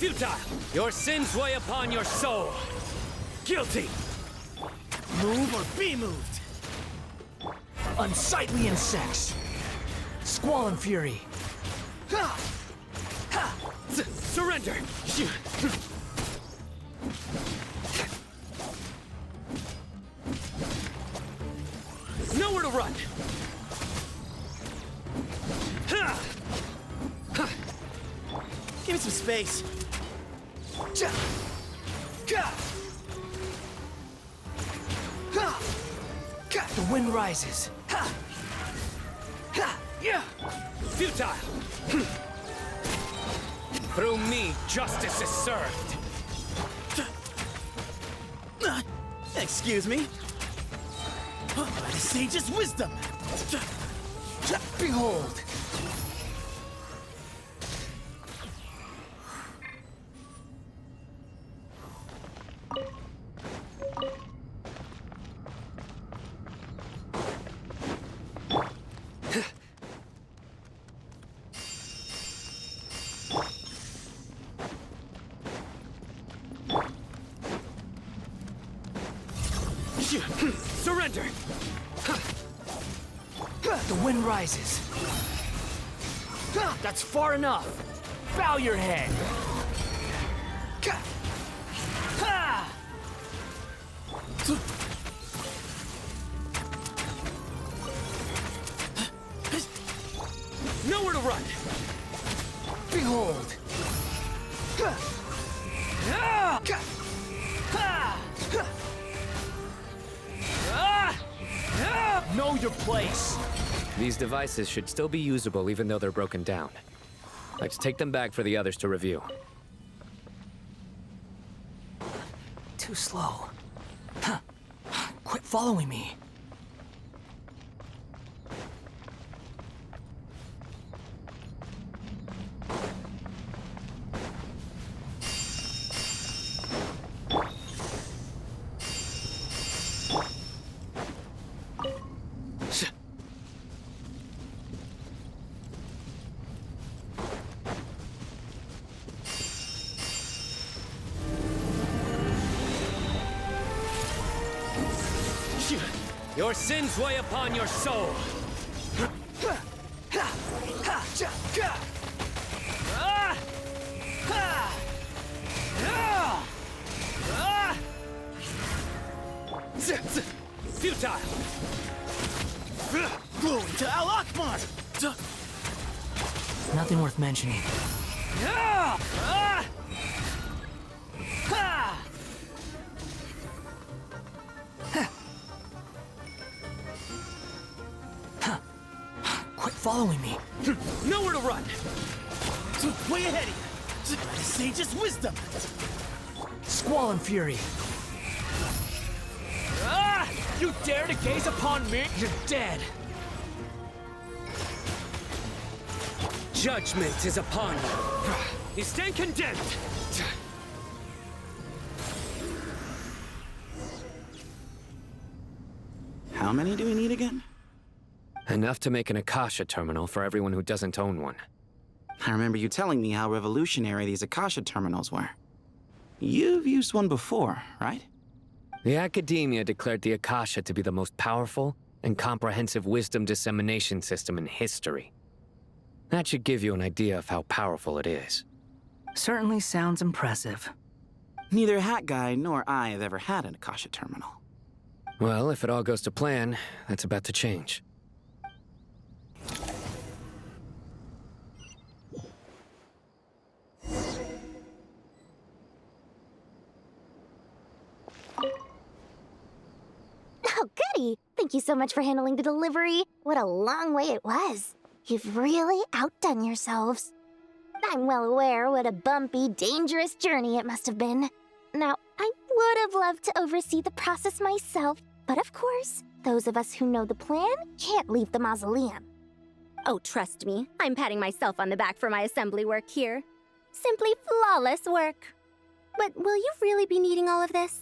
Futile! Your sins weigh upon your soul! Guilty! Move or be moved! Unsightly insects! Squall and fury! Surrender! Nowhere to run! Give me some space! The wind rises. Futile! Through me, justice is served! Excuse me? By the sage's wisdom! Behold! Surrender! The wind rises. That's far enough. Bow your head. Nowhere to run! Behold! Know your place! These devices should still be usable even though they're broken down. Let's take them back for the others to review. Too slow. Quit following me. Your sins weigh upon your soul! Futile! Glory to Al Akbar! Nothing worth mentioning. Quit following me. Nowhere to run! Way ahead of you! By the sage's wisdom! Squall and fury! You dare to gaze upon me? You're dead! Judgment is upon you. You stand condemned! How many do we need again? Enough to make an Akasha terminal for everyone who doesn't own one. I remember you telling me how revolutionary these Akasha terminals were. You've used one before, right? The Academia declared the Akasha to be the most powerful and comprehensive wisdom dissemination system in history. That should give you an idea of how powerful it is. Certainly sounds impressive. Neither Hat Guy nor I have ever had an Akasha terminal. Well, if it all goes to plan, that's about to change. Oh, goody! Think Thank you so much for handling the delivery. What a long way it was. You've really outdone yourselves. I'm well aware what a bumpy, dangerous journey it must have been. Now, I would have loved to oversee the process myself, but of course, those of us who know the plan can't leave the mausoleum. Oh, trust me, I'm patting myself on the back for my assembly work here. Simply flawless work. But will you really be needing all of this?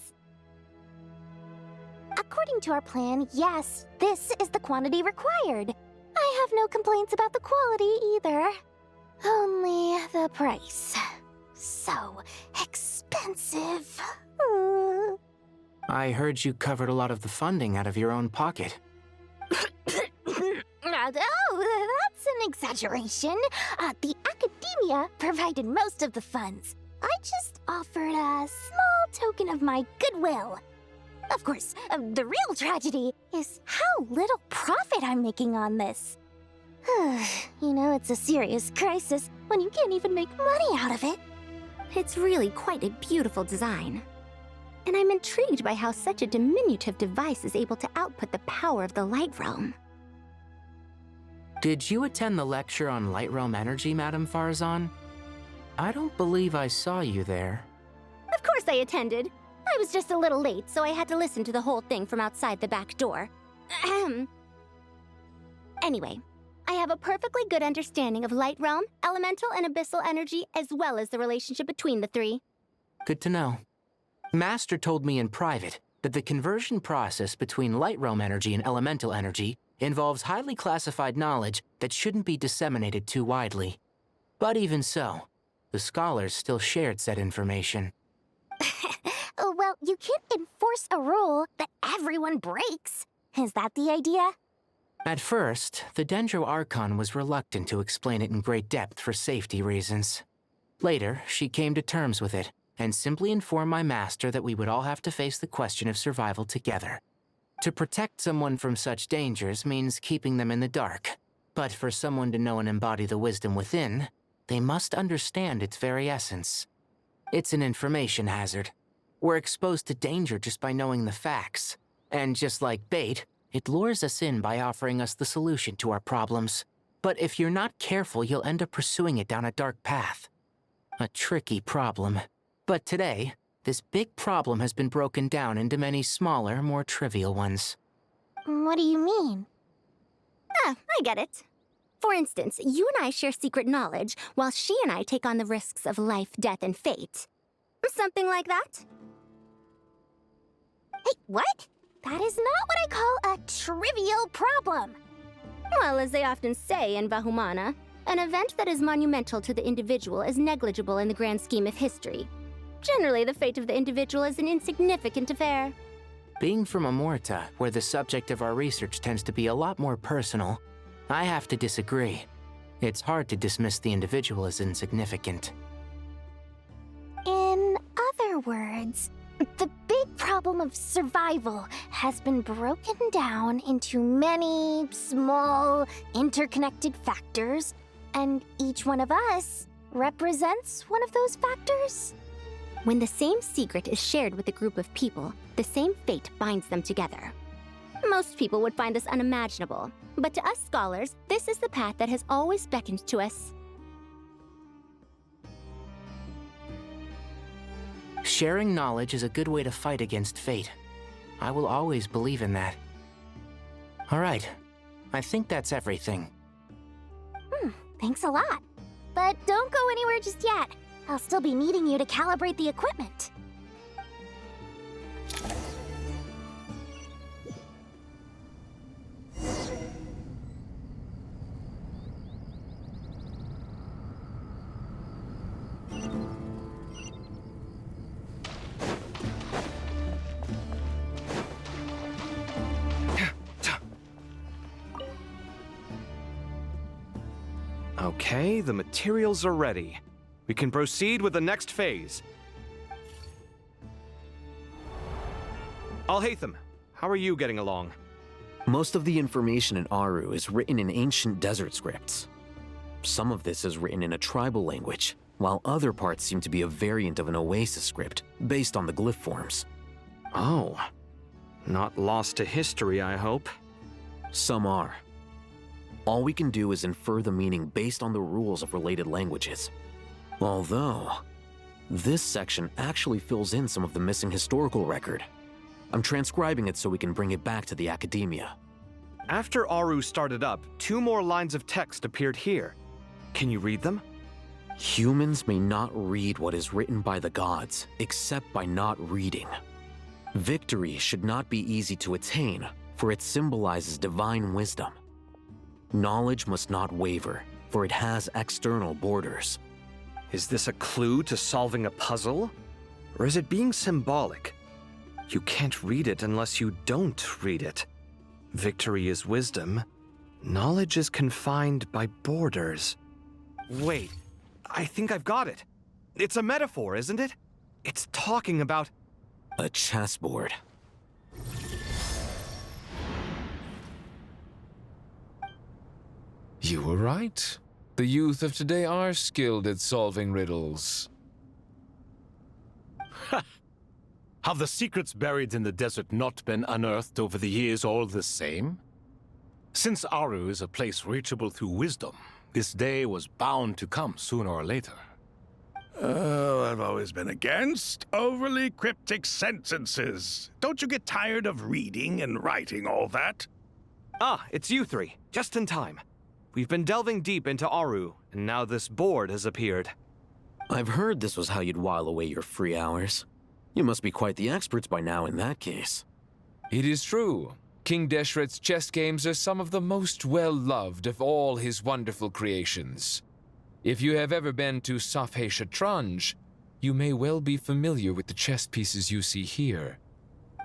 According to our plan, yes, this is the quantity required. I have no complaints about the quality either. Only the price. So expensive. I heard you covered a lot of the funding out of your own pocket. Oh, that's an exaggeration. The academia provided most of the funds. I just offered a small token of my goodwill. Of course, the real tragedy is how little profit I'm making on this. You know, it's a serious crisis when you can't even make money out of it. It's really quite a beautiful design. And I'm intrigued by how such a diminutive device is able to output the power of the Light Realm. Did you attend the lecture on Light Realm energy, Madame Farzan? I don't believe I saw you there. Of course I attended. I was just a little late, so I had to listen to the whole thing from outside the back door. Anyway, I have a perfectly good understanding of Light Realm, elemental and abyssal energy, as well as the relationship between the three. Good to know. Master told me in private that the conversion process between Light Realm energy and elemental energy involves highly classified knowledge that shouldn't be disseminated too widely. But even so, the scholars still shared said information. Well, you can't enforce a rule that everyone breaks. Is that the idea? At first, the Dendro Archon was reluctant to explain it in great depth for safety reasons. Later, she came to terms with it and simply informed my master that we would all have to face the question of survival together. To protect someone from such dangers means keeping them in the dark, but for someone to know and embody the wisdom within, they must understand its very essence. It's an information hazard. We're exposed to danger just by knowing the facts, and just like bait, it lures us in by offering us the solution to our problems. But if you're not careful, you'll end up pursuing it down a dark path. A tricky problem. But today, this big problem has been broken down into many smaller, more trivial ones. What do you mean? I get it. For instance, you and I share secret knowledge, while she and I take on the risks of life, death, and fate. Something like that? Hey, what? That is not what I call a trivial problem. Well, as they often say in Vahumana, an event that is monumental to the individual is negligible in the grand scheme of history. Generally, the fate of the individual is an insignificant affair. Being from Amorta, where the subject of our research tends to be a lot more personal, I have to disagree. It's hard to dismiss the individual as insignificant. In other words, the big problem of survival has been broken down into many small, interconnected factors, and each one of us represents one of those factors. When the same secret is shared with a group of people, the same fate binds them together. Most people would find this unimaginable, but to us scholars, this is the path that has always beckoned to us. Sharing knowledge is a good way to fight against fate. I will always believe in that. All right, I think that's everything. Thanks a lot. But don't go anywhere just yet. I'll still be needing you to calibrate the equipment. Okay, the materials are ready. We can proceed with the next phase. Al-Haytham, how are you getting along? Most of the information in Aru is written in ancient desert scripts. Some of this is written in a tribal language, while other parts seem to be a variant of an Oasis script based on the glyph forms. Oh. Not lost to history, I hope. Some are. All we can do is infer the meaning based on the rules of related languages. Although, this section actually fills in some of the missing historical record. I'm transcribing it so we can bring it back to the academia. After Aru started up, 2 more lines of text appeared here. Can you read them? Humans may not read what is written by the gods, except by not reading. Victory should not be easy to attain, for it symbolizes divine wisdom. Knowledge must not waver, for it has external borders. Is this a clue to solving a puzzle? Or is it being symbolic? You can't read it unless you don't read it. Victory is wisdom. Knowledge is confined by borders. Wait, I think I've got it. It's a metaphor, isn't it? It's talking about... a chessboard. You were right. The youth of today are skilled at solving riddles. Have the secrets buried in the desert not been unearthed over the years all the same? Since Aru is a place reachable through wisdom, this day was bound to come sooner or later. Oh, I've always been against overly cryptic sentences. Don't you get tired of reading and writing all that? Ah, it's you 3. Just in time. We've been delving deep into Aru, and now this board has appeared. I've heard this was how you'd while away your free hours. You must be quite the experts by now in that case. It is true. King Deshret's chess games are some of the most well-loved of all his wonderful creations. If you have ever been to Safhe Shatranj, you may well be familiar with the chess pieces you see here.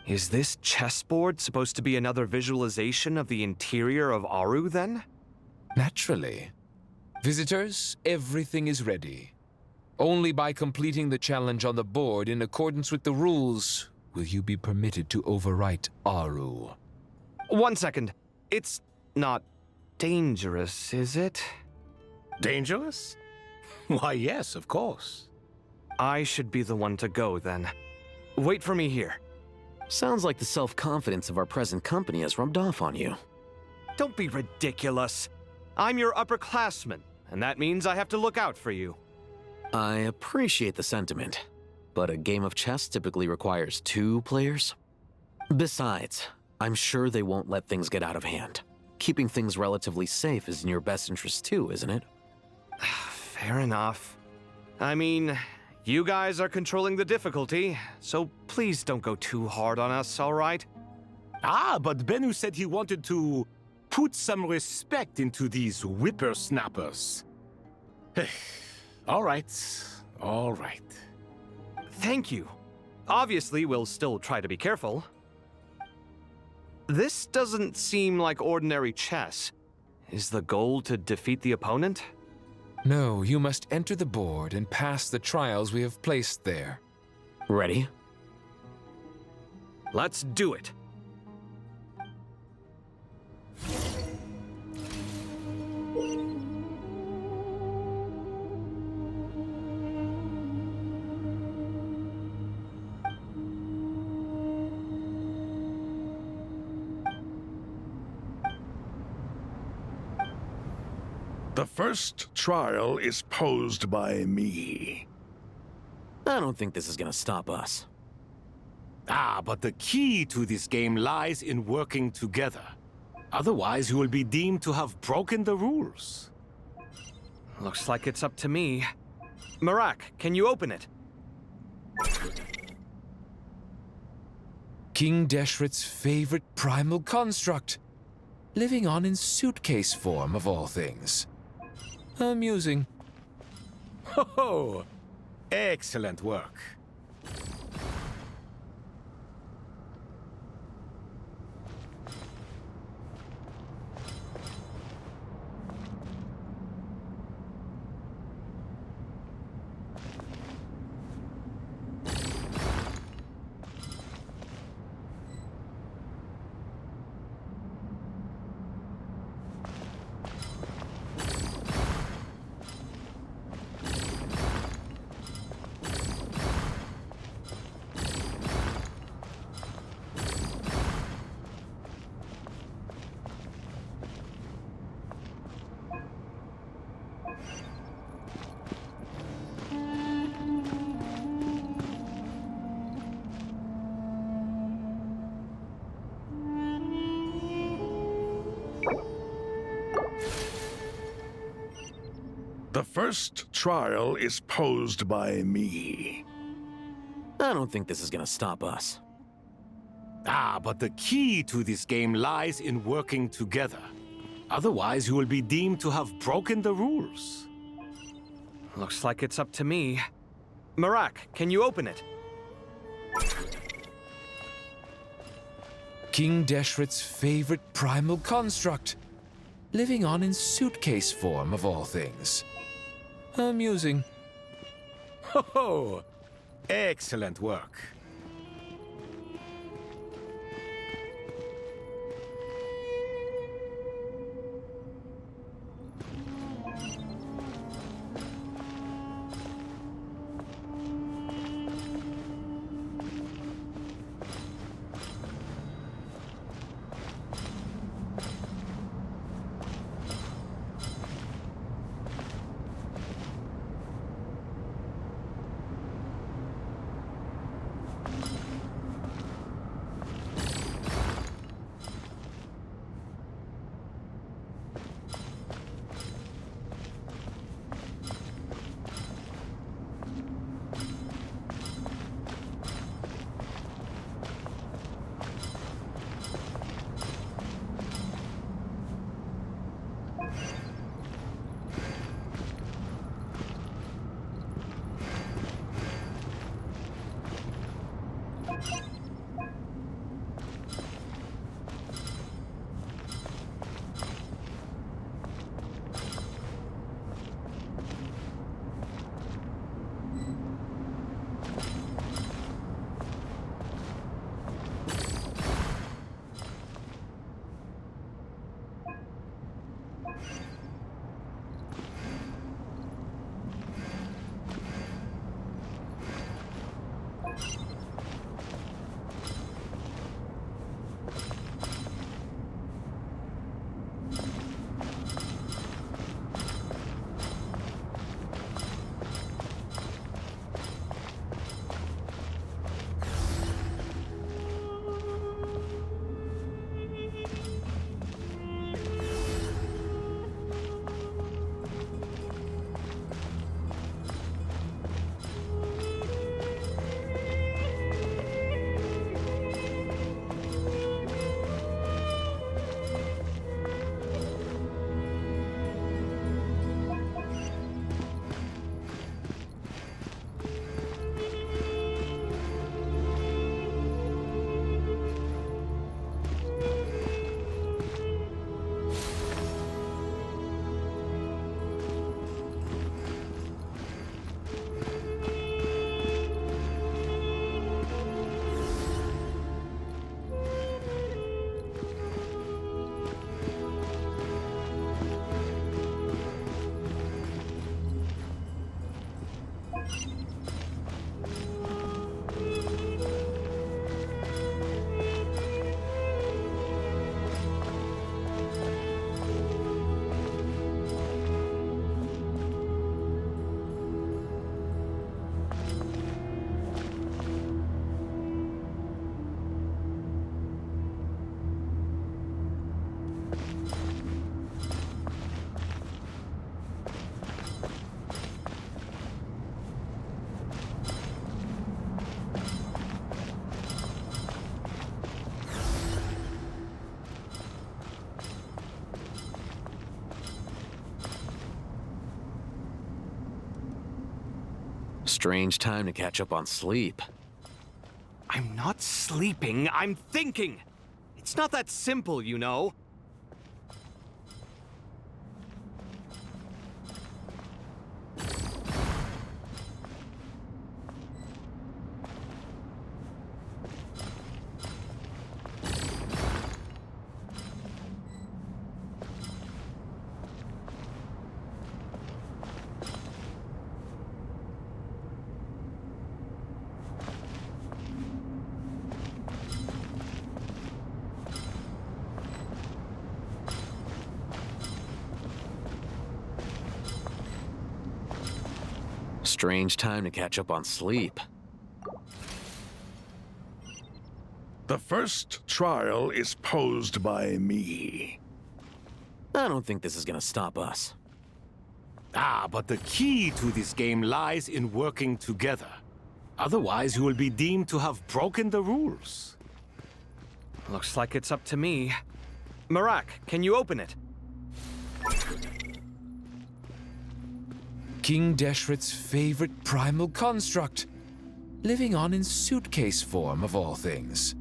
Is this chessboard supposed to be another visualization of the interior of Aru, then? Naturally. Visitors, everything is ready. Only by completing the challenge on the board in accordance with the rules will you be permitted to overwrite Aru. 1 second. It's not dangerous, is it? Dangerous? Why, yes, of course. I should be the one to go, then. Wait for me here. Sounds like the self-confidence of our present company has rubbed off on you. Don't be ridiculous. I'm your upperclassman, and that means I have to look out for you. I appreciate the sentiment, but a game of chess typically requires 2 players. Besides, I'm sure they won't let things get out of hand. Keeping things relatively safe is in your best interest too, isn't it? Fair enough. I mean, you guys are controlling the difficulty, so please don't go too hard on us, all right? Ah, but Bennu said he wanted to put some respect into these whippersnappers. All right. Thank you. Obviously, we'll still try to be careful. This doesn't seem like ordinary chess. Is the goal to defeat the opponent? No, you must enter the board and pass the trials we have placed there. Ready? Let's do it. The first trial is posed by me. I don't think this is gonna stop us. Ah, but the key to this game lies in working together. Otherwise, you will be deemed to have broken the rules. Looks like it's up to me. Marak, can you open it? King Deshret's favorite primal construct. Living on in suitcase form, of all things. Amusing. Ho-ho! Excellent work. The first trial is posed by me. I don't think this is gonna stop us. Ah, but the key to this game lies in working together. Otherwise, you will be deemed to have broken the rules. Looks like it's up to me. Marak, can you open it? King Deshret's favorite primal construct. Living on in suitcase form, of all things. Amusing. Ho-ho! Excellent work. Strange time to catch up on sleep. I'm not sleeping, I'm thinking! It's not that simple, you know. Strange time to catch up on sleep. The first trial is posed by me. I don't think this is gonna stop us. Ah, but the key to this game lies in working together. Otherwise, you will be deemed to have broken the rules. Looks like it's up to me. Marak, can you open it? King Deshret's favorite primal construct, living on in suitcase form of all things.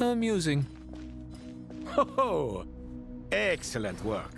Amusing. Ho-ho! Excellent work.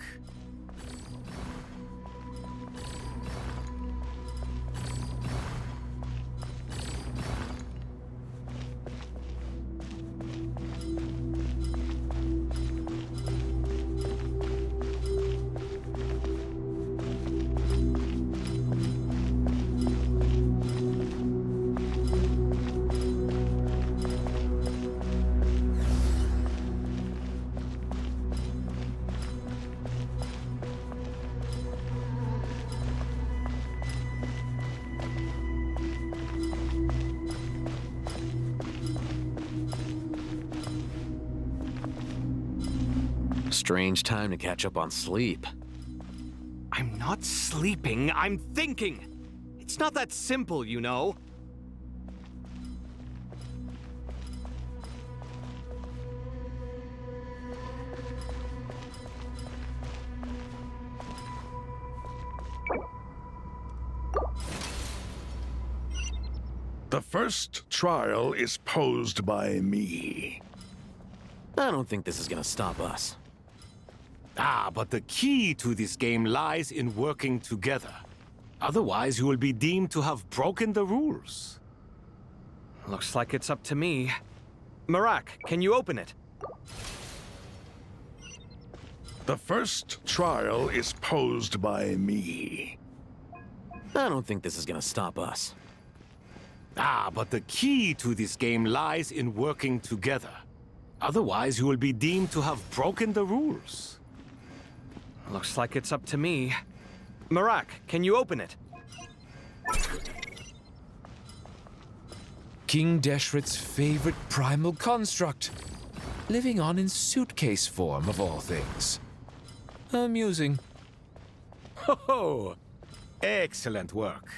Strange time to catch up on sleep. I'm not sleeping, I'm thinking. It's not that simple, you know. The first trial is posed by me. I don't think this is gonna stop us. Ah, but the key to this game lies in working together. Otherwise, you will be deemed to have broken the rules. Looks like it's up to me. Marak, can you open it? The first trial is posed by me. I don't think this is gonna stop us. Ah, but the key to this game lies in working together. Otherwise, you will be deemed to have broken the rules. Looks like it's up to me. Marak, can you open it? King Deshret's favorite primal construct, living on in suitcase form of all things. Amusing. Ho-ho! Excellent work.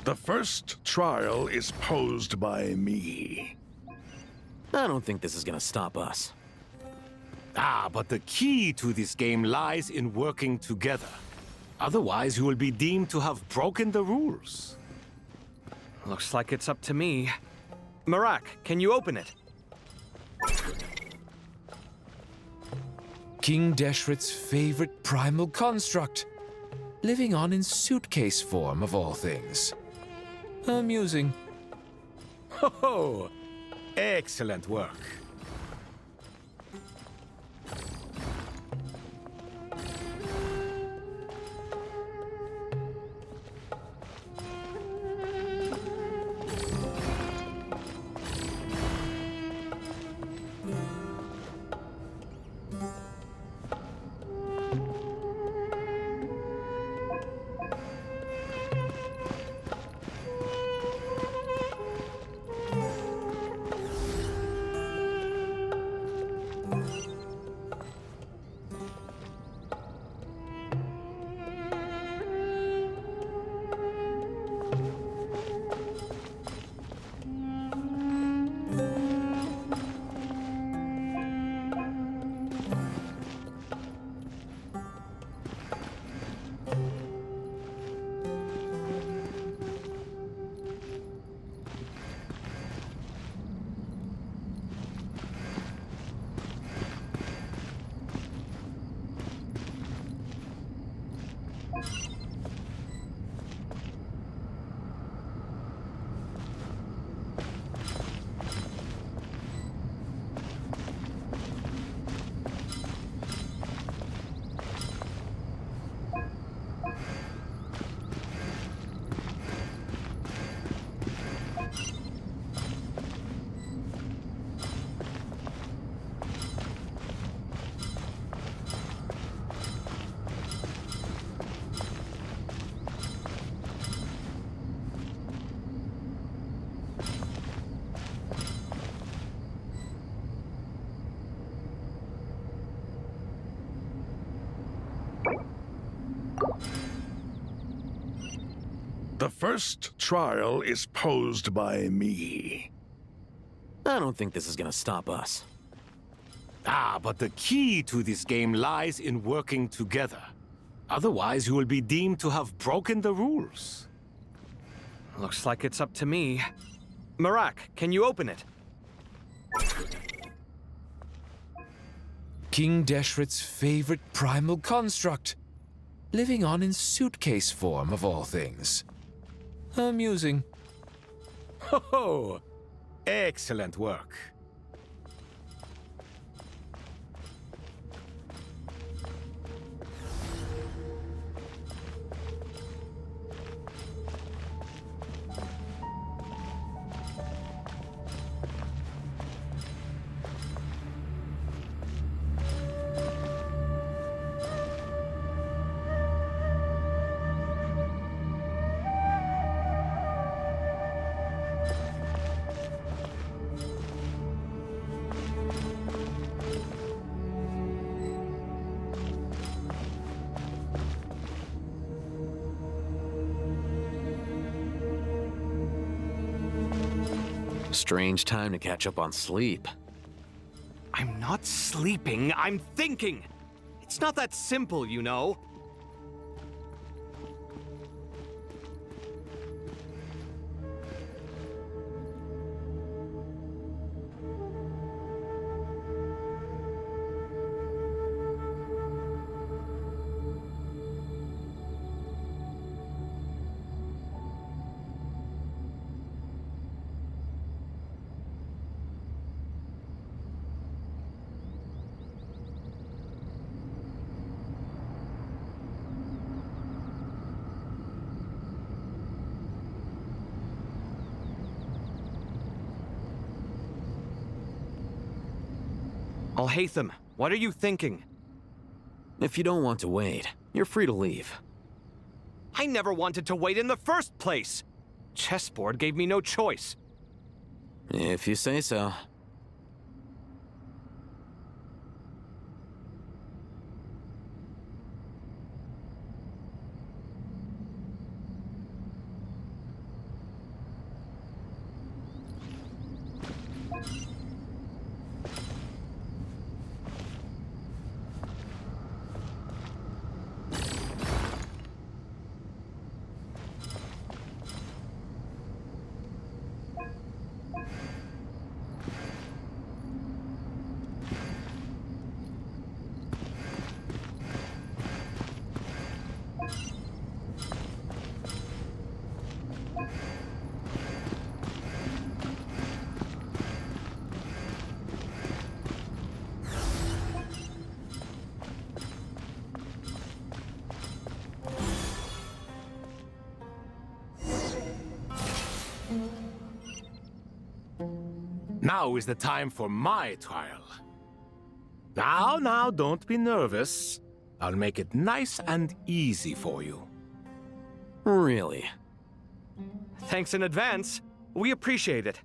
The first trial is posed by me. I don't think this is gonna stop us. Ah, but the key to this game lies in working together. Otherwise, you will be deemed to have broken the rules. Looks like it's up to me. Marak, can you open it? King Deshret's favorite primal construct, living on in suitcase form of all things. Amusing. Ho-ho! Excellent work. The first trial is posed by me. I don't think this is gonna stop us. Ah, but the key to this game lies in working together. Otherwise, you will be deemed to have broken the rules. Looks like it's up to me. Marak, can you open it? King Deshret's favorite primal construct. Living on in suitcase form, of all things. Amusing. Ho ho! Excellent work. Strange time to catch up on sleep. I'm not sleeping, I'm thinking! It's not that simple, you know. Alhaitham, what are you thinking? If you don't want to wait, you're free to leave. I never wanted to wait in the first place! Chessboard gave me no choice. If you say so. Now is the time for my trial. Now, don't be nervous. I'll make it nice and easy for you. Really? Thanks in advance. We appreciate it.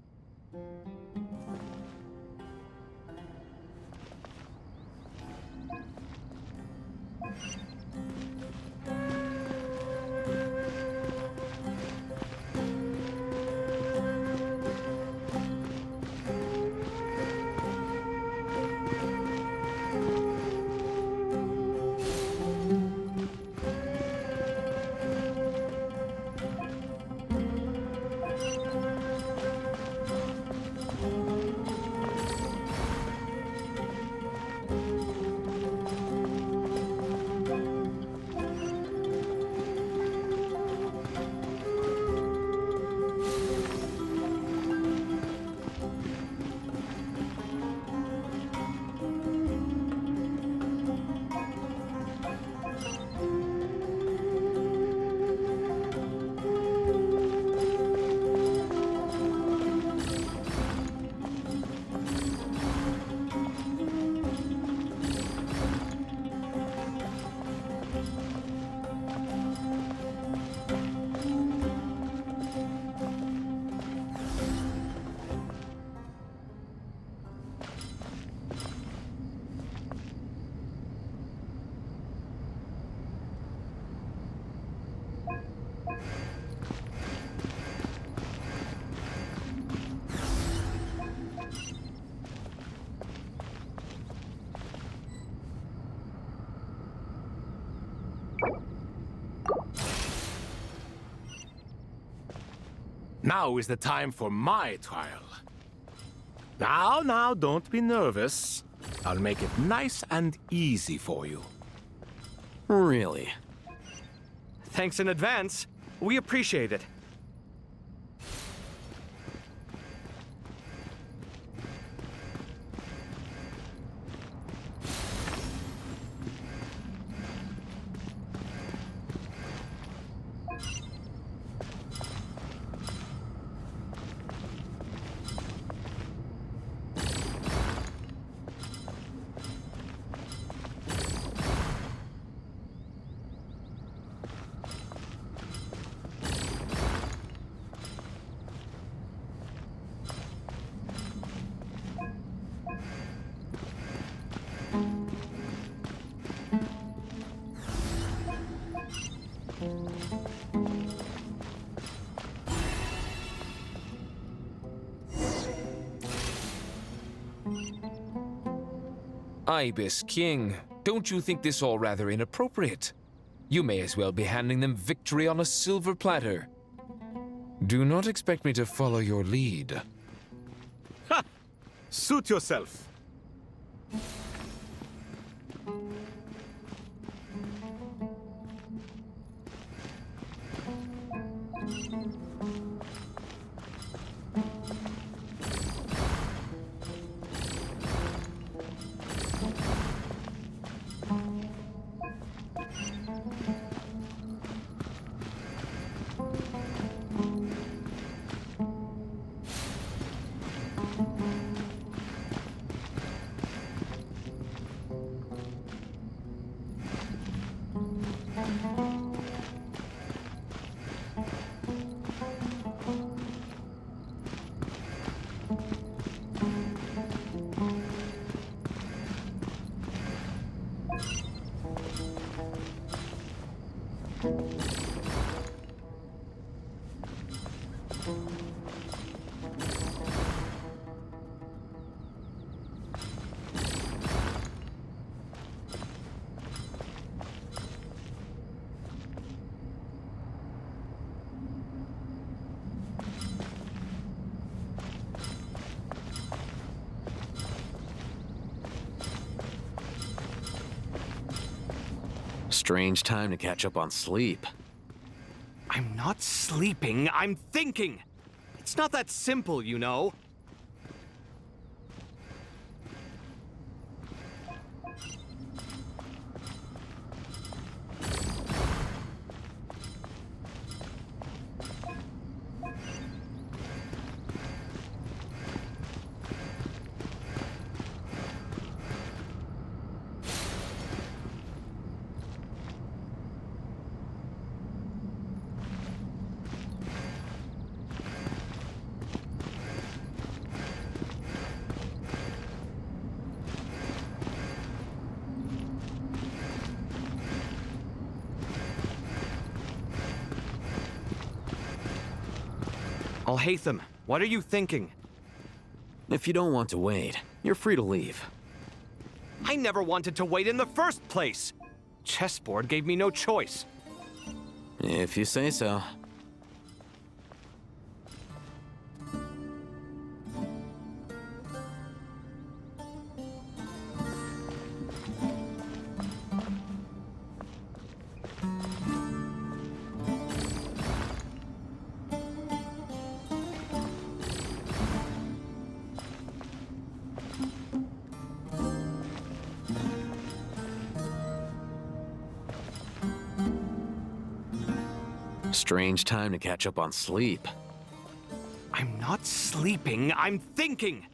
Now is the time for my trial. Now, don't be nervous. I'll make it nice and easy for you. Really? Thanks in advance. We appreciate it. Ibis King, don't you think this all rather inappropriate? You may as well be handing them victory on a silver platter. Do not expect me to follow your lead. Ha! Suit yourself. Strange time to catch up on sleep. I'm not sleeping, I'm thinking! It's not that simple, you know. Alhaitham, what are you thinking? If you don't want to wait, you're free to leave. I never wanted to wait in the first place! Chessboard gave me no choice. If you say so. Strange time to catch up on sleep. I'm not sleeping, I'm thinking!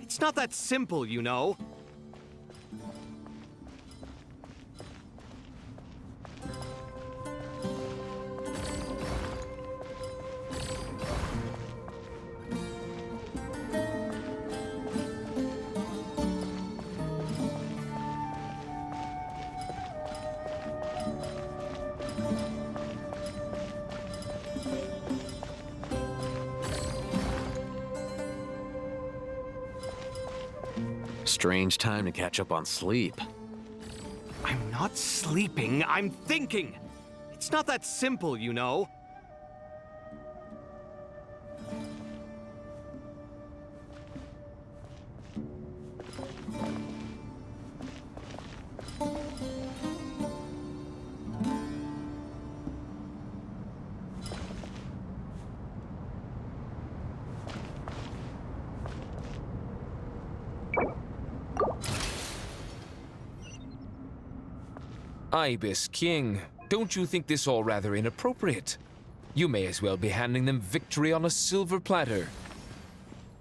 It's not that simple, you know. Strange time to catch up on sleep. I'm not sleeping, I'm thinking! It's not that simple, you know. Ibis King, don't you think this all rather inappropriate? You may as well be handing them victory on a silver platter.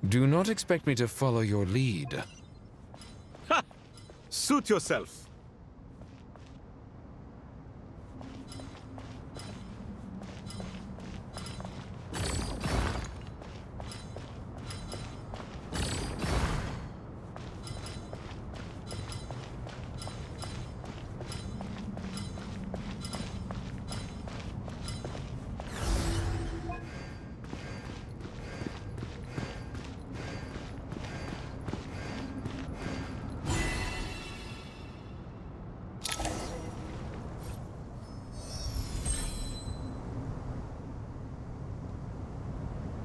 Do not expect me to follow your lead. Ha! Suit yourself.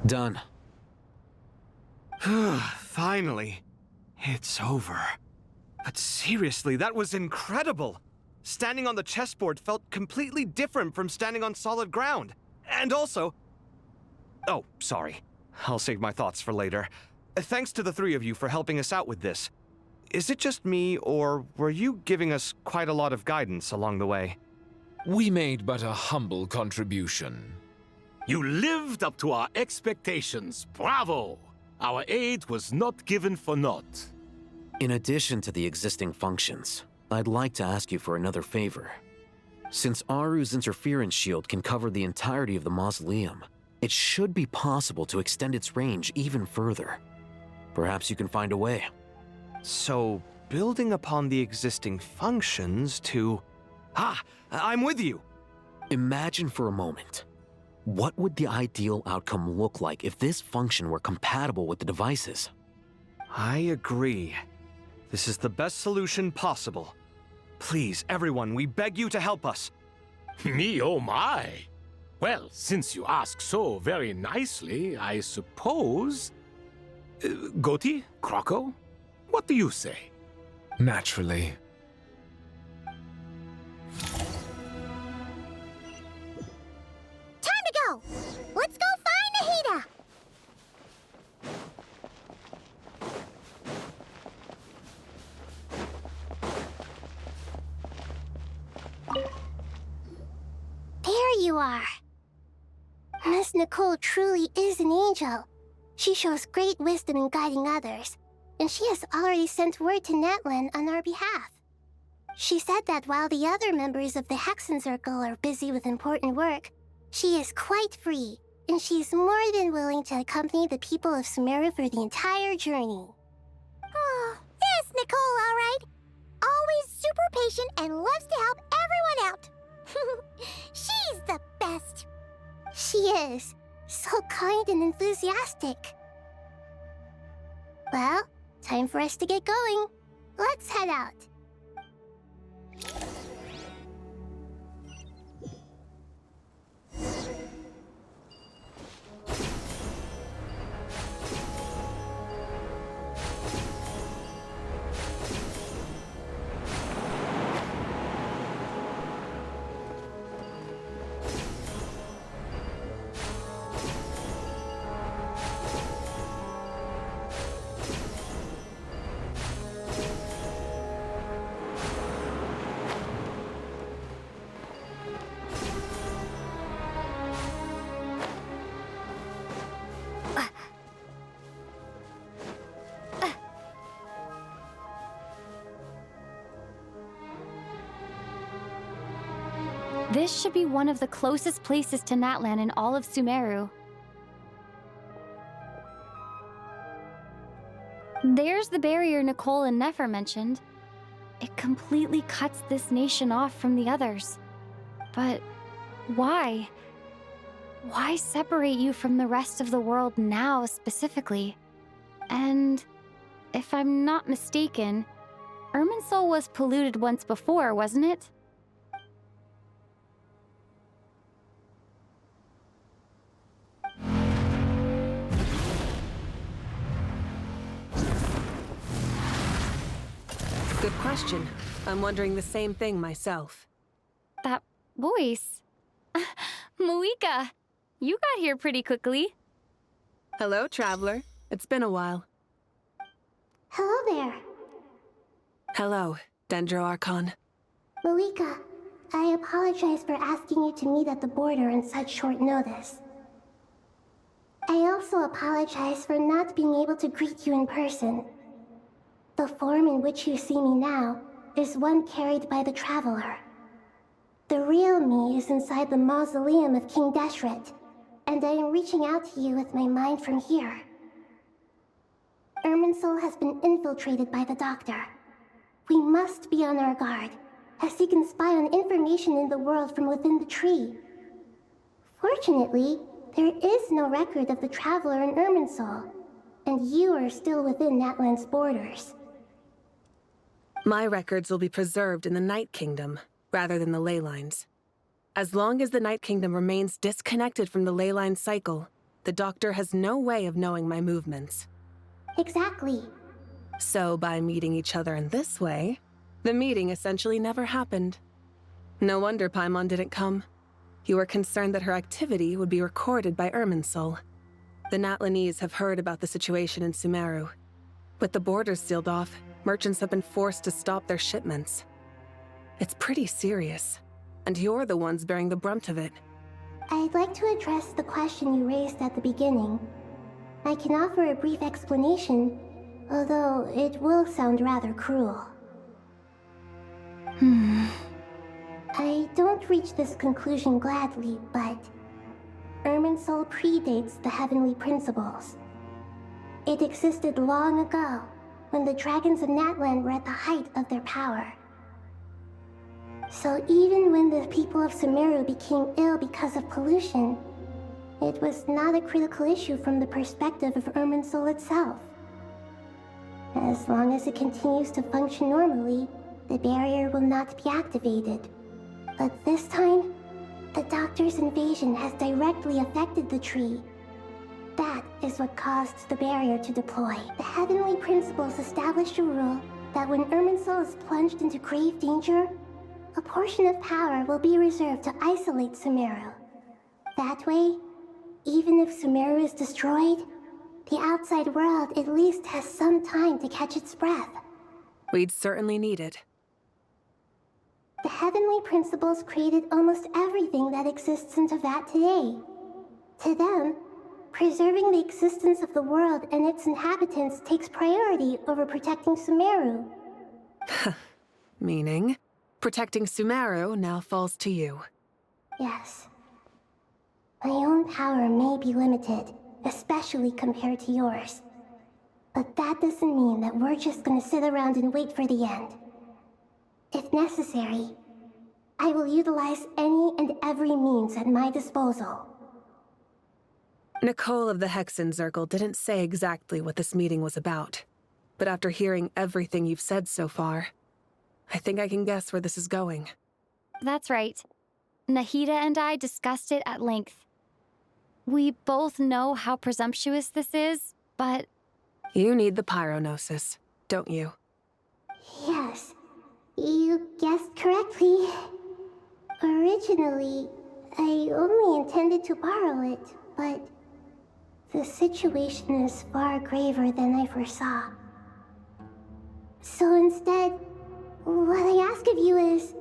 Done. Finally. It's over. But seriously, that was incredible! Standing on the chessboard felt completely different from standing on solid ground. And also... Oh, sorry. I'll save my thoughts for later. Thanks to the three of you for helping us out with this. Is it just me, or were you giving us quite a lot of guidance along the way? We made but a humble contribution. You lived up to our expectations. Bravo! Our aid was not given for naught. In addition to the existing functions, I'd like to ask you for another favor. Since Aru's interference shield can cover the entirety of the mausoleum, it should be possible to extend its range even further. Perhaps you can find a way. So, building upon the existing functions to... I'm with you! Imagine for a moment. What would the ideal outcome look like if this function were compatible with the devices? I agree. This is the best solution possible. Please, everyone, we beg you to help us. Me, oh my! Well, since you ask so very nicely, I suppose... Goti? Croco? What do you say? Naturally. Time to go! Let's go find Nahida! There you are. Miss Nicole truly is an angel. She shows great wisdom in guiding others, and she has already sent word to Natlan on our behalf. She said that while the other members of the Hexen Circle are busy with important work, she is quite free, and she is more than willing to accompany the people of Sumeru for the entire journey. Oh, yes, Nicole, all right. Always super patient and loves to help everyone out. She's the best. She is. So kind and enthusiastic. Well, time for us to get going. Let's head out. This should be one of the closest places to Natlan in all of Sumeru. There's the barrier Nicole and Nefer mentioned. It completely cuts this nation off from the others. But why? Why separate you from the rest of the world now, specifically? And if I'm not mistaken, Irminsul was polluted once before, wasn't it? Good question. I'm wondering the same thing myself. That voice. Moika, you got here pretty quickly. Hello, traveler. It's been a while. Hello there. Hello, Dendro Archon. Moika, I apologize for asking you to meet at the border on such short notice. I also apologize for not being able to greet you in person. The form in which you see me now is one carried by the Traveler. The real me is inside the mausoleum of King Deshret, and I am reaching out to you with my mind from here. Irminsul has been infiltrated by the Doctor. We must be on our guard, as he can spy on information in the world from within the tree. Fortunately, there is no record of the Traveler in Irminsul, and you are still within Natlan's borders. My records will be preserved in the Night Kingdom, rather than the ley lines. As long as the Night Kingdom remains disconnected from the ley line cycle, the Doctor has no way of knowing my movements. Exactly. So by meeting each other in this way, the meeting essentially never happened. No wonder Paimon didn't come. You were concerned that her activity would be recorded by Irminsul. The Natlanese have heard about the situation in Sumeru. With the borders sealed off, merchants have been forced to stop their shipments. It's pretty serious, and you're the ones bearing the brunt of it. I'd like to address the question you raised at the beginning. I can offer a brief explanation, although it will sound rather cruel. I don't reach this conclusion gladly, but Irminsul predates the Heavenly Principles. It existed long ago, when the dragons of Natlan were at the height of their power. So even when the people of Sumeru became ill because of pollution, it was not a critical issue from the perspective of Irminsul itself. As long as it continues to function normally, the barrier will not be activated. But this time, the Doctor's invasion has directly affected the tree. That is what caused the barrier to deploy. The Heavenly Principles established a rule that when Irminsul is plunged into grave danger, a portion of power will be reserved to isolate Sumeru. That way, even if Sumeru is destroyed, the outside world at least has some time to catch its breath. We'd certainly need it. The Heavenly Principles created almost everything that exists in Teyvat today. To them, preserving the existence of the world and its inhabitants takes priority over protecting Sumeru. Meaning, protecting Sumeru now falls to you. Yes. My own power may be limited, especially compared to yours. But that doesn't mean that we're just gonna sit around and wait for the end. If necessary, I will utilize any and every means at my disposal. Nicole of the Hexen Circle didn't say exactly what this meeting was about, but after hearing everything you've said so far, I think I can guess where this is going. That's right. Nahida and I discussed it at length. We both know how presumptuous this is, but... You need the pyronosis, don't you? Yes. You guessed correctly. Originally, I only intended to borrow it, but the situation is far graver than I foresaw. So instead, what I ask of you is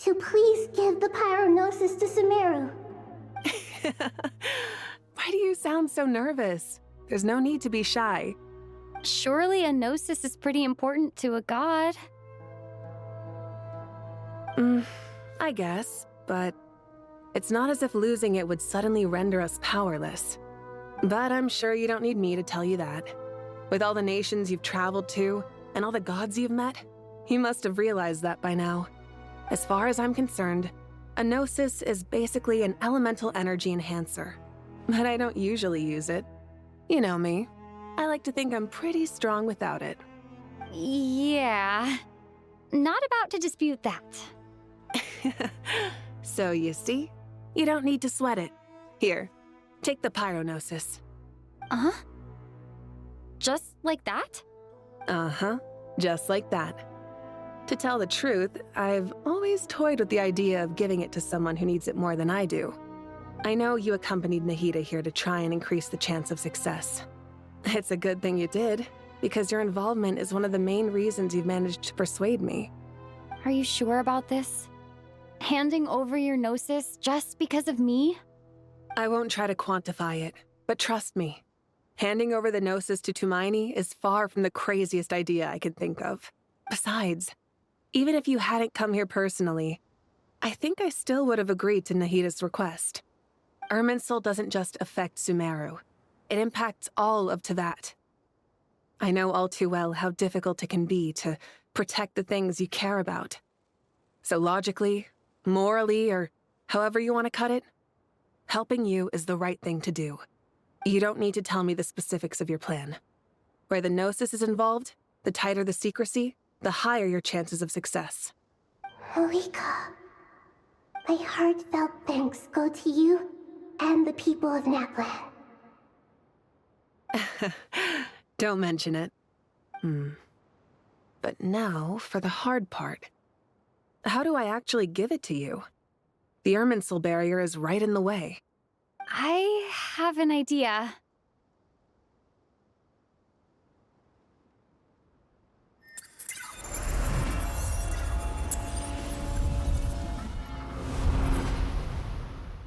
to please give the pyronosis to Sumeru. Why do you sound so nervous? There's no need to be shy. Surely a gnosis is pretty important to a god. I guess, but it's not as if losing it would suddenly render us powerless. But I'm sure you don't need me to tell you that. With all the nations you've traveled to, and all the gods you've met, you must have realized that by now. As far as I'm concerned, a gnosis is basically an elemental energy enhancer. But I don't usually use it. You know me. I like to think I'm pretty strong without it. Yeah. Not about to dispute that. So you see, you don't need to sweat it. Here, take the pyronosis. Uh-huh? Just like that? Uh-huh, just like that. To tell the truth, I've always toyed with the idea of giving it to someone who needs it more than I do. I know you accompanied Nahida here to try and increase the chance of success. It's a good thing you did, because your involvement is one of the main reasons you've managed to persuade me. Are you sure about this? Handing over your Gnosis just because of me? I won't try to quantify it, but trust me. Handing over the Gnosis to Tumaini is far from the craziest idea I could think of. Besides, even if you hadn't come here personally, I think I still would have agreed to Nahida's request. Irminsul doesn't just affect Sumeru. It impacts all of Teyvat. I know all too well how difficult it can be to protect the things you care about. So logically, morally, or however you want to cut it, helping you is the right thing to do. You don't need to tell me the specifics of your plan. Where the Gnosis is involved, the tighter the secrecy, the higher your chances of success. Moika, my heartfelt thanks go to you and the people of Naplan. Don't mention it. But now for the hard part. How do I actually give it to you? The Irminsul barrier is right in the way. I have an idea.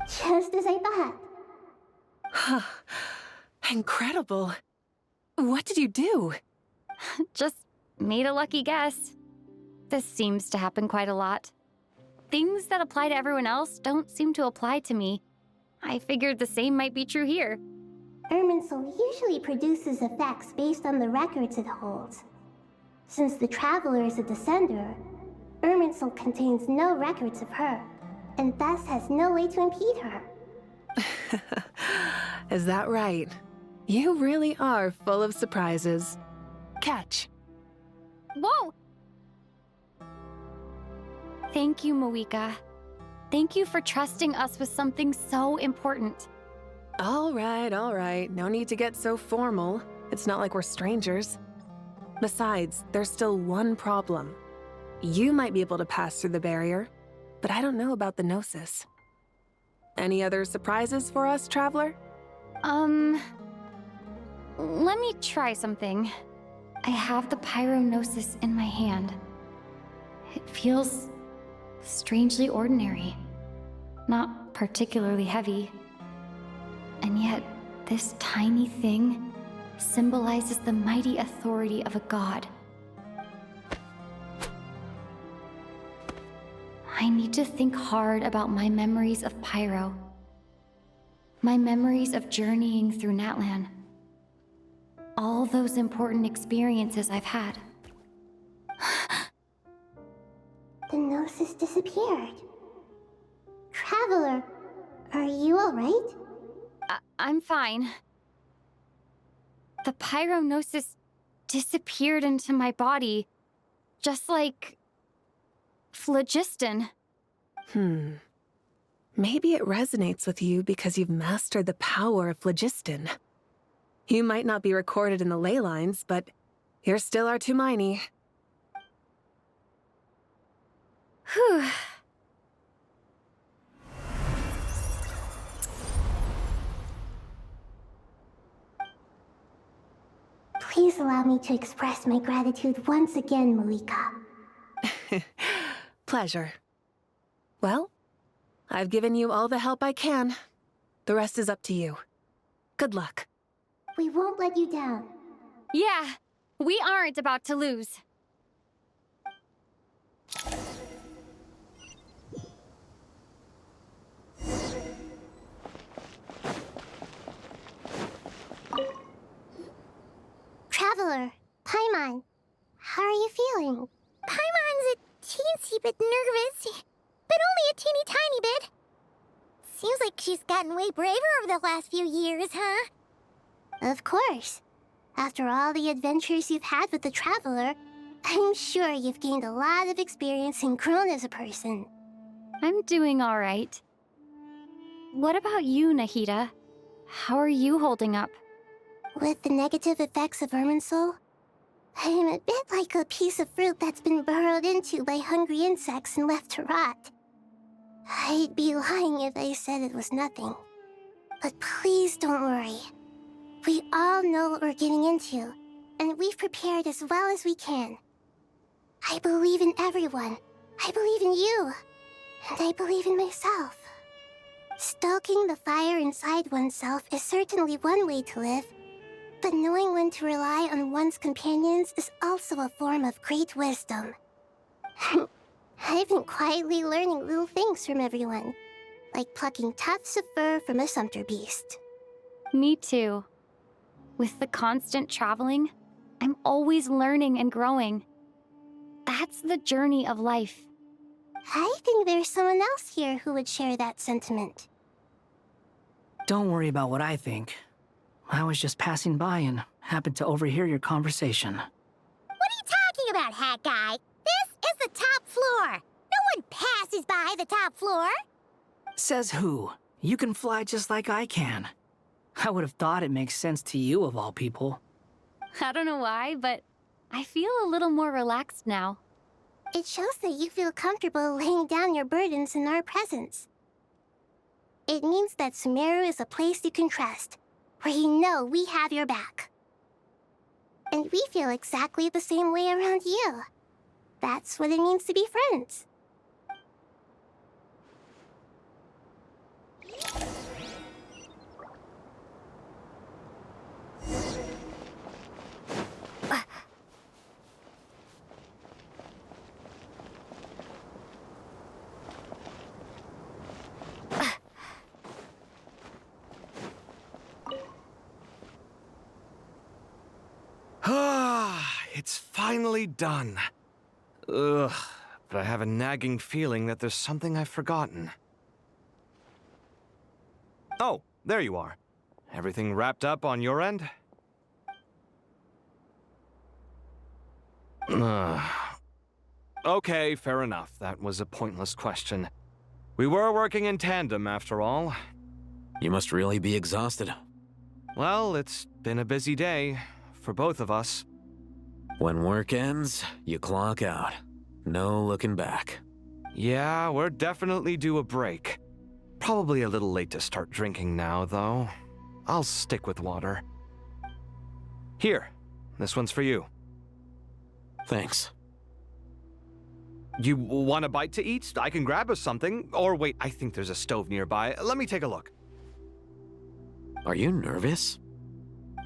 Just as I thought. Incredible. What did you do? Just made a lucky guess. This seems to happen quite a lot. Things that apply to everyone else don't seem to apply to me. I figured the same might be true here. Irminsul usually produces effects based on the records it holds. Since the Traveler is a Descender, Irminsul contains no records of her, and thus has no way to impede her. Is that right? You really are full of surprises. Catch. Whoa! Thank you, Moika. Thank you for trusting us with something so important. All right. No need to get so formal. It's not like we're strangers. Besides, there's still one problem. You might be able to pass through the barrier, but I don't know about the Gnosis. Any other surprises for us, Traveler? Let me try something. I have the Pyrognosis in my hand. It feels strangely ordinary. Not particularly heavy. And yet, this tiny thing symbolizes the mighty authority of a god. I need to think hard about my memories of Pyro. My memories of journeying through Natlan. All those important experiences I've had. The Gnosis disappeared. Traveler, are you alright? I'm fine. The Pyrognosis disappeared into my body, just like phlogiston. Maybe it resonates with you because you've mastered the power of phlogiston. You might not be recorded in the ley lines, but you're still our Tumaini. Whew. Please allow me to express my gratitude once again, Moika. Pleasure. Well, I've given you all the help I can. The rest is up to you. Good luck. We won't let you down. Yeah, we aren't about to lose. Traveler, Paimon, how are you feeling? Paimon's a teensy bit nervous, but only a teeny tiny bit. Seems like she's gotten way braver over the last few years, huh? Of course. After all the adventures you've had with the Traveler, I'm sure you've gained a lot of experience and grown as a person. I'm doing all right. What about you, Nahida? How are you holding up? With the negative effects of Irminsul, I'm a bit like a piece of fruit that's been burrowed into by hungry insects and left to rot. I'd be lying if I said it was nothing. But please don't worry. We all know what we're getting into, and we've prepared as well as we can. I believe in everyone. I believe in you. And I believe in myself. Stoking the fire inside oneself is certainly one way to live, but knowing when to rely on one's companions is also a form of great wisdom. I've been quietly learning little things from everyone, like plucking tufts of fur from a sumpter beast. Me too. With the constant traveling, I'm always learning and growing. That's the journey of life. I think there's someone else here who would share that sentiment. Don't worry about what I think. I was just passing by and happened to overhear your conversation. What are you talking about, Hat Guy? This is the top floor. No one passes by the top floor. Says who? You can fly just like I can. I would have thought it makes sense to you of all people. I don't know why, but I feel a little more relaxed now. It shows that you feel comfortable laying down your burdens in our presence. It means that Sumeru is a place you can trust, where you know we have your back. And we feel exactly the same way around you. That's what it means to be friends. It's finally done. Ugh, but I have a nagging feeling that there's something I've forgotten. Oh, there you are. Everything wrapped up on your end? Okay, fair enough. That was a pointless question. We were working in tandem, after all. You must really be exhausted. Well, it's been a busy day for both of us. When work ends, you clock out. No looking back. Yeah, we're definitely due a break. Probably a little late to start drinking now, though. I'll stick with water. Here, this one's for you. Thanks. You want a bite to eat? I can grab us something. Or wait, I think there's a stove nearby. Let me take a look. Are you nervous?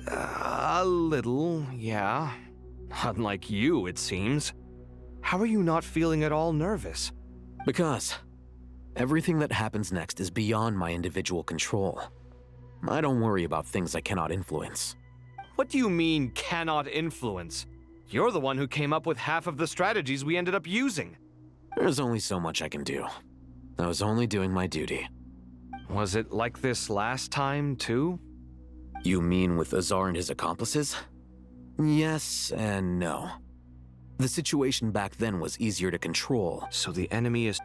A little, yeah. Unlike you, it seems. How are you not feeling at all nervous? Because everything that happens next is beyond my individual control. I don't worry about things I cannot influence. What do you mean, cannot influence? You're the one who came up with half of the strategies we ended up using. There's only so much I can do. I was only doing my duty. Was it like this last time, too? You mean with Azar and his accomplices? Yes and no. The situation back then was easier to control. So the enemy is...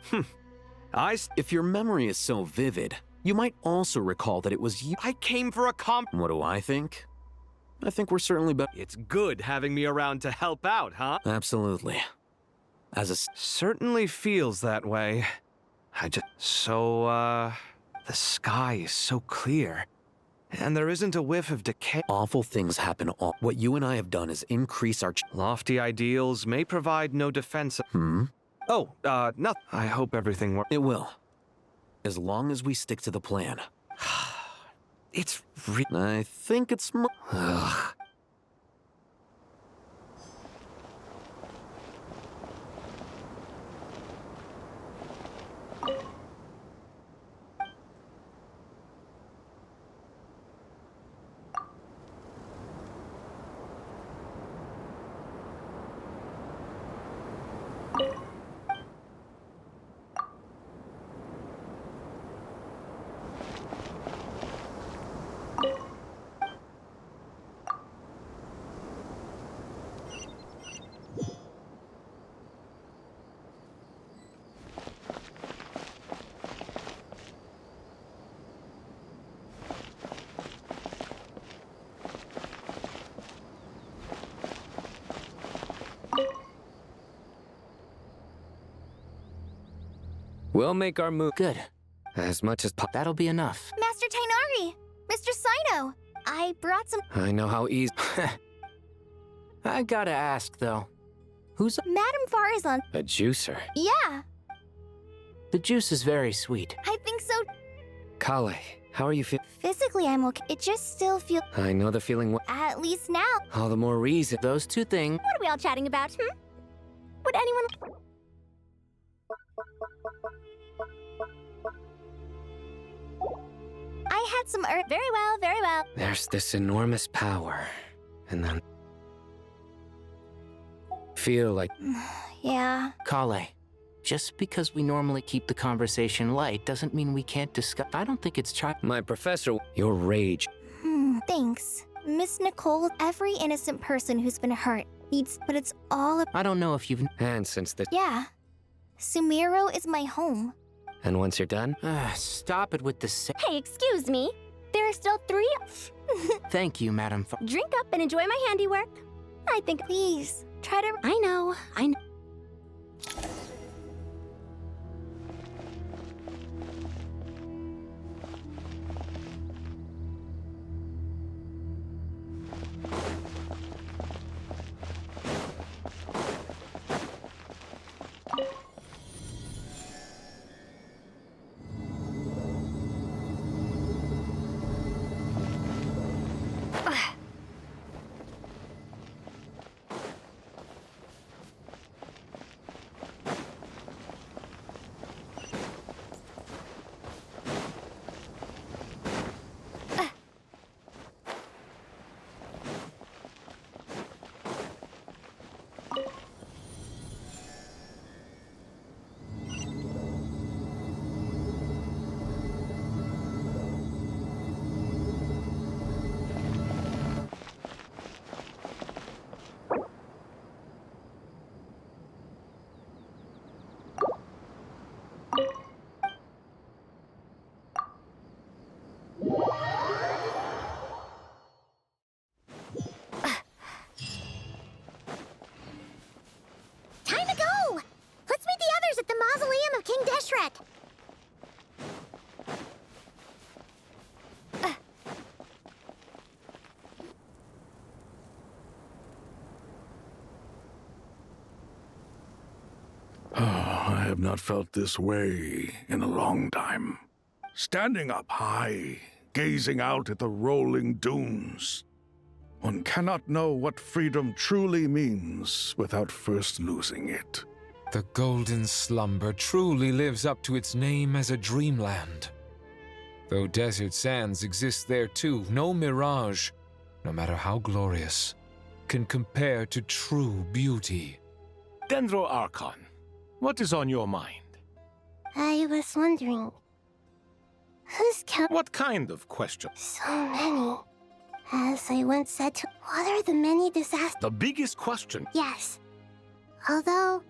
If your memory is so vivid, you might also recall that it was you. I came for a What do I think? I think we're certainly better. It's good having me around to help out, huh? Absolutely. Certainly feels that way. The sky is so clear. And there isn't a whiff of decay. Awful things happen all. What you and I have done is increase our... Lofty ideals may provide no defense. Oh, nothing. I hope everything works. It will. As long as we stick to the plan. It's I think it's... Ugh. We'll make our move. Good. As much as That'll be enough. Master Tainari! Mr. Sino! I brought some... I know how easy... I gotta ask, though. Who's... Madame Farazan. A juicer. Yeah. The juice is very sweet. I think so. Kale, how are you feeling? Physically, I'm okay. It just still feels. I know the feeling. At least now. All the more reason. Those two things. What are we all chatting about, Would anyone... I had some earth. Very well, very well. There's this enormous power, and then feel like. Yeah. Kale, just because we normally keep the conversation light doesn't mean we can't discuss. I don't think it's My professor, your rage. Thanks. Miss Nicole, every innocent person who's been hurt needs, but it's all. I don't know if you've. And since the. Yeah. Sumero is my home. And once you're done? Stop it with the. Hey, excuse me. There are still 3. Thank you, Madam. Drink up and enjoy my handiwork. I think. Please, try to. I know. Time to go! Let's meet the others at the mausoleum of King Deshret. I have not felt this way in a long time. Standing up high, gazing out at the rolling dunes. One cannot know what freedom truly means without first losing it. The golden slumber truly lives up to its name as a dreamland. Though desert sands exist there too, no mirage, no matter how glorious, can compare to true beauty. Dendro Archon, what is on your mind? I was wondering, who's What kind of question? So many. As I once said to, what are the many disasters? The biggest question. Yes. Although,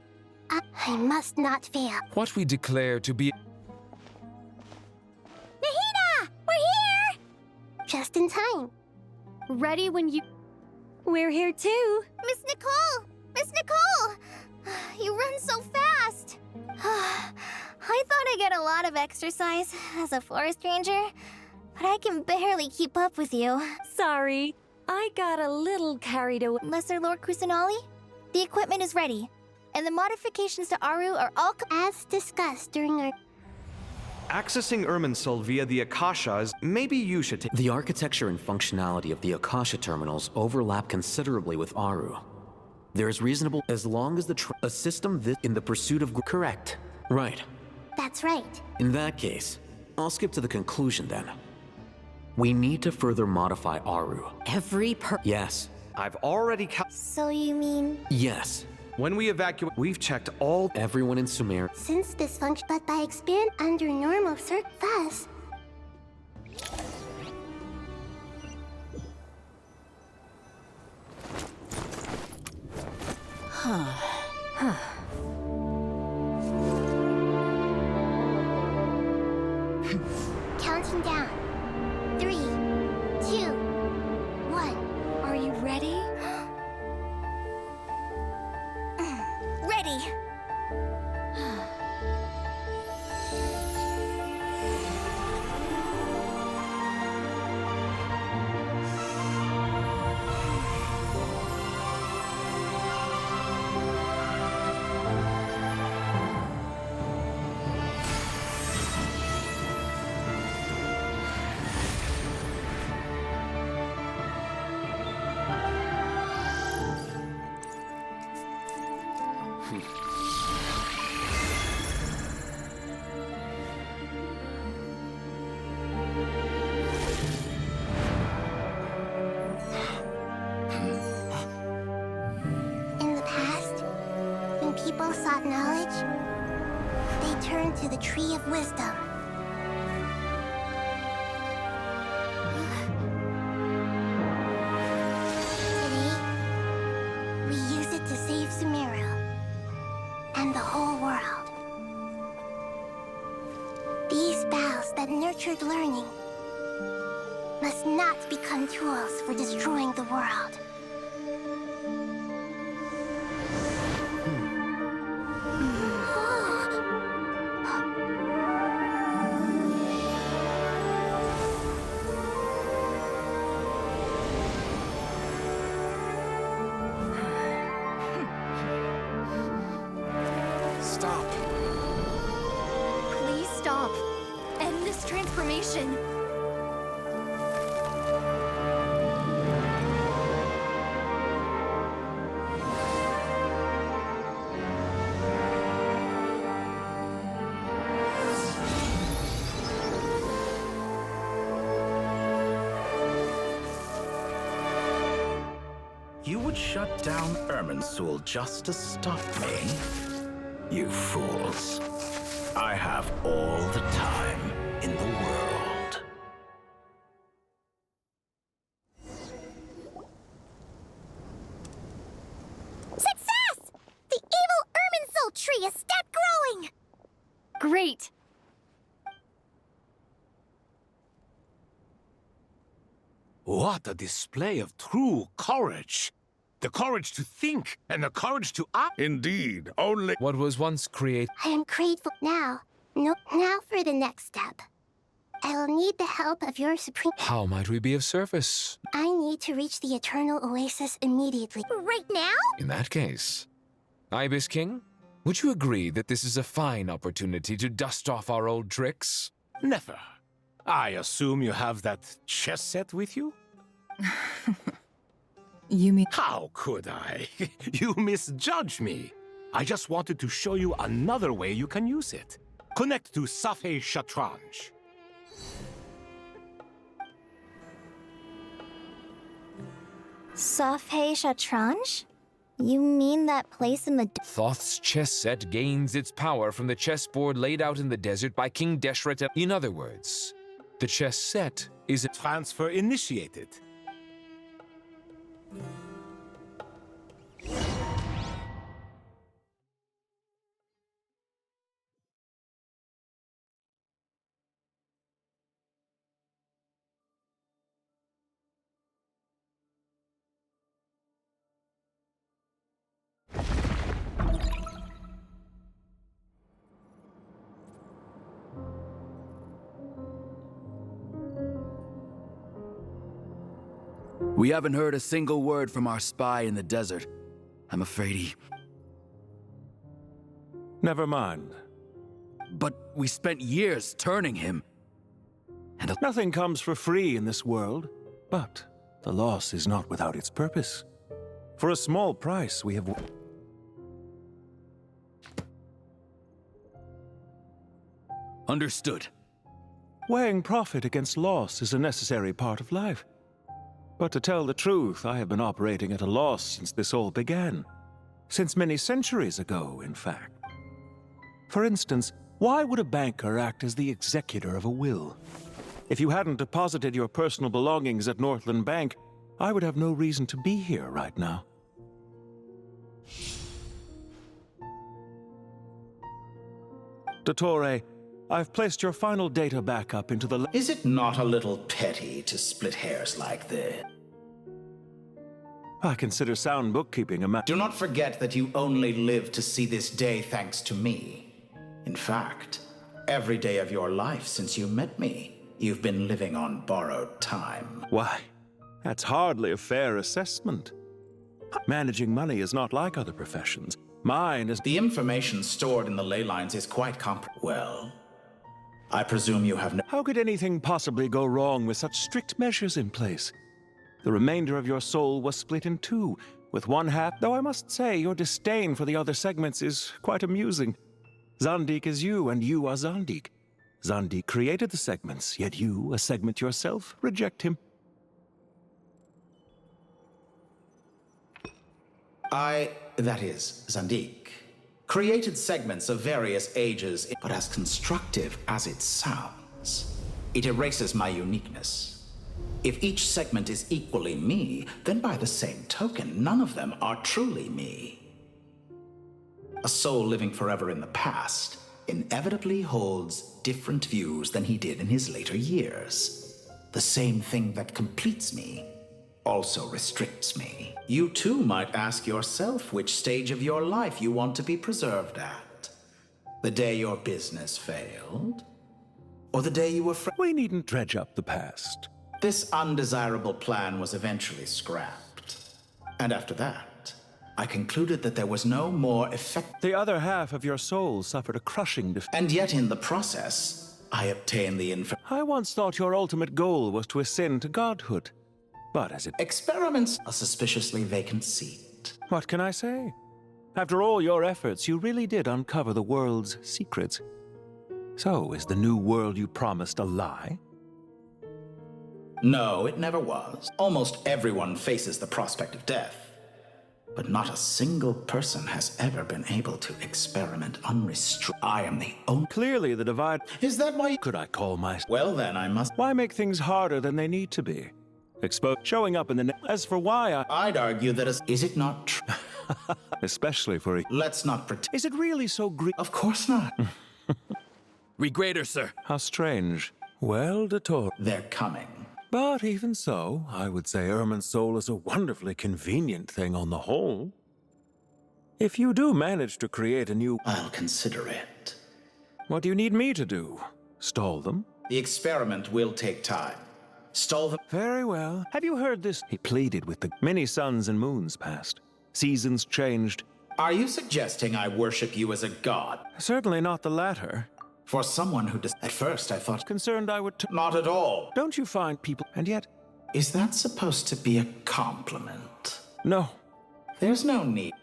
I must not fail. What we declare to be Nahida! We're here! Just in time. Ready when you... We're here too. Miss Nicole! Miss Nicole! You run so fast! I thought I'd get a lot of exercise as a forest ranger, but I can barely keep up with you. Sorry, I got a little carried away. Lesser Lord Kusanali, the equipment is ready, and the modifications to Aru are all as discussed during our... Accessing Irminsul via the Akashas, maybe you should take... The architecture and functionality of the Akasha terminals overlap considerably with Aru. There is reasonable as long as a system this in the pursuit of... Correct. Right. That's right. In that case, I'll skip to the conclusion then. We need to further modify Aru. Yes. I've already So you mean... Yes. When we evacuate, we've checked everyone in Sumer. Since dysfunction, but by expand under normal thus... Counting down. 3, 2, 1. Are you ready? Ready. people sought knowledge, they turned to the Tree of Wisdom. Today, we use it to save Sumeru and the whole world. These boughs that nurtured learning must not become tools for destroying the world. Stop. Please stop. End this transformation. You would shut down Irminsul just to stop me? You fools. I have all the time in the world. Success! The evil Irminsul tree is stopped growing! Great. What a display of true courage! The courage to think and the courage to act. Indeed, only what was once created. I am grateful now. No, now for the next step. I will need the help of your supreme... How might we be of service? I need to reach the Eternal Oasis immediately. Right now? In that case, Ibis King, would you agree that this is a fine opportunity to dust off our old tricks? Never. I assume you have that chess set with you? You mean... How could I? You misjudge me. I just wanted to show you another way you can use it. Connect to Safei Shatranj. Safei Shatranj? You mean that place in the... Thoth's chess set gains its power from the chessboard laid out in the desert by King Deshret. In other words, the chess set is... Transfer initiated. We haven't heard a single word from our spy in the desert. I'm afraid he... Never mind. But we spent years turning him. And nothing comes for free in this world, but the loss is not without its purpose. For a small price, we have... Understood. Weighing profit against loss is a necessary part of life. But to tell the truth, I have been operating at a loss since this all began. Since many centuries ago, in fact. For instance, why would a banker act as the executor of a will? If you hadn't deposited your personal belongings at Northland Bank, I would have no reason to be here right now. Dottore, I've placed your final data backup into the... Is it not a little petty to split hairs like this? I consider sound bookkeeping a matter... Do not forget that you only live to see this day thanks to me. In fact, every day of your life since you met me, you've been living on borrowed time. Why, that's hardly a fair assessment. Managing money is not like other professions. Mine is... The information stored in the ley lines is quite well, I presume you have no... How could anything possibly go wrong with such strict measures in place? The remainder of your soul was split in two, with one half... Though I must say, your disdain for the other segments is quite amusing. Zandik is you, and you are Zandik. Zandik created the segments, yet you, a segment yourself, reject him. That is, Zandik, created segments of various ages, but as constructive as it sounds, it erases my uniqueness. If each segment is equally me, then by the same token, none of them are truly me. A soul living forever in the past inevitably holds different views than he did in his later years. The same thing that completes me also restricts me. You too might ask yourself which stage of your life you want to be preserved at. The day your business failed, or the day you were We needn't dredge up the past. This undesirable plan was eventually scrapped. And after that, I concluded that there was no more effect. The other half of your soul suffered a crushing defeat. And yet in the process, I obtained the I once thought your ultimate goal was to ascend to godhood. But as it experiments a suspiciously vacant seat. What can I say? After all your efforts, you really did uncover the world's secrets. So, is the new world you promised a lie? No, it never was. Almost everyone faces the prospect of death. But not a single person has ever been able to experiment unrestricted. I am the only. Clearly, the divide. Is that why? Could I call my. Well, then I must. Why make things harder than they need to be? Showing up in the. As for why I'd argue that is it not true? Especially for. Let's not pretend. Is it really so Of course not. Regrader, sir. How strange. Well, Dator. They're coming. But even so, I would say Ermin's soul is a wonderfully convenient thing on the whole. If you do manage to create a new... I'll consider it. What do you need me to do? Stall them? The experiment will take time. Stall them... Very well. Have you heard this? He pleaded with the many suns and moons passed. Seasons changed. Are you suggesting I worship you as a god? Certainly not the latter. For someone who does... At first I thought... Concerned I would... Not at all. Don't you find people... And yet... Is that supposed to be a compliment? No. There's no need.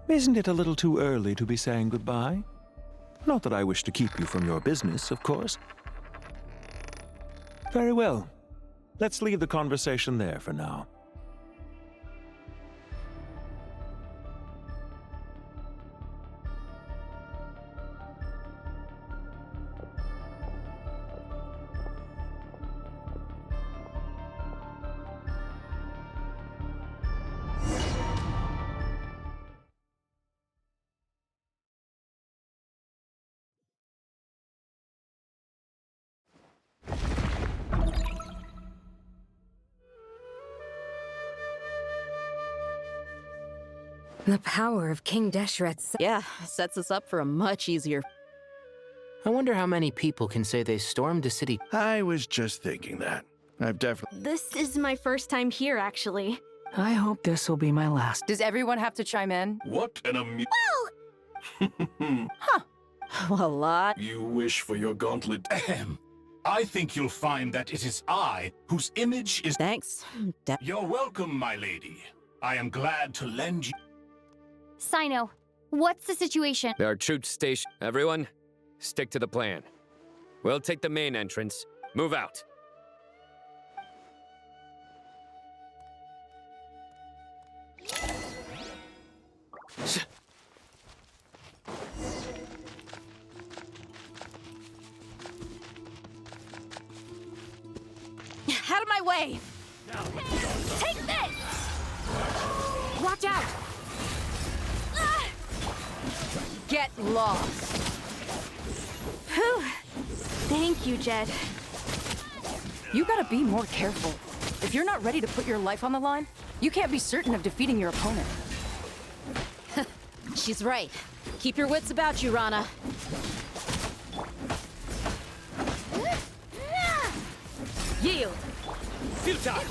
Isn't it a little too early to be saying goodbye? Not that I wish to keep you from your business, of course. Very well. Let's leave the conversation there for now. The power of King Deshret's... Yeah, sets us up for a much easier... I wonder how many people can say they stormed a city. I was just thinking that. I've definitely... This is my first time here, actually. I hope this will be my last. Does everyone have to chime in? What an Huh. A lot. You wish for your gauntlet. Ahem. I think you'll find that it is I whose image is... Thanks. You're welcome, my lady. I am glad to lend you... Sino, what's the situation? There are troops stationed. Everyone, stick to the plan. We'll take the main entrance. Move out. Out of my way! Take this! Watch out! Get lost. Whew. Thank you, Jed. You gotta be more careful. If you're not ready to put your life on the line, you can't be certain of defeating your opponent. She's right. Keep your wits about you, Rana. Yield! Futile!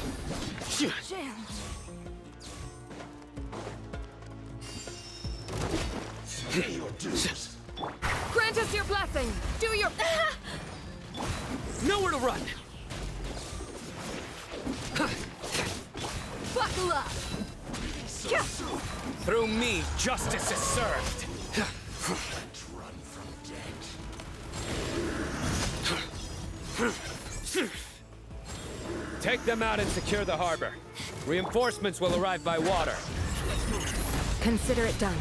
Grant us your blessing! Do your... Nowhere to run! Buckle up! Through me, justice is served! Take them out and secure the harbor. Reinforcements will arrive by water. Consider it done.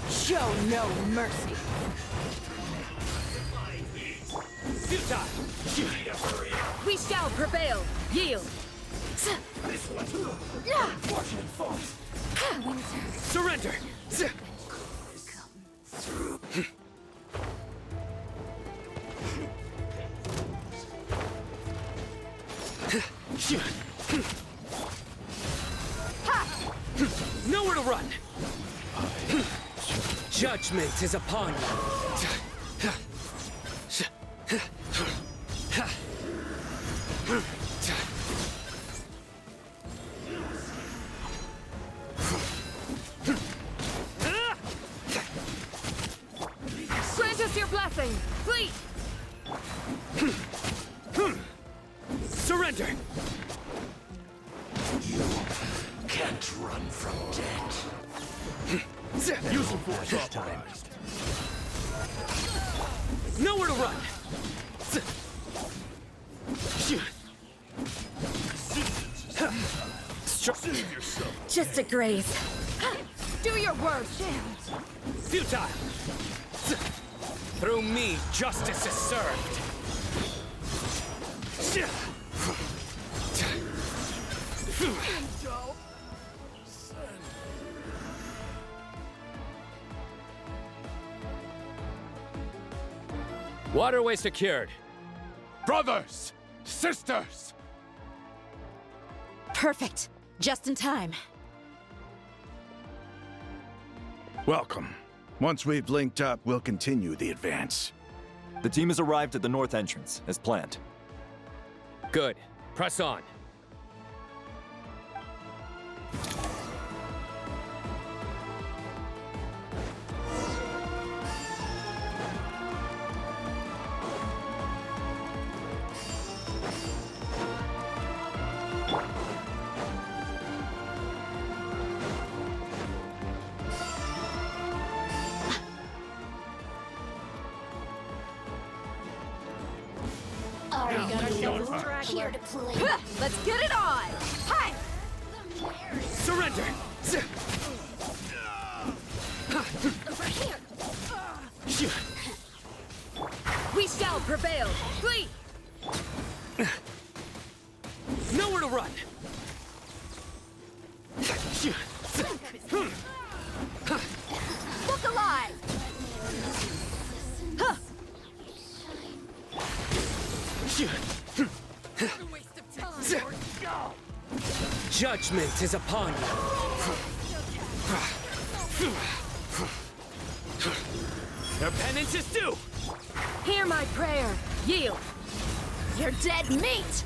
Show no mercy. We shall prevail. Yield. Surrender! Nowhere to run! Judgment is upon you. Grant us your blessing, please. Surrender! Can't run from death. Using force this time. Nowhere to run! Just a graze. Do your worst. Futile! Through me, justice is served. Waterway secured. Brothers! Sisters! Perfect. Just in time. Welcome. Once we've linked up, we'll continue the advance. The team has arrived at the north entrance, as planned. Good. Press on. Here to play. Let's get it on! Hi! Surrender! Over here! We shall prevail! Flee! Nowhere to run! Look alive! Huh. Judgment is upon you. Their penance is due! Hear my prayer. Yield. You're dead meat!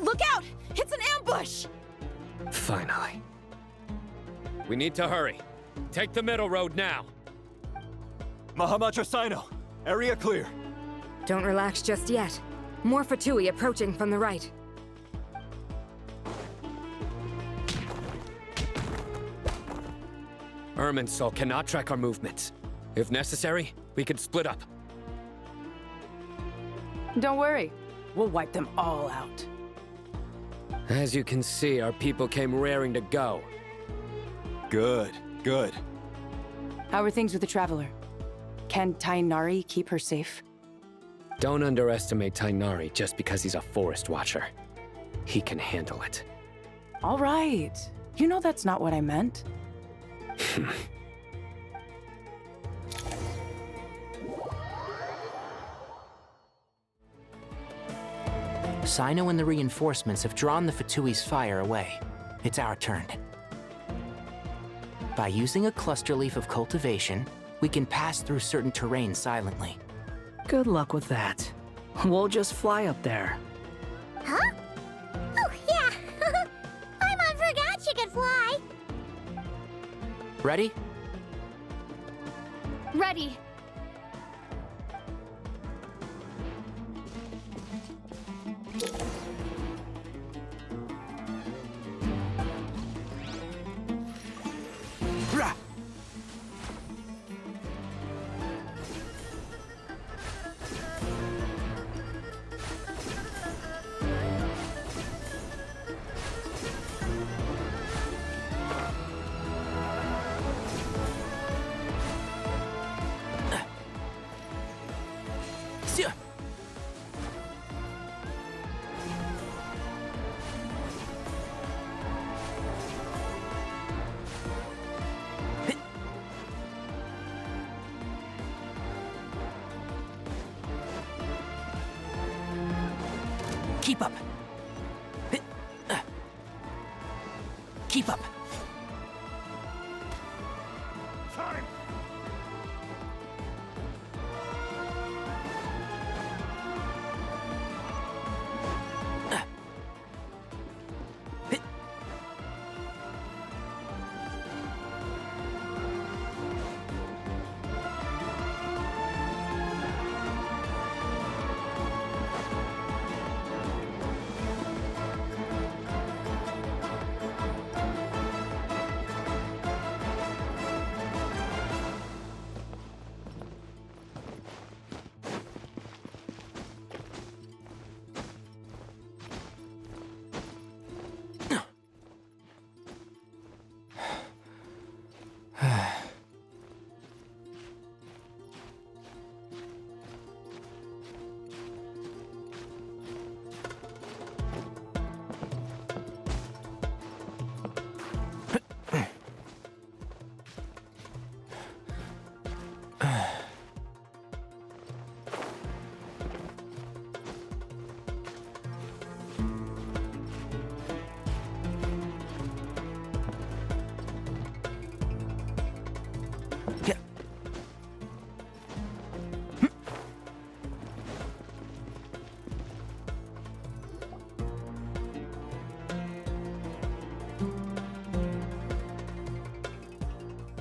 Look out! It's an ambush! Finally. We need to hurry. Take the middle road now. Mahamatra Sino, area clear. Don't relax just yet. More Fatui approaching from the right. Irminsul cannot track our movements. If necessary, we can split up. Don't worry. We'll wipe them all out. As you can see, our people came raring to go. Good, good. How are things with the Traveler? Can Tainari keep her safe? Don't underestimate Tainari just because he's a forest watcher. He can handle it. All right. You know that's not what I meant. Sino and the reinforcements have drawn the Fatui's fire away. It's our turn. By using a cluster leaf of cultivation, we can pass through certain terrain silently. Good luck with that. We'll just fly up there. Huh? Oh, yeah. Paimon forgot she could fly. Ready? Ready. Keep up. Keep up. Time!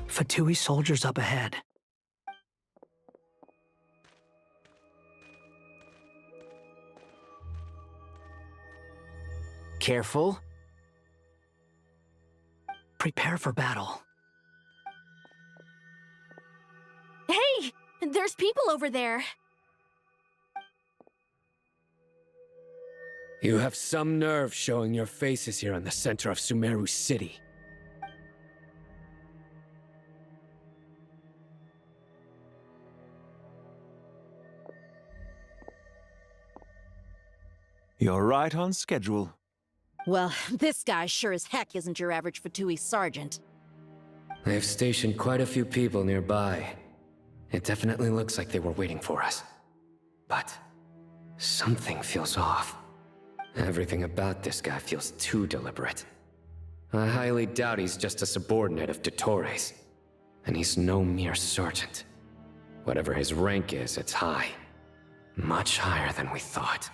Fatui soldiers up ahead. Careful. Prepare for battle. Hey! There's people over there. You have some nerve showing your faces here in the center of Sumeru City. You're right on schedule. Well, this guy sure as heck isn't your average Fatui sergeant. They've stationed quite a few people nearby. It definitely looks like they were waiting for us. But something feels off. Everything about this guy feels too deliberate. I highly doubt he's just a subordinate of Dottores. And he's no mere sergeant. Whatever his rank is, it's high. Much higher than we thought.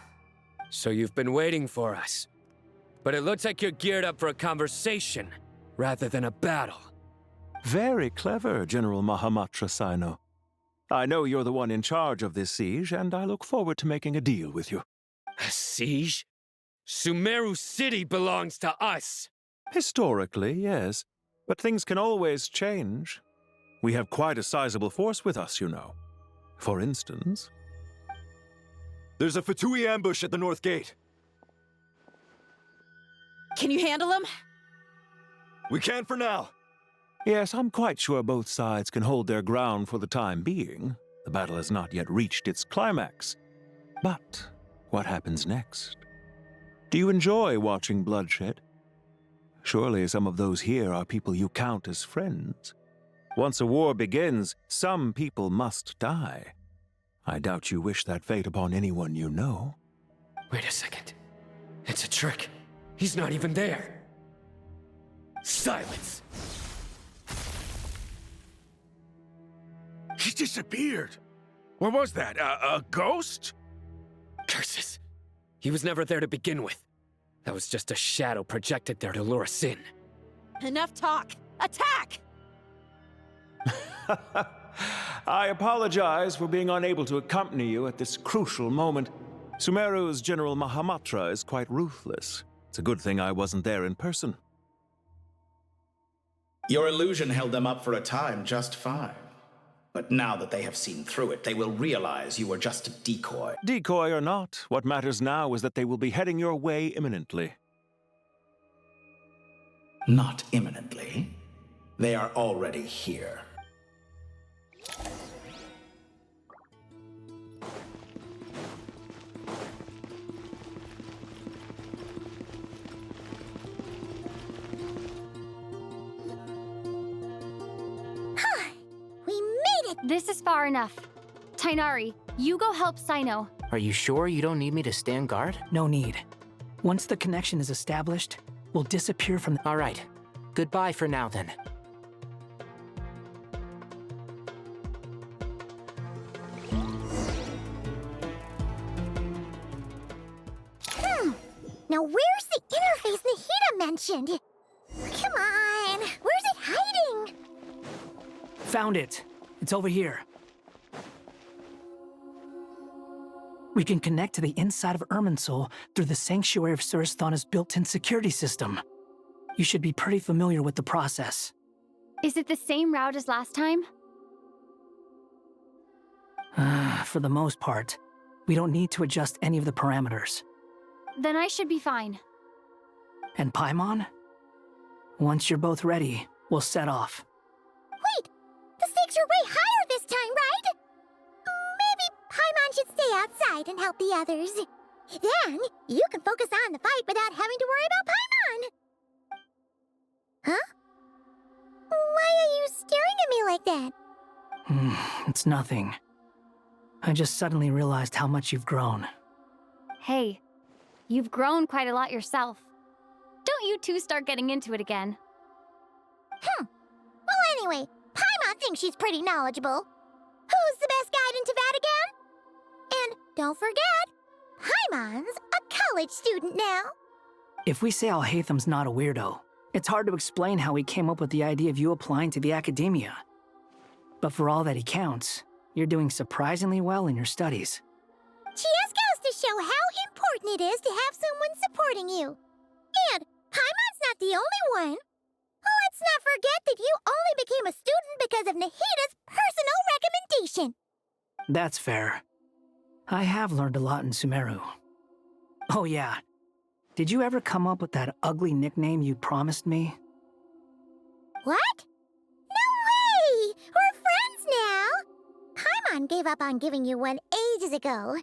So you've been waiting for us. But it looks like you're geared up for a conversation, rather than a battle. Very clever, General Mahamatra Sino. I know you're the one in charge of this siege, and I look forward to making a deal with you. A siege? Sumeru City belongs to us! Historically, yes. But things can always change. We have quite a sizable force with us, you know. For instance... There's a Fatui ambush at the north gate. Can you handle him? We can for now. Yes, I'm quite sure both sides can hold their ground for the time being. The battle has not yet reached its climax. But what happens next? Do you enjoy watching bloodshed? Surely some of those here are people you count as friends. Once a war begins, some people must die. I doubt you wish that fate upon anyone you know. Wait a second. It's a trick. He's not even there. Silence! He disappeared. What was that? A ghost? Curses. He was never there to begin with. That was just a shadow projected there to lure us in. Enough talk. Attack! I apologize for being unable to accompany you at this crucial moment. Sumeru's General Mahamatra is quite ruthless. It's a good thing I wasn't there in person. Your illusion held them up for a time just fine. But now that they have seen through it, they will realize you were just a decoy. Decoy or not, what matters now is that they will be heading your way imminently. Not imminently. They are already here. This is far enough. Tainari, you go help Sino. Are you sure you don't need me to stand guard? No need. Once the connection is established, we'll disappear from the— All right. Goodbye for now, then. Now where's the interface Nahida mentioned? Come on, where's it hiding? Found it. It's over here. We can connect to the inside of Irminsul through the Sanctuary of Surasthana's built-in security system. You should be pretty familiar with the process. Is it the same route as last time? For the most part, we don't need to adjust any of the parameters. Then I should be fine. And Paimon? Once you're both ready, we'll set off. Wait! The stakes are way higher this time, right? Maybe Paimon should stay outside and help the others. Then, you can focus on the fight without having to worry about Paimon. Huh? Why are you staring at me like that? It's nothing. I just suddenly realized how much you've grown. Hey, you've grown quite a lot yourself. Don't you two start getting into it again. Well, anyway, Paimon thinks she's pretty knowledgeable. Who's the best guide in Tavatigan? And don't forget, Paimon's a college student now. If we say Alhatham's not a weirdo, it's hard to explain how he came up with the idea of you applying to the academia. But for all that he counts, you're doing surprisingly well in your studies. Just goes to show how important it is to have someone supporting you. And Paimon's not the only one. Let's not forget that you only became a student because of Nahida's personal recommendation. That's fair. I have learned a lot in Sumeru. Oh yeah. Did you ever come up with that ugly nickname you promised me? What? No way! We're friends now! Paimon gave up on giving you one ages ago.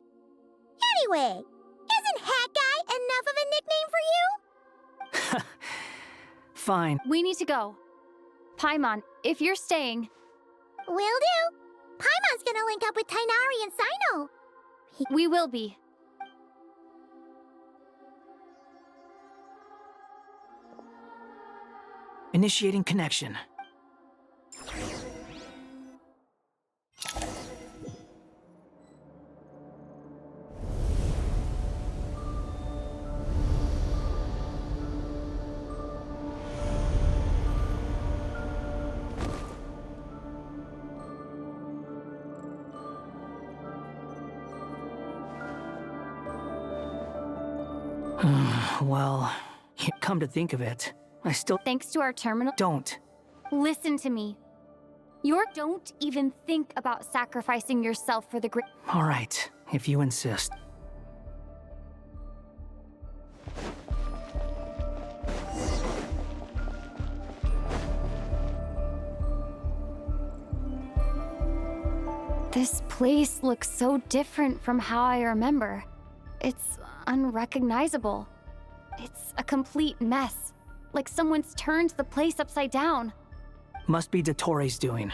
Anyway, isn't Hat Guy enough of a nickname for you? Fine. We need to go. Paimon, if you're staying... Will do. Paimon's gonna link up with Tainari and Sino. We will be. Initiating connection. Well, come to think of it, I still— Thanks to our terminal— Don't. Listen to me. Don't even think about sacrificing yourself for the great— All right, if you insist. This place looks so different from how I remember. It's unrecognizable. It's a complete mess. Like someone's turned the place upside down. Must be Dottoro's doing.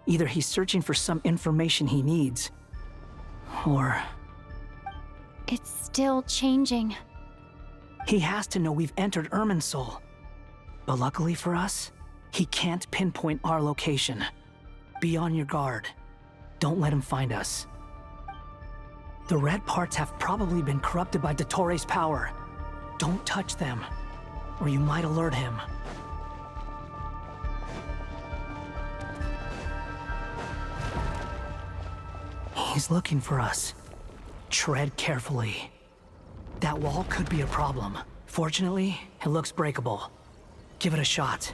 Either he's searching for some information he needs, or... It's still changing. He has to know we've entered Irminsul. But luckily for us, he can't pinpoint our location. Be on your guard. Don't let him find us. The red parts have probably been corrupted by Dottoro's power. Don't touch them, or you might alert him. He's looking for us. Tread carefully. That wall could be a problem. Fortunately, it looks breakable. Give it a shot.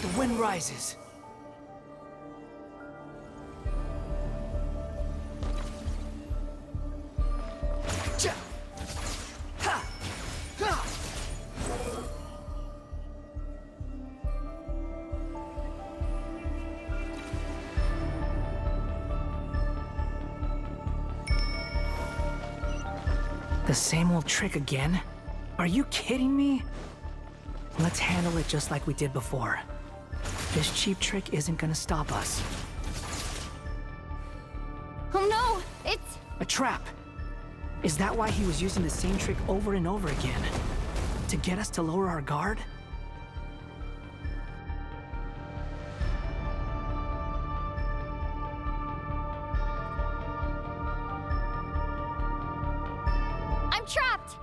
The wind rises. The same old trick again? Are you kidding me? Let's handle it just like we did before. This cheap trick isn't gonna stop us. Oh no! It's... A trap! Is that why he was using the same trick over and over again? To get us to lower our guard? I'm trapped!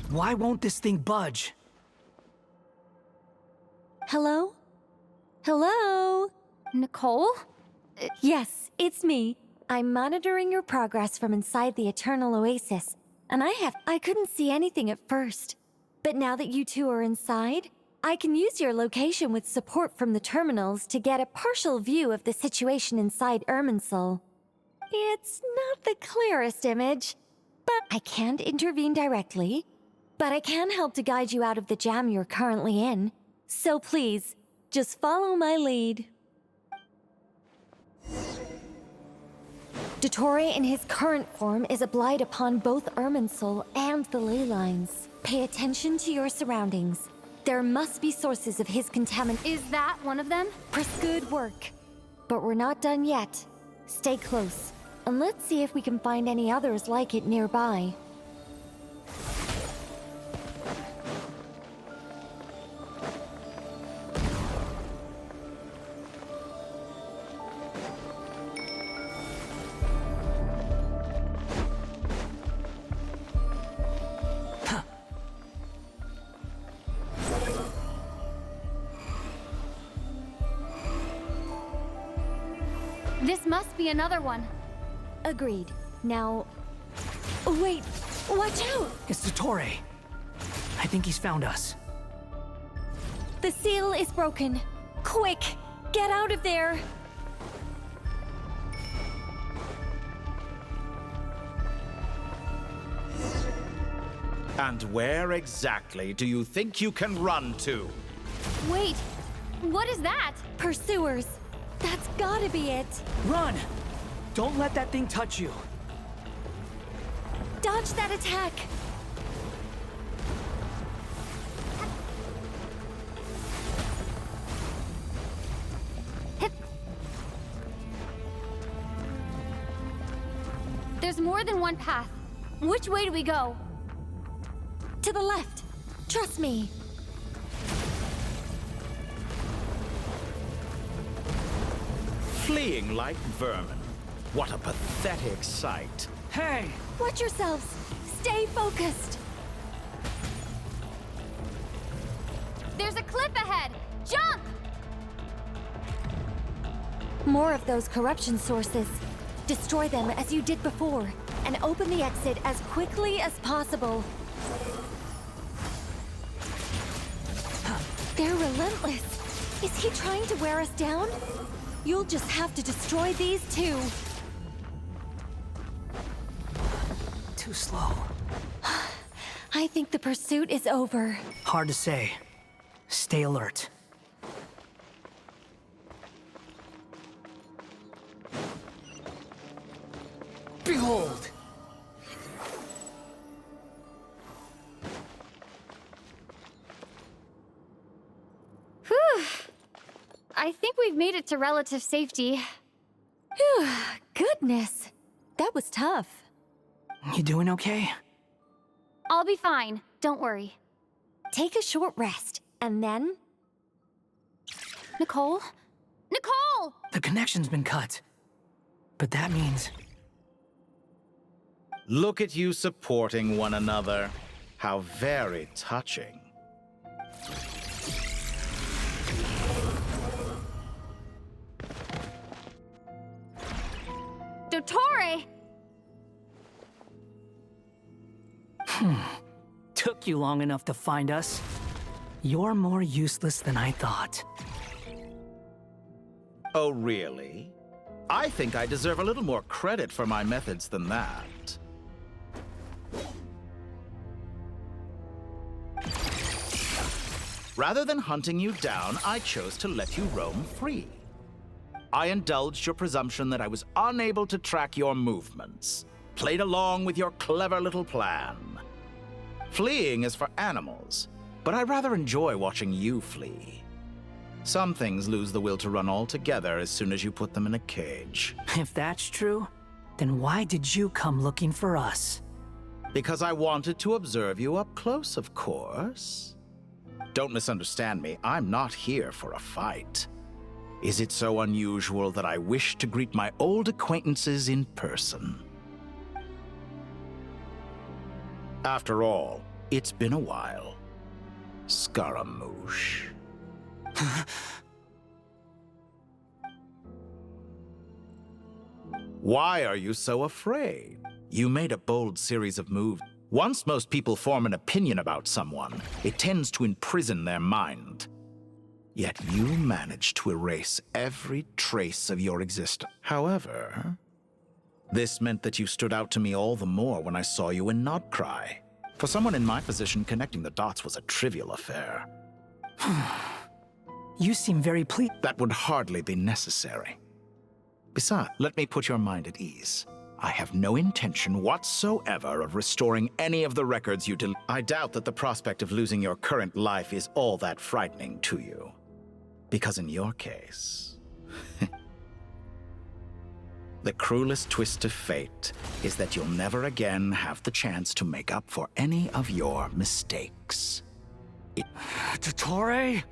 Why won't this thing budge? Hello? Hello? Nicole? Yes, it's me. I'm monitoring your progress from inside the Eternal Oasis, and I couldn't see anything at first. But now that you two are inside, I can use your location with support from the terminals to get a partial view of the situation inside Irminsul. It's not the clearest image, but I can't intervene directly. But I can help to guide you out of the jam you're currently in. So please, just follow my lead. Dottore in his current form is a blight upon both Irminsul and the ley lines. Pay attention to your surroundings. There must be sources of his contaminant. Is that one of them? Good work. But we're not done yet. Stay close, and let's see if we can find any others like it nearby. This must be another one. Agreed. Now... Wait! Watch out! It's Dottore. I think he's found us. The seal is broken. Quick! Get out of there! And where exactly do you think you can run to? Wait, what is that? Pursuers. That's gotta be it. Run! Don't let that thing touch you. Dodge that attack! There's more than one path. Which way do we go? To the left. Trust me. Fleeing like vermin. What a pathetic sight. Hey! Watch yourselves. Stay focused. There's a cliff ahead. Jump! More of those corruption sources. Destroy them as you did before, and open the exit as quickly as possible. They're relentless. Is he trying to wear us down? You'll just have to destroy these too. Too slow. I think the pursuit is over. Hard to say. Stay alert. Behold! Whew. I think we've made it to relative safety. Phew, goodness. That was tough. You doing okay? I'll be fine. Don't worry. Take a short rest, and then... Nicole? Nicole! The connection's been cut. But that means... Look at you supporting one another. How very touching. Dottore! Took you long enough to find us. You're more useless than I thought. Oh, really? I think I deserve a little more credit for my methods than that. Rather than hunting you down, I chose to let you roam free. I indulged your presumption that I was unable to track your movements, played along with your clever little plan. Fleeing is for animals, but I rather enjoy watching you flee. Some things lose the will to run altogether as soon as you put them in a cage. If that's true, then why did you come looking for us? Because I wanted to observe you up close, of course. Don't misunderstand me, I'm not here for a fight. Is it so unusual that I wish to greet my old acquaintances in person? After all, it's been a while. Scaramouche. Why are you so afraid? You made a bold series of moves. Once most people form an opinion about someone, it tends to imprison their mind. Yet you managed to erase every trace of your existence. However, this meant that you stood out to me all the more when I saw you in Nodcry. For someone in my position, connecting the dots was a trivial affair. You seem very pleased. That would hardly be necessary. Besides, let me put your mind at ease. I have no intention whatsoever of restoring any of the records you I doubt that the prospect of losing your current life is all that frightening to you. Because in your case, the cruelest twist of fate is that you'll never again have the chance to make up for any of your mistakes. Dottore?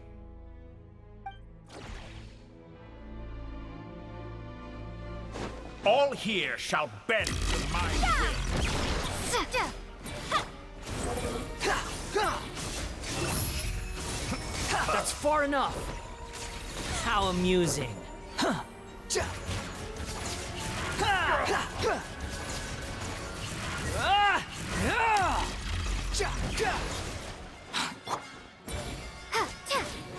All here shall bend to my will. That's far enough. How amusing.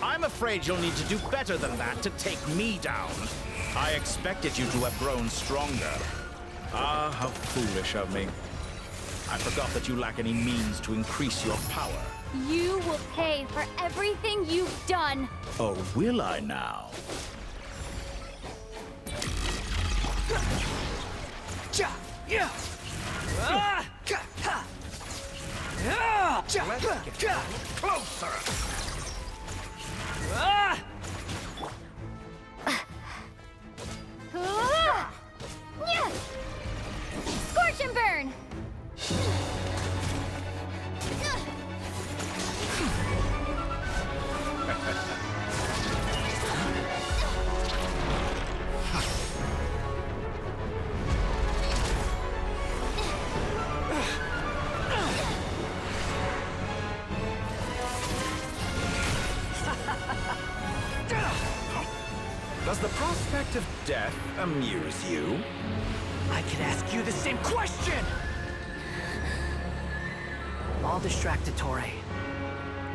I'm afraid you'll need to do better than that to take me down. I expected you to have grown stronger. Ah, how foolish of me. I forgot that you lack any means to increase your power. You will pay for everything you've done. Oh, will I now? Let's get closer. Scorch and burn! Does the prospect of death amuse you? I could ask you the same question! I'll distract Dottore.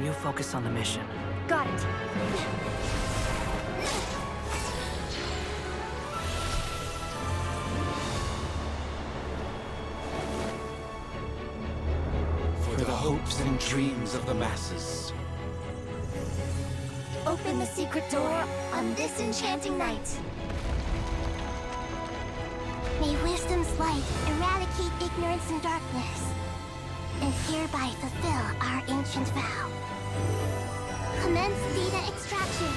You focus on the mission. Got it. For the hopes and dreams of the masses. Open the secret door on this enchanting night. May wisdom's light eradicate ignorance and darkness, and hereby fulfill our ancient vow. Commence data extraction.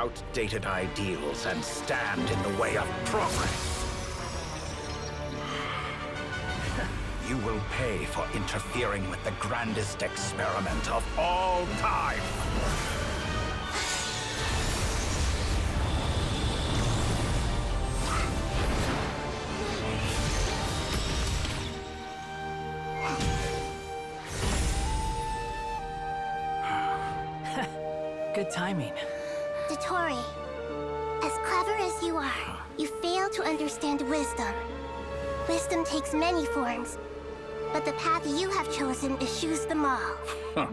outdated ideals and stand in the way of progress. You will pay for interfering with the grandest experiment of all time. Good timing. Dottore, as clever as you are, you fail to understand wisdom. Wisdom takes many forms, but the path you have chosen eschews them all. Huh.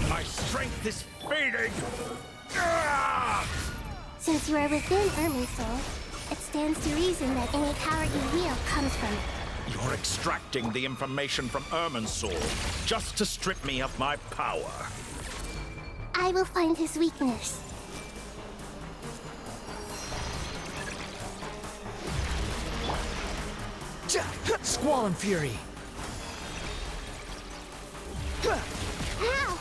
My strength is fading! Since you are within Irminsul, it stands to reason that any power you wield comes from it. You're extracting the information from Irminsul just to strip me of my power. I will find his weakness. Squall and Fury! How?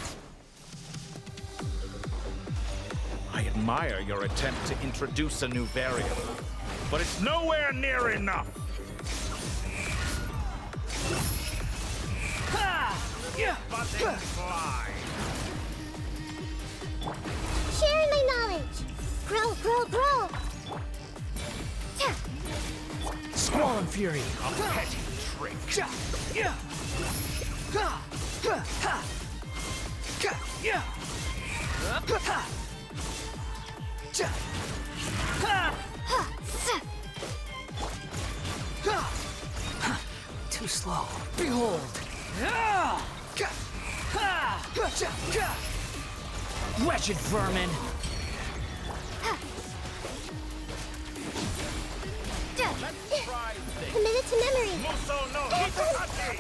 I admire your attempt to introduce a new variant, but it's nowhere near enough. Buzzing fly. Sharing my knowledge! Grow, grow, grow! Squall and Fury! A petty trick. Too slow. Behold! Wretched vermin! Commit it to memory! Muso no Hikokate!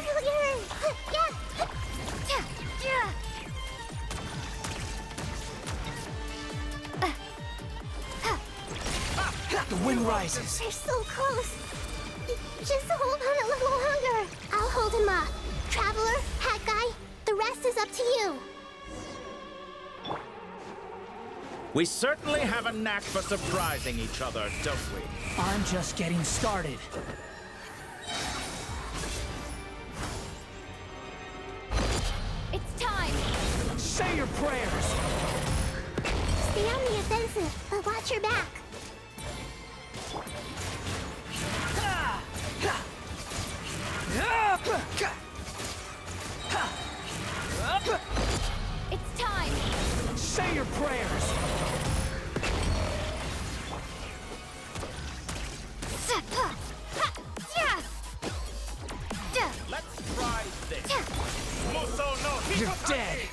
The wind rises. They're so close! Just hold on a little longer! I'll hold him off. Traveler, Hat Guy, the rest is up to you. We certainly have a knack for surprising each other, don't we? I'm just getting started. It's time! Say your prayers! Stay on the offensive, but watch your back. It's time! Say your prayers! Let's try this. Muso no Hikokate!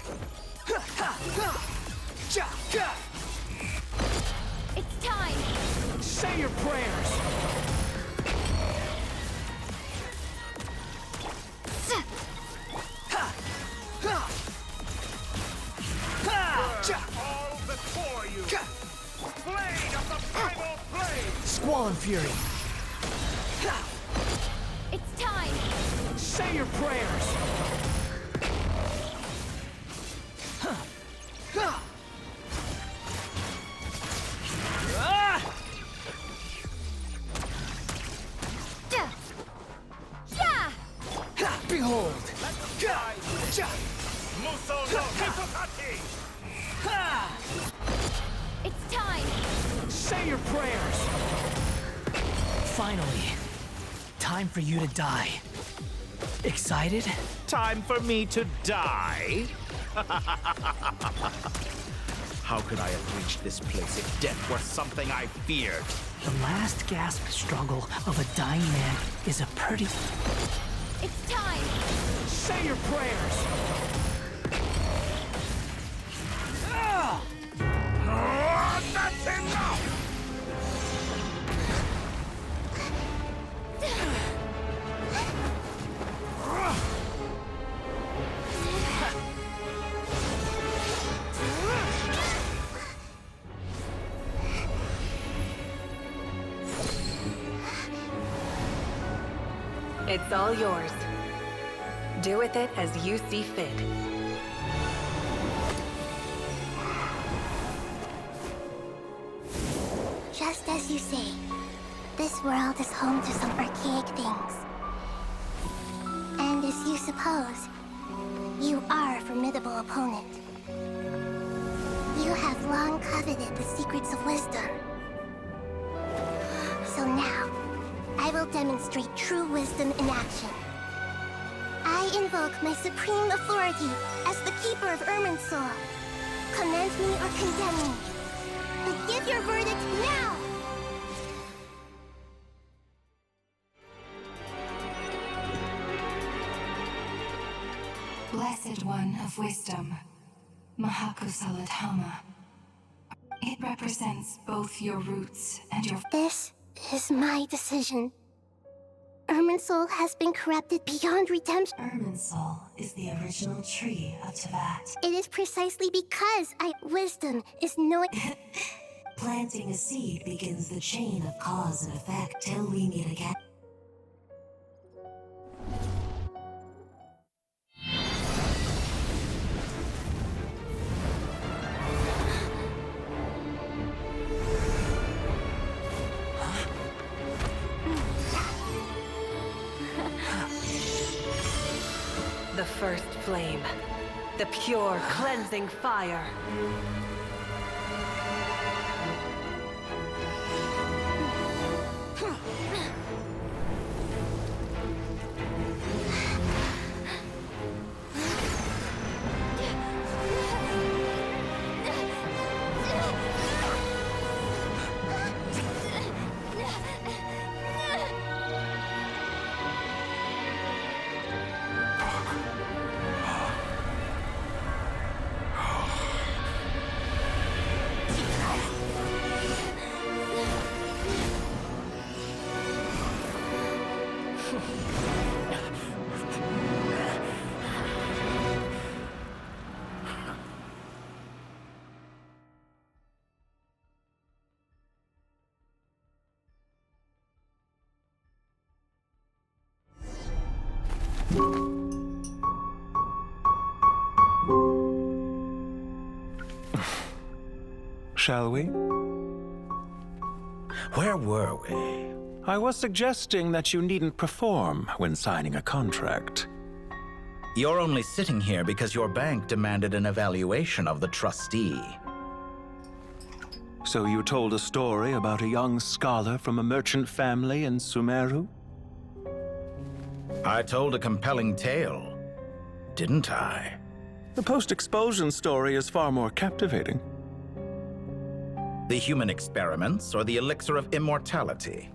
You're dead! It's time! Say your prayers! All before you! Blade of the primal blade! Squall and Fury! It's time! Say your prayers! Behold! Muso no Hikokate! It's time! Say your prayers! Finally, time for you to die. Excited? Time for me to die? How could I have reached this place if death were something I feared? The last gasp struggle of a dying man is a pretty... It's time! Say your prayers! It's all yours. Do with it as you see fit. Just as you say, this world is home to some archaic things. And as you suppose, you are a formidable opponent. You have long coveted the secrets of wisdom. So now, I will demonstrate true wisdom in action. I invoke my supreme authority as the keeper of Irminsul. Commend me or condemn me. But give your verdict now! Blessed One of Wisdom, Mahakusala Dhamma. It represents both your roots and your... This is my decision. Irminsul has been corrupted beyond redemption. Irminsul is the original tree of Teyvat. It is precisely because wisdom is no... Planting a seed begins the chain of cause and effect till we meet again. The first flame. The pure, cleansing fire. Shall we? Where were we? I was suggesting that you needn't perform when signing a contract. You're only sitting here because your bank demanded an evaluation of the trustee. So you told a story about a young scholar from a merchant family in Sumeru? I told a compelling tale, didn't I? The post-expulsion story is far more captivating. The human experiments or the elixir of immortality?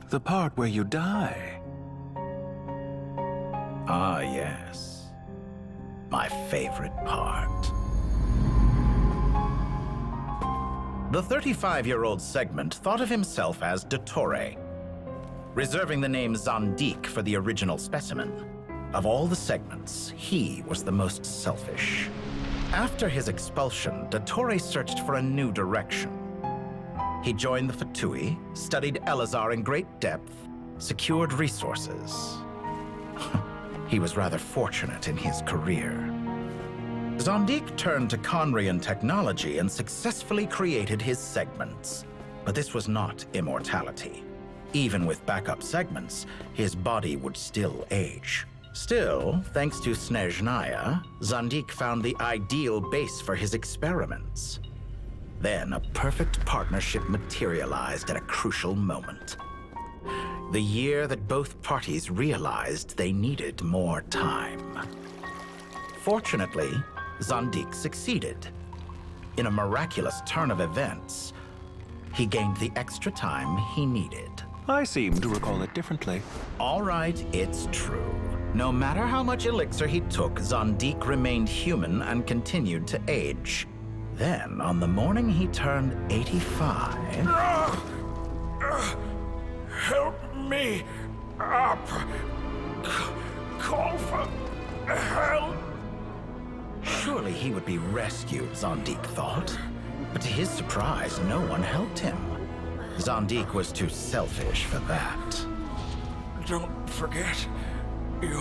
The part where you die. Ah, yes. My favorite part. The 35-year-old Segment thought of himself as Dottore, reserving the name Zandik for the original specimen. Of all the Segments, he was the most selfish. After his expulsion, Dottore searched for a new direction. He joined the Fatui, studied Elazar in great depth, secured resources. He was rather fortunate in his career. Zandik turned to Conrian technology and successfully created his segments. But this was not immortality. Even with backup segments, his body would still age. Still, thanks to Snezhnaya, Zandik found the ideal base for his experiments. Then a perfect partnership materialized at a crucial moment. The year that both parties realized they needed more time. Fortunately, Zandik succeeded. In a miraculous turn of events, he gained the extra time he needed. I seem to recall it differently. All right, it's true. No matter how much elixir he took, Zandik remained human and continued to age. Then, on the morning he turned 85... Help me up! Call for help! Surely he would be rescued, Zandik thought. But to his surprise, no one helped him. Zandik was too selfish for that. Don't forget, you're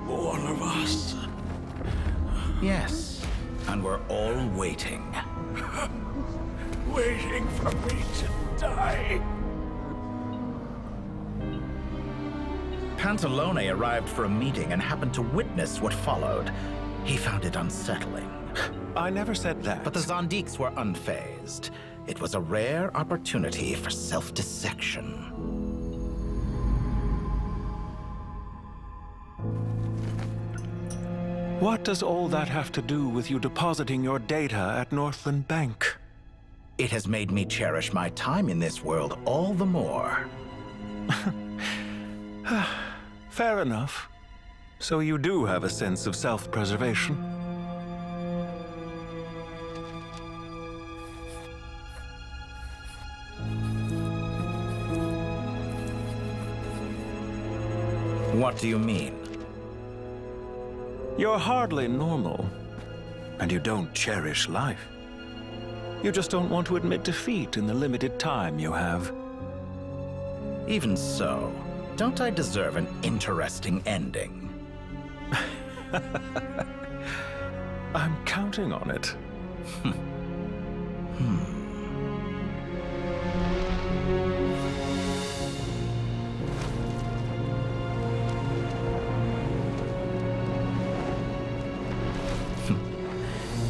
one of us. Yes, and we're all waiting. Waiting for me to die. Pantalone arrived for a meeting and happened to witness what followed. He found it unsettling. I never said that. But the Zondiques were unfazed. It was a rare opportunity for self-dissection. What does all that have to do with you depositing your data at Northland Bank? It has made me cherish my time in this world all the more. Fair enough. So you do have a sense of self-preservation. What do you mean? You're hardly normal, and you don't cherish life. You just don't want to admit defeat in the limited time you have. Even so, don't I deserve an interesting ending? I'm counting on it.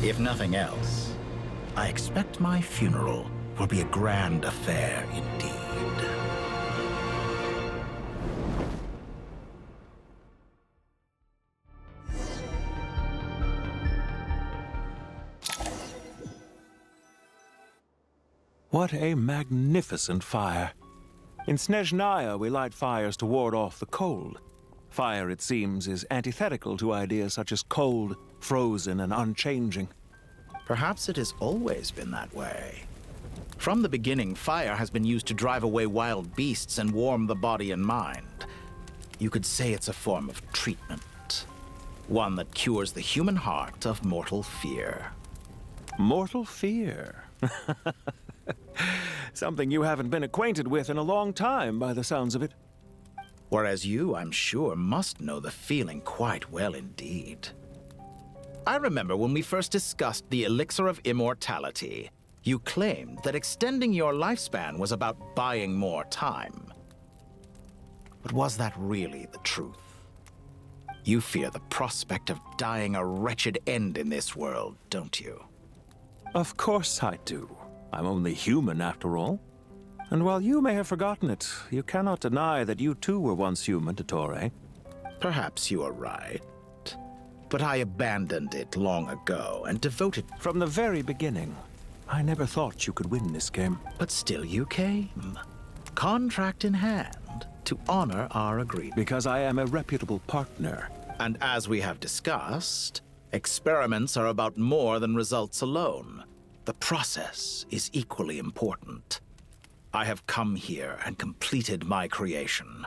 If nothing else, I expect my funeral will be a grand affair indeed. What a magnificent fire. In Snezhnaya, we light fires to ward off the cold. Fire, it seems, is antithetical to ideas such as cold, frozen, and unchanging. Perhaps it has always been that way. From the beginning, fire has been used to drive away wild beasts and warm the body and mind. You could say it's a form of treatment. One that cures the human heart of mortal fear. Mortal fear? Something you haven't been acquainted with in a long time, by the sounds of it. Whereas you, I'm sure, must know the feeling quite well indeed. I remember when we first discussed the elixir of immortality, you claimed that extending your lifespan was about buying more time. But was that really the truth? You fear the prospect of dying a wretched end in this world, don't you? Of course I do. I'm only human, after all. And while you may have forgotten it, you cannot deny that you too were once human, Dottore. Perhaps you are right. But I abandoned it long ago and devoted... From the very beginning, I never thought you could win this game. But still you came. Contract in hand, to honor our agreement. Because I am a reputable partner. And as we have discussed, experiments are about more than results alone. The process is equally important. I have come here and completed my creation,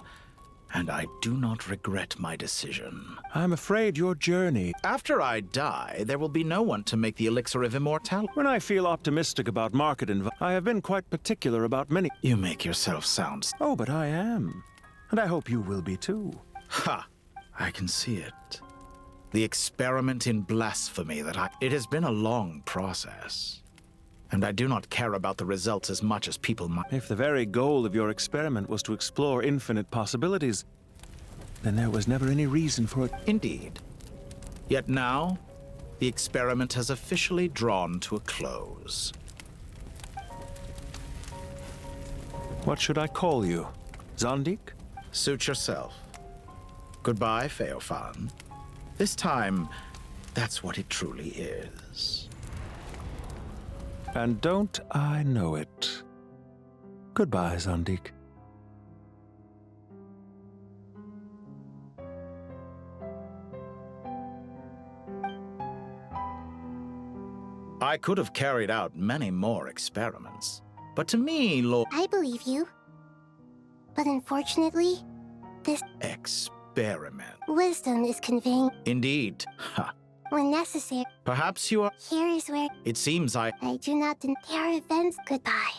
and I do not regret my decision. I'm afraid your journey... After I die, there will be no one to make the elixir of immortality. When I feel optimistic about market I have been quite particular about many... You make yourself sound... Oh, but I am. And I hope you will be too. Ha! I can see it. The experiment in blasphemy It has been a long process. And I do not care about the results as much as people might. If the very goal of your experiment was to explore infinite possibilities, then there was never any reason for it. Indeed. Yet now, the experiment has officially drawn to a close. What should I call you? Zondik? Suit yourself. Goodbye, Feofan. This time, that's what it truly is. And don't I know it. Goodbye, Zondik. I could have carried out many more experiments, but to me, Lord... I believe you. But unfortunately, this... Experiment. Wisdom is conveying... Indeed. Ha. When necessary. Perhaps you are... Here is where... It seems I do not... There are events. Goodbye.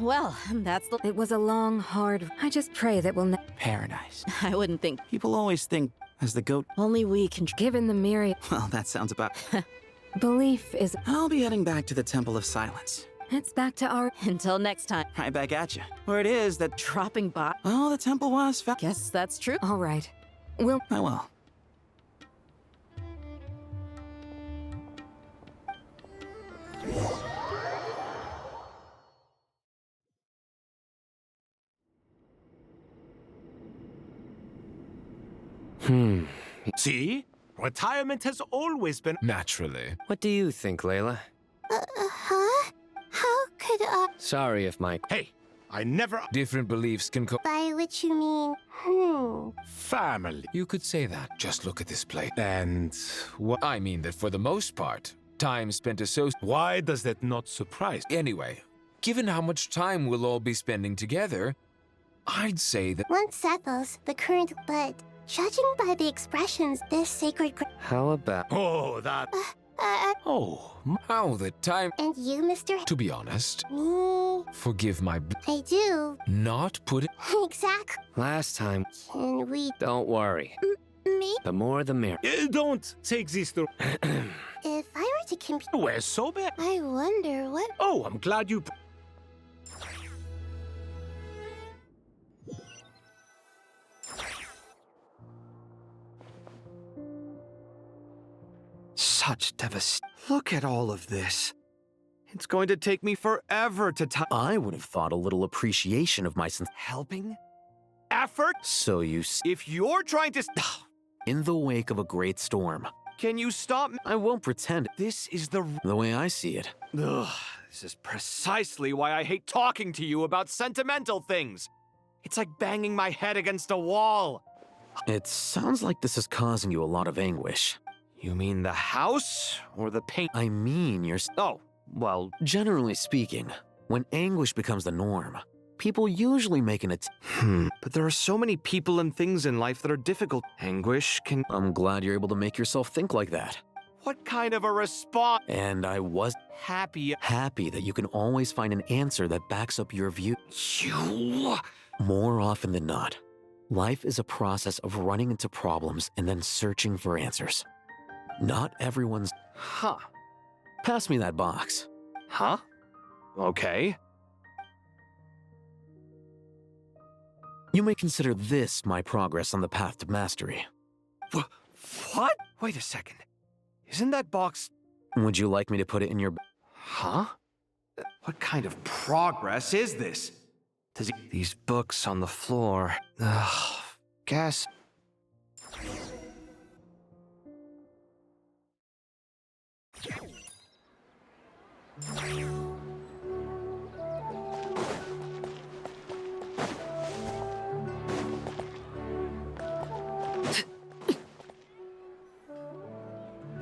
Well, that's the... It was a long, hard... I just pray that we'll Paradise. I wouldn't think... People always think, as the goat... Only we can... Given the myriad... Well, that sounds about... Belief is... I'll be heading back to the Temple of Silence. It's back to our... Until next time. Right back at you. Where it is that... Dropping by... Oh, the temple was... Guess that's true. All right. We'll... I will. See? Retirement has always been... Naturally. What do you think, Layla? Huh? How could, Sorry if my... Hey, I never... Different beliefs can By which you mean, Family. You could say that. Just look at this place. And what... I mean that for the most part, time spent associated... Why does that not surprise me? Anyway, given how much time we'll all be spending together, I'd say that... One settles the current, but judging by the expressions, this sacred... How about... Oh, that... How the time... And you, Mr. To be honest, Me... forgive my... I do. Not put it... Exactly. Last time... Can we... Don't worry. Me? The more the merrier. Don't take this to... If I were to compete... We're so bad. I wonder what... Oh, I'm glad you... Such devastation. Look at all of this. It's going to take me forever to I would have thought a little appreciation of my helping? Effort? So you If you're trying to... In the wake of a great storm. Can you stop me? I won't pretend. This is the way I see it. Ugh, this is precisely why I hate talking to you about sentimental things. It's like banging my head against a wall. It sounds like this is causing you a lot of anguish. You mean the house or the paint? I mean your... Oh, well... Generally speaking, when anguish becomes the norm, people usually make an But there are so many people and things in life that are difficult. Anguish can... I'm glad you're able to make yourself think like that. What kind of a response? And I was... Happy that you can always find an answer that backs up your view. You... More often than not, life is a process of running into problems and then searching for answers. Not everyone's... Huh. Pass me that box. Huh? Okay. You may consider this my progress on the path to mastery. What? Wait a second. Isn't that box... Would you like me to put it in your... Huh? What kind of progress is this? These books on the floor... Ugh. Guess...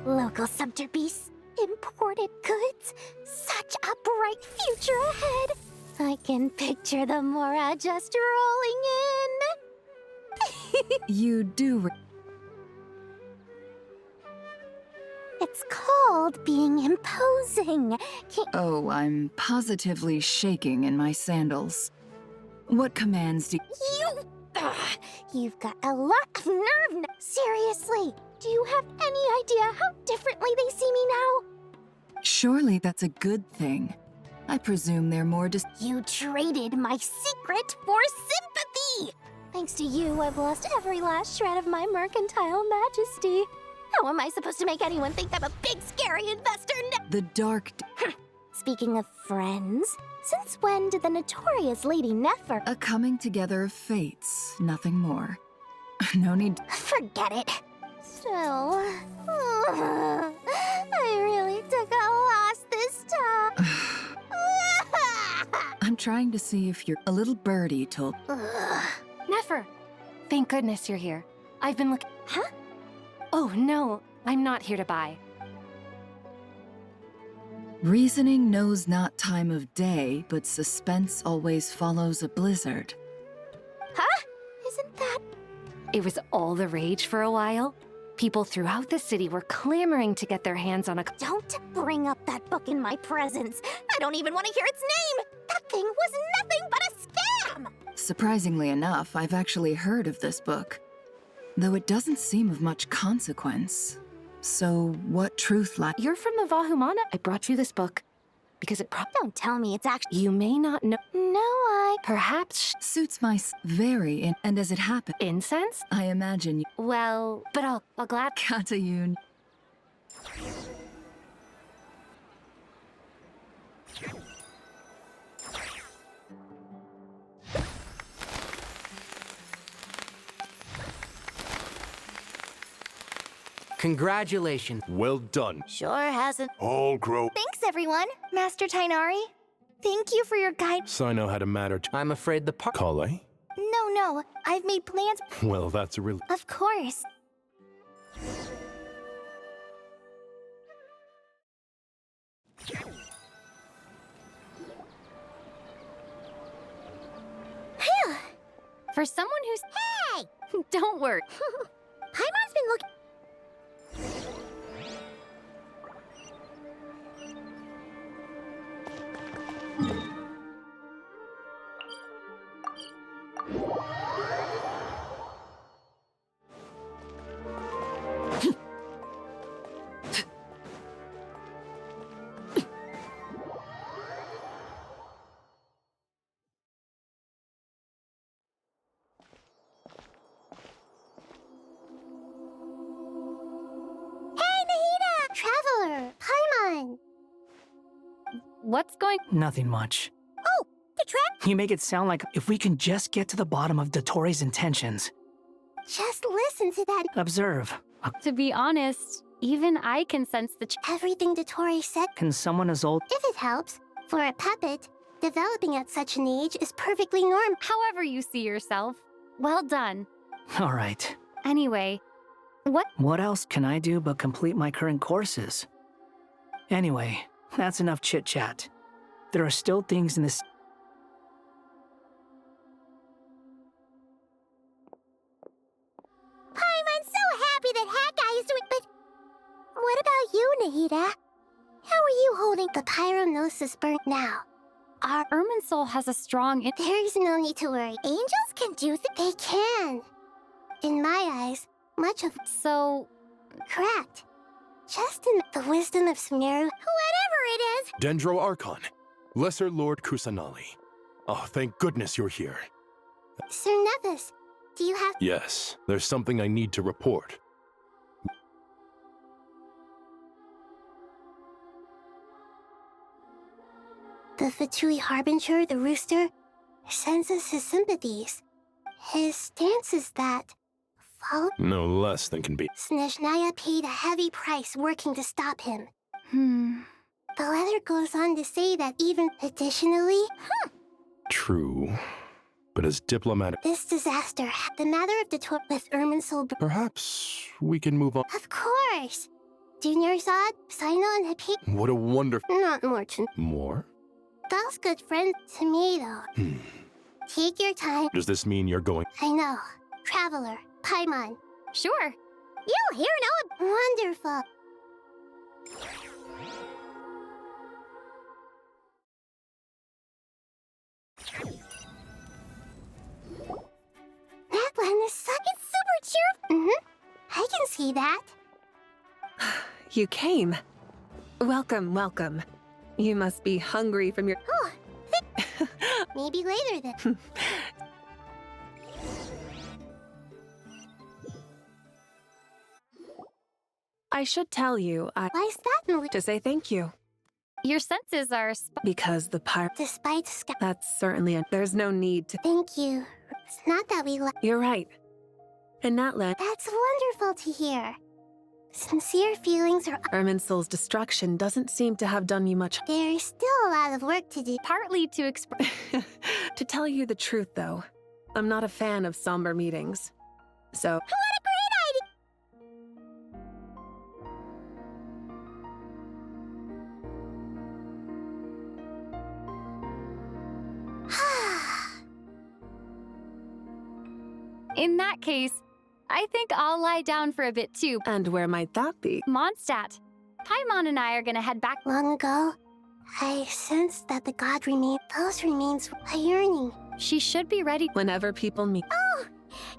Local subter beasts, imported goods, such a bright future ahead. I can picture the Mora just rolling in. You do. It's called being imposing. Oh, I'm positively shaking in my sandals. What commands do You've got a lot of nerve. Seriously, do you have any idea how differently they see me now? Surely that's a good thing. I presume they're more You traded my secret for sympathy! Thanks to you, I've lost every last shred of my mercantile majesty. How am I supposed to make anyone think I'm a big, scary investor now? The dark... Speaking of friends, since when did the notorious Lady Nefer... A coming together of fates, nothing more. No need... Forget it. Still... I really took a loss this time. I'm trying to see if you're... A little birdie told... Nefer, thank goodness you're here. I've been looking... Huh? Oh, no, I'm not here to buy. Reasoning knows not time of day, but suspense always follows a blizzard. Huh? Isn't that... It was all the rage for a while. People throughout the city were clamoring to get their hands on a... Don't bring up that book in my presence. I don't even want to hear its name. That thing was nothing but a scam. Surprisingly enough, I've actually heard of this book, though it doesn't seem of much consequence. So, what truth lies? You're from the Vahumana. I brought you this book because it Don't tell me it's actually... You may not know. No, Perhaps... Suits my very and as it happened. Incense? I imagine you... Well, but I'll glad... Katayun. Congratulations. Well done. Sure hasn't. All grow. Thanks, everyone. Master Tainari, thank you for your guide. So I know how to matter to I'm afraid the Kale? No, I've made plans. Well, that's a real... Of course. Phew. For someone who's... Hey! Don't worry. Paimon's been looking... Traveler, Paimon! What's going... Nothing much. Oh, the track... You make it sound like if we can just get to the bottom of Dottoro's intentions. Just listen to that. Observe. To be honest, even I can sense the... Everything Dottori said. Can someone as old... If it helps, for a puppet, developing at such an age is perfectly normal. However you see yourself. Well done. All right. Anyway, What else can I do but complete my current courses? Anyway, that's enough chit-chat. There are still things in this... Paimon's so happy that Hat Guy is doing... But what about you, Nahida? How are you holding the Pyrognosis burnt now? our Irminsul has a strong... There's no need to worry. Angels can do They can. In my eyes, much of... So... Correct. Just in the wisdom of Sumeru, whatever it is. Dendro Archon, Lesser Lord Kusanali. Oh, thank goodness you're here. Sir Nevis, do you have... Yes, there's something I need to report. The Fatui Harbinger, the rooster, senses his sympathies. His stance is that... Follow... No less than can be. Snezhnaya paid a heavy price working to stop him. The letter goes on to say that even additionally... True. But as diplomatic... This disaster, the matter of the tour with Irminsul... Perhaps we can move on. Of course! Junior Zod, Sino, and Happy... What a wonderful... Not Morton. More? Those good friends to me, though. Take your time. Does this mean you're going... I know. Traveler, Paimon. Sure. You here know it. Wonderful. That one is sucking super cheerful. I can see that. You came. Welcome, welcome. You must be hungry from your... Oh, maybe later then. I should tell you, Why's that, to say thank you. Your senses are... Because the Despite That's certainly there's no need to... Thank you. It's not that we You're right. And not That's wonderful to hear. Sincere feelings are... Irminsul's destruction doesn't seem to have done you much... There is still a lot of work to do. Partly to express... To tell you the truth, though, I'm not a fan of somber meetings. So... What a great idea! In that case, I think I'll lie down for a bit too. And where might that be? Mondstadt. Paimon and I are gonna head back. Long ago, I sensed that the god those remains a yearning. She should be ready whenever people meet. Oh,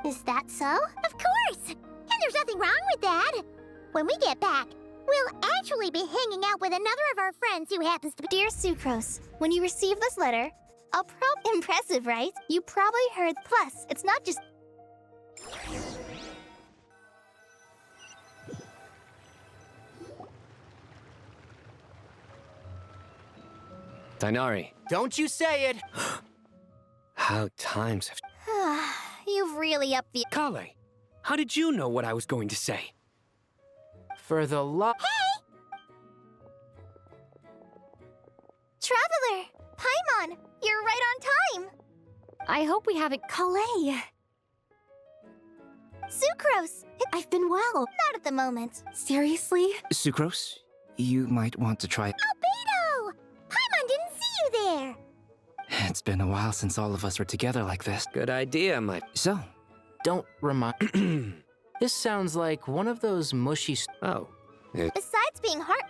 is that so? Of course! And there's nothing wrong with that. When we get back, we'll actually be hanging out with another of our friends who happens to be... Dear Sucrose, when you receive this letter, impressive, right? You probably heard. Plus, it's not just... Dainari, Don't you say it! how times have... You've really upped the... Kale, how did you know what I was going to say? For the love... Traveler! Paimon! You're right on time! I hope we haven't... Calais! Sucrose! I've been well. Not at the moment. Seriously? Sucrose, you might want to try... Albedo! Paimon didn't see you there! It's been a while since all of us were together like this. Good idea, my... So? Don't remind... This sounds like one of those mushy... Oh. Besides being hard...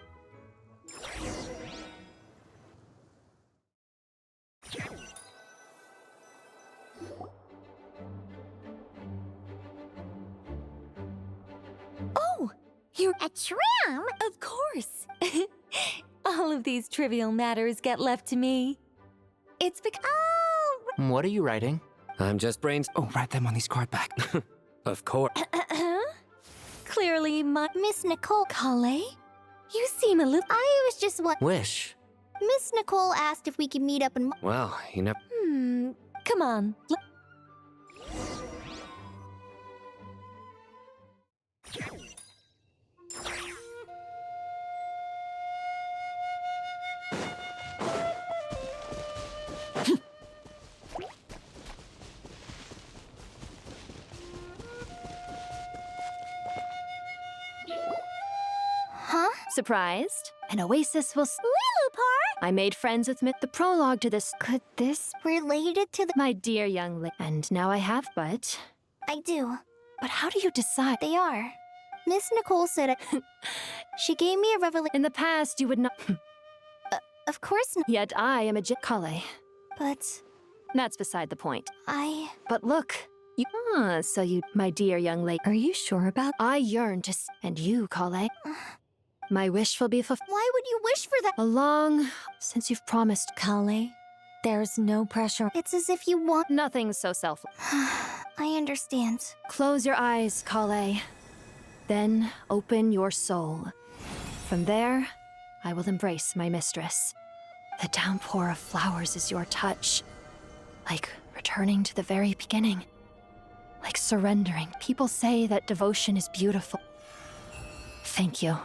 Oh! You're a tram? Of course! All of these trivial matters get left to me. It's because... Oh! What are you writing? I'm just brains... Oh, write them on these card back. Of course. Clearly, Miss Nicole... Calais? You seem a little... I was just what... Wish. Miss Nicole asked if we could meet up and... Well, you know... Come on. Huh? Surprised? An oasis will... Lilupar! I made friends with the prologue to this... Could this related to the... My dear young lady. And now I have, but... I do. But how do you decide? They are. Miss Nicole said... She gave me a revelation... In the past, you would not... Of course not. Yet I am a Calais. But... That's beside the point. But look... so you... My dear young lady... Are you sure about... I yearn to... And you, Calais... My wish will be fulfilled. Why would you wish for that? Since you've promised. Calais, there's no pressure. It's as if you want... Nothing so selfless. I understand. Close your eyes, Calais. Then open your soul. From there, I will embrace my mistress. The downpour of flowers is your touch. Like returning to the very beginning. Like surrendering. People say that devotion is beautiful. Thank you.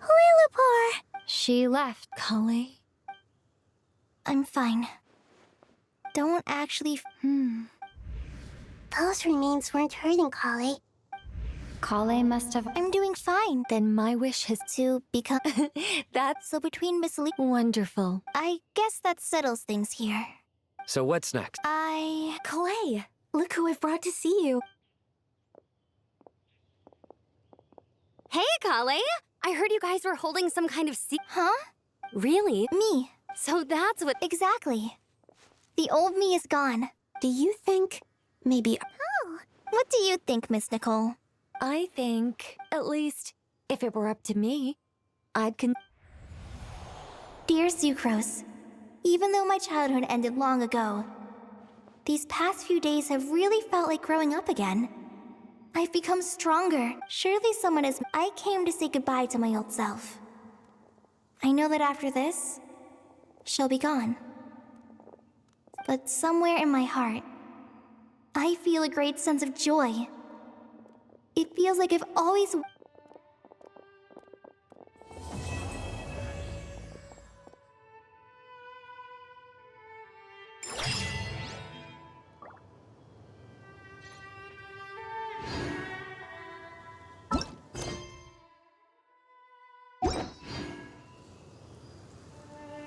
Lilupar! She left. Calais? I'm fine. Don't actually... Those remains weren't hurting Calais. Calais must have... I'm doing fine. Then my wish has to become... That's so between Miss Lee... Wonderful. I guess that settles things here. So what's next? Calais, look who I've brought to see you. Hey, Calais! I heard you guys were holding some kind of secret. Huh? Really? Me. So that's what... Exactly. The old me is gone. Do you think... maybe... Oh, what do you think, Miss Nicole? I think, at least, if it were up to me, I'd Dear Sucrose, even though my childhood ended long ago, these past few days have really felt like growing up again. I've become stronger. Surely someone has... I came to say goodbye to my old self. I know that after this, she'll be gone. But somewhere in my heart, I feel a great sense of joy. It feels like I've always...